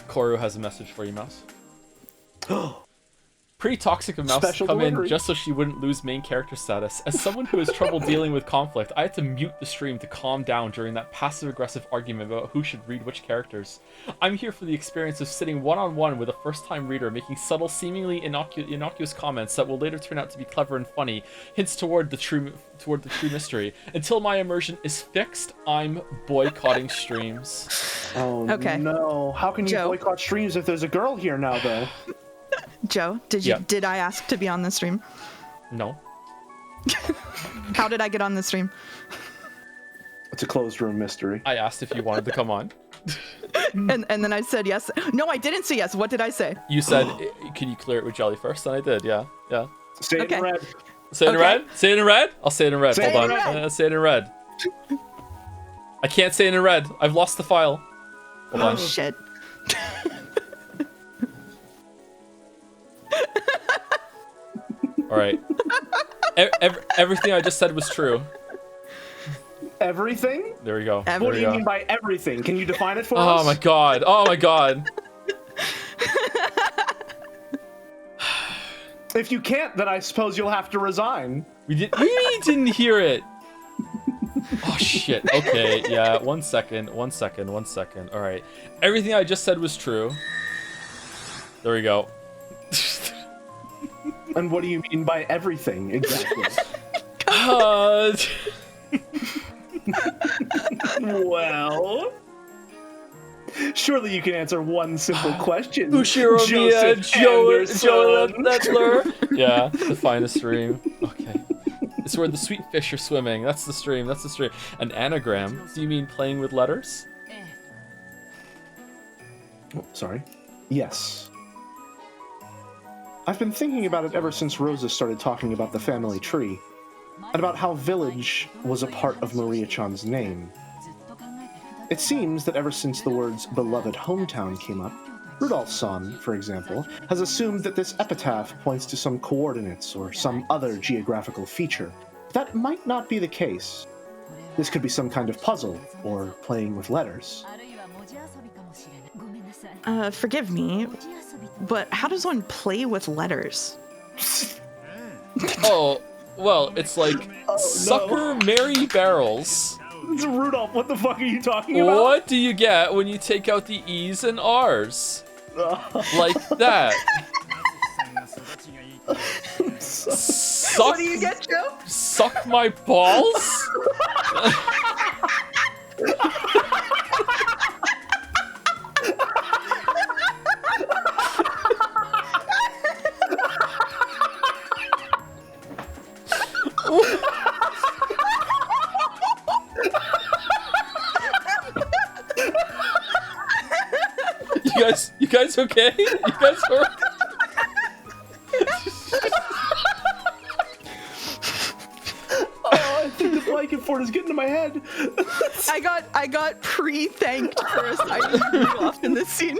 Koru has a message for you, Mouse. Pretty toxic of Mouse Special to come delivery. in just so she wouldn't lose main character status. As someone who has trouble dealing with conflict, I had to mute the stream to calm down during that passive-aggressive argument about who should read which characters. I'm here for the experience of sitting one-on-one with a first-time reader, making subtle, seemingly innocuous comments that will later turn out to be clever and funny, hints toward the true mystery. Until my immersion is fixed, I'm boycotting streams. Oh Okay. no! How can you Joe? boycott streams if there's a girl here now, though? Joe, Yeah. did I ask to be on the stream? No. How did I get on the stream? It's a closed room mystery. I asked if you wanted to come on. And then I said yes. No, I didn't say yes. What did I say? You said, can you clear it with jelly first? And I did, yeah. Say it Okay. in red. Say it in Okay. red? Say it in red? I'll say it in red. Say Hold it in on. red. Say it in red. I can't say it in red. I've lost the file. Hold on. Oh, shit. All right. Everything I just said was true. Everything? There we go. What There What we do you go. mean by everything? Can you define it for us? Oh my god. Oh my god. If you can't, then I suppose you'll have to resign. We didn't hear it. Oh shit. Okay. Yeah. 1 second. 1 second. 1 second. All right. Everything I just said was true. There we go. And what do you mean by everything exactly? Well, surely you can answer one simple question. Ushiromiya Joseph Joe Anderson. Lettler. Yeah, the finest stream. Okay. It's where the sweet fish are swimming. That's the stream. That's the stream. An anagram? Do you mean playing with letters? Oh, sorry. Yes. I've been thinking about it ever since Rosa started talking about the family tree, and about how village was a part of Maria-chan's name. It seems that ever since the words beloved hometown came up, Rudolph-san, for example, has assumed that this epitaph points to some coordinates or some other geographical feature. That might not be the case. This could be some kind of puzzle, or playing with letters. Forgive me, but how does one play with letters? Oh, well, it's like sucker Mary barrels. Rudolph, what the fuck are you talking about? What do you get when you take out the E's and R's? Like that. What do you get, Joe? Suck my balls? You guys okay? You guys are... I think the blanket fort is getting to my head. I got pre-thanked for a silent Rudolph in this scene.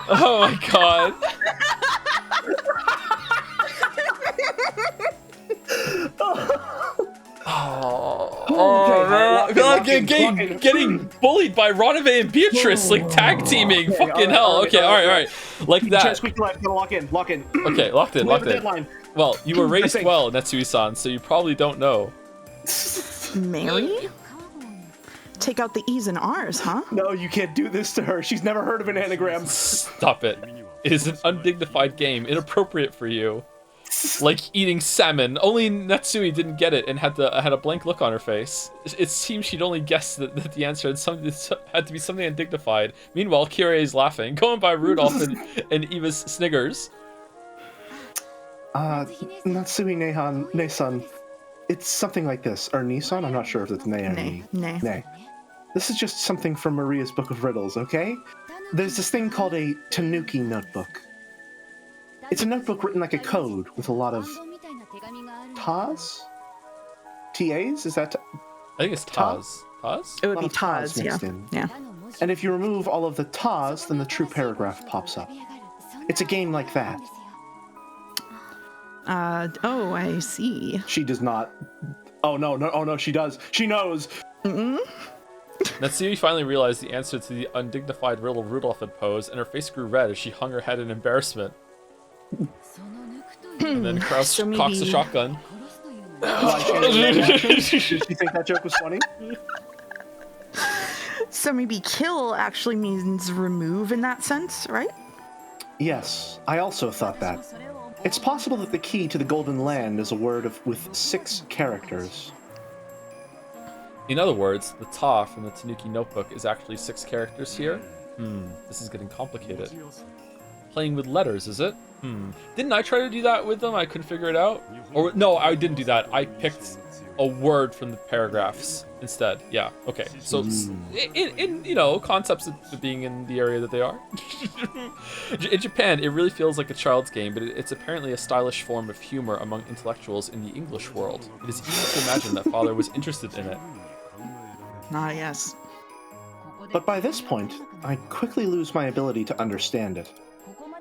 Oh my god. I feel like getting bullied by Ronave and Beatrice, like tag teaming. Fucking hell. Okay, all right. Like that. Squeaky light, gotta lock in. Okay, locked in. Deadline. Well, you were raised well, Netsui-san, so you probably don't know. Mary? Take out the E's and R's, huh? No, you can't do this to her. She's never heard of an anagram. Stop it. It is an undignified game, inappropriate for you. Like eating salmon. Only Natsui didn't get it and had a blank look on her face. It seems she'd only guessed that the answer had to be something undignified. Meanwhile, Kyrie is laughing, going by Rudolph and Eva's sniggers. Natsui Nehan, it's something like this. Or Nissan? I'm not sure if it's Ne or Ni. Nay. This is just something from Maria's Book of Riddles, okay? There's this thing called a Tanuki notebook. It's a notebook written like a code with a lot of TAs? TAs? Is that? I think it's Taz. Taz? It would be A lot of Taz Taz, yeah. mixed in. Yeah. And if you remove all of the TAs, then the true paragraph pops up. It's a game like that. Oh, I see. She does not. Oh no, she does. She knows. Natsui finally realized the answer to the undignified riddle Rudolph had posed, and her face grew red as she hung her head in embarrassment. And then Kraus So cocks a maybe- shotgun. Did she think that joke was funny? So maybe kill actually means remove in that sense, right? Yes, I also thought that. It's possible that the key to the Golden Land is a word with 6 characters. In other words, the Ta from the Tanuki notebook is actually 6 characters here. This is getting complicated. Playing with letters, is it? Didn't I try to do that with them? I couldn't figure it out. Or no, I didn't do that. I picked a word from the paragraphs instead. Yeah. Okay. So in concepts of being in the area that they are. In Japan, it really feels like a child's game, but it's apparently a stylish form of humor among intellectuals in the English world. It is easy to imagine that Father was interested in it. Ah, yes. But by this point, I quickly lose my ability to understand it.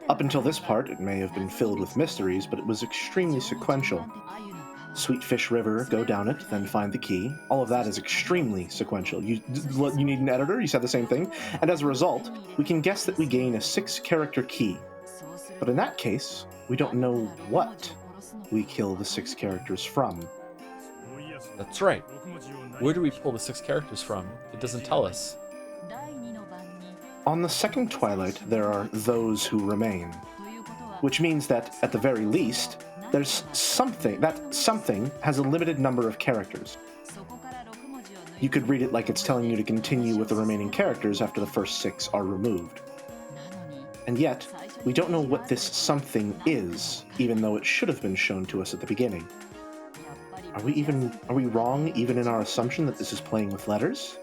Up until this part, it may have been filled with mysteries, but it was extremely sequential. Sweetfish River, go down it, then find the key. All of that is extremely sequential. You need an editor, you said the same thing. And as a result, we can guess that we gain a 6-character key. But in that case, we don't know what we kill the 6 characters from. That's right. Where do we pull the 6 characters from? It doesn't tell us. On the second Twilight, there are those who remain. Which means that, at the very least, there's something has a limited number of characters. You could read it like it's telling you to continue with the remaining characters after the first 6 are removed. And yet, we don't know what this something is, even though it should have been shown to us at the beginning. Are we wrong even in our assumption that this is playing with letters?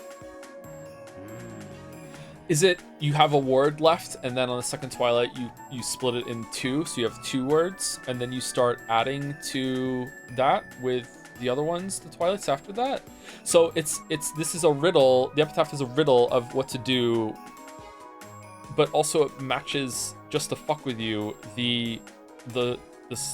Is it you have a word left, and then on the second Twilight you split it in 2, so you have 2 words, and then you start adding to that with the other ones, the Twilights after that? So this is a riddle. The epitaph is a riddle of what to do, but also it matches, just to fuck with you, the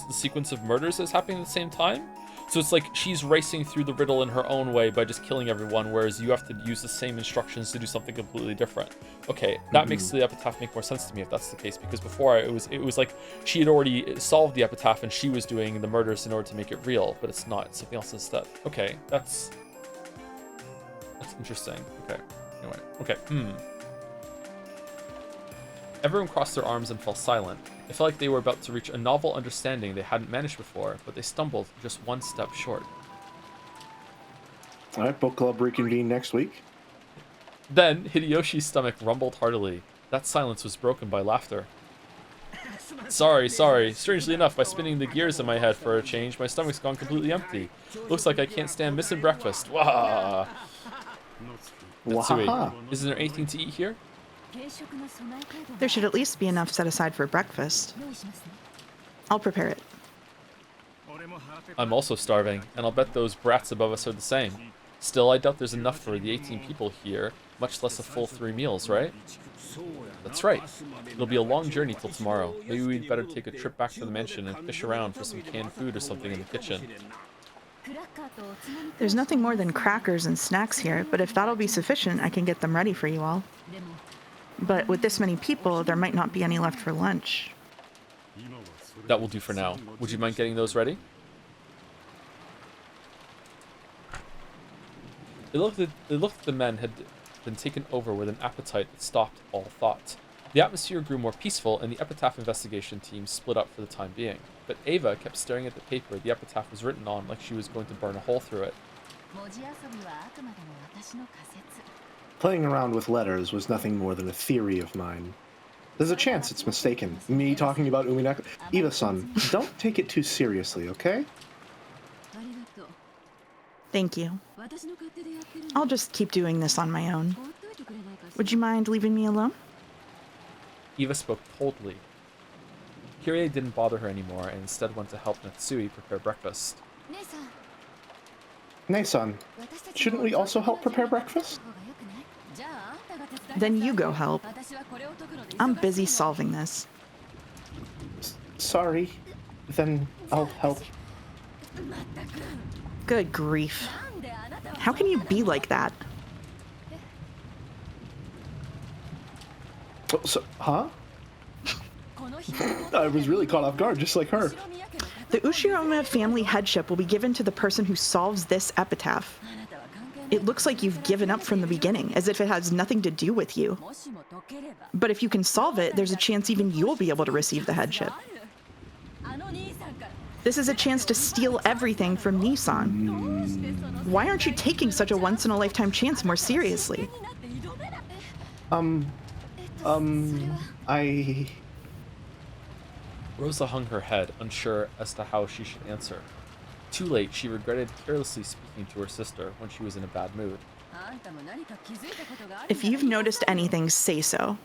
sequence of murders that's happening at the same time. So it's like she's racing through the riddle in her own way by just killing everyone, whereas you have to use the same instructions to do something completely different. Okay, that makes the epitaph make more sense to me if that's the case, because before it was like she had already solved the epitaph and she was doing the murders in order to make it real, but it's not. It's something else instead. Okay, that's interesting. Okay, anyway, okay. Everyone crossed their arms and fell silent. It felt like they were about to reach a novel understanding they hadn't managed before, but they stumbled just one step short. All right, book club reconvene next week. Then, Hideyoshi's stomach rumbled heartily. That silence was broken by laughter. Sorry. Strangely enough, by spinning the gears in my head for a change, my stomach's gone completely empty. Looks like I can't stand missing breakfast. Wah! Natsui, Wahaha. isn't there anything to eat here? There should at least be enough set aside for breakfast. I'll prepare it. I'm also starving, and I'll bet those brats above us are the same. Still, I doubt there's enough for the 18 people here, much less a full 3 meals, right? That's right. It'll be a long journey till tomorrow. Maybe we'd better take a trip back to the mansion and fish around for some canned food or something in the kitchen. There's nothing more than crackers and snacks here, but if that'll be sufficient, I can get them ready for you all. But with this many people, there might not be any left for lunch. That will do for now. Would you mind getting those ready? It looked like the men had been taken over with an appetite that stopped all thought. The atmosphere grew more peaceful, and the epitaph investigation team split up for the time being. But Ava kept staring at the paper the epitaph was written on like she was going to burn a hole through it. Playing around with letters was nothing more than a theory of mine. There's a chance it's mistaken. Me talking about Umineko... Eva-san, don't take it too seriously, okay? Thank you. I'll just keep doing this on my own. Would you mind leaving me alone? Eva spoke coldly. Kyrie didn't bother her anymore and instead went to help Natsui prepare breakfast. Nei-san, shouldn't we also help prepare breakfast? Then you go help. I'm busy solving this. Sorry. Then I'll help. Good grief. How can you be like that? Oh, so, huh? I was really caught off guard, just like her. The Ushiroma family headship will be given to the person who solves this epitaph. It looks like you've given up from the beginning, as if it has nothing to do with you. But if you can solve it, there's a chance even you'll be able to receive the headship. This is a chance to steal everything from Nissan. Why aren't you taking such a once-in-a-lifetime chance more seriously? I... Rosa hung her head, unsure as to how she should answer. Too late, she regretted carelessly speaking to her sister when she was in a bad mood. If you've noticed anything, say so.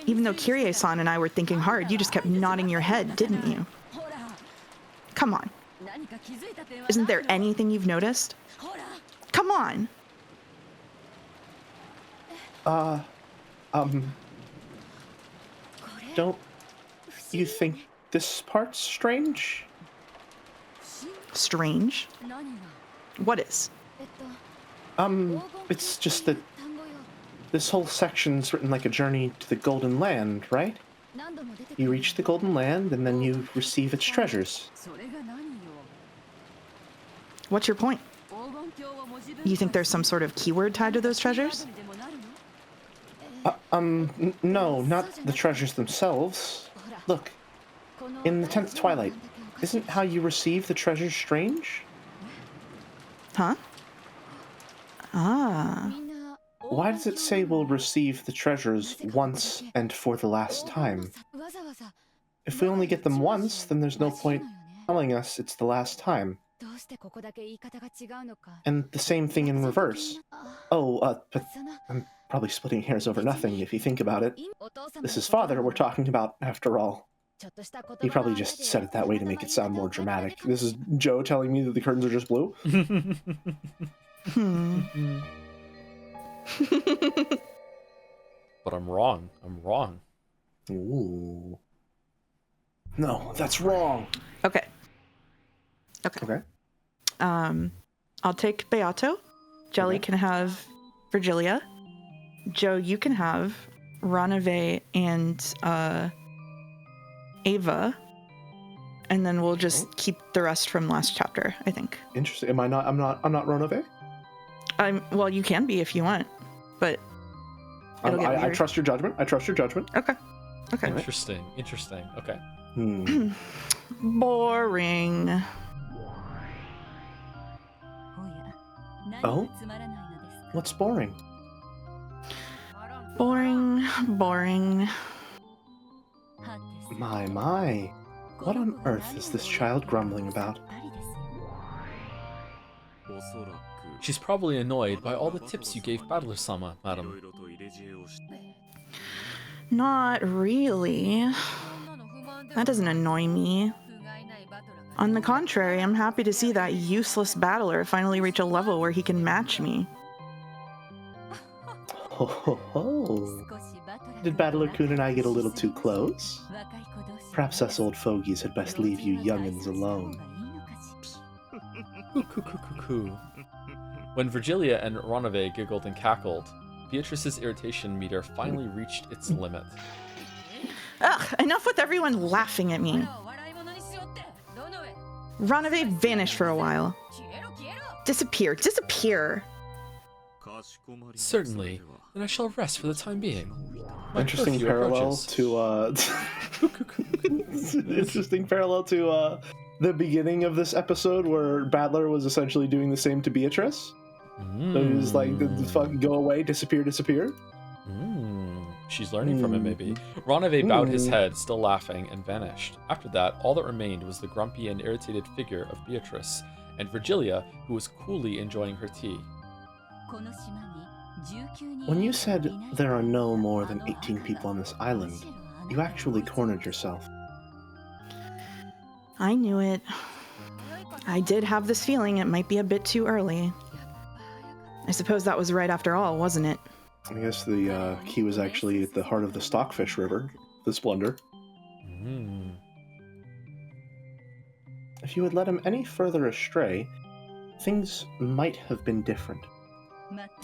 Even though Kirie-san and I were thinking hard, you just kept nodding your head, didn't you? Come on. Isn't there anything you've noticed? Come on! Don't you think this part's strange? Strange? What is? It's just that this whole section's written like a journey to the Golden Land, right? You reach the Golden Land, and then you receive its treasures. What's your point? You think there's some sort of keyword tied to those treasures? No, not the treasures themselves. Look, in the 10th Twilight, isn't how you receive the treasures strange? Huh? Ah. Why does it say we'll receive the treasures once and for the last time? If we only get them once, then there's no point telling us it's the last time. And the same thing in reverse. Oh, but I'm probably splitting hairs over nothing if you think about it. This is father we're talking about, after all. He probably just said it that way to make it sound more dramatic. This is Joe telling me that the curtains are just blue? But I'm wrong. I'm wrong. Ooh. No, that's wrong. Okay. Okay. I'll take Beato. Jelly Okay. can have Virgilia. Joe, you can have Ranave and Ava. And then we'll just keep the rest from last chapter, I think. Interesting. Am I not? I'm not Ronove? Well, you can be if you want, but It'll get I weird. trust your judgment. I trust your judgment. Okay. Okay. Interesting. Okay. Boring. おや、何 Oh? がつまらないのですか What's boring? Boring. はてさ My. What on earth is this child grumbling about? She's probably annoyed by all the tips you gave Battler-sama, madam. Not really. That doesn't annoy me. On the contrary, I'm happy to see that useless battler finally reach a level where he can match me. Ho ho ho. Did Battler-kun and I get a little too close? Perhaps us old fogies had best leave you youngins alone. Coo. When Virgilia and Ronave giggled and cackled, Beatrice's irritation meter finally reached its limit. Ugh, enough with everyone laughing at me. Ronave vanished for a while. Disappear. Certainly, then I shall rest for the time being. My Interesting curfew parallel approaches. Interesting parallel to the beginning of this episode where Battler was essentially doing the same to Beatrice. So he was like, fucking go away, disappear. She's learning from him, maybe. Ronave bowed his head, still laughing, and vanished. After that, all that remained was the grumpy and irritated figure of Beatrice, and Virgilia, who was coolly enjoying her tea. When you said there are no more than 18 people on this island, you actually cornered yourself. I knew it. I did have this feeling it might be a bit too early. I suppose that was right after all, wasn't it? I guess the key was actually at the heart of the Stockfish River, the Splendor. If you had led him any further astray, things might have been different.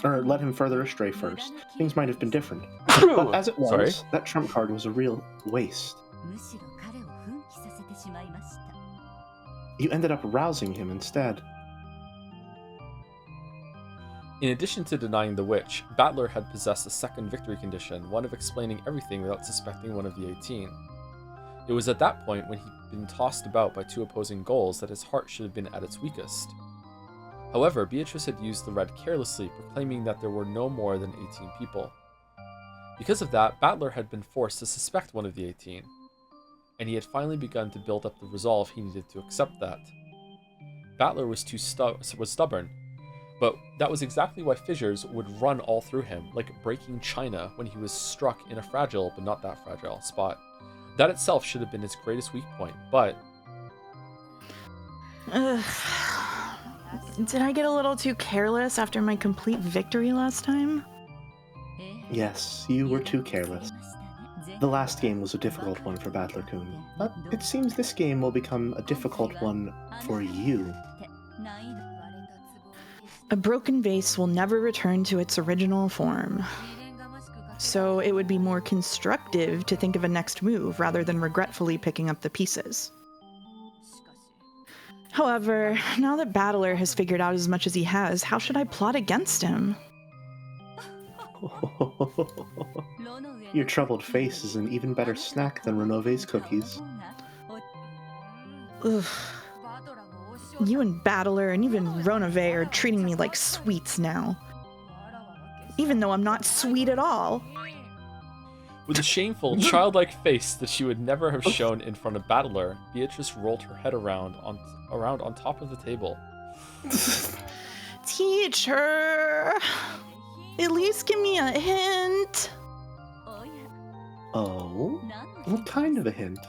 Or led him further astray first. Things might have been different. But as it was, Sorry? that trump card was a real waste. You ended up rousing him instead. In addition to denying the witch, Battler had possessed a second victory condition, one of explaining everything without suspecting one of the 18. It was at that point, when he'd been tossed about by two opposing goals, that his heart should have been at its weakest. However, Beatrice had used the red carelessly, proclaiming that there were no more than 18 people. Because of that, Battler had been forced to suspect one of the 18, and he had finally begun to build up the resolve he needed to accept that. Battler was stubborn, but that was exactly why fissures would run all through him, like breaking china when he was struck in a fragile, but not that fragile, spot. That itself should have been his greatest weak point, but... Did I get a little too careless after my complete victory last time? Yes, you were too careless. The last game was a difficult one for Battler-kun, but it seems this game will become a difficult one for you. A broken vase will never return to its original form. So it would be more constructive to think of a next move rather than regretfully picking up the pieces. However, now that Battler has figured out as much as he has, how should I plot against him? Your troubled face is an even better snack than Renove's cookies. Ugh. You and Battler and even Ronove are treating me like sweets now. Even though I'm not sweet at all. With a shameful, childlike face that she would never have shown in front of Battler, Beatrice rolled her head around on top of the table. Teacher! At least give me a hint. Oh? What kind of a hint?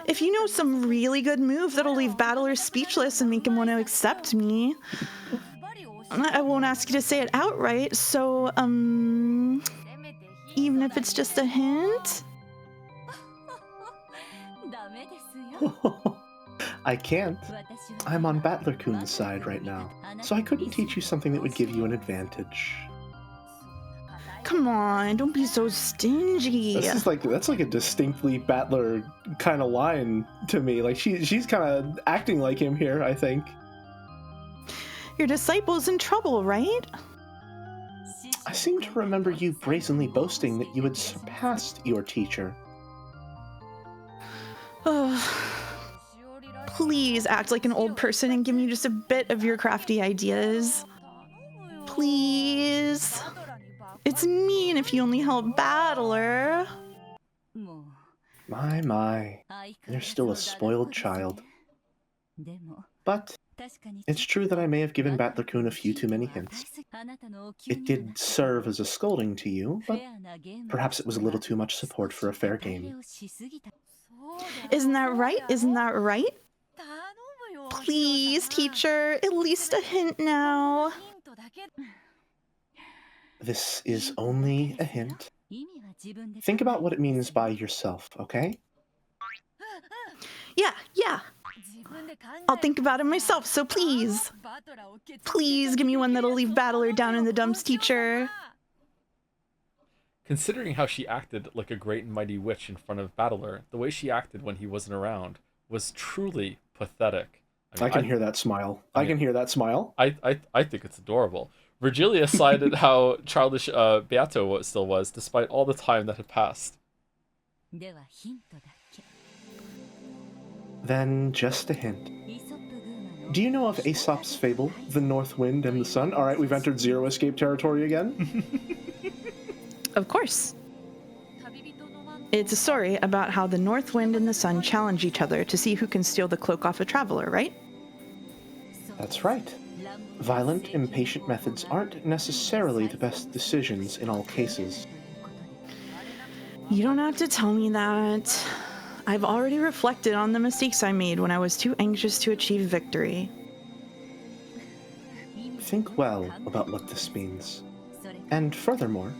If you know some really good move that'll leave Battler speechless and make him want to accept me, I won't ask you to say it outright, so, even if it's just a hint? I can't. I'm on Battler-kun's side right now, so I couldn't teach you something that would give you an advantage. Come on, don't be so stingy. That's like a distinctly Battler kind of line to me. Like she's kind of acting like him here, I think. Your disciple's in trouble, right? I seem to remember you brazenly boasting that you had surpassed your teacher. Please act like an old person and give me just a bit of your crafty ideas. Please. It's mean if you only help Battler. My. You're still a spoiled child. But it's true that I may have given Battler-kun a few too many hints. It did serve as a scolding to you, but perhaps it was a little too much support for a fair game. Isn't that right? Isn't that right? Please, teacher, at least a hint now. This is only a hint. Think about what it means by yourself, okay? Yeah. I'll think about it myself, so please. Please give me one that'll leave Battler down in the dumps, teacher. Considering how she acted like a great and mighty witch in front of Battler, the way she acted when he wasn't around was truly pathetic. I can hear that smile. I can hear that smile. I think it's adorable. Virgilia cited how childish Beato still was, despite all the time that had passed. Then just a hint. Do you know of Aesop's fable, The North Wind and the Sun? All right, we've entered Zero Escape territory again. Of course. It's a story about how the North Wind and the Sun challenge each other to see who can steal the cloak off a traveler, right? That's right. Violent, impatient methods aren't necessarily the best decisions in all cases. You don't have to tell me that. I've already reflected on the mistakes I made when I was too anxious to achieve victory. Think well about what this means. And furthermore,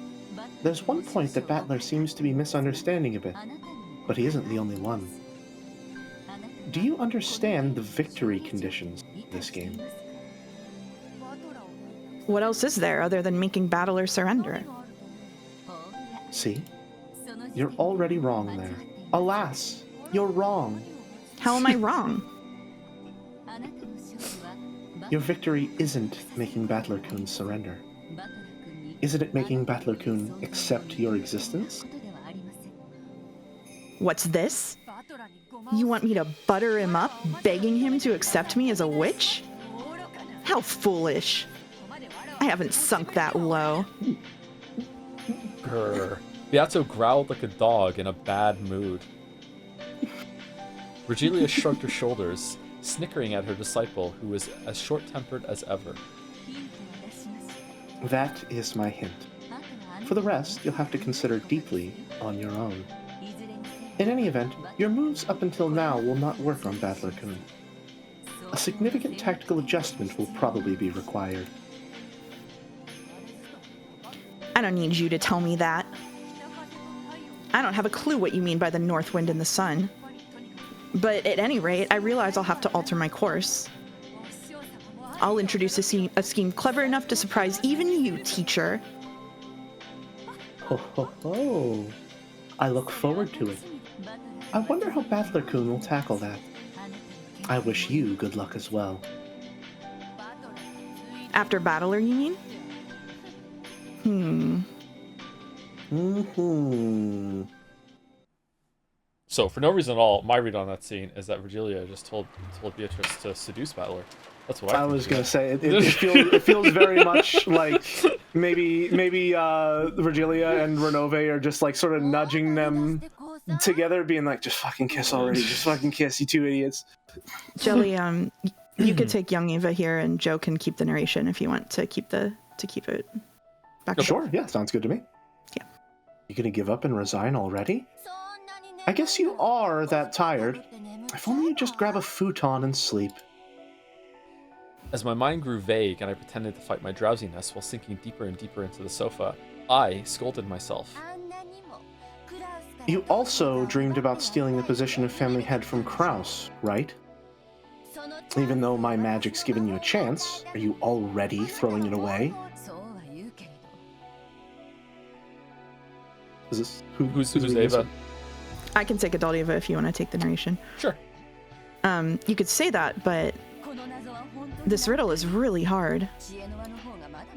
there's one point that Battler seems to be misunderstanding a bit, but he isn't the only one. Do you understand the victory conditions of this game? What else is there other than making Battler surrender? See? You're already wrong there. Alas, you're wrong. How am I wrong? Your victory isn't making Battler-kun surrender. Isn't it making Battler-kun accept your existence? What's this? You want me to butter him up, begging him to accept me as a witch? How foolish. I haven't sunk that low. Grr. Beato growled like a dog in a bad mood. Virgilia shrugged her shoulders, snickering at her disciple, who was as short-tempered as ever. That is my hint. For the rest, you'll have to consider deeply on your own. In any event, your moves up until now will not work on Battler-kun. A significant tactical adjustment will probably be required. I don't need you to tell me that. I don't have a clue what you mean by the North Wind and the Sun. But at any rate, I realize I'll have to alter my course. I'll introduce a scheme clever enough to surprise even you, teacher. Ho ho ho! I look forward to it. I wonder how Battler-kun will tackle that. I wish you good luck as well. After Battler, you mean? So, for no reason at all, my read on that scene is that Virgilia just told Beatrice to seduce Battler. That's what I was gonna say. It feels very much like maybe Virgilia and Renove are just like sort of nudging them together, being like, "Just fucking kiss already! Just fucking kiss, you two idiots." Jelly, you could take young Eva here, and Joe can keep the narration if you want to keep it back. Sure, yeah, sounds good to me. Yeah. You gonna give up and resign already? I guess you are that tired. If only you just grab a futon and sleep. As my mind grew vague and I pretended to fight my drowsiness while sinking deeper and deeper into the sofa, I scolded myself. You also dreamed about stealing the position of family head from Kraus, right? Even though my magic's given you a chance, are you already throwing it away? Is this Who's Ava? I can take Adult Eva if you want to take the narration. Sure. You could say that, but this riddle is really hard.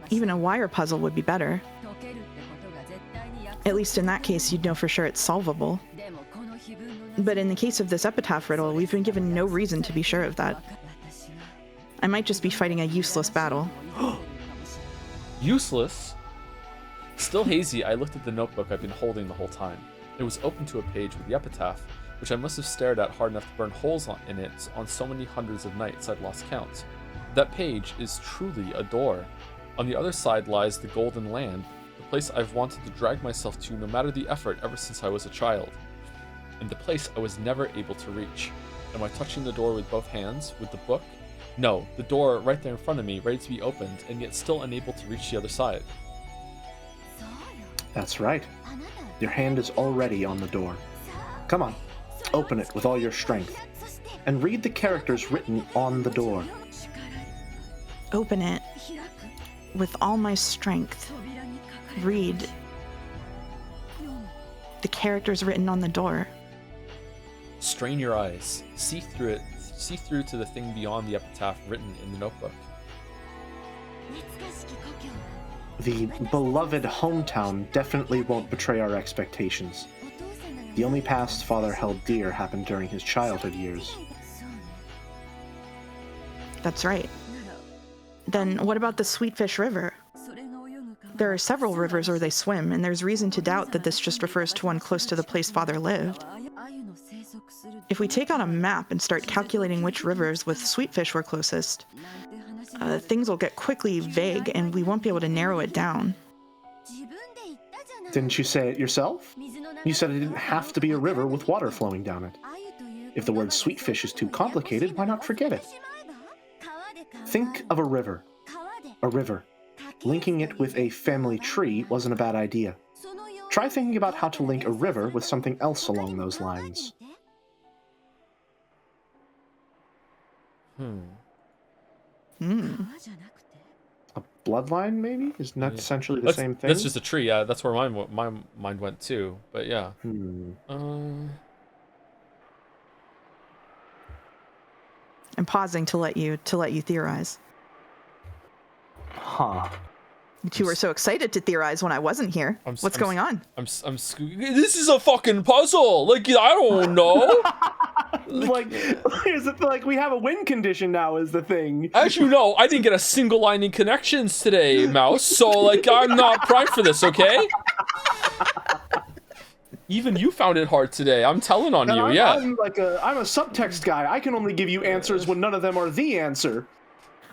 Even a wire puzzle would be better. At least in that case, you'd know for sure it's solvable. But in the case of this epitaph riddle, we've been given no reason to be sure of that. I might just be fighting a useless battle. Useless? Still hazy, I looked at the notebook I've been holding the whole time. It was open to a page with the epitaph, which I must have stared at hard enough to burn holes in it on so many hundreds of nights I'd lost count. That page is truly a door. On the other side lies the Golden Land, the place I've wanted to drag myself to no matter the effort ever since I was a child. And the place I was never able to reach. Am I touching the door with both hands, with the book? No, the door right there in front of me, ready to be opened, and yet still unable to reach the other side. That's right. Your hand is already on the door. Come on, open it with all your strength, and read the characters written on the door. Open it with all my strength. Read the characters written on the door. Strain your eyes. See through to the thing beyond the epitaph written in the notebook. The beloved hometown definitely won't betray our expectations. The only past father held dear happened during his childhood years. That's right. Then what about the Sweetfish River? There are several rivers where they swim, and there's reason to doubt that this just refers to one close to the place father lived. If we take out a map and start calculating which rivers with Sweetfish were closest, things will get quickly vague and we won't be able to narrow it down. Didn't you say it yourself? You said it didn't have to be a river with water flowing down it. If the word Sweetfish is too complicated, why not forget it? Think of a river. A river. Linking it with a family tree wasn't a bad idea. Try thinking about how to link a river with something else along those lines. A bloodline, maybe? Isn't that essentially the same thing? That's just a tree, yeah. That's where my mind went too. But yeah. I'm pausing to let you theorize. Huh. You two were so excited to theorize when I wasn't here. What's going on? This is a fucking puzzle. Like, I don't know. Like we have a win condition now is the thing. As you know, I didn't get a single line in connections today, Mouse. So like, I'm not primed for this, okay? Even you found it hard today. I'm telling on you, yeah. I'm a subtext guy. I can only give you answers when none of them are the answer.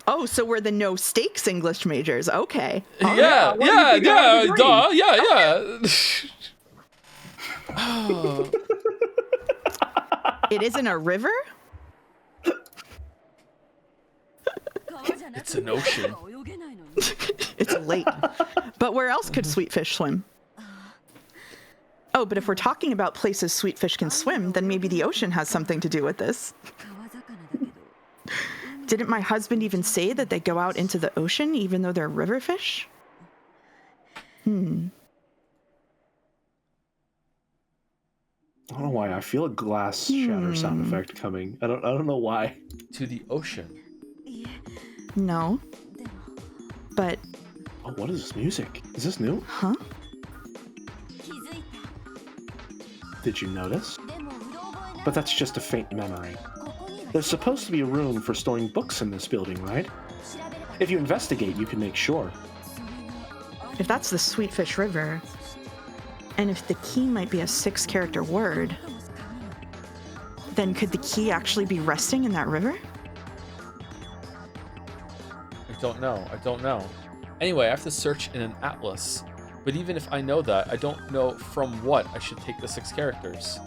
Oh, so we're the no stakes English majors. Okay. Yeah. It isn't a river? It's an ocean. It's late. But where else could Sweetfish swim? Oh, but if we're talking about places Sweetfish can swim, then maybe the ocean has something to do with this. Didn't my husband even say that they go out into the ocean even though they're river fish? I don't know why. I feel a glass shatter sound effect coming. I don't know why. To the ocean. No. But... Oh, what is this music? Is this new? Huh? Did you notice? But that's just a faint memory. There's supposed to be a room for storing books in this building, right? If you investigate, you can make sure. If that's the Sweetfish River, and if the key might be a 6-character word, then could the key actually be resting in that river? I don't know. Anyway, I have to search in an atlas. But even if I know that, I don't know from what I should take the 6 characters.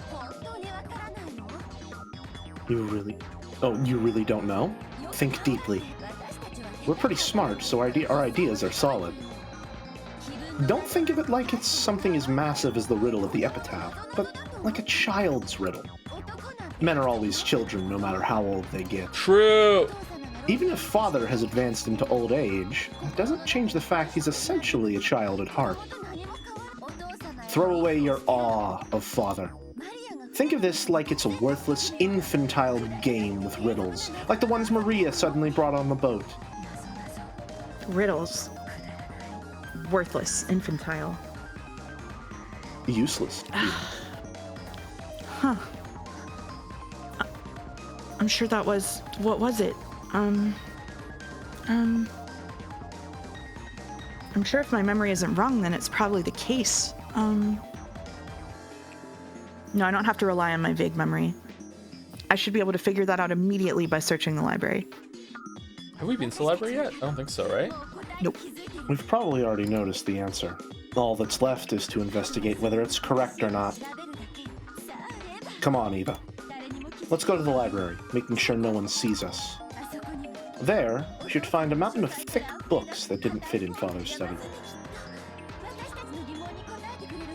You really don't know? Think deeply. We're pretty smart, so our ideas are solid. Don't think of it like it's something as massive as the riddle of the epitaph, but like a child's riddle. Men are always children, no matter how old they get. True! Even if father has advanced into old age, it doesn't change the fact he's essentially a child at heart. Throw away your awe of father. Think of this like it's a worthless, infantile game with riddles, like the ones Maria suddenly brought on the boat. Riddles. Worthless, infantile. Useless. Huh. I'm sure that was... What was it? I'm sure if my memory isn't wrong, then it's probably the case. No, I don't have to rely on my vague memory. I should be able to figure that out immediately by searching the library. Have we been to the library yet? I don't think so, right? Nope. We've probably already noticed the answer. All that's left is to investigate whether it's correct or not. Come on, Eva. Let's go to the library, making sure no one sees us. There, we should find a mountain of thick books that didn't fit in Father's study.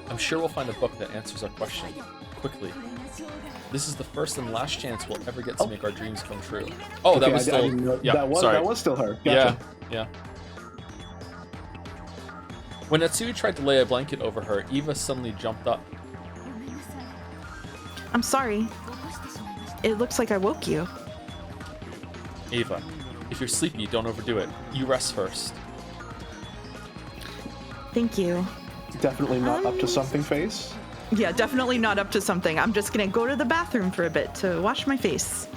I'm sure we'll find a book that answers our question quickly. This is the first and last chance we'll ever get to make our dreams come true. Oh, Okay, that was still... yeah, sorry. That was still her. Gotcha. Yeah. When Natsui tried to lay a blanket over her, Eva suddenly jumped up. I'm sorry. It looks like I woke you. Eva, if you're sleepy, don't overdo it. You rest first. Thank you. Definitely not up to something face. Yeah, definitely not up to something. I'm just gonna go to the bathroom for a bit to wash my face.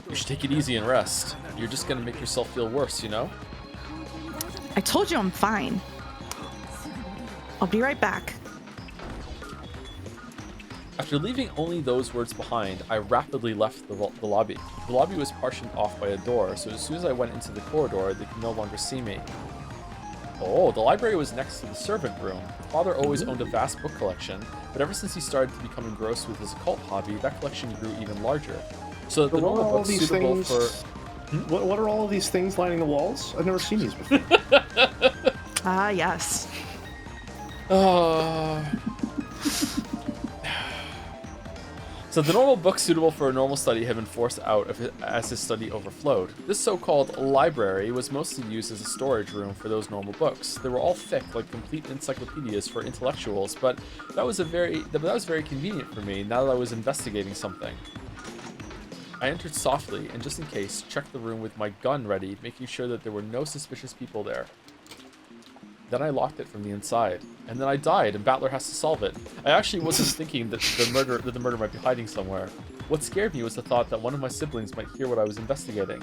You should take it easy and rest. You're just gonna make yourself feel worse, you know? I told you I'm fine. I'll be right back. After leaving only those words behind, I rapidly left the lobby. The lobby was partitioned off by a door, so as soon as I went into the corridor, they could no longer see me. Oh, the library was next to the servant room. Father always owned a vast book collection, but ever since he started to become engrossed with his occult hobby, that collection grew even larger. So that the normal books suitable for... What are all of these things lining the walls? I've never seen these before. Ah, yes. So the normal books suitable for a normal study had been forced out as his study overflowed. This so-called library was mostly used as a storage room for those normal books. They were all thick, like complete encyclopedias for intellectuals, but that was very convenient for me now that I was investigating something. I entered softly, and just in case, checked the room with my gun ready, making sure that there were no suspicious people there. Then I locked it from the inside, and then I died, and Battler has to solve it. I actually wasn't thinking that the murder might be hiding somewhere. What scared me was the thought that one of my siblings might hear what I was investigating.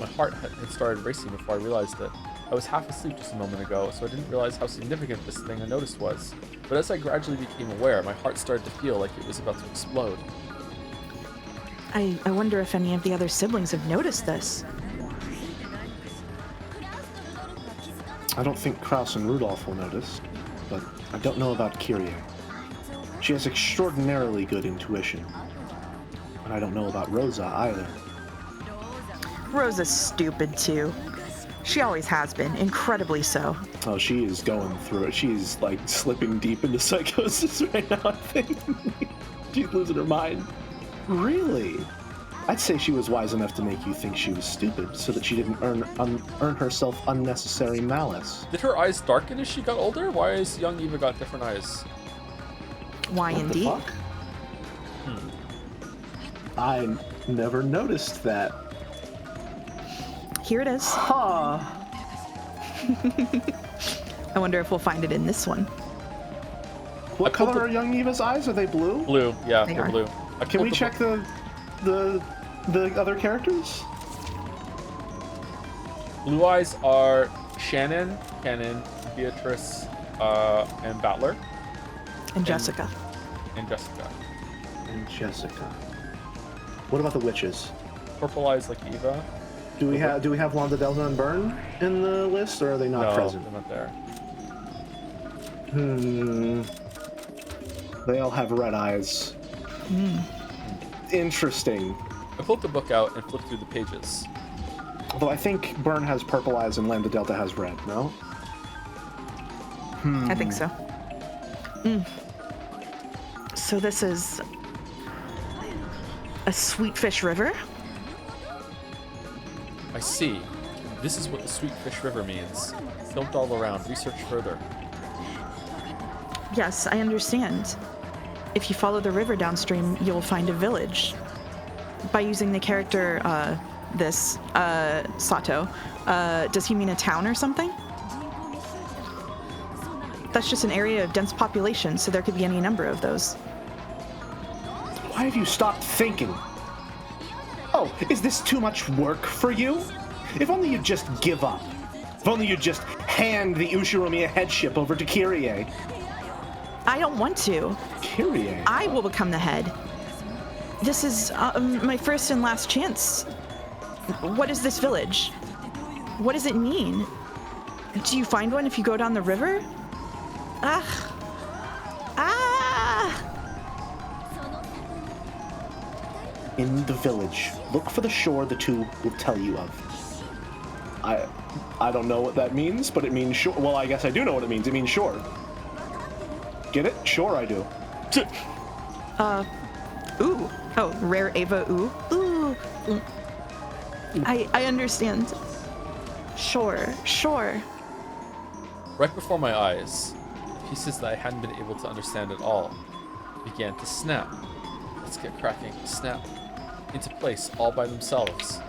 My heart had started racing before I realized it. I was half asleep just a moment ago, so I didn't realize how significant this thing I noticed was. But as I gradually became aware, my heart started to feel like it was about to explode. I wonder if any of the other siblings have noticed this. I don't think Kraus and Rudolph will notice, but I don't know about Kyrie. She has extraordinarily good intuition. And I don't know about Rosa either. Rosa's stupid too. She always has been, incredibly so. Oh, she is going through it. She's like slipping deep into psychosis right now, I think. She's losing her mind. Really? I'd say she was wise enough to make you think she was stupid, so that she didn't earn herself unnecessary malice. Did her eyes darken as she got older? Why has young Eva got different eyes? Why What indeed? the fuck? I never noticed that. Here it is. Huh. I wonder if we'll find it in this one. What color are young Eva's eyes? Are they blue? Blue, yeah, They they're are. blue. Can we check the other characters? Blue eyes are Shannon, Beatrice, and Battler, And Jessica. and Jessica. And Jessica. What about the witches? Purple eyes like Eva. Do we have Londa Delta and Byrne in the list, or are they not No, present? they're not there. They all have red eyes. Interesting. I pulled the book out and flipped through the pages. Although I think Byrne has purple eyes and Lambda Delta has red, no? I think so. So this is a Sweetfish River? I see. This is what the Sweetfish River means. Don't all around. Research further. Yes, I understand. If you follow the river downstream, you'll find a village. By using the character, Sato, does he mean a town or something? That's just an area of dense population, so there could be any number of those. Why have you stopped thinking? Oh, is this too much work for you? If only you'd just give up. If only you'd just hand the Ushiromiya headship over to Kyrie. I don't want to. Kyrie? I will become the head. This is my first and last chance. What is this village? What does it mean? Do you find one if you go down the river? Ah! In the village. Look for the shore the two will tell you of. I don't know what that means, but it means shore. Well, I guess I do know what it means. It means shore. Get it? Sure, I do. Ooh. Oh, rare Ava ooh. Ooh. I understand. Sure. Right before my eyes, pieces that I hadn't been able to understand at all began to snap. Let's get cracking. Snap into place all by themselves.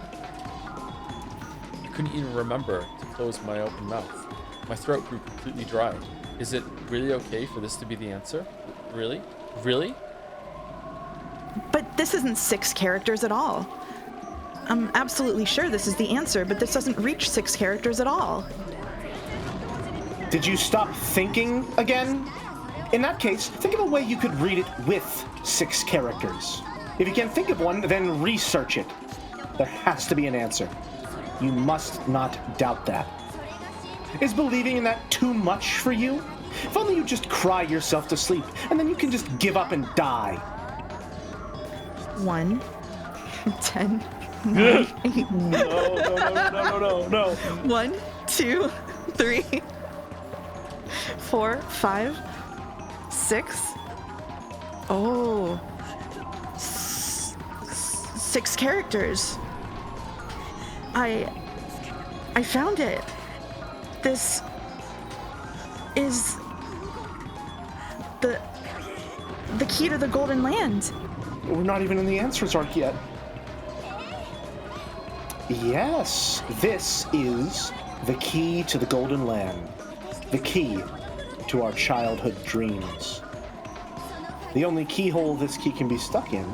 I couldn't even remember to close my open mouth. My throat grew completely dry. Is it really okay for this to be the answer? Really? Really? But this isn't 6 characters at all. I'm absolutely sure this is the answer, but this doesn't reach 6 characters at all. Did you stop thinking again? In that case, think of a way you could read it with 6 characters. If you can't think of one, then research it. There has to be an answer. You must not doubt that. Is believing in that too much for you? If only you just cry yourself to sleep, and then you can just give up and die. 1, 10, 9, 8. No. 1, 2, 3, 4, 5, 6. Oh. 6 characters. I found it. This is the key to the Golden Land. We're not even in the answers arc yet. Yes, this is the key to the Golden Land. The key to our childhood dreams. The only keyhole this key can be stuck in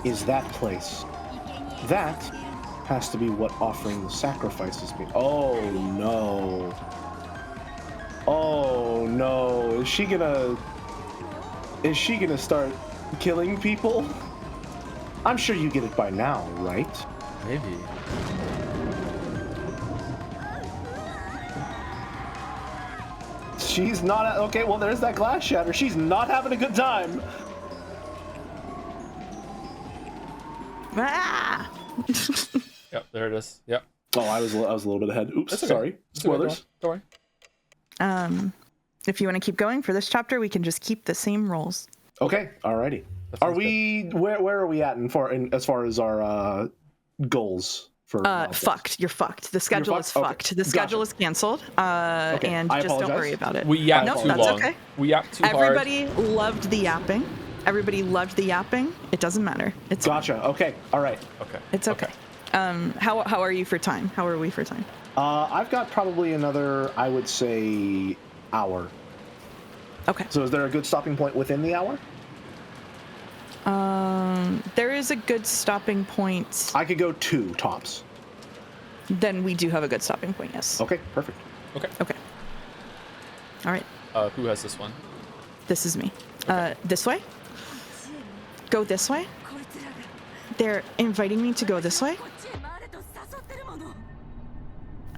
is that place. That has to be what offering the sacrifices mean. Oh no. Oh no. Is she gonna start killing people? I'm sure you get it by now, right? Maybe. She's not okay, well there's that glass shatter. She's not having a good time. Ah! Yep, there it is. Yep. Oh, I was a little bit ahead. Oops, That's okay. sorry. That's okay, Spoilers. Don't worry. If you want to keep going for this chapter, we can just keep the same rolls. Okay, alrighty. That Are sounds we where are we at as far as our goals for Fucked. You're fucked. The schedule is fucked? Okay. fucked. The schedule is canceled. And I just don't apologize. worry about it. We yapped Nope, too that's long. okay. We yapped too hard. Everybody loved the yapping. Everybody loved the yapping. It doesn't matter. It's Gotcha. Okay. All right. Okay. It's okay. How are you for time? How are we for time? I've got probably another, I would say, hour. Okay. So is there a good stopping point within the hour? There is a good stopping point. I could go 2 tops. Then we do have a good stopping point, yes. Okay, perfect. Okay. Okay. All right. Who has this one? This is me. This way? Go this way? They're inviting me to go this way?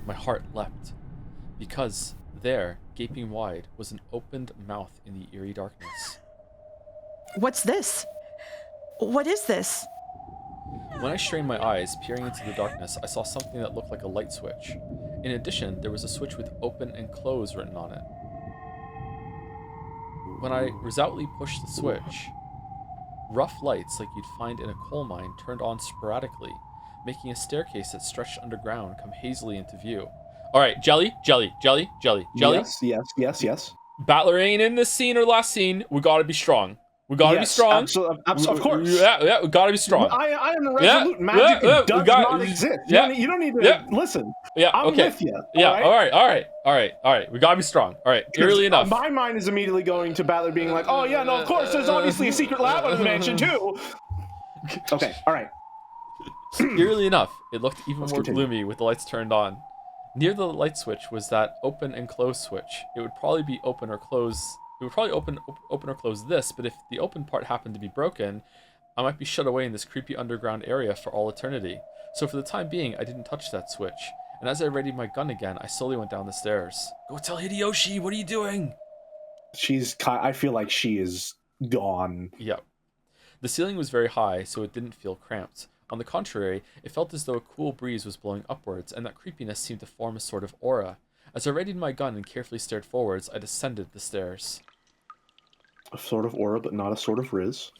My heart leapt, because there, gaping wide, was an opened mouth in the eerie darkness. What's this? What is this? When I strained my eyes, peering into the darkness, I saw something that looked like a light switch. In addition, there was a switch with open and close written on it. When I resolutely pushed the switch, rough lights like you'd find in a coal mine turned on sporadically, making a staircase that stretched underground come hazily into view. All right, Jelly. Yes. Battler ain't in this scene or last scene. We gotta be strong. We gotta be strong. Of course. Yeah, we gotta be strong. I am resolute. Magic does not exist. You don't need to listen. Yeah, I'm okay. with you. Yeah, all right. We gotta be strong. All right, eerily enough. My mind is immediately going to Battler being like, oh yeah, no, of course, there's obviously a secret lab under the mansion too. Okay, all right. Eerily enough, it looked even more continue. gloomy with the lights turned on. Near the light switch was that open and close switch. It would probably be open or close. It would probably open or close this, but if the open part happened to be broken, I might be shut away in this creepy underground area for all eternity. So for the time being, I didn't touch that switch. And as I readied my gun again, I slowly went down the stairs. Go tell Hideyoshi, what are you doing? I feel like she is gone. Yep. The ceiling was very high, so it didn't feel cramped. On the contrary, it felt as though a cool breeze was blowing upwards, and that creepiness seemed to form a sort of aura. As I readied my gun and carefully stared forwards, I descended the stairs. A sort of aura, but not a sort of riz.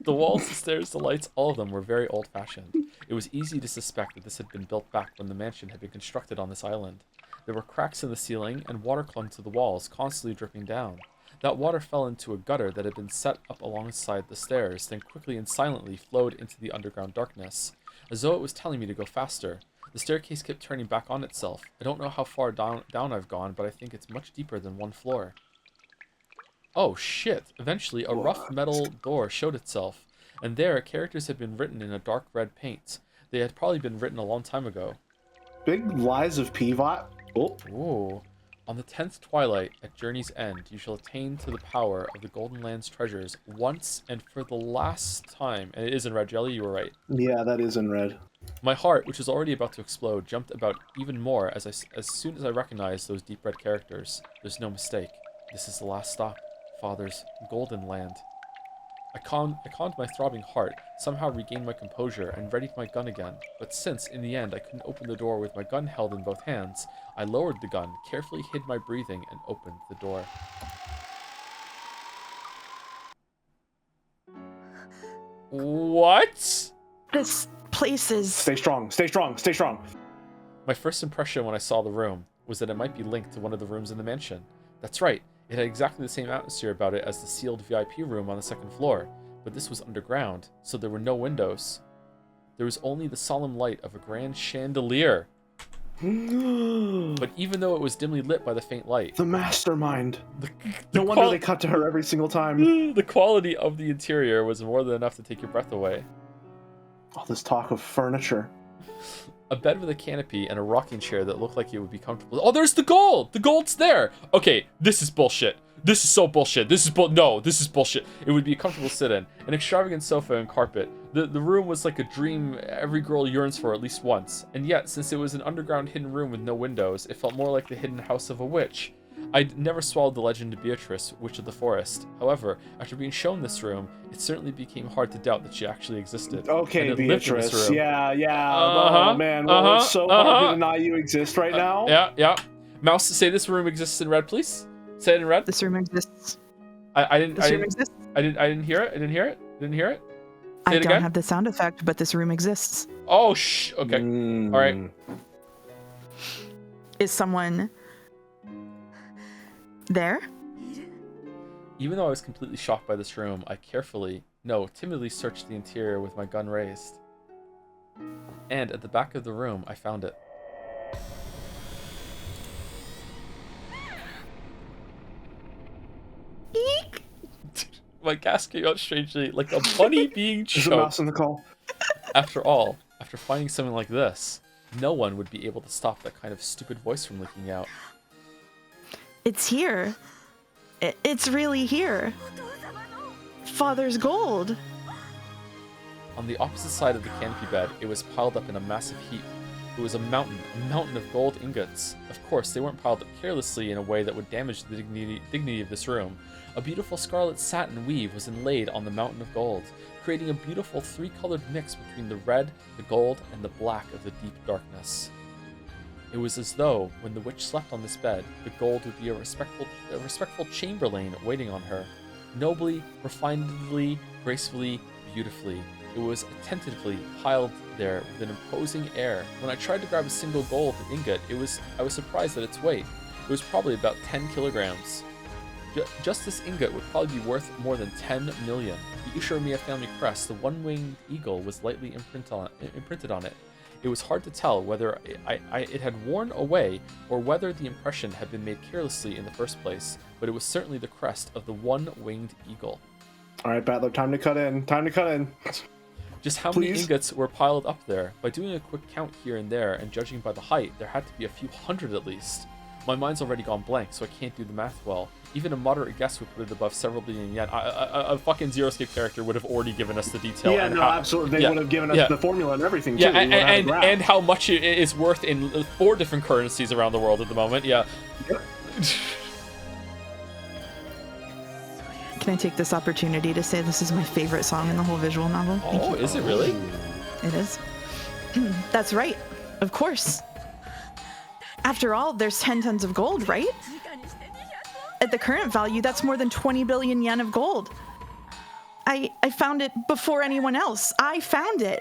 The walls, the stairs, the lights, all of them were very old-fashioned. It was easy to suspect that this had been built back when the mansion had been constructed on this island. There were cracks in the ceiling, and water clung to the walls, constantly dripping down. That water fell into a gutter that had been set up alongside the stairs, then quickly and silently flowed into the underground darkness, as though it was telling me to go faster. The staircase kept turning back on itself. I don't know how far down I've gone, but I think it's much deeper than one floor. Oh shit! Eventually, a rough metal door showed itself, and there, characters had been written in a dark red paint. They had probably been written a long time ago. Big Lies of Pivot. Oh. Ooh. On the 10th twilight, at journey's end, you shall attain to the power of the Golden Land's treasures once and for the last time. And it is in red, Jelly, you were right. Yeah, that is in red. My heart, which was already about to explode, jumped about even more as soon as I recognized those deep red characters. There's no mistake. This is the last stop. Father's Golden Land. I calmed my throbbing heart, somehow regained my composure, and readied my gun again. But since, in the end, I couldn't open the door with my gun held in both hands, I lowered the gun, carefully hid my breathing, and opened the door. What? This place is... Stay strong, stay strong, stay strong. My first impression when I saw the room was that it might be linked to one of the rooms in the mansion. That's right. It had exactly the same atmosphere about it as the sealed VIP room on the second floor, but this was underground, so there were no windows. There was only the solemn light of a grand chandelier. But even though it was dimly lit by the faint light... The mastermind. No wonder they cut to her every single time. The quality of the interior was more than enough to take your breath away. All this talk of furniture. A bed with a canopy and a rocking chair that looked like it would be comfortable. Oh, there's the gold! The gold's there! Okay, this is bullshit. This is so bullshit. This is bullshit. It would be a comfortable sit-in. An extravagant sofa and carpet. The room was like a dream every girl yearns for at least once. And yet, since it was an underground hidden room with no windows, it felt more like the hidden house of a witch. I'd never swallowed the legend of Beatrice, Witch of the Forest. However, after being shown this room, it certainly became hard to doubt that she actually existed. Okay, Beatrice. Yeah. Oh, man. Well, it's so hard to deny you exist right now. Yeah. Mouse, say this room exists in red, please. Say it in red. This room exists. I didn't hear it. I Say it don't again. have the sound effect, but this room exists. Oh, okay. All right. Is someone there? Even though I was completely shocked by this room, I timidly searched the interior with my gun raised. And at the back of the room, I found it. Eek! My gas came out strangely, like a bunny being There's a mouse choked. in the call. After all, after finding something like this, no one would be able to stop that kind of stupid voice from leaking out. It's here. It's really here. Father's gold. On the opposite side of the canopy bed, it was piled up in a massive heap. It was a mountain of gold ingots. Of course, they weren't piled up carelessly in a way that would damage the dignity of this room. A beautiful scarlet satin weave was inlaid on the mountain of gold, creating a beautiful three-colored mix between the red, the gold, and the black of the deep darkness. It was as though, when the witch slept on this bed, the gold would be a respectful chamberlain waiting on her. Nobly, refinedly, gracefully, beautifully. It was attentively piled there with an imposing air. When I tried to grab a single gold ingot, I was surprised at its weight. It was probably about 10 kilograms. Just this ingot would probably be worth more than 10 million. The Ushiromiya family crest, the one-winged eagle, was lightly imprinted on it. It was hard to tell whether it had worn away or whether the impression had been made carelessly in the first place, but it was certainly the crest of the one-winged eagle. All right, Battler, time to cut in. Time to cut in. Just how many ingots were piled up there? By doing a quick count here and there, and judging by the height, there had to be a few hundred at least. My mind's already gone blank, so I can't do the math well. Even a moderate guess would put it above several billion yen. A fucking Zeroscape character would have already given us the detail. Yeah, no, absolutely. They would have given us the formula and everything, too. Yeah, and how much it is worth in 4 different currencies around the world at the moment. Yeah. Yep. Can I take this opportunity to say this is my favorite song in the whole visual novel? Oh, is it really? It is. That's right. Of course. After all, there's 10 tons of gold, right? At the current value, that's more than 20 billion yen of gold. I found it before anyone else. I found it.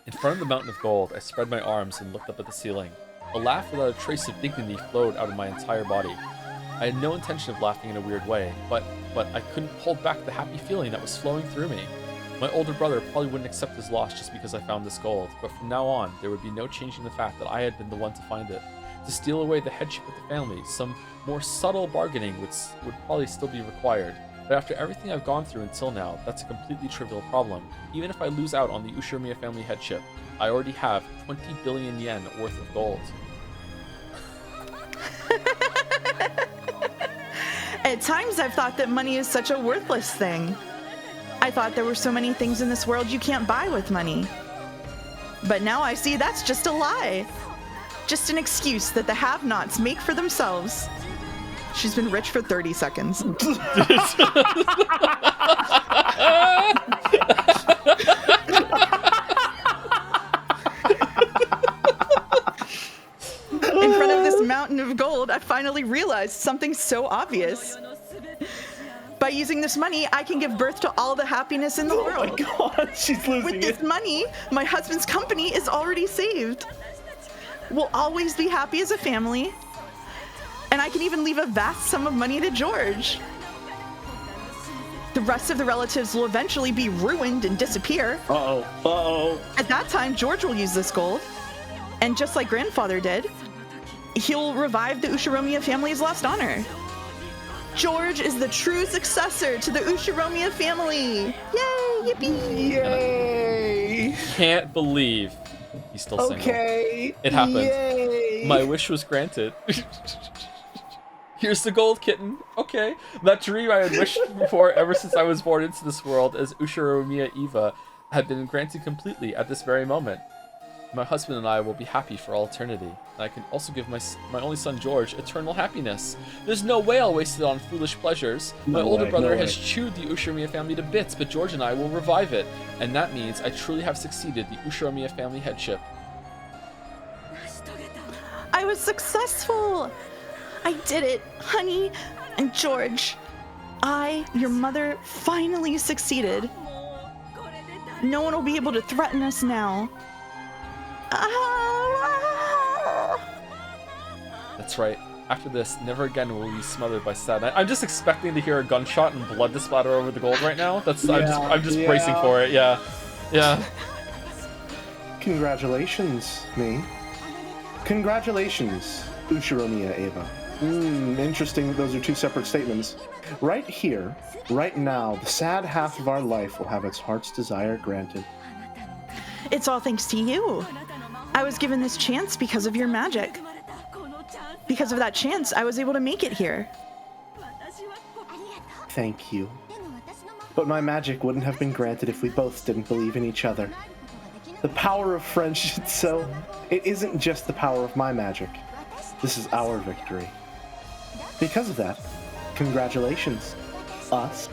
In front of the mountain of gold, I spread my arms and looked up at the ceiling. A laugh without a trace of dignity flowed out of my entire body. I had no intention of laughing in a weird way, but I couldn't hold back the happy feeling that was flowing through me. My older brother probably wouldn't accept his loss just because I found this gold, but from now on, there would be no changing the fact that I had been the one to find it. To steal away the headship of the family, some more subtle bargaining would probably still be required. But after everything I've gone through until now, that's a completely trivial problem. Even if I lose out on the Ushiromiya family headship, I already have 20 billion yen worth of gold. At times I've thought that money is such a worthless thing. I thought there were so many things in this world you can't buy with money. But now I see that's just a lie. Just an excuse that the have-nots make for themselves. She's been rich for 30 seconds. In front of this mountain of gold, I finally realized something so obvious. By using this money, I can give birth to all the happiness in the world. Oh my god, she's losing With this it. money, my husband's company is already saved. We'll always be happy as a family. And I can even leave a vast sum of money to George. The rest of the relatives will eventually be ruined and disappear. Uh-oh. Uh-oh. At that time, George will use this gold. And just like grandfather did, he'll revive the Ushiromiya family's lost honor. George is the true successor to the Ushiromiya family. Yay! Yippee! Yay! Can't believe he's still single. Okay. It happened. Yay. My wish was granted. Here's the gold kitten. Okay. That dream I had wished for ever since I was born into this world as Ushiromiya Eva had been granted completely at this very moment. My husband and I will be happy for all eternity, and I can also give my only son George eternal happiness. There's no way I'll waste it on foolish pleasures. My older brother has chewed the Ushiromiya family to bits, but George and I will revive it, and that means I truly have succeeded the Ushiromiya family headship. I was successful! I did it, honey and George. I, your mother, finally succeeded. No one will be able to threaten us now. That's right. After this, never again will we be smothered by sadness. I'm just expecting to hear a gunshot and blood to splatter over the gold right now. I'm just bracing for it. Yeah. Congratulations, me. Congratulations, Ushiromiya Eva. Interesting. Those are two separate statements. Right here, right now, the sad half of our life will have its heart's desire granted. It's all thanks to you. I was given this chance because of your magic. Because of that chance, I was able to make it here. Thank you. But my magic wouldn't have been granted if we both didn't believe in each other. The power of friendship, so it isn't just the power of my magic. This is our victory. Because of that, congratulations, us.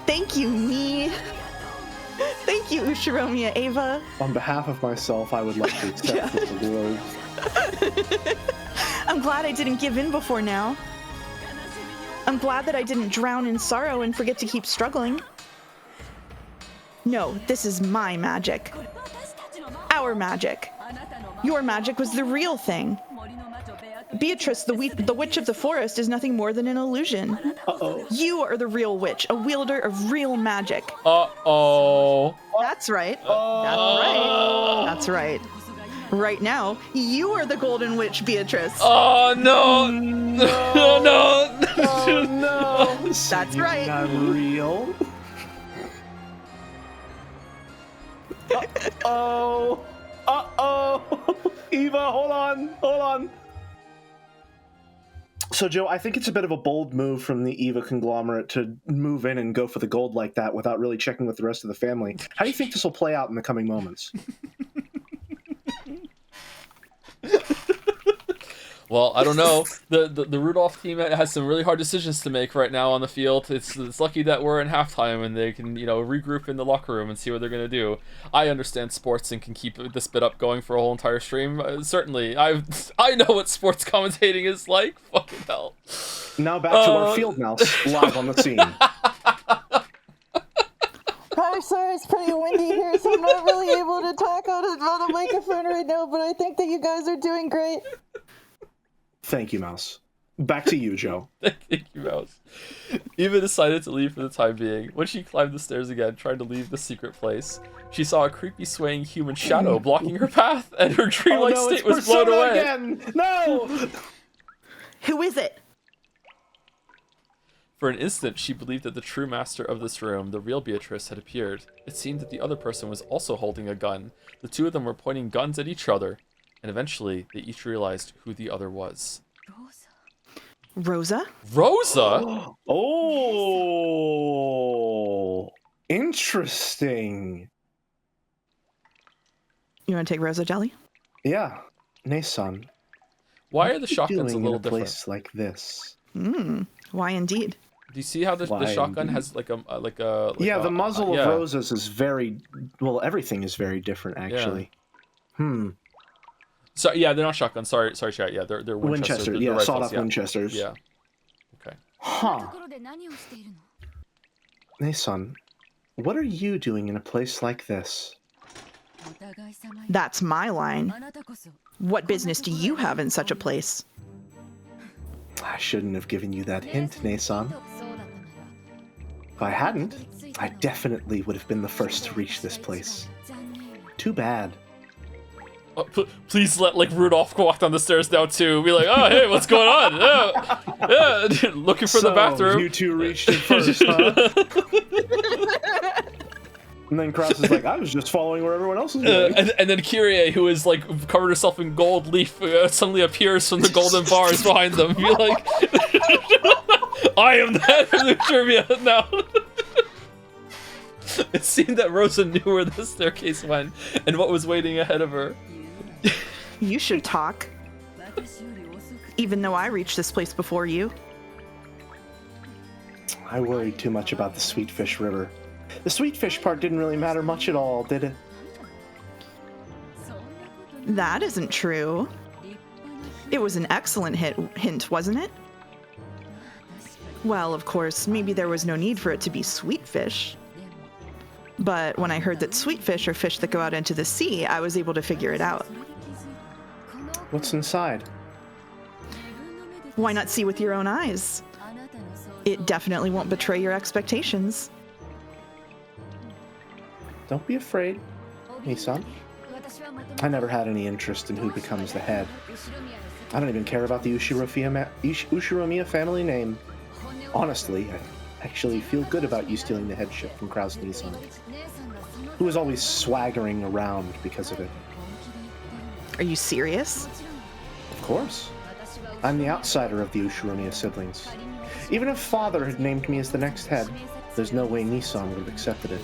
Thank you, me. Thank you, Ushiromiya Eva. On behalf of myself, I would like to accept this award. I'm glad I didn't give in before now. I'm glad that I didn't drown in sorrow and forget to keep struggling. No, this is my magic. Our magic. Your magic was the real thing. Beatrice, the witch of the forest, is nothing more than an illusion. Uh-oh. You are the real witch, a wielder of real magic. Uh-oh. That's right. That's right. That's right. Right now, you are the golden witch, Beatrice. Oh, no. No. No. Oh no! That's right. Not real. Uh-oh. Uh-oh. Eva, hold on. So, Joe, I think it's a bit of a bold move from the Eva conglomerate to move in and go for the gold like that without really checking with the rest of the family. How do you think this will play out in the coming moments? Well, I don't know. The Rudolph team has some really hard decisions to make right now on the field. It's lucky that we're in halftime and they can, regroup in the locker room and see what they're going to do. I understand sports and can keep this bit up going for a whole entire stream. Certainly. I know what sports commentating is like. Fucking hell. Now back to our field mouse live on the scene. I'm sorry, it's pretty windy here, so I'm not really able to talk on the microphone right now, but I think that you guys are doing great. Thank you, Mouse. Back to you, Joe. Thank you, Mouse. Eva decided to leave for the time being. When she climbed the stairs again, trying to leave the secret place, she saw a creepy swaying human shadow blocking her path, and her dreamlike state was blown away. Again. No! Who is it? For an instant, she believed that the true master of this room, the real Beatrice, had appeared. It seemed that the other person was also holding a gun. The two of them were pointing guns at each other, and eventually they each realized who the other was. Rosa? Rosa? Oh, interesting. You want to take Rosa, Jelly? Yeah, Nason. Why are the shotguns a doing little in a different? place like this? Why indeed? Do you see how the shotgun has like a the muzzle yeah. of Rosa's is very everything is very different actually. Yeah. So yeah, they're not shotguns. Sorry, chat. Yeah, they're Winchester. Winchester. Yeah, sawed-off Winchesters. Yeah. Okay. Huh. Nason, what are you doing in a place like this? That's my line. What business do you have in such a place? I shouldn't have given you that hint, Nason. If I hadn't, I definitely would have been the first to reach this place. Too bad. Please let Rudolph walk down the stairs now too. Be like, oh hey, what's going on? Yeah, looking for the bathroom. You two reached it first, huh? And then Krause is like, I was just following where everyone else is going. And then Kyrie, who is covered herself in gold leaf, suddenly appears from the golden bars behind them. Be like, I am the head of the trivia now. It seemed that Rosa knew where the staircase went and what was waiting ahead of her. You should talk. Even though I reached this place before you. I worried too much about the Sweetfish River. The Sweetfish part didn't really matter much at all, did it? That isn't true. It was an excellent hint, wasn't it? Well, of course, maybe there was no need for it to be Sweetfish. But when I heard that sweetfish are fish that go out into the sea, I was able to figure it out. What's inside? Why not see with your own eyes? It definitely won't betray your expectations. Don't be afraid, Nason. I never had any interest in who becomes the head. I don't even care about the Ushiromiya family name. Honestly, I actually feel good about you stealing the headship from Krause Nissan, who was always swaggering around because of it. Are you serious? Of course. I'm the outsider of the Ushiromiya siblings. Even if Father had named me as the next head, there's no way Nissan would have accepted it.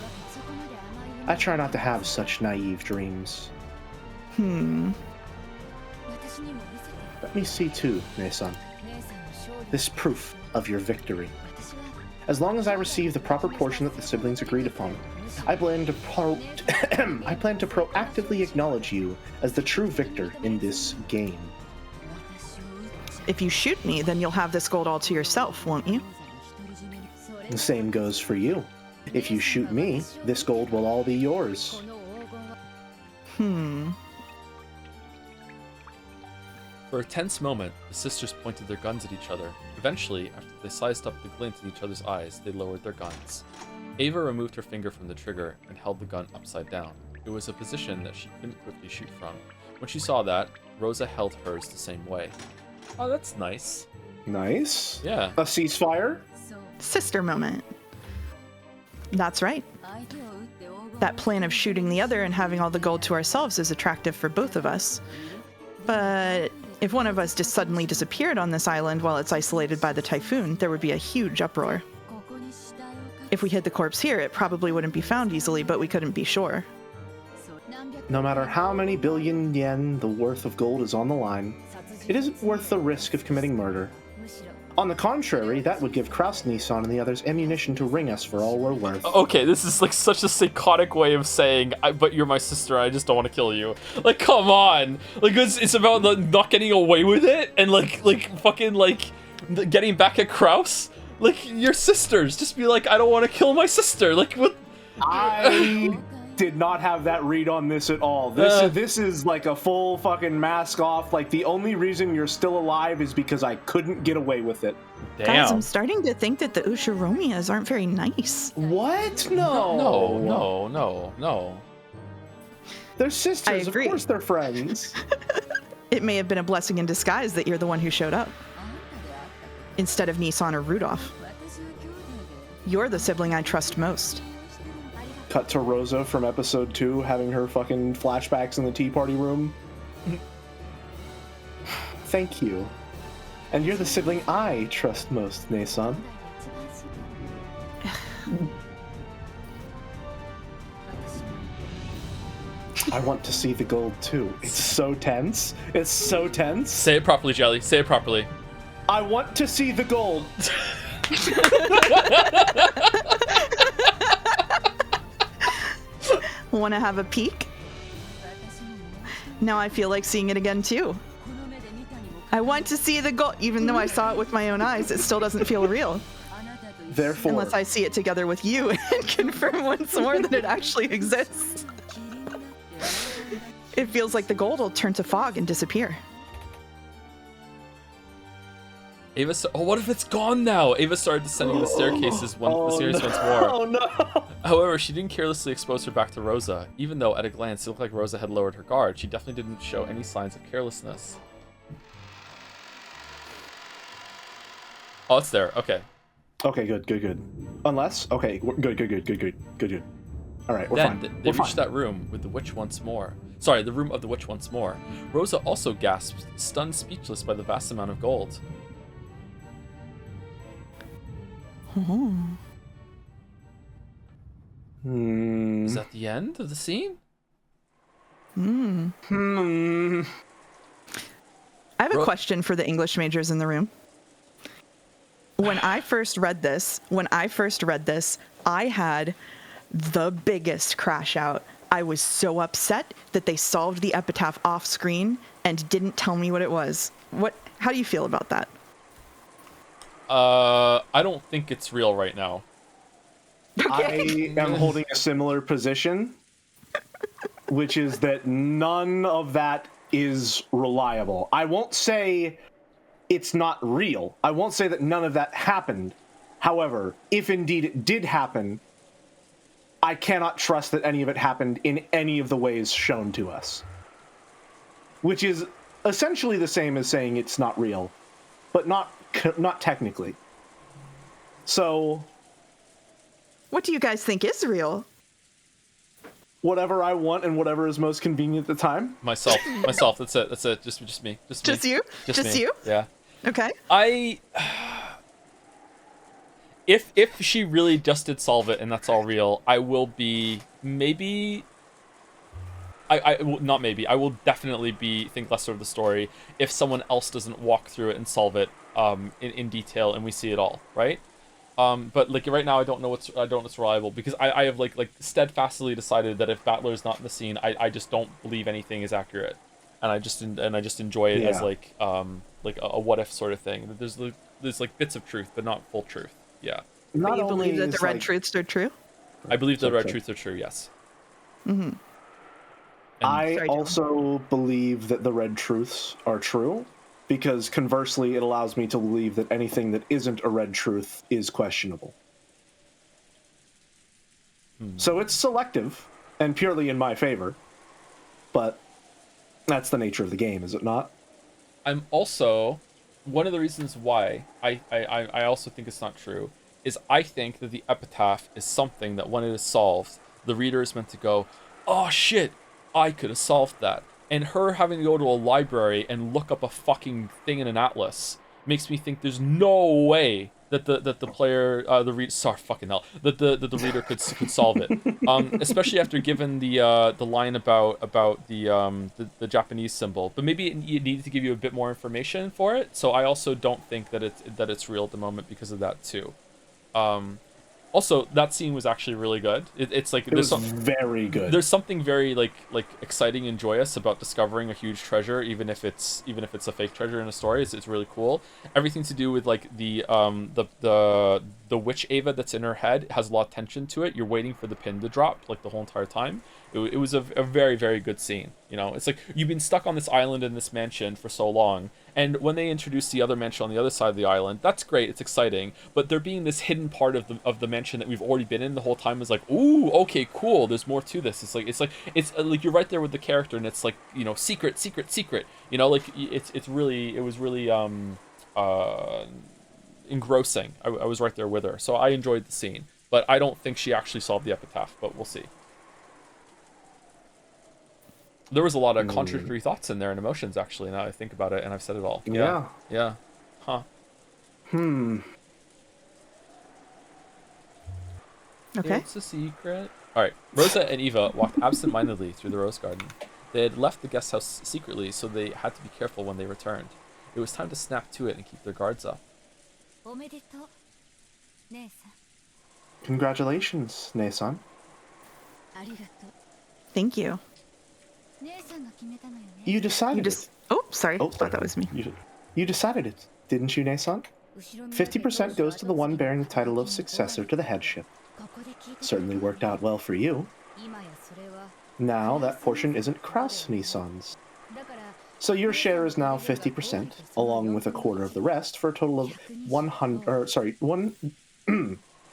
I try not to have such naive dreams. Let me see too, Nason. This proof of your victory. As long as I receive the proper portion that the siblings agreed upon, I plan to proactively acknowledge you as the true victor in this game. If you shoot me, then you'll have this gold all to yourself, won't you? The same goes for you. If you shoot me, this gold will all be yours. For a tense moment, the sisters pointed their guns at each other. Eventually, after they sized up the glint in each other's eyes, they lowered their guns. Ava removed her finger from the trigger and held the gun upside down. It was a position that she couldn't quickly shoot from. When she saw that, Rosa held hers the same way. Oh, that's nice. Nice. Yeah. A ceasefire? Sister moment. That's right. That plan of shooting the other and having all the gold to ourselves is attractive for both of us. But if one of us just suddenly disappeared on this island while it's isolated by the typhoon, there would be a huge uproar. If we hid the corpse here, it probably wouldn't be found easily, but we couldn't be sure. No matter how many billion yen the worth of gold is on the line, it isn't worth the risk of committing murder. On the contrary, that would give Kraus Nissan and the others ammunition to ring us for all we're worth. Okay, this is like such a psychotic way of saying, but you're my sister, I just don't want to kill you. Like, come on. Like, it's about not getting away with it and like fucking like getting back at Kraus. Like, your sisters. Just be like, I don't want to kill my sister. Like, what? I did not have that read on this at all. This is like a full fucking mask off. Like, the only reason you're still alive is because I couldn't get away with it. Damn. Guys, I'm starting to think that the Ushiromias aren't very nice. What? No. No. They're sisters. I agree. Of course they're friends. It may have been a blessing in disguise that you're the one who showed up, instead of Nissan or Rudolph. You're the sibling I trust most. Cut to Rosa from episode 2 having her fucking flashbacks in the tea party room. Thank you. And you're the sibling I trust most, Nissan. I want to see the gold too. It's so tense. It's so tense. Say it properly, Jelly. Say it properly. I want to see the gold. Want to have a peek? Now I feel like seeing it again too. I want to see the gold. Even though I saw it with my own eyes, it still doesn't feel real. Therefore, Unless I see it together with you and confirm once more that it actually exists. It feels like the gold will turn to fog and disappear. Ava, what if it's gone now? Ava started descending the staircases once more. Oh no! However, she didn't carelessly expose her back to Rosa. Even though at a glance it looked like Rosa had lowered her guard, she definitely didn't show any signs of carelessness. Oh, it's there. Okay. Okay, good. Unless, okay, good. All right, we're Then fine. they reached that room with the witch once more. Sorry, the room of the witch once more. Rosa also gasped, stunned speechless by the vast amount of gold. Is that the end of the scene? I have a question for the English majors in the room. When I first read this, I had the biggest crash out. I was so upset that they solved the epitaph off screen and didn't tell me what it was. How do you feel about that? I don't think it's real right now. I am holding a similar position, which is that none of that is reliable. I won't say it's not real. I won't say that none of that happened. However, if indeed it did happen, I cannot trust that any of it happened in any of the ways shown to us. Which is essentially the same as saying it's not real, but not technically. So, what do you guys think is real? Whatever I want and whatever is most convenient at the time. Myself. That's it. Just me. Just you? Just me. you? Yeah. Okay. If she really just did solve it and that's all real, I will be I will definitely think lesser of the story if someone else doesn't walk through it and solve it in detail and we see it all, right? But like right now I don't know what's reliable because I have like steadfastly decided that if Battler is not in the scene, I just don't believe anything is accurate, and I just enjoy it as like a what if sort of thing. There's like bits of truth but not full truth. Yeah. But you believe that the red truths are true? I believe the red Sorry. truths are true. Yes. Mm-hmm. I Sorry, Joe. also believe that the red truths are true, because conversely, it allows me to believe that anything that isn't a red truth is questionable. So it's selective and purely in my favor, but that's the nature of the game, is it not? I'm also one of the reasons why I also think it's not true is I think that the epitaph is something that when it is solved, the reader is meant to go, "Oh shit, I could have solved that." And her having to go to a library and look up a fucking thing in an atlas makes me think there's no way that the player the reader sorry fucking hell that the reader could solve it. Especially after given the line about the Japanese symbol, but maybe it needed to give you a bit more information for it. So I also don't think that it's real at the moment because of that too. Also, that scene was actually really good. It's like It was very good. There's something very like exciting and joyous about discovering a huge treasure, even if it's a fake treasure in a story. It's really cool. Everything to do with like the witch Ava that's in her head has a lot of tension to it. You're waiting for the pin to drop like the whole entire time. It was a very, very good scene. You know, it's like you've been stuck on this island in this mansion for so long, and when they introduce the other mansion on the other side of the island, that's great. It's exciting, but there being this hidden part of the mansion that we've already been in the whole time is like, ooh, okay, cool. There's more to this. It's like you're right there with the character, and it's like, you know, secret. You know, like it was really engrossing. I was right there with her, so I enjoyed the scene. But I don't think she actually solved the epitaph. But we'll see. There was a lot of contradictory thoughts in there and emotions, actually, now that I think about it, and I've said it all. Yeah. Huh. Okay. It's a secret. Alright, Rosa and Eva walked absent-mindedly through the rose garden. They had left the guest house secretly, so they had to be careful when they returned. It was time to snap to it and keep their guards up. Congratulations, Nei-san. Thank you. You decided it. Oh, sorry. I thought that was me. You decided it, didn't you, Nei-san? 50% goes to the one bearing the title of successor to the headship. Certainly worked out well for you. Now that portion isn't Kraus Nissan's. So your share is now 50%, along with a quarter of the rest, for a total of 100.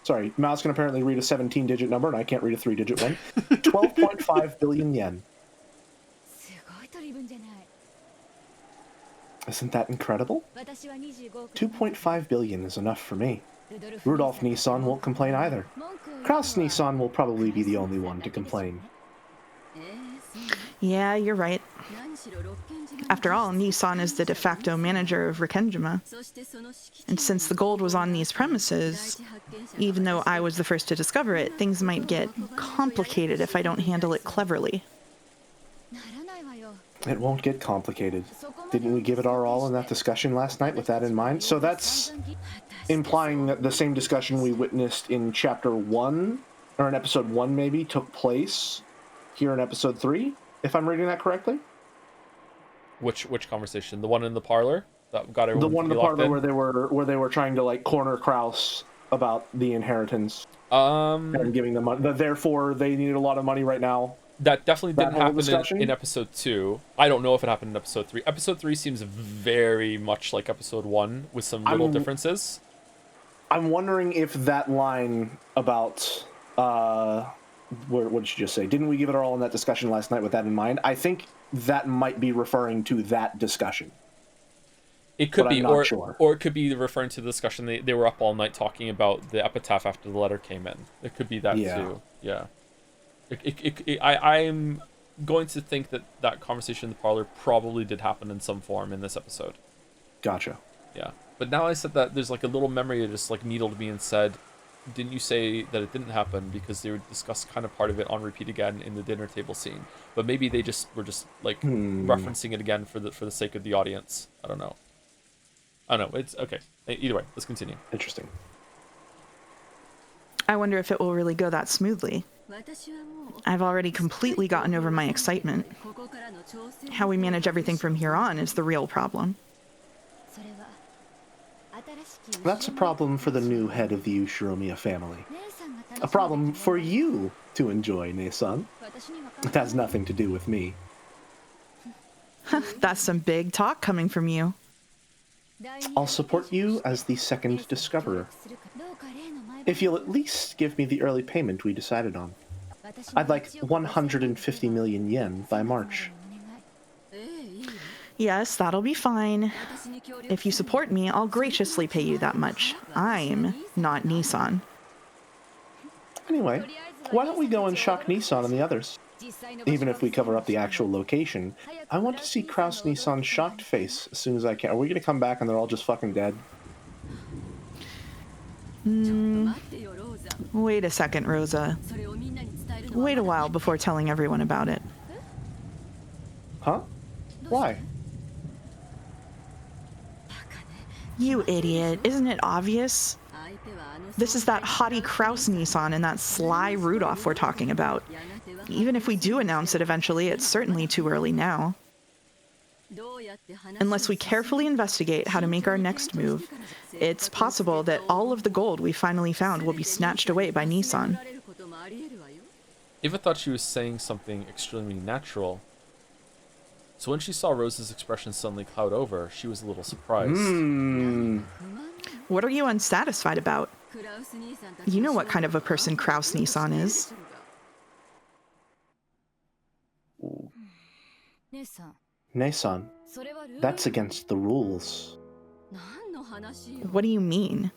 Sorry, Mouse can apparently read a 17-digit number, and I can't read a 3-digit one. 12.5 billion yen. Isn't that incredible? 2.5 billion is enough for me. Rudolph Nissan won't complain either. Kraus Nissan will probably be the only one to complain. Yeah, you're right. After all, Nissan is the de facto manager of Rikkenjima. And since the gold was on these premises, even though I was the first to discover it, things might get complicated if I don't handle it cleverly. It won't get complicated. Didn't we give it our all in that discussion last night with that in mind? So that's implying that the same discussion we witnessed in Chapter 1, or in Episode 1 maybe, took place here in Episode 3, if I'm reading that correctly? Which conversation? The one in the parlor that got everyone. The one in the parlor where they were trying to like corner Kraus about the inheritance. And giving them money. Therefore, they needed a lot of money right now. That definitely didn't happen in Episode 2. I don't know if it happened in Episode 3. Episode 3 seems very much like Episode 1 with some little differences. I'm wondering if that line about what did you just say? Didn't we give it our all in that discussion last night with that in mind? I think that might be referring to that discussion. It could be, or sure. Or it could be referring to the discussion they were up all night talking about the epitaph after the letter came in. It could be that too. Yeah. I'm going to think that conversation in the parlor probably did happen in some form in this episode. Gotcha. Yeah. But now I said that, there's like a little memory that just like needled me and said, didn't you say that it didn't happen because they would discuss kind of part of it on repeat again in the dinner table scene? But maybe they were just like referencing it again for the sake of the audience. I don't know. It's okay. Either way, let's continue. Interesting. I wonder if it will really go that smoothly. I've already completely gotten over my excitement. How we manage everything from here on is the real problem. That's a problem for the new head of the Ushiromiya family. A problem for you to enjoy, Ne-san. It has nothing to do with me. That's some big talk coming from you. I'll support you as the second discoverer, if you'll at least give me the early payment we decided on. I'd like 150 million yen by March. Yes, that'll be fine. If you support me, I'll graciously pay you that much. I'm not Nissan. Anyway, why don't we go and shock Nissan and the others? Even if we cover up the actual location, I want to see Kraus Nissan's shocked face as soon as I can. Are we going to come back and they're all just fucking dead? Wait a second, Rosa. Wait a while before telling everyone about it. Huh? Why? You idiot. Isn't it obvious? This is that haughty Kraus Nissan and that sly Rudolph we're talking about. Even if we do announce it eventually, it's certainly too early now. Unless we carefully investigate how to make our next move, it's possible that all of the gold we finally found will be snatched away by Nissan. Eva thought she was saying something extremely natural. So when she saw Rose's expression suddenly cloud over, she was a little surprised. What are you unsatisfied about? You know what kind of a person Kraus Nissan is. Ne-san, that's against the rules. What do you mean?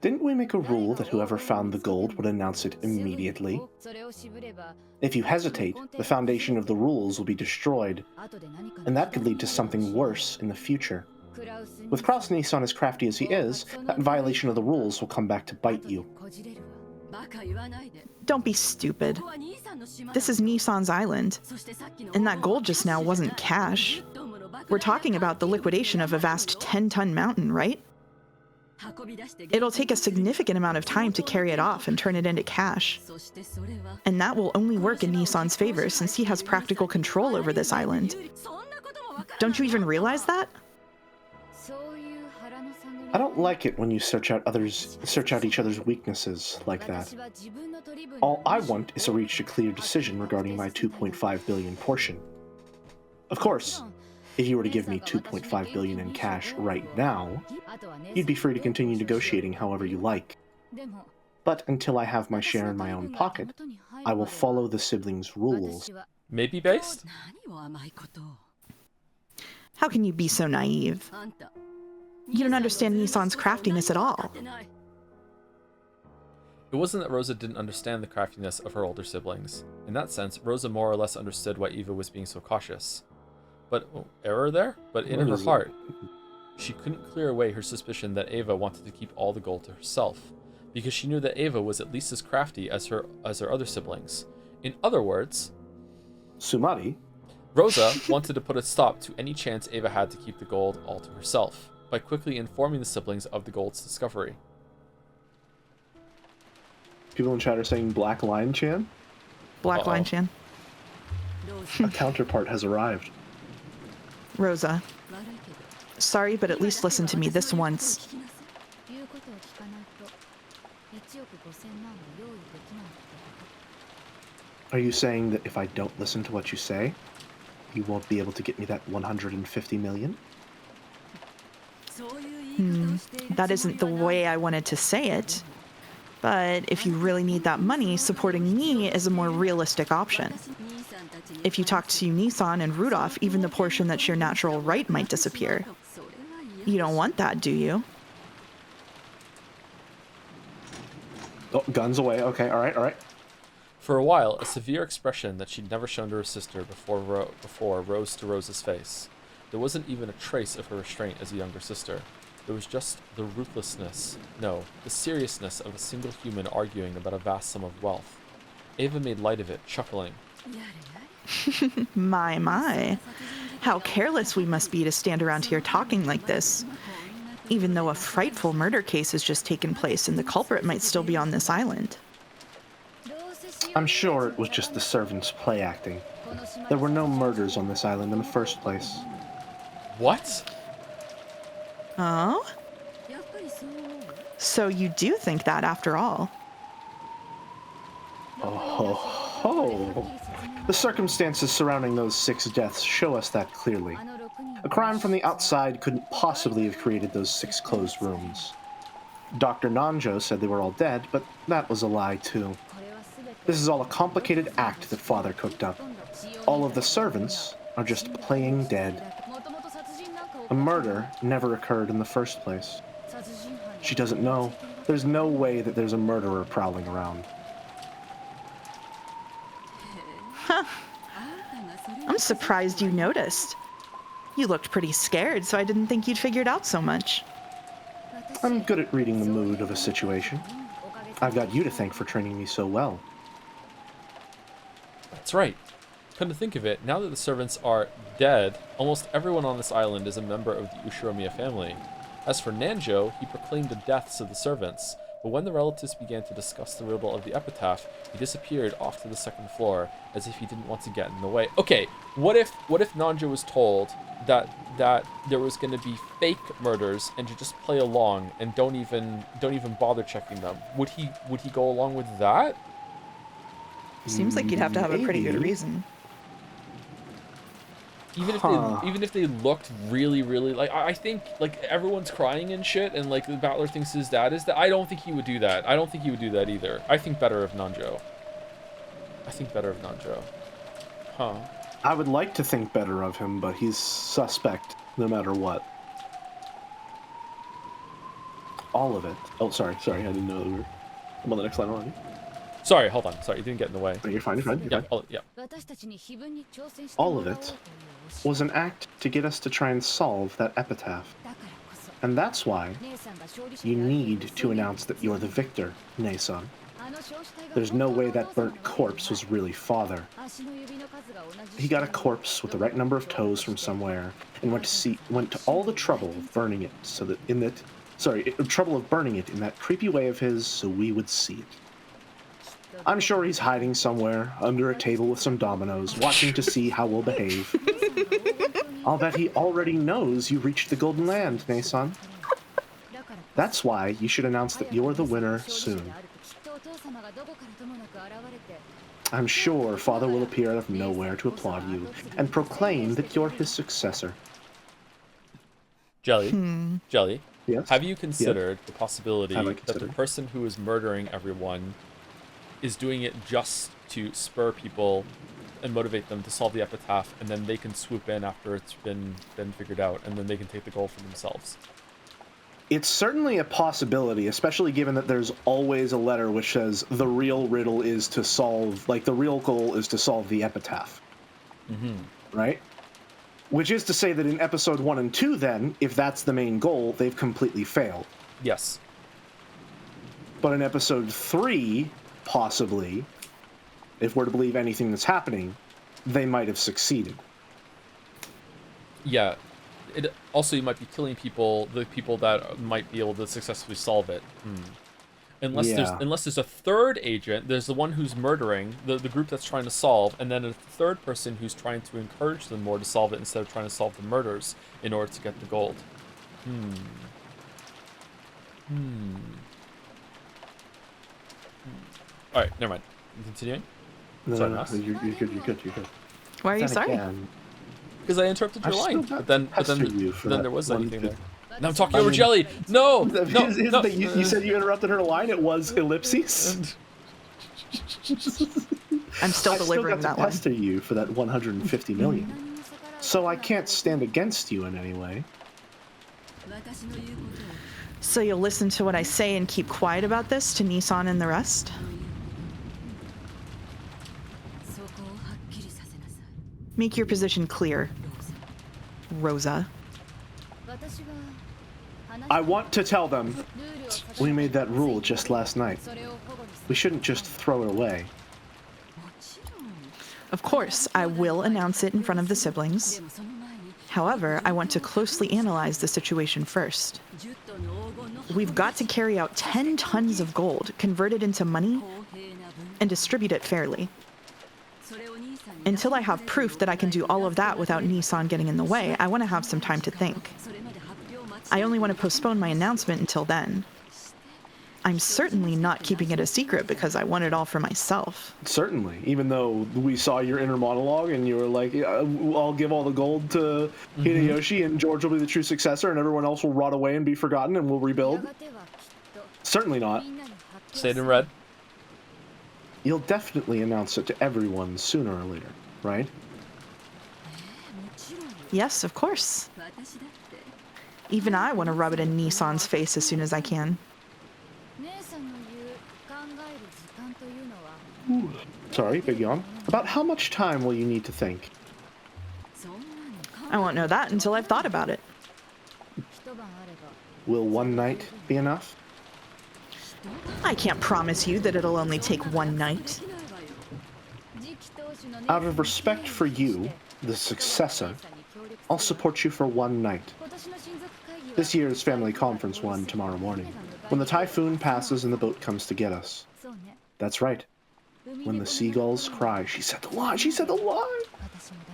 Didn't we make a rule that whoever found the gold would announce it immediately? If you hesitate, the foundation of the rules will be destroyed, and that could lead to something worse in the future. With Kraus Nissan as crafty as he is, that violation of the rules will come back to bite you. Don't be stupid. This is Nissan's island, and that gold just now wasn't cash. We're talking about the liquidation of a vast 10-ton mountain, right? It'll take a significant amount of time to carry it off and turn it into cash. And that will only work in Nissan's favor since he has practical control over this island. Don't you even realize that? I don't like it when you search out each other's weaknesses like that. All I want is to reach a clear decision regarding my 2.5 billion portion. Of course, if you were to give me 2.5 billion in cash right now, you'd be free to continue negotiating however you like. But until I have my share in my own pocket, I will follow the siblings' rules. Maybe based? How can you be so naive? You don't understand Nissan's craftiness at all. It wasn't that Rosa didn't understand the craftiness of her older siblings. In that sense, Rosa more or less understood why Eva was being so cautious. But, error there? But in her heart, she couldn't clear away her suspicion that Eva wanted to keep all the gold to herself, because she knew that Eva was at least as crafty as her other siblings. In other words, Sumari? Rosa wanted to put a stop to any chance Eva had to keep the gold all to herself, by quickly informing the siblings of the gold's discovery. People in chat are saying Black Line Chan? Black Line Chan. A counterpart has arrived. Rosa. Sorry, but at least listen to me this once. Are you saying that if I don't listen to what you say, you won't be able to get me that 150 million? That isn't the way I wanted to say it. But if you really need that money, supporting me is a more realistic option. If you talk to Nissan and Rudolph, even the portion that's your natural right might disappear. You don't want that, do you? Oh, guns away. Okay, all right. For a while, a severe expression that she'd never shown to her sister before rose to Rosa's face. There wasn't even a trace of her restraint as a younger sister. There was just the ruthlessness, no, the seriousness of a single human arguing about a vast sum of wealth. Eva made light of it, chuckling. My. How careless we must be to stand around here talking like this. Even though a frightful murder case has just taken place and the culprit might still be on this island. I'm sure it was just the servants play acting. There were no murders on this island in the first place. What? Oh? So you do think that after all? Oh. The circumstances surrounding those 6 deaths show us that clearly. A crime from the outside couldn't possibly have created those 6 closed rooms. Dr. Nanjo said they were all dead, but that was a lie too. This is all a complicated act that Father cooked up. All of the servants are just playing dead. A murder never occurred in the first place. She doesn't know. There's no way that there's a murderer prowling around. Huh. I'm surprised you noticed. You looked pretty scared, so I didn't think you'd figured out so much. I'm good at reading the mood of a situation. I've got you to thank for training me so well. That's right. Come to think of it, now that the servants are dead, almost everyone on this island is a member of the Ushiromiya family. As for Nanjo, he proclaimed the deaths of the servants, but when the relatives began to discuss the riddle of the epitaph, he disappeared off to the 2nd floor, as if he didn't want to get in the way. Okay, what if Nanjo was told that there was going to be fake murders and to just play along and don't even bother checking them? Would he go along with that? Seems like you'd have to have a pretty good Maybe. reason. Even if they looked really, really like, I think like everyone's crying and shit, and like the Battler thinks his dad is that. I don't think he would do that. I don't think he would do that either. I think better of Nanjo. Huh. I would like to think better of him, but he's suspect no matter what. All of it. Oh, sorry, I didn't know that I'm on the next line already. Sorry, hold on. Sorry, you didn't get in the way. Oh, you're fine. Yeah, yeah. All of it was an act to get us to try and solve that epitaph. And that's why you need to announce that you're the victor, Ne-san. There's no way that burnt corpse was really Father. He got a corpse with the right number of toes from somewhere and went to all the trouble of burning it in that creepy way of his so we would see it. I'm sure he's hiding somewhere under a table with some dominoes, watching to see how we'll behave. I'll bet he already knows you reached the Golden Land, Ne-san. That's why you should announce that you're the winner soon. I'm sure Father will appear out of nowhere to applaud you and proclaim that you're his successor. Jelly, Yes? have you considered the possibility Have I that the considered? person who is murdering everyone is doing it just to spur people and motivate them to solve the epitaph, and then they can swoop in after it's been figured out, and then they can take the gold for themselves? It's certainly a possibility, especially given that there's always a letter which says the real riddle is to solve, like the real goal is to solve the epitaph. Mm-hmm. Right? Which is to say that in episode 1 and 2 then, if that's the main goal, they've completely failed. Yes. But in episode 3, possibly, if we're to believe anything that's happening, they might have succeeded. Yeah. Also, you might be killing the people that might be able to successfully solve it. Unless there's a third agent, there's the one who's murdering, the group that's trying to solve, and then a third person who's trying to encourage them more to solve it instead of trying to solve the murders in order to get the gold. Alright, never mind. Continuing? Sorry, Mouse. You're good. Why are you Then sorry? again, Because I interrupted your line, but then there was anything there. Now I'm talking I over mean- Jelly. No, Here's no, the no. thing, you said you interrupted her line. It was ellipses. I'm still delivering I still got that to one. pester you for that 150 million. So I can't stand against you in any way. So you'll listen to what I say and keep quiet about this to Nissan and the rest? Make your position clear, Rosa. I want to tell them we made that rule just last night. We shouldn't just throw it away. Of course, I will announce it in front of the siblings. However, I want to closely analyze the situation first. We've got to carry out 10 tons of gold, convert it into money, and distribute it fairly. Until I have proof that I can do all of that without Nissan getting in the way, I want to have some time to think. I only want to postpone my announcement until then. I'm certainly not keeping it a secret because I want it all for myself. Certainly, even though we saw your inner monologue and you were like, I'll give all the gold to Hideyoshi and George will be the true successor and everyone else will rot away and be forgotten and we'll rebuild. Certainly not. Say it in red. You'll definitely announce it to everyone sooner or later, right? Yes, of course. Even I want to rub it in Nissan's face as soon as I can. Ooh, sorry, big yawn. About how much time will you need to think? I won't know that until I've thought about it. Will one night be enough? I can't promise you that it'll only take one night. Out of respect for you, the successor, I'll support you for one night. This year's family conference one tomorrow morning, when the typhoon passes and the boat comes to get us. That's right. When the seagulls cry, she said the line, she said the line!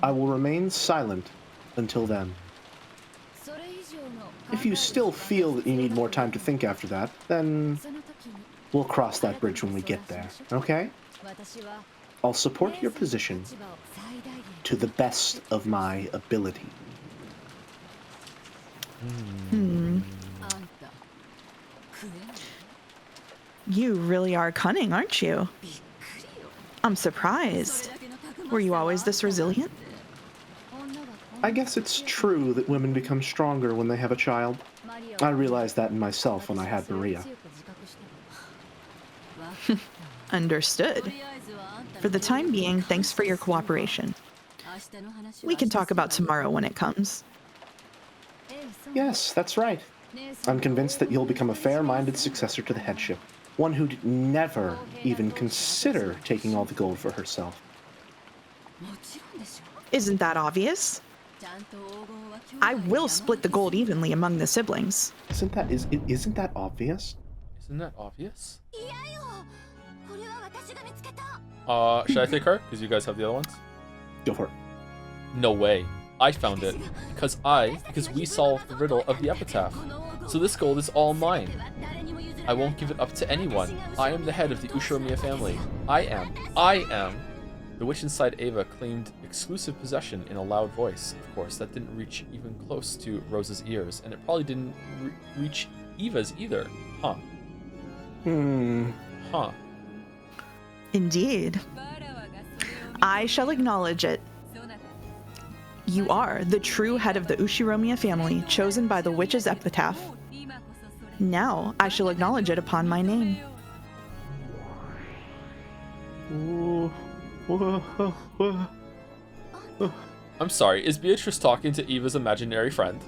I will remain silent until then. If you still feel that you need more time to think after that, then we'll cross that bridge when we get there, okay? I'll support your position to the best of my ability. You really are cunning, aren't you? I'm surprised. Were you always this resilient? I guess it's true that women become stronger when they have a child. I realized that in myself when I had Maria. Understood. For the time being, thanks for your cooperation. We can talk about tomorrow when it comes. Yes, that's right. I'm convinced that you'll become a fair-minded successor to the headship. One who'd never even consider taking all the gold for herself. Isn't that obvious? I will split the gold evenly among the siblings. Isn't that obvious? Isn't that obvious? Should I take her? Because you guys have the other ones? Go for it. No way. I found it. Because we solved the riddle of the epitaph. So this gold is all mine. I won't give it up to anyone. I am the head of the Ushiromiya family. I am. The witch inside Ava claimed exclusive possession in a loud voice. Of course, that didn't reach even close to Rose's ears, and it probably didn't reach Eva's either. Huh. Huh. Indeed. I shall acknowledge it. You are the true head of the Ushiromiya family, chosen by the witch's epitaph. Now I shall acknowledge it upon my name. I'm sorry, is Beatrice talking to Eva's imaginary friend?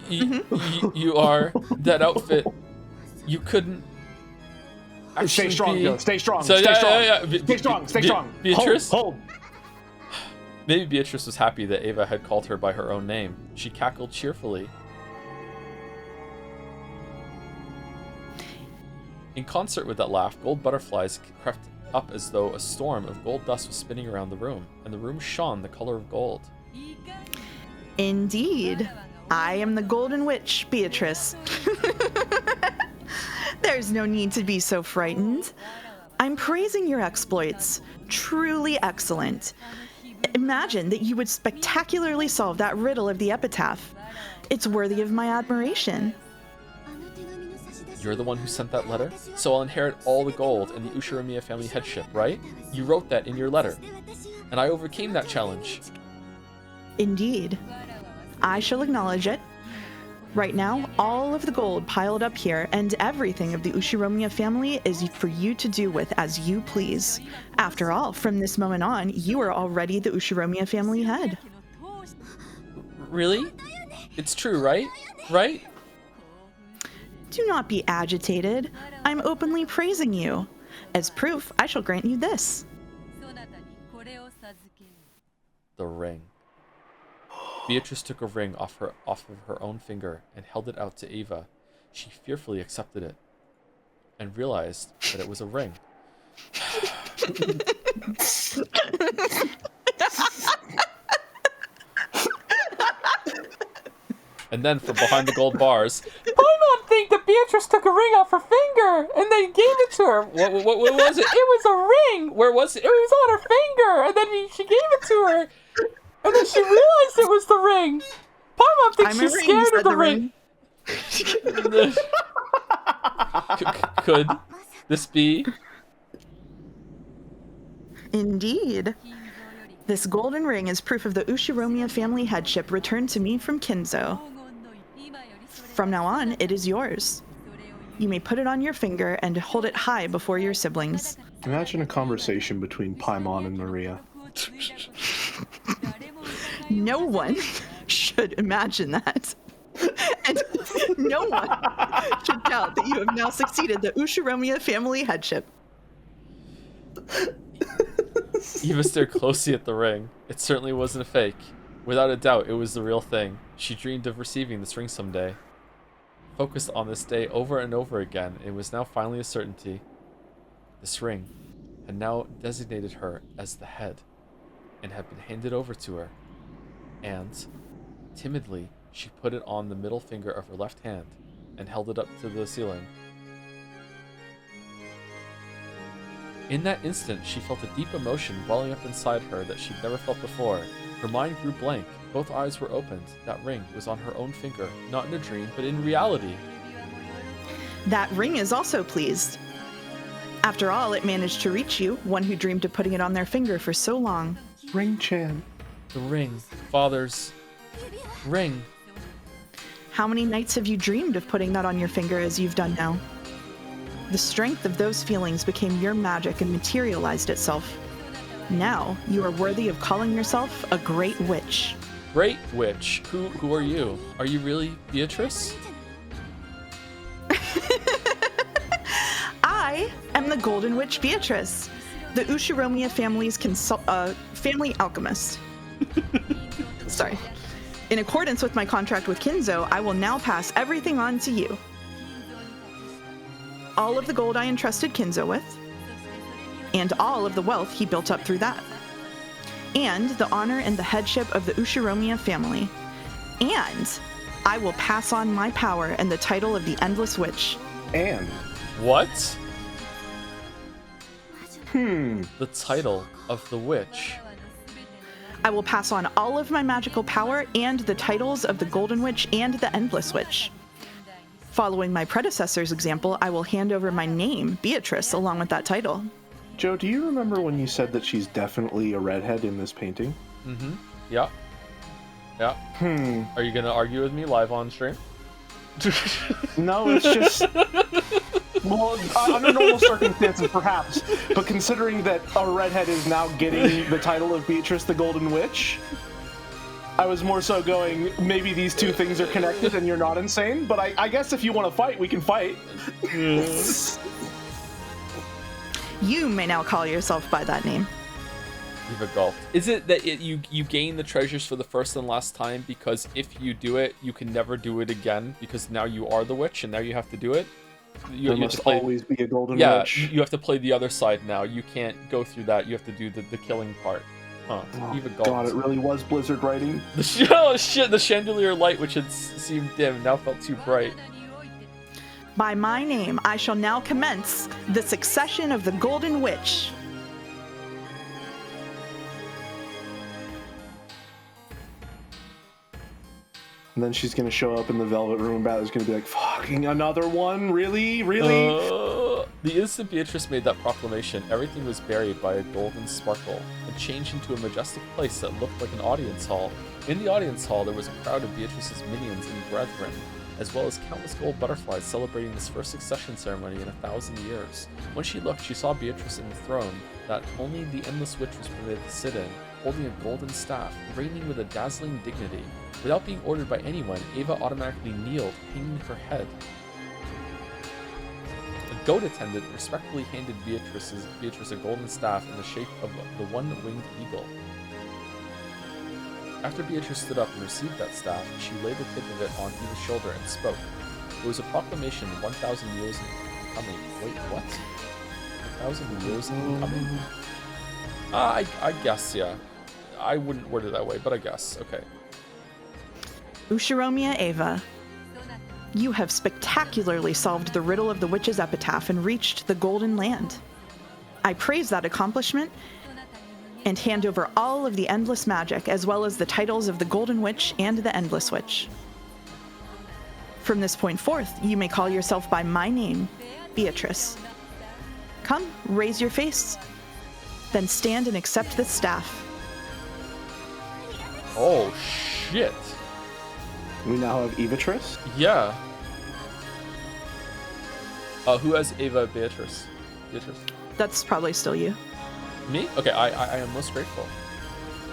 You are that outfit. You couldn't Stay strong, be... Joe. Stay strong. So, stay strong. Yeah. Stay strong. Stay strong. Beatrice? Hold. Maybe Beatrice was happy that Ava had called her by her own name. She cackled cheerfully. In concert with that laugh, gold butterflies crept up as though a storm of gold dust was spinning around the room, and the room shone the color of gold. Indeed. I am the Golden Witch, Beatrice. There's no need to be so frightened. I'm praising your exploits. Truly excellent. Imagine that you would spectacularly solve that riddle of the epitaph. It's worthy of my admiration. You're the one who sent that letter? So I'll inherit all the gold in the Ushiromiya family headship, right? You wrote that in your letter. And I overcame that challenge. Indeed. I shall acknowledge it. Right now, all of the gold piled up here and everything of the Ushiromiya family is for you to do with as you please. After all, from this moment on, you are already the Ushiromiya family head. Really? It's true, right? Right? Do not be agitated. I'm openly praising you. As proof, I shall grant you this. The ring. Beatrice took a ring off of her own finger and held it out to Ava. She fearfully accepted it and realized that it was a ring. And then from behind the gold bars, Paimon think that Beatrice took a ring off her finger and they gave it to her. What was it? It was a ring. Where was it? It was on her finger, and then she gave it to her, and then she realized it was the ring. Paimon thinks she's scared of the ring. Could this be? Indeed. This golden ring is proof of the Ushiromiya family headship returned to me from Kinzo. From now on, it is yours. You may put it on your finger and hold it high before your siblings. Imagine a conversation between Paimon and Maria. No one should imagine that. And no one should doubt that you have now succeeded the Ushiromiya family headship. Eva stared closely at the ring. It certainly wasn't a fake. Without a doubt, it was the real thing. She dreamed of receiving this ring someday. Focused on this day over and over again, it was now finally a certainty. This ring had now designated her as the head, and had been handed over to her. And, timidly, she put it on the middle finger of her left hand, and held it up to the ceiling. In that instant, she felt a deep emotion welling up inside her that she'd never felt before. Her mind grew blank. Both eyes were opened. That ring was on her own finger, not in a dream, but in reality. That ring is also pleased. After all, it managed to reach you, one who dreamed of putting it on their finger for so long. Ring-chan. The ring. Father's ring. How many nights have you dreamed of putting that on your finger as you've done now? The strength of those feelings became your magic and materialized itself. Now, you are worthy of calling yourself a great witch. Great witch? Who are you? Are you really Beatrice? I am the Golden Witch Beatrice, the Ushiromiya family's family alchemist. Sorry. In accordance with my contract with Kinzo, I will now pass everything on to you. All of the gold I entrusted Kinzo with, and all of the wealth he built up through that, and the honor and the headship of the Ushiromiya family, and I will pass on my power and the title of the Endless Witch. And What? The title of the witch. I will pass on all of my magical power and the titles of the Golden Witch and the Endless Witch. Following my predecessor's example, I will hand over my name, Beatrice, along with that title. Joe, do you remember when you said that she's definitely a redhead in this painting? Mm-hmm. Yeah. Yeah. Are you gonna argue with me live on stream? No, it's just... Well, under normal circumstances, perhaps. But considering that a redhead is now getting the title of Beatrice the Golden Witch, I was more so going, maybe these two things are connected and you're not insane, but I guess if you want to fight, we can fight. You may now call yourself by that name. Eva gulped. Is it that you gain the treasures for the first and last time because if you do it, you can never do it again because now you are the witch and now you have to do it? There must always be a golden witch. Yeah, you have to play the other side now. You can't go through that. You have to do the killing part. Huh. Oh, Eva gulped. God, it really was Blizzard writing. Oh shit, the chandelier light which had seemed dim now felt too bright. By my name, I shall now commence the succession of the Golden Witch. And then she's gonna show up in the Velvet Room and Balor's gonna be like, fucking another one? Really? Really? The instant Beatrice made that proclamation, everything was buried by a golden sparkle and changed into a majestic place that looked like an audience hall. In the audience hall, there was a crowd of Beatrice's minions and brethren, as well as countless gold butterflies celebrating this first succession ceremony in 1,000 years. When she looked, she saw Beatrice in the throne that only the Endless Witch was permitted to sit in, holding a golden staff, reigning with a dazzling dignity. Without being ordered by anyone, Eva automatically kneeled, hanging her head. A goat attendant respectfully handed Beatrice a golden staff in the shape of the one-winged eagle. After Beatrice stood up and received that staff, she laid the tip of it on Eva's shoulder and spoke. It was a proclamation 1,000 years in coming. Wait, what? 1,000 years in coming? I guess, yeah. I wouldn't word it that way, but I guess. Okay. Ushiromia Ava, you have spectacularly solved the riddle of the witch's epitaph and reached the Golden Land. I praise that accomplishment and hand over all of the endless magic, as well as the titles of the Golden Witch and the Endless Witch. From this point forth, you may call yourself by my name, Beatrice. Come, raise your face, then stand and accept this staff. Oh, shit. We now have Evatrice. Yeah. Who has Ava Beatrice? Beatrice? That's probably still you. Me? Okay, I am most grateful.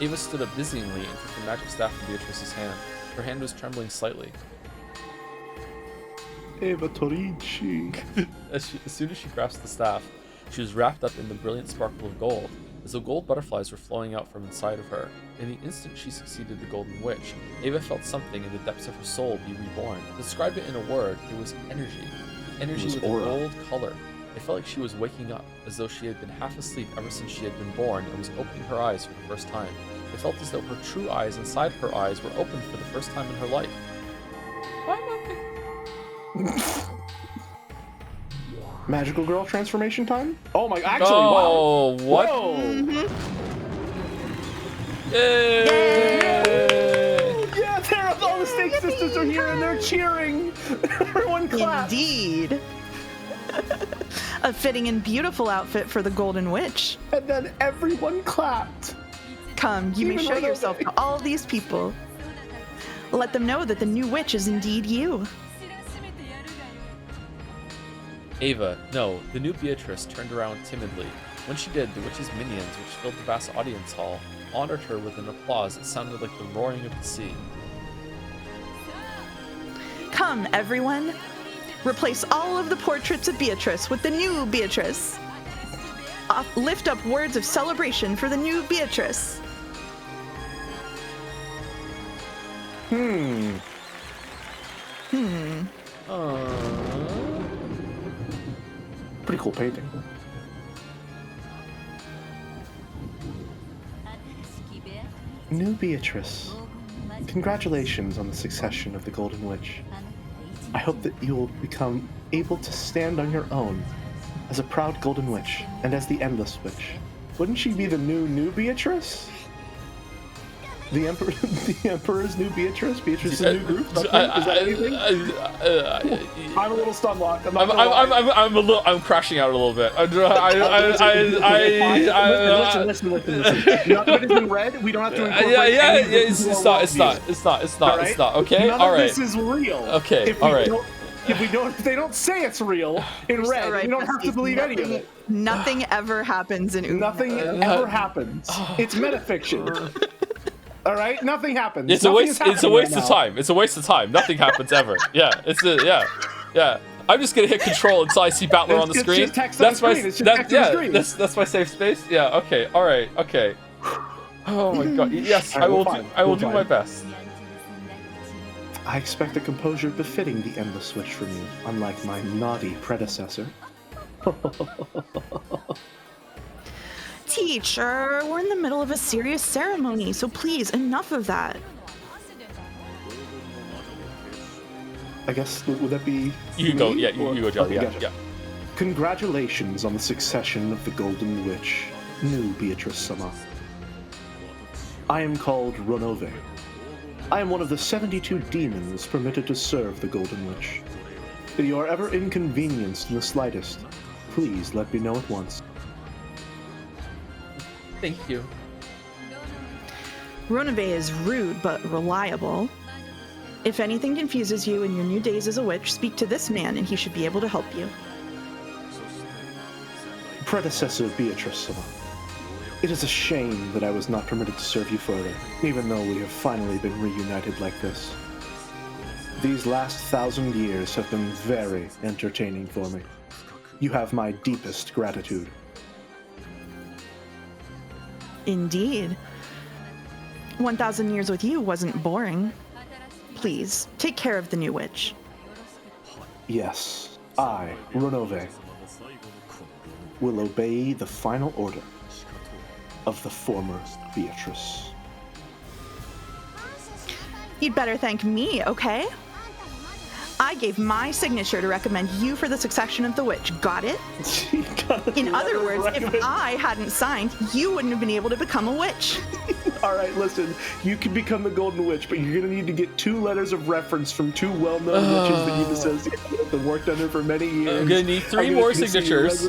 Ava stood up dizzyingly and took the magic staff from Beatrice's hand. Her hand was trembling slightly. Eva Torici. As soon as she grasped the staff, she was wrapped up in the brilliant sparkle of gold, as though gold butterflies were flowing out from inside of her. In the instant she succeeded the Golden Witch, Ava felt something in the depths of her soul be reborn. To describe it in a word, it was energy. Energy with a gold color. It felt like she was waking up, as though she had been half asleep ever since she had been born and was opening her eyes for the first time. It felt as though her true eyes inside her eyes were opened for the first time in her life. Magical girl transformation time? Oh my, actually, oh, wow. What? Whoa. Yay! Yeah, there, all the Snake Sisters are here and they're cheering. Everyone claps. Indeed. A fitting and beautiful outfit for the Golden Witch. And then everyone clapped. Come, you may Even show when yourself to all these people. Let them know that the new witch is indeed you. Ava, no, the new Beatrice turned around timidly. When she did, the witch's minions, which filled the vast audience hall, honored her with an applause that sounded like the roaring of the sea. Come, everyone. Replace all of the portraits of Beatrice with the new Beatrice. Lift up words of celebration for the new Beatrice. Pretty cool painting. New Beatrice, congratulations on the succession of the Golden Witch. I hope that you will become able to stand on your own as a proud Golden Witch and as the Endless Witch. Wouldn't she be the new Beatrice? The Emperor's new Beatrice? Beatrice's new group? Is that anything? I'm a little stun locked. I'm crashing out a little bit. Listen. None of it is in red. We don't have to incorporate It's not. Okay, all right. This is real. Okay, all right. If they don't say it's real in red, right, we don't have to believe any of it. Nothing ever happens in Umineko. Nothing ever happens. It's metafiction. All right, nothing happens. It's a waste of time. It's a waste of time. Nothing happens ever. Yeah. I'm just gonna hit control until I see Battler on the screen. That's my safe space. Yeah. Okay. All right. Okay. Oh my God. Yes, I will do my best. I expect a composure befitting the Endless Witch from you, unlike my naughty predecessor. Teacher, we're in the middle of a serious ceremony, so please, enough of that. I guess, would that be... You go, yeah, you go, Jelly, okay, yeah. Congratulations on the succession of the Golden Witch, new Beatrice-sama. I am called Ronove. I am one of the 72 demons permitted to serve the Golden Witch. If you are ever inconvenienced in the slightest, please let me know at once. Thank you. Ronove is rude but reliable. If anything confuses you in your new days as a witch, speak to this man and he should be able to help you. Predecessor Beatrice-sama. It is a shame that I was not permitted to serve you further, even though we have finally been reunited like this. These last 1,000 years have been very entertaining for me. You have my deepest gratitude. Indeed. 1,000 years with you wasn't boring. Please, take care of the new witch. Yes, I, Ronove, will obey the final order of the former Beatrice. You'd better thank me, okay? I gave my signature to recommend you for the succession of the witch. Got it? In other words, if I hadn't signed, you wouldn't have been able to become a witch. All right, listen. You can become the Golden Witch, but you're gonna need to get 2 letters of reference from 2 well-known witches that you've associated with and worked under for many years. I'm gonna need 3 more signatures.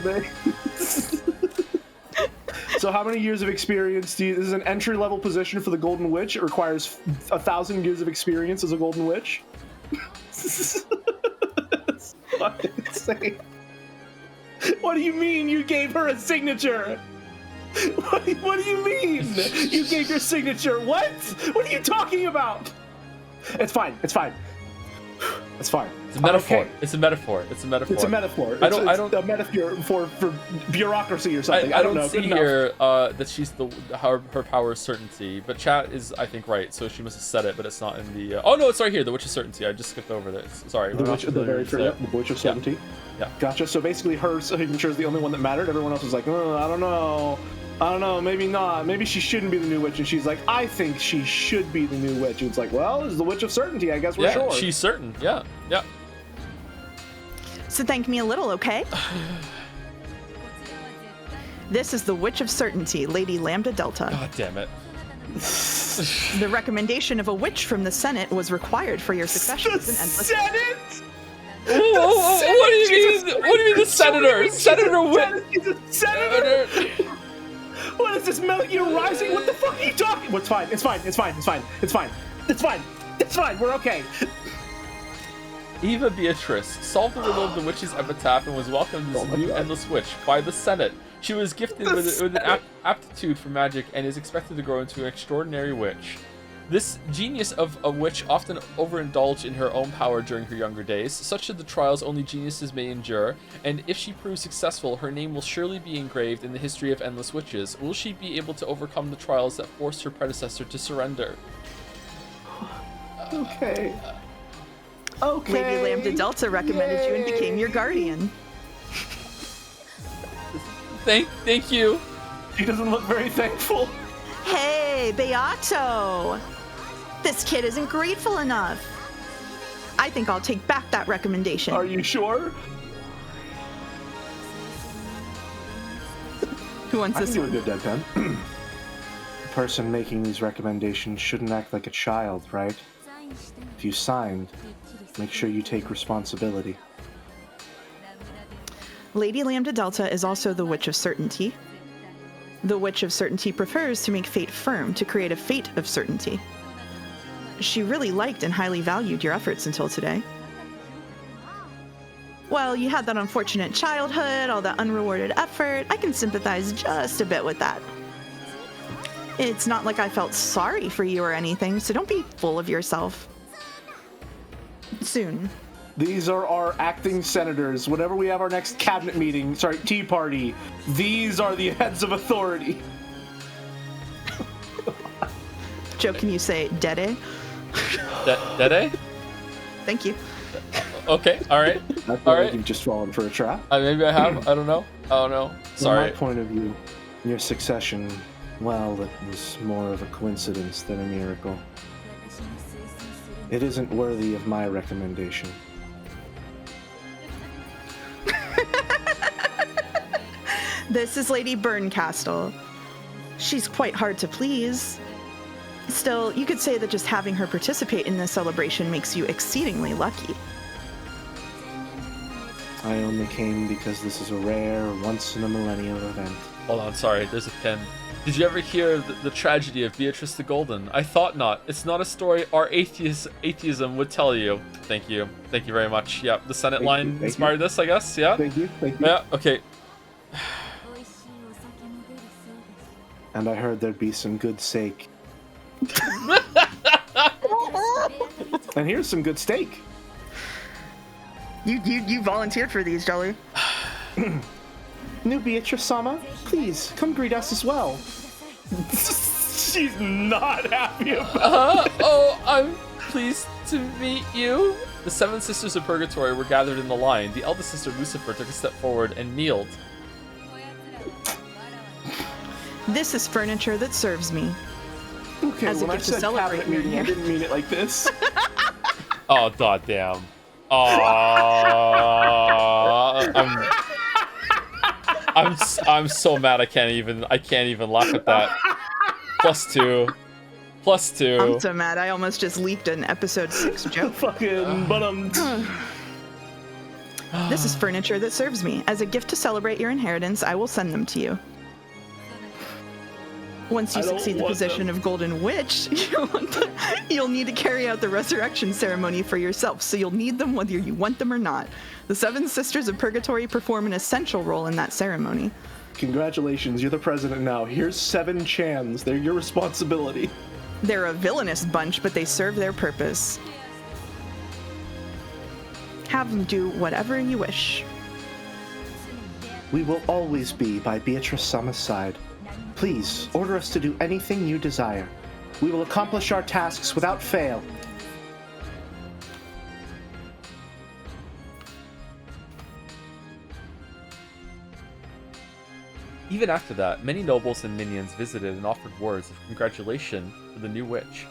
So how many years of experience do you... This is an entry-level position for the Golden Witch. It requires 1,000 years of experience as a Golden Witch. That's fucking insane. What do you mean you gave her a signature? What do you mean? You gave your signature? What? What are you talking about? It's fine. It's fine. It's fine. It's a metaphor. Okay. It's a metaphor. It's a metaphor. It's a metaphor. I don't. a metaphor for bureaucracy or something. I don't know. see here that she's her power is certainty, but chat is I think right. So she must have said it, but it's not in the. Oh no, it's right here. The witch of certainty. I just skipped over this. Sorry. The witch, the very first, the witch of certainty. Yeah. Gotcha. So basically, her signature is the only one that mattered. Everyone else was like, oh, I don't know. I don't know, maybe not. Maybe she shouldn't be the new witch. And she's like, I think she should be the new witch. And it's like, well, this is the witch of certainty. I guess we're sure. She's certain. Yeah. Yeah. So thank me a little, okay? This is the Witch of Certainty, Lady Lambda Delta. God damn it. The recommendation of a witch from the Senate was required for your succession as an endless... Senate? What do you mean? What do you mean the senator? Senator what? He's a senator? What is this, Metal Gear Rising? What the fuck are you talking? It's fine. It's fine. It's fine. It's fine. It's fine. It's fine. It's fine. We're okay. Eva Beatrice solved the riddle of the witch's epitaph and was welcomed as the new endless witch by the Senate. She was gifted with an aptitude for magic and is expected to grow into an extraordinary witch. This genius of a witch often overindulged in her own power during her younger days. Such are the trials only geniuses may endure, and if she proves successful, her name will surely be engraved in the history of endless witches. Will she be able to overcome the trials that forced her predecessor to surrender? Okay. Okay. Lady Lambda Delta recommended you and became your guardian. Thank you. She doesn't look very thankful. Hey, Beato! This kid isn't grateful enough. I think I'll take back that recommendation. Are you sure? Who wants this I one? can do a good deadpan. The person making these recommendations shouldn't act like a child, right? If you signed, make sure you take responsibility. Lady Lambda Delta is also the Witch of Certainty. The Witch of Certainty prefers to make fate firm to create a fate of certainty. She really liked and highly valued your efforts until today. Well, you had that unfortunate childhood, all that unrewarded effort. I can sympathize just a bit with that. It's not like I felt sorry for you or anything, so don't be full of yourself. Soon. These are our acting senators. Whenever we have our next cabinet meeting, tea party, these are the heads of authority. Joe, can you say Dede? Dede? Thank you. Okay, alright. I feel like you've just fallen for a trap. Maybe I have. I don't know. Sorry. From my point of view, your succession, well, it was more of a coincidence than a miracle. It isn't worthy of my recommendation. This is Lady Burncastle. She's quite hard to please. Still, you could say that just having her participate in this celebration makes you exceedingly lucky. I only came because this is a rare, once-in-a-millennium event. Hold on, sorry, there's a pin. Did you ever hear the tragedy of Beatrice the Golden? I thought not. It's not a story our atheism would tell you. Thank you. Thank you very much. Yeah, the Senate line inspired this, I guess. Yeah? Thank you. Yeah, okay. And I heard there'd be some good steak. And here's some good steak. You volunteered for these, Jolly. New Beatrice-sama, please come greet us as well. She's not happy about Oh, I'm pleased to meet you. The 7 sisters of Purgatory were gathered in the line. The eldest sister, Lucifer, took a step forward and kneeled. This is furniture that serves me. Okay, As a when I gift to said celebrate cabinet your meeting, I inheritance. didn't mean it like this. Oh goddamn. I'm so mad I can't even laugh at that. +2. +2. I'm so mad. I almost just leaked an episode 6 joke. Fucking, but This is furniture that serves me. As a gift to celebrate your inheritance, I will send them to you. Once you I don't succeed the want position them. of Golden Witch, you'll need to carry out the resurrection ceremony for yourself, so you'll need them whether you want them or not. The 7 Sisters of Purgatory perform an essential role in that ceremony. congratulations, you're the president now. Here's 7 Chans. They're your responsibility. They're a villainous bunch, but they serve their purpose. Have them do whatever you wish. We will always be by Beatrice Sama's side. Please, order us to do anything you desire. We will accomplish our tasks without fail. Even after that, many nobles and minions visited and offered words of congratulation for the new witch.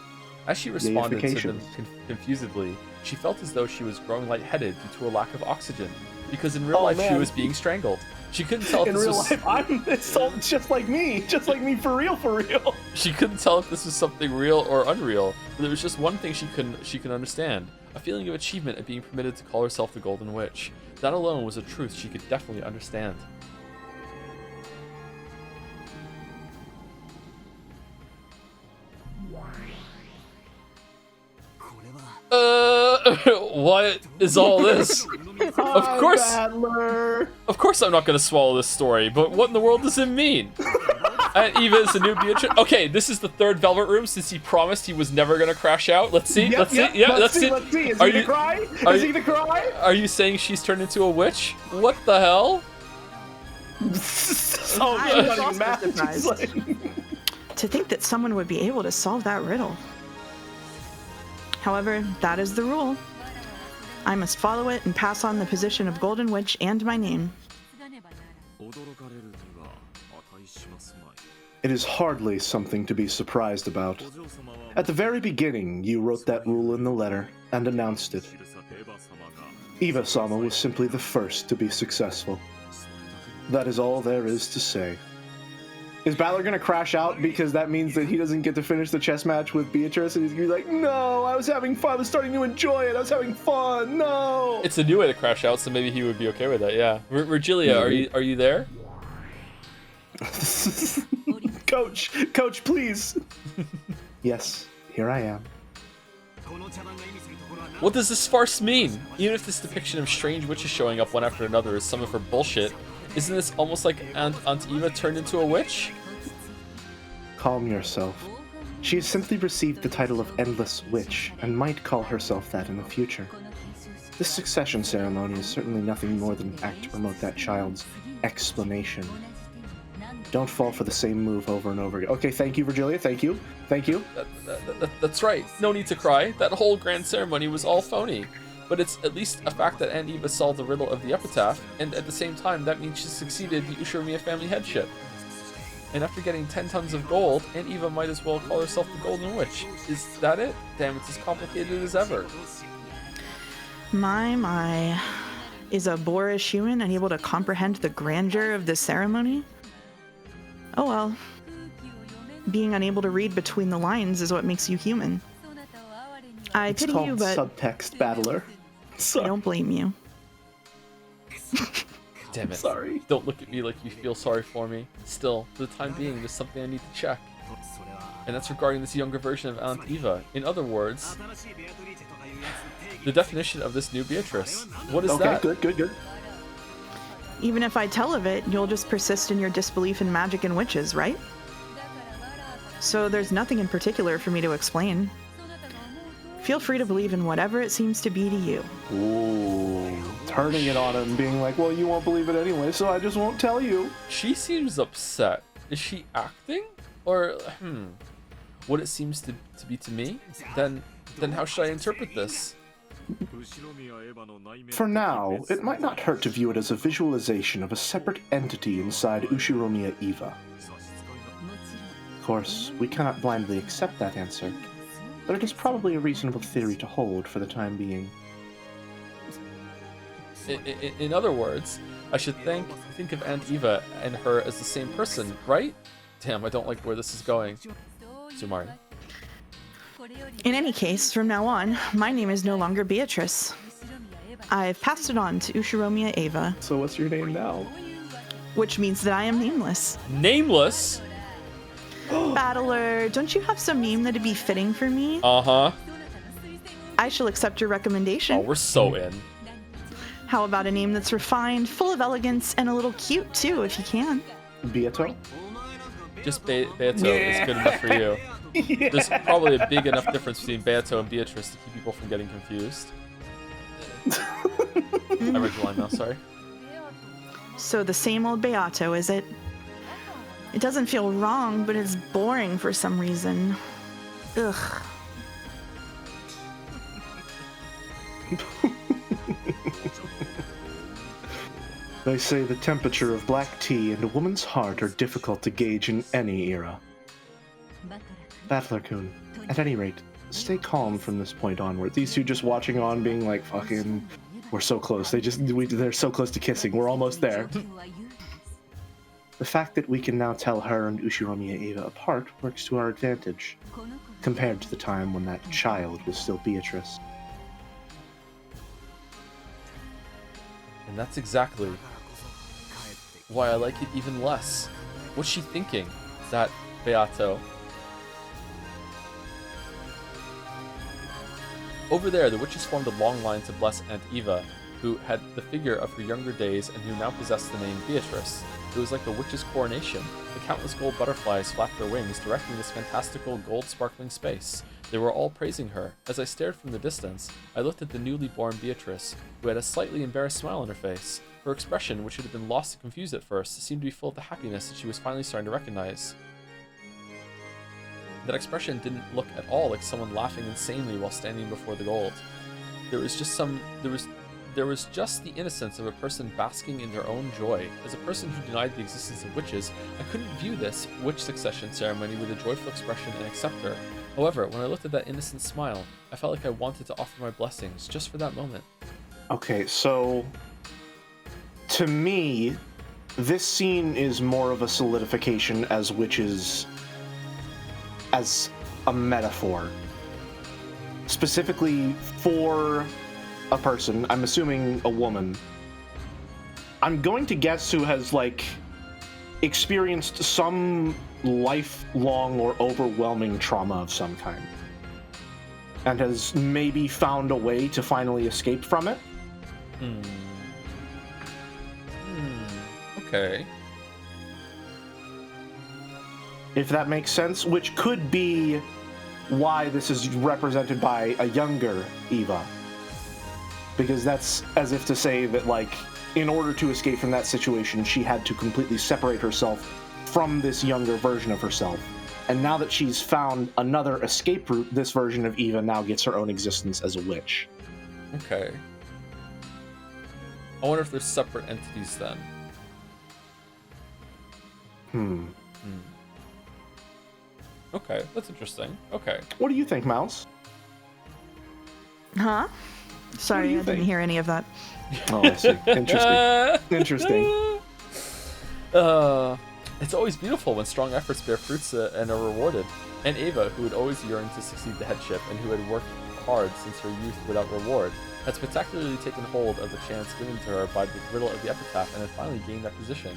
As she responded to them confusedly, she felt as though she was growing lightheaded due to a lack of oxygen, because in real life she was being strangled. She couldn't tell if In this real was... life, it's all just like me for real. She couldn't tell if this was something real or unreal, but there was just one thing she could understand: a feeling of achievement at being permitted to call herself the Golden Witch. That alone was a truth she could definitely understand. What is all this? Of course I'm not gonna swallow this story, but what in the world does it mean? Aunt Eva is the new Beatrice. Okay, this is the 3rd Velvet Room since he promised he was never gonna crash out. Let's see, let's see. Is he gonna cry? Is he gonna cry? Are you saying she's turned into a witch? What the hell? She's I was not even also mad. She's surprised. like- To think that someone would be able to solve that riddle. However, that is the rule. I must follow it and pass on the position of Golden Witch and my name. It is hardly something to be surprised about. At the very beginning, you wrote that rule in the letter and announced it. Eva-sama was simply the first to be successful. That is all there is to say. Is Balor gonna crash out because that means that he doesn't get to finish the chess match with Beatrice, and he's gonna be like, no, I was having fun, I was starting to enjoy it, I was having fun, no! It's a new way to crash out, so maybe he would be okay with that. Yeah, Virgilia, are you there? Coach, please. Yes, here I am. What does this farce mean? Even if this depiction of strange witches showing up one after another is some of her bullshit, isn't this almost like Aunt Eva turned into a witch? Calm yourself. She has simply received the title of Endless Witch, and might call herself that in the future. This succession ceremony is certainly nothing more than an act to promote that child's explanation. Don't fall for the same move over and over again. Okay, thank you, Virgilia, thank you. That's right. No need to cry. That whole grand ceremony was all phony. But it's at least a fact that Aunt Eva solved the riddle of the epitaph, and at the same time, that means she succeeded the Ushiromiya family headship. And after getting 10 tons of gold, Aunt Eva might as well call herself the Golden Witch. Is that it? Damn, it's as complicated as ever. My. Is a boorish human unable to comprehend the grandeur of this ceremony? Oh well. Being unable to read between the lines is what makes you human. I It's pity called you, but subtext battler. I Sorry. don't blame you. Damn it. Sorry. Don't look at me like you feel sorry for me. Still, for the time being, there's something I need to check. And that's regarding this younger version of Aunt Eva. In other words, the definition of this new Beatrice. What is that? Okay, good. Even if I tell of it, you'll just persist in your disbelief in magic and witches, right? So there's nothing in particular for me to explain. Feel free to believe in whatever it seems to be to you. Ooh, turning it on him, being like, well, you won't believe it anyway, so I just won't tell you. She seems upset. Is she acting? Or, what it seems to be to me? Then how should I interpret this? For now, it might not hurt to view it as a visualization of a separate entity inside Ushiromiya Eva. course, we cannot blindly accept that answer, but it is probably a reasonable theory to hold for the time being. In other words, I should think of Aunt Eva and her as the same person, right? Damn, I don't like where this is going. Sumari. In any case, from now on, my name is no longer Beatrice. I've passed it on to Ushiromiya Eva. So what's your name now? Which means that I am nameless. Nameless? Battler, don't you have some name that'd be fitting for me? Uh-huh. I shall accept your recommendation. Oh, we're so in. How about a name that's refined, full of elegance, and a little cute too, if you can? Beato? Just Beato is good enough for you. Yeah. There's probably a big enough difference between Beato and Beatrice to keep people from getting confused. I read the line now, sorry. So the same old Beato, is it? It doesn't feel wrong, but it's boring for some reason. Ugh. They say the temperature of black tea and a woman's heart are difficult to gauge in any era. Battler-kun, at any rate, stay calm from this point onward. These two just watching on, being like, fucking, we're so close. They're so close to kissing. We're almost there. The fact that we can now tell her and Ushiromiya Eva apart works to our advantage, compared to the time when that child was still Beatrice. And that's exactly why I like it even less. What's she thinking? That Beato. Over there, the witches formed a long line to bless Aunt Eva, who had the figure of her younger days and who now possessed the name Beatrice. It was like a witch's coronation. The countless gold butterflies flapped their wings, directing this fantastical gold-sparkling space. They were all praising her. As I stared from the distance, I looked at the newly born Beatrice, who had a slightly embarrassed smile on her face. Her expression, which had been lost and confused at first, seemed to be full of the happiness that she was finally starting to recognize. That expression didn't look at all like someone laughing insanely while standing before the gold. There was just the innocence of a person basking in their own joy. As a person who denied the existence of witches, I couldn't view this witch succession ceremony with a joyful expression and accept her. However, when I looked at that innocent smile, I felt like I wanted to offer my blessings just for that moment. Okay, so to me, this scene is more of a solidification as witches as a metaphor. Specifically for a person, I'm assuming a woman. I'm going to guess who has, like, experienced some lifelong or overwhelming trauma of some kind. And has maybe found a way to finally escape from it. Okay. If that makes sense, which could be why this is represented by a younger Eva. Because that's as if to say that, like, in order to escape from that situation, she had to completely separate herself from this younger version of herself. And now that she's found another escape route, this version of Eva now gets her own existence as a witch. Okay. I wonder if they're separate entities then. Okay, that's interesting. Okay. What do you think, Mouse? Huh? Sorry, I didn't hear any of that. Oh, I see. Interesting. It's always beautiful when strong efforts bear fruits and are rewarded. And Ava, who had always yearned to succeed the headship and who had worked hard since her youth without reward, had spectacularly taken hold of the chance given to her by the riddle of the epitaph and had finally gained that position.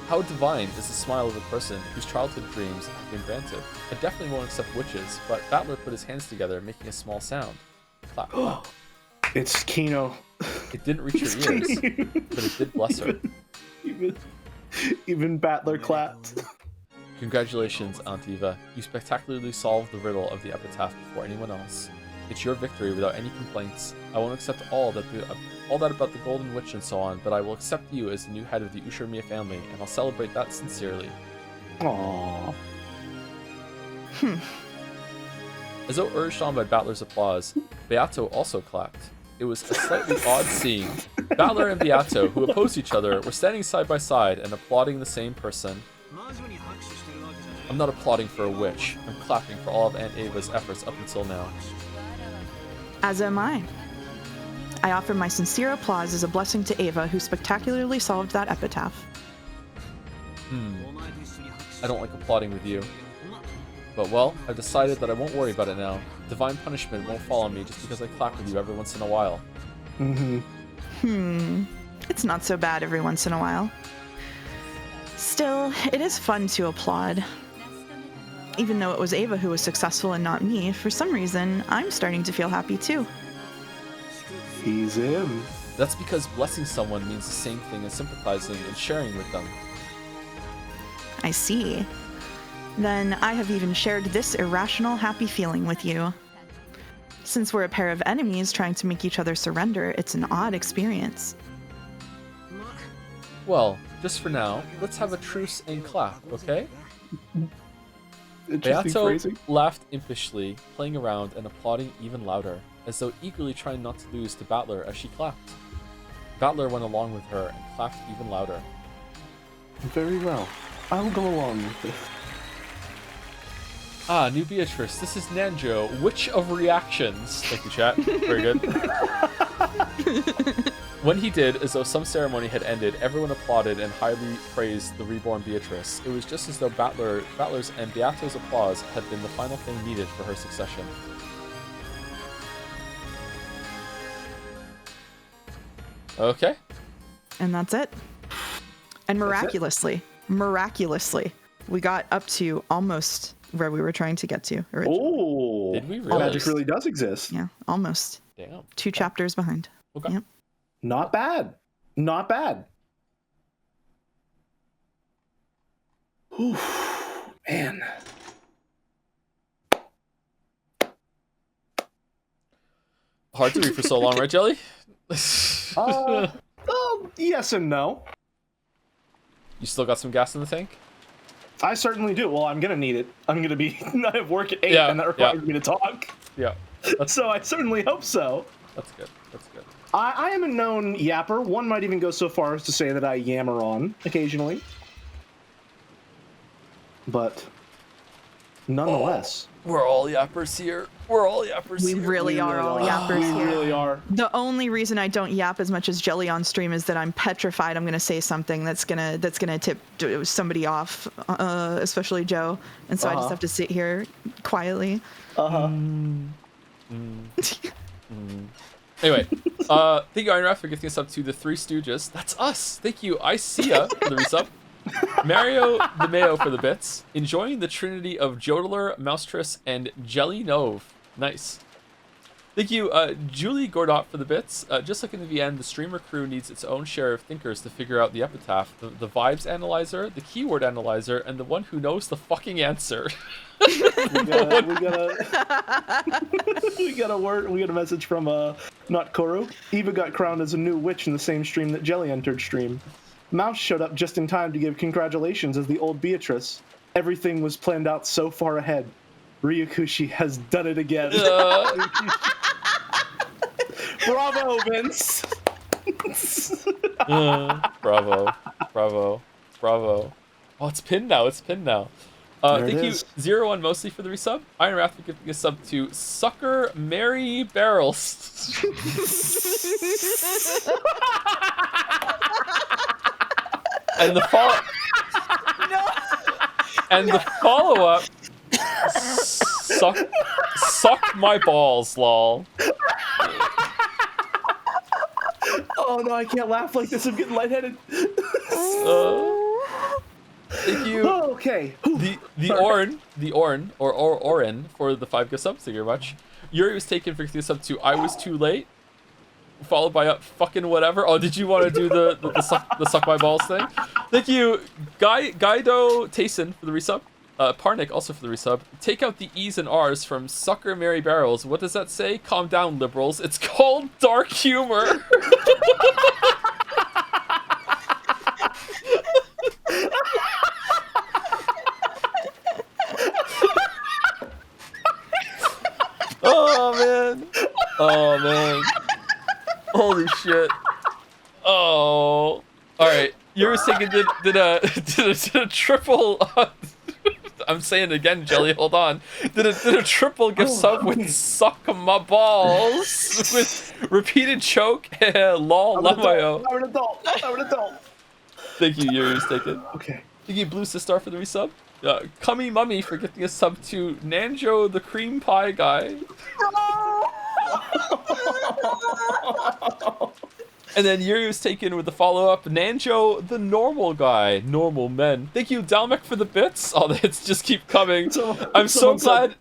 How divine is the smile of a person whose childhood dreams have been granted. I definitely won't accept witches, but Battler put his hands together, making a small sound. Clap, clap. It's Kino. It didn't reach her ears, but it did bless her. Even Battler clapped. Congratulations, Aunt Eva. You spectacularly solved the riddle of the epitaph before anyone else. It's your victory without any complaints. I won't accept all that about the Golden Witch and so on, but I will accept you as the new head of the Ushiromiya family, and I'll celebrate that sincerely. Aww. As though urged on by Battler's applause, Beato also clapped. It was a slightly odd scene. Battler and Beato, who opposed each other, were standing side by side and applauding the same person. I'm not applauding for a witch. I'm clapping for all of Aunt Ava's efforts up until now. As am I. I offer my sincere applause as a blessing to Ava, who spectacularly solved that epitaph. I don't like applauding with you. But well, I've decided that I won't worry about it now. Divine punishment won't fall on me just because I clap with you every once in a while. It's not so bad every once in a while. Still, it is fun to applaud. Even though it was Ava who was successful and not me, for some reason, I'm starting to feel happy too. He's in. That's because blessing someone means the same thing as sympathizing and sharing with them. I see. Then I have even shared this irrational happy feeling with you. Since we're a pair of enemies trying to make each other surrender, it's an odd experience. Well, just for now, let's have a truce and clap, okay? Interesting Beato phrasing. laughed impishly, playing around and applauding even louder, as though eagerly trying not to lose to Battler as she clapped. Battler went along with her and clapped even louder. Very well. I will go along with this. Ah, new Beatrice, this is Nanjo, Witch of Reactions. Thank you, chat. Very good. When he did, as though some ceremony had ended, everyone applauded and highly praised the reborn Beatrice. It was just as though Battler's and Beato's applause had been the final thing needed for her succession. Okay. And that's it. And miraculously, we got up to almost where we were trying to get to originally. Oh, Did we really? magic really does exist. Yeah, almost. Damn. 2 chapters behind. Okay. Yep. Not bad. Not bad. Whew, man. Hard to read for so long, right, Jelly? Yes and no. You still got some gas in the tank? I certainly do. Well, I'm gonna need it. I'm gonna be. I have work at 8, Yeah, and that requires me to talk. Yeah. So I certainly hope so. That's good. That's good. I am a known yapper. One might even go so far as to say that I yammer on occasionally. But nonetheless, We're all yappers here. We're all yappers We here. really are all yappers we here. really are. The only reason I don't yap as much as Jelly on stream is that I'm petrified I'm gonna say something that's gonna tip somebody off, especially Joe, and so I just have to sit here quietly. Anyway, thank you, Iron Wrath, for gifting us up to the Three Stooges. That's us. Thank you, Isia, for the resub. Mario the Mayo for the bits. Enjoying the trinity of Jodler, Mousetress, and Jelly Nove. Nice. Thank you, Julie Gordot for the bits. Just like in the VN, the streamer crew needs its own share of thinkers to figure out the epitaph. The vibes analyzer, the keyword analyzer, and the one who knows the fucking answer. We got a message from not Koru. Eva got crowned as a new witch in the same stream that Jelly entered stream. Mouse showed up just in time to give congratulations as the old Beatrice. Everything was planned out so far ahead. Ryukushi has done it again. Bravo, Vince. Bravo. Oh, it's pinned now. Thank you, 01 mostly for the resub. Iron Wrath for giving a sub to Sucker Mary Barrels. And the follow up. Suck my balls, lol. Oh no, I can't laugh like this. I'm getting lightheaded. Thank you. Oh, okay. The Orin for the 5 gift subs. Thank you very much. Yuri was taken for giving a sub to I Was Too Late, followed by a fucking whatever. Oh, did you want to do the suck my balls thing? Thank you, Guido Tayson for the resub. Parnik also for the resub. Take out the E's and R's from Sucker Mary Barrels. What does that say? Calm down, liberals. It's called dark humor. Oh man. Holy shit. Oh. Alright. Yours Taken did a triple. I'm saying it again, Jelly. Hold on. Did a triple gift sub with suck my balls with repeated choke. Lol, lamayo. I'm an adult. I'm an adult. Thank you, Yuri's Taken. Okay. Thank you, Blue Star for the resub. Cummy Mummy for gifting a sub to Nanjo the cream pie guy. And then Yuri was taken with the follow-up, Nanjo the normal guy, normal men. Thank you, Dalmek, for the bits. All the hits just keep coming. I'm so glad.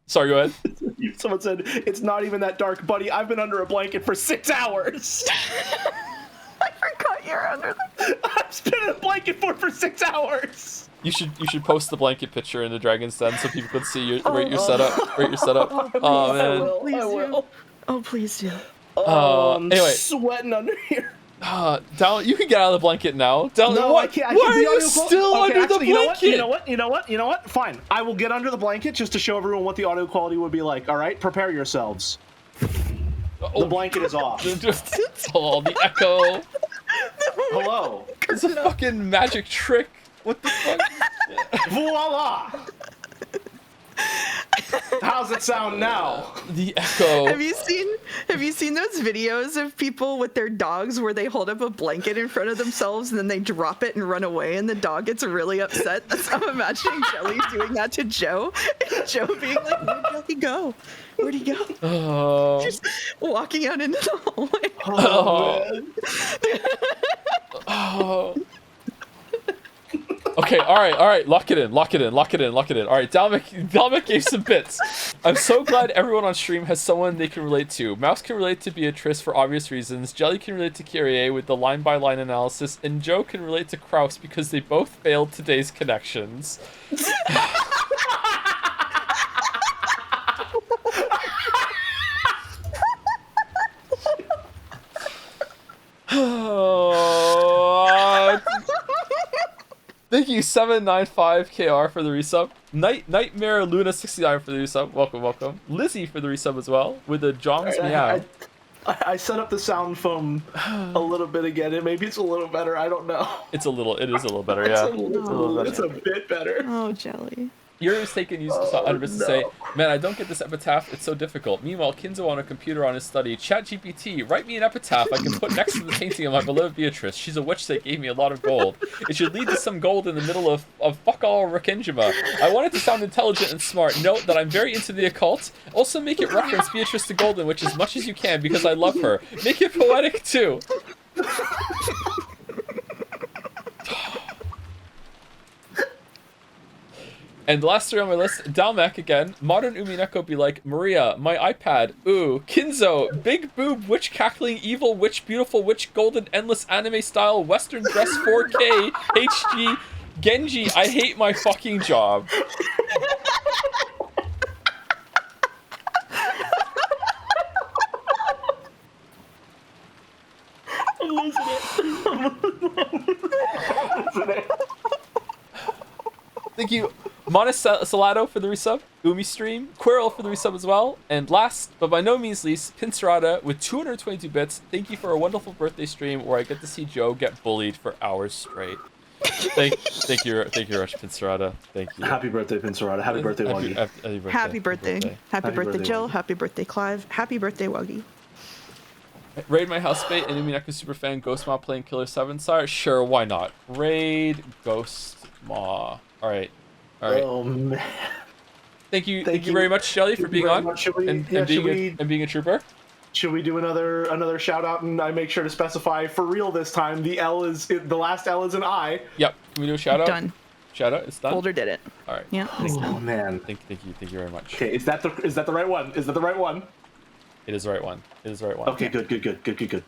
Sorry, go ahead. Someone said, it's not even that dark, buddy. I've been under a blanket for 6 hours. I forgot you're under the... I've been in a blanket for 6 hours. You should post the blanket picture in the Dragon's Den so people can see rate your setup. Rate your setup. Oh man. Please do. Oh, please do. Anyway, sweating under here. Down. You can get out of the blanket now. Down. No, what? I can't. Why are you still under the blanket? You know what? Fine. I will get under the blanket just to show everyone what the audio quality would be like. All right, prepare yourselves. The blanket is off. Oh, the echo. Hello. It's a fucking magic trick. What the fuck? Voila. How's it sound now? The echo. Have you seen those videos of people with their dogs where they hold up a blanket in front of themselves and then they drop it and run away and the dog gets really upset? That's how I'm imagining Jelly doing that to Joe. And Joe being like, where'd Jelly go? Where'd he go? Oh. Just walking out into the hallway. Oh. Okay, all right, lock it in. All right, Dalmek gave some bits. I'm so glad everyone on stream has someone they can relate to. Mouse can relate to Beatrice for obvious reasons, Jelly can relate to Kyrie with the line-by-line analysis, and Joe can relate to Kraus because they both failed today's connections. Thank you, 795KR for the resub. Nightmare Luna 69 for the resub. Welcome. Lizzie for the resub as well, with the John's meow. I set up the sound foam a little bit again, and maybe it's a little better. I don't know. It is a little better, yeah. It's a bit better. Oh, Jelly. Yuri's taken use of to say, man, I don't get this epitaph, it's so difficult. Meanwhile, Kinzo on a computer on his study, ChatGPT, write me an epitaph I can put next to the painting of my beloved Beatrice. She's a witch that gave me a lot of gold. It should lead to some gold in the middle of fuck all Rakinjima. I want it to sound intelligent and smart. Note that I'm very into the occult. Also make it reference Beatrice the Golden Witch as much as you can because I love her. Make it poetic too. And the last three on my list, Dalmek again. Modern Umineko be like, Maria, my iPad. Ooh, Kinzo, big boob, witch cackling, evil witch, beautiful witch, golden, endless anime style, western dress 4K, HG, Genji, I hate my fucking job. I'm losing it. Thank you, Monis Salato for the resub, Umi Stream, Quirrell for the resub as well, and last but by no means least, Pincerata with 222 bits. Thank you for a wonderful birthday stream where I get to see Joe get bullied for hours straight. Thank you, Rush Pincerata. Thank you. Happy birthday, Pincerata. Happy birthday, Wuggy. Happy birthday. Happy birthday, Jill. Happy birthday, Clive. Happy birthday, Wuggy. Raid my housemate and Umineko superfan Ghost Ma playing Killer 7 Sire? Sure, why not? Raid Ghost Ma. Alright. Oh man. Thank you very much, Shelly, for being on and being a trooper. Should we do another shout out and I make sure to specify for real this time the last L is an I. Yep. Can we do a shout out? Done. Shout out, it's done. Boulder did it. Alright. Yeah. Oh man. Thank you very much. Okay, is that the right one? Is that the right one? It is the right one. Okay, good.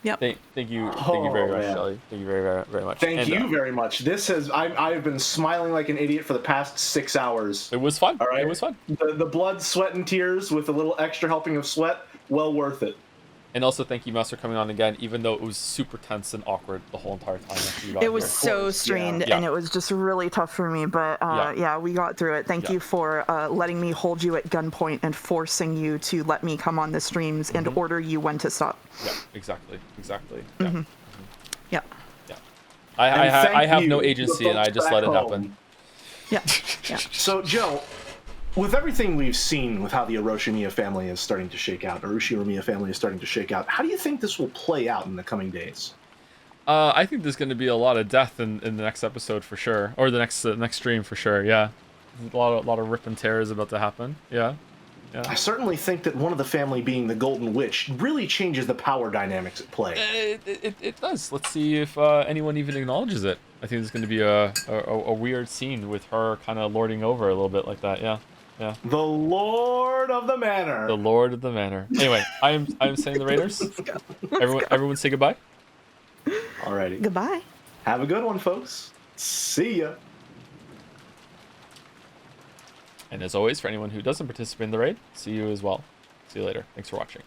Yep. Thank you very much, Shelly. Thank you very much. Thank you very much. I've been smiling like an idiot for the past 6 hours. It was fun. All right. It was fun. The blood, sweat, and tears with a little extra helping of sweat, well worth it. And also thank you, Mouse, for coming on again, even though it was super tense and awkward the whole entire time. It was so strained, and it was just really tough for me, but yeah, we got through it. Thank you for letting me hold you at gunpoint and forcing you to let me come on the streams and order you when to stop. Yeah, exactly. Yeah. I have no you, the agency, and I folks just back let it home. happen. Yeah. Yeah. So, Joe, with everything we've seen with how the Orochi family is starting to shake out, Orochi family is starting to shake out, how do you think this will play out in the coming days? I think there's going to be a lot of death in the next episode for sure, or the next stream for sure. Yeah, a lot of rip and tear is about to happen. Yeah. I certainly think that one of the family being the Golden Witch really changes the power dynamics at play. It does. Let's see if anyone even acknowledges it. I think there's going to be a weird scene with her kind of lording over a little bit like that. Yeah. Yeah. The Lord of the Manor. The Lord of the Manor. Anyway, I'm saying the Raiders. Everyone say goodbye. Alrighty. Goodbye. Have a good one, folks. See ya. And as always, for anyone who doesn't participate in the raid, see you as well. See you later. Thanks for watching.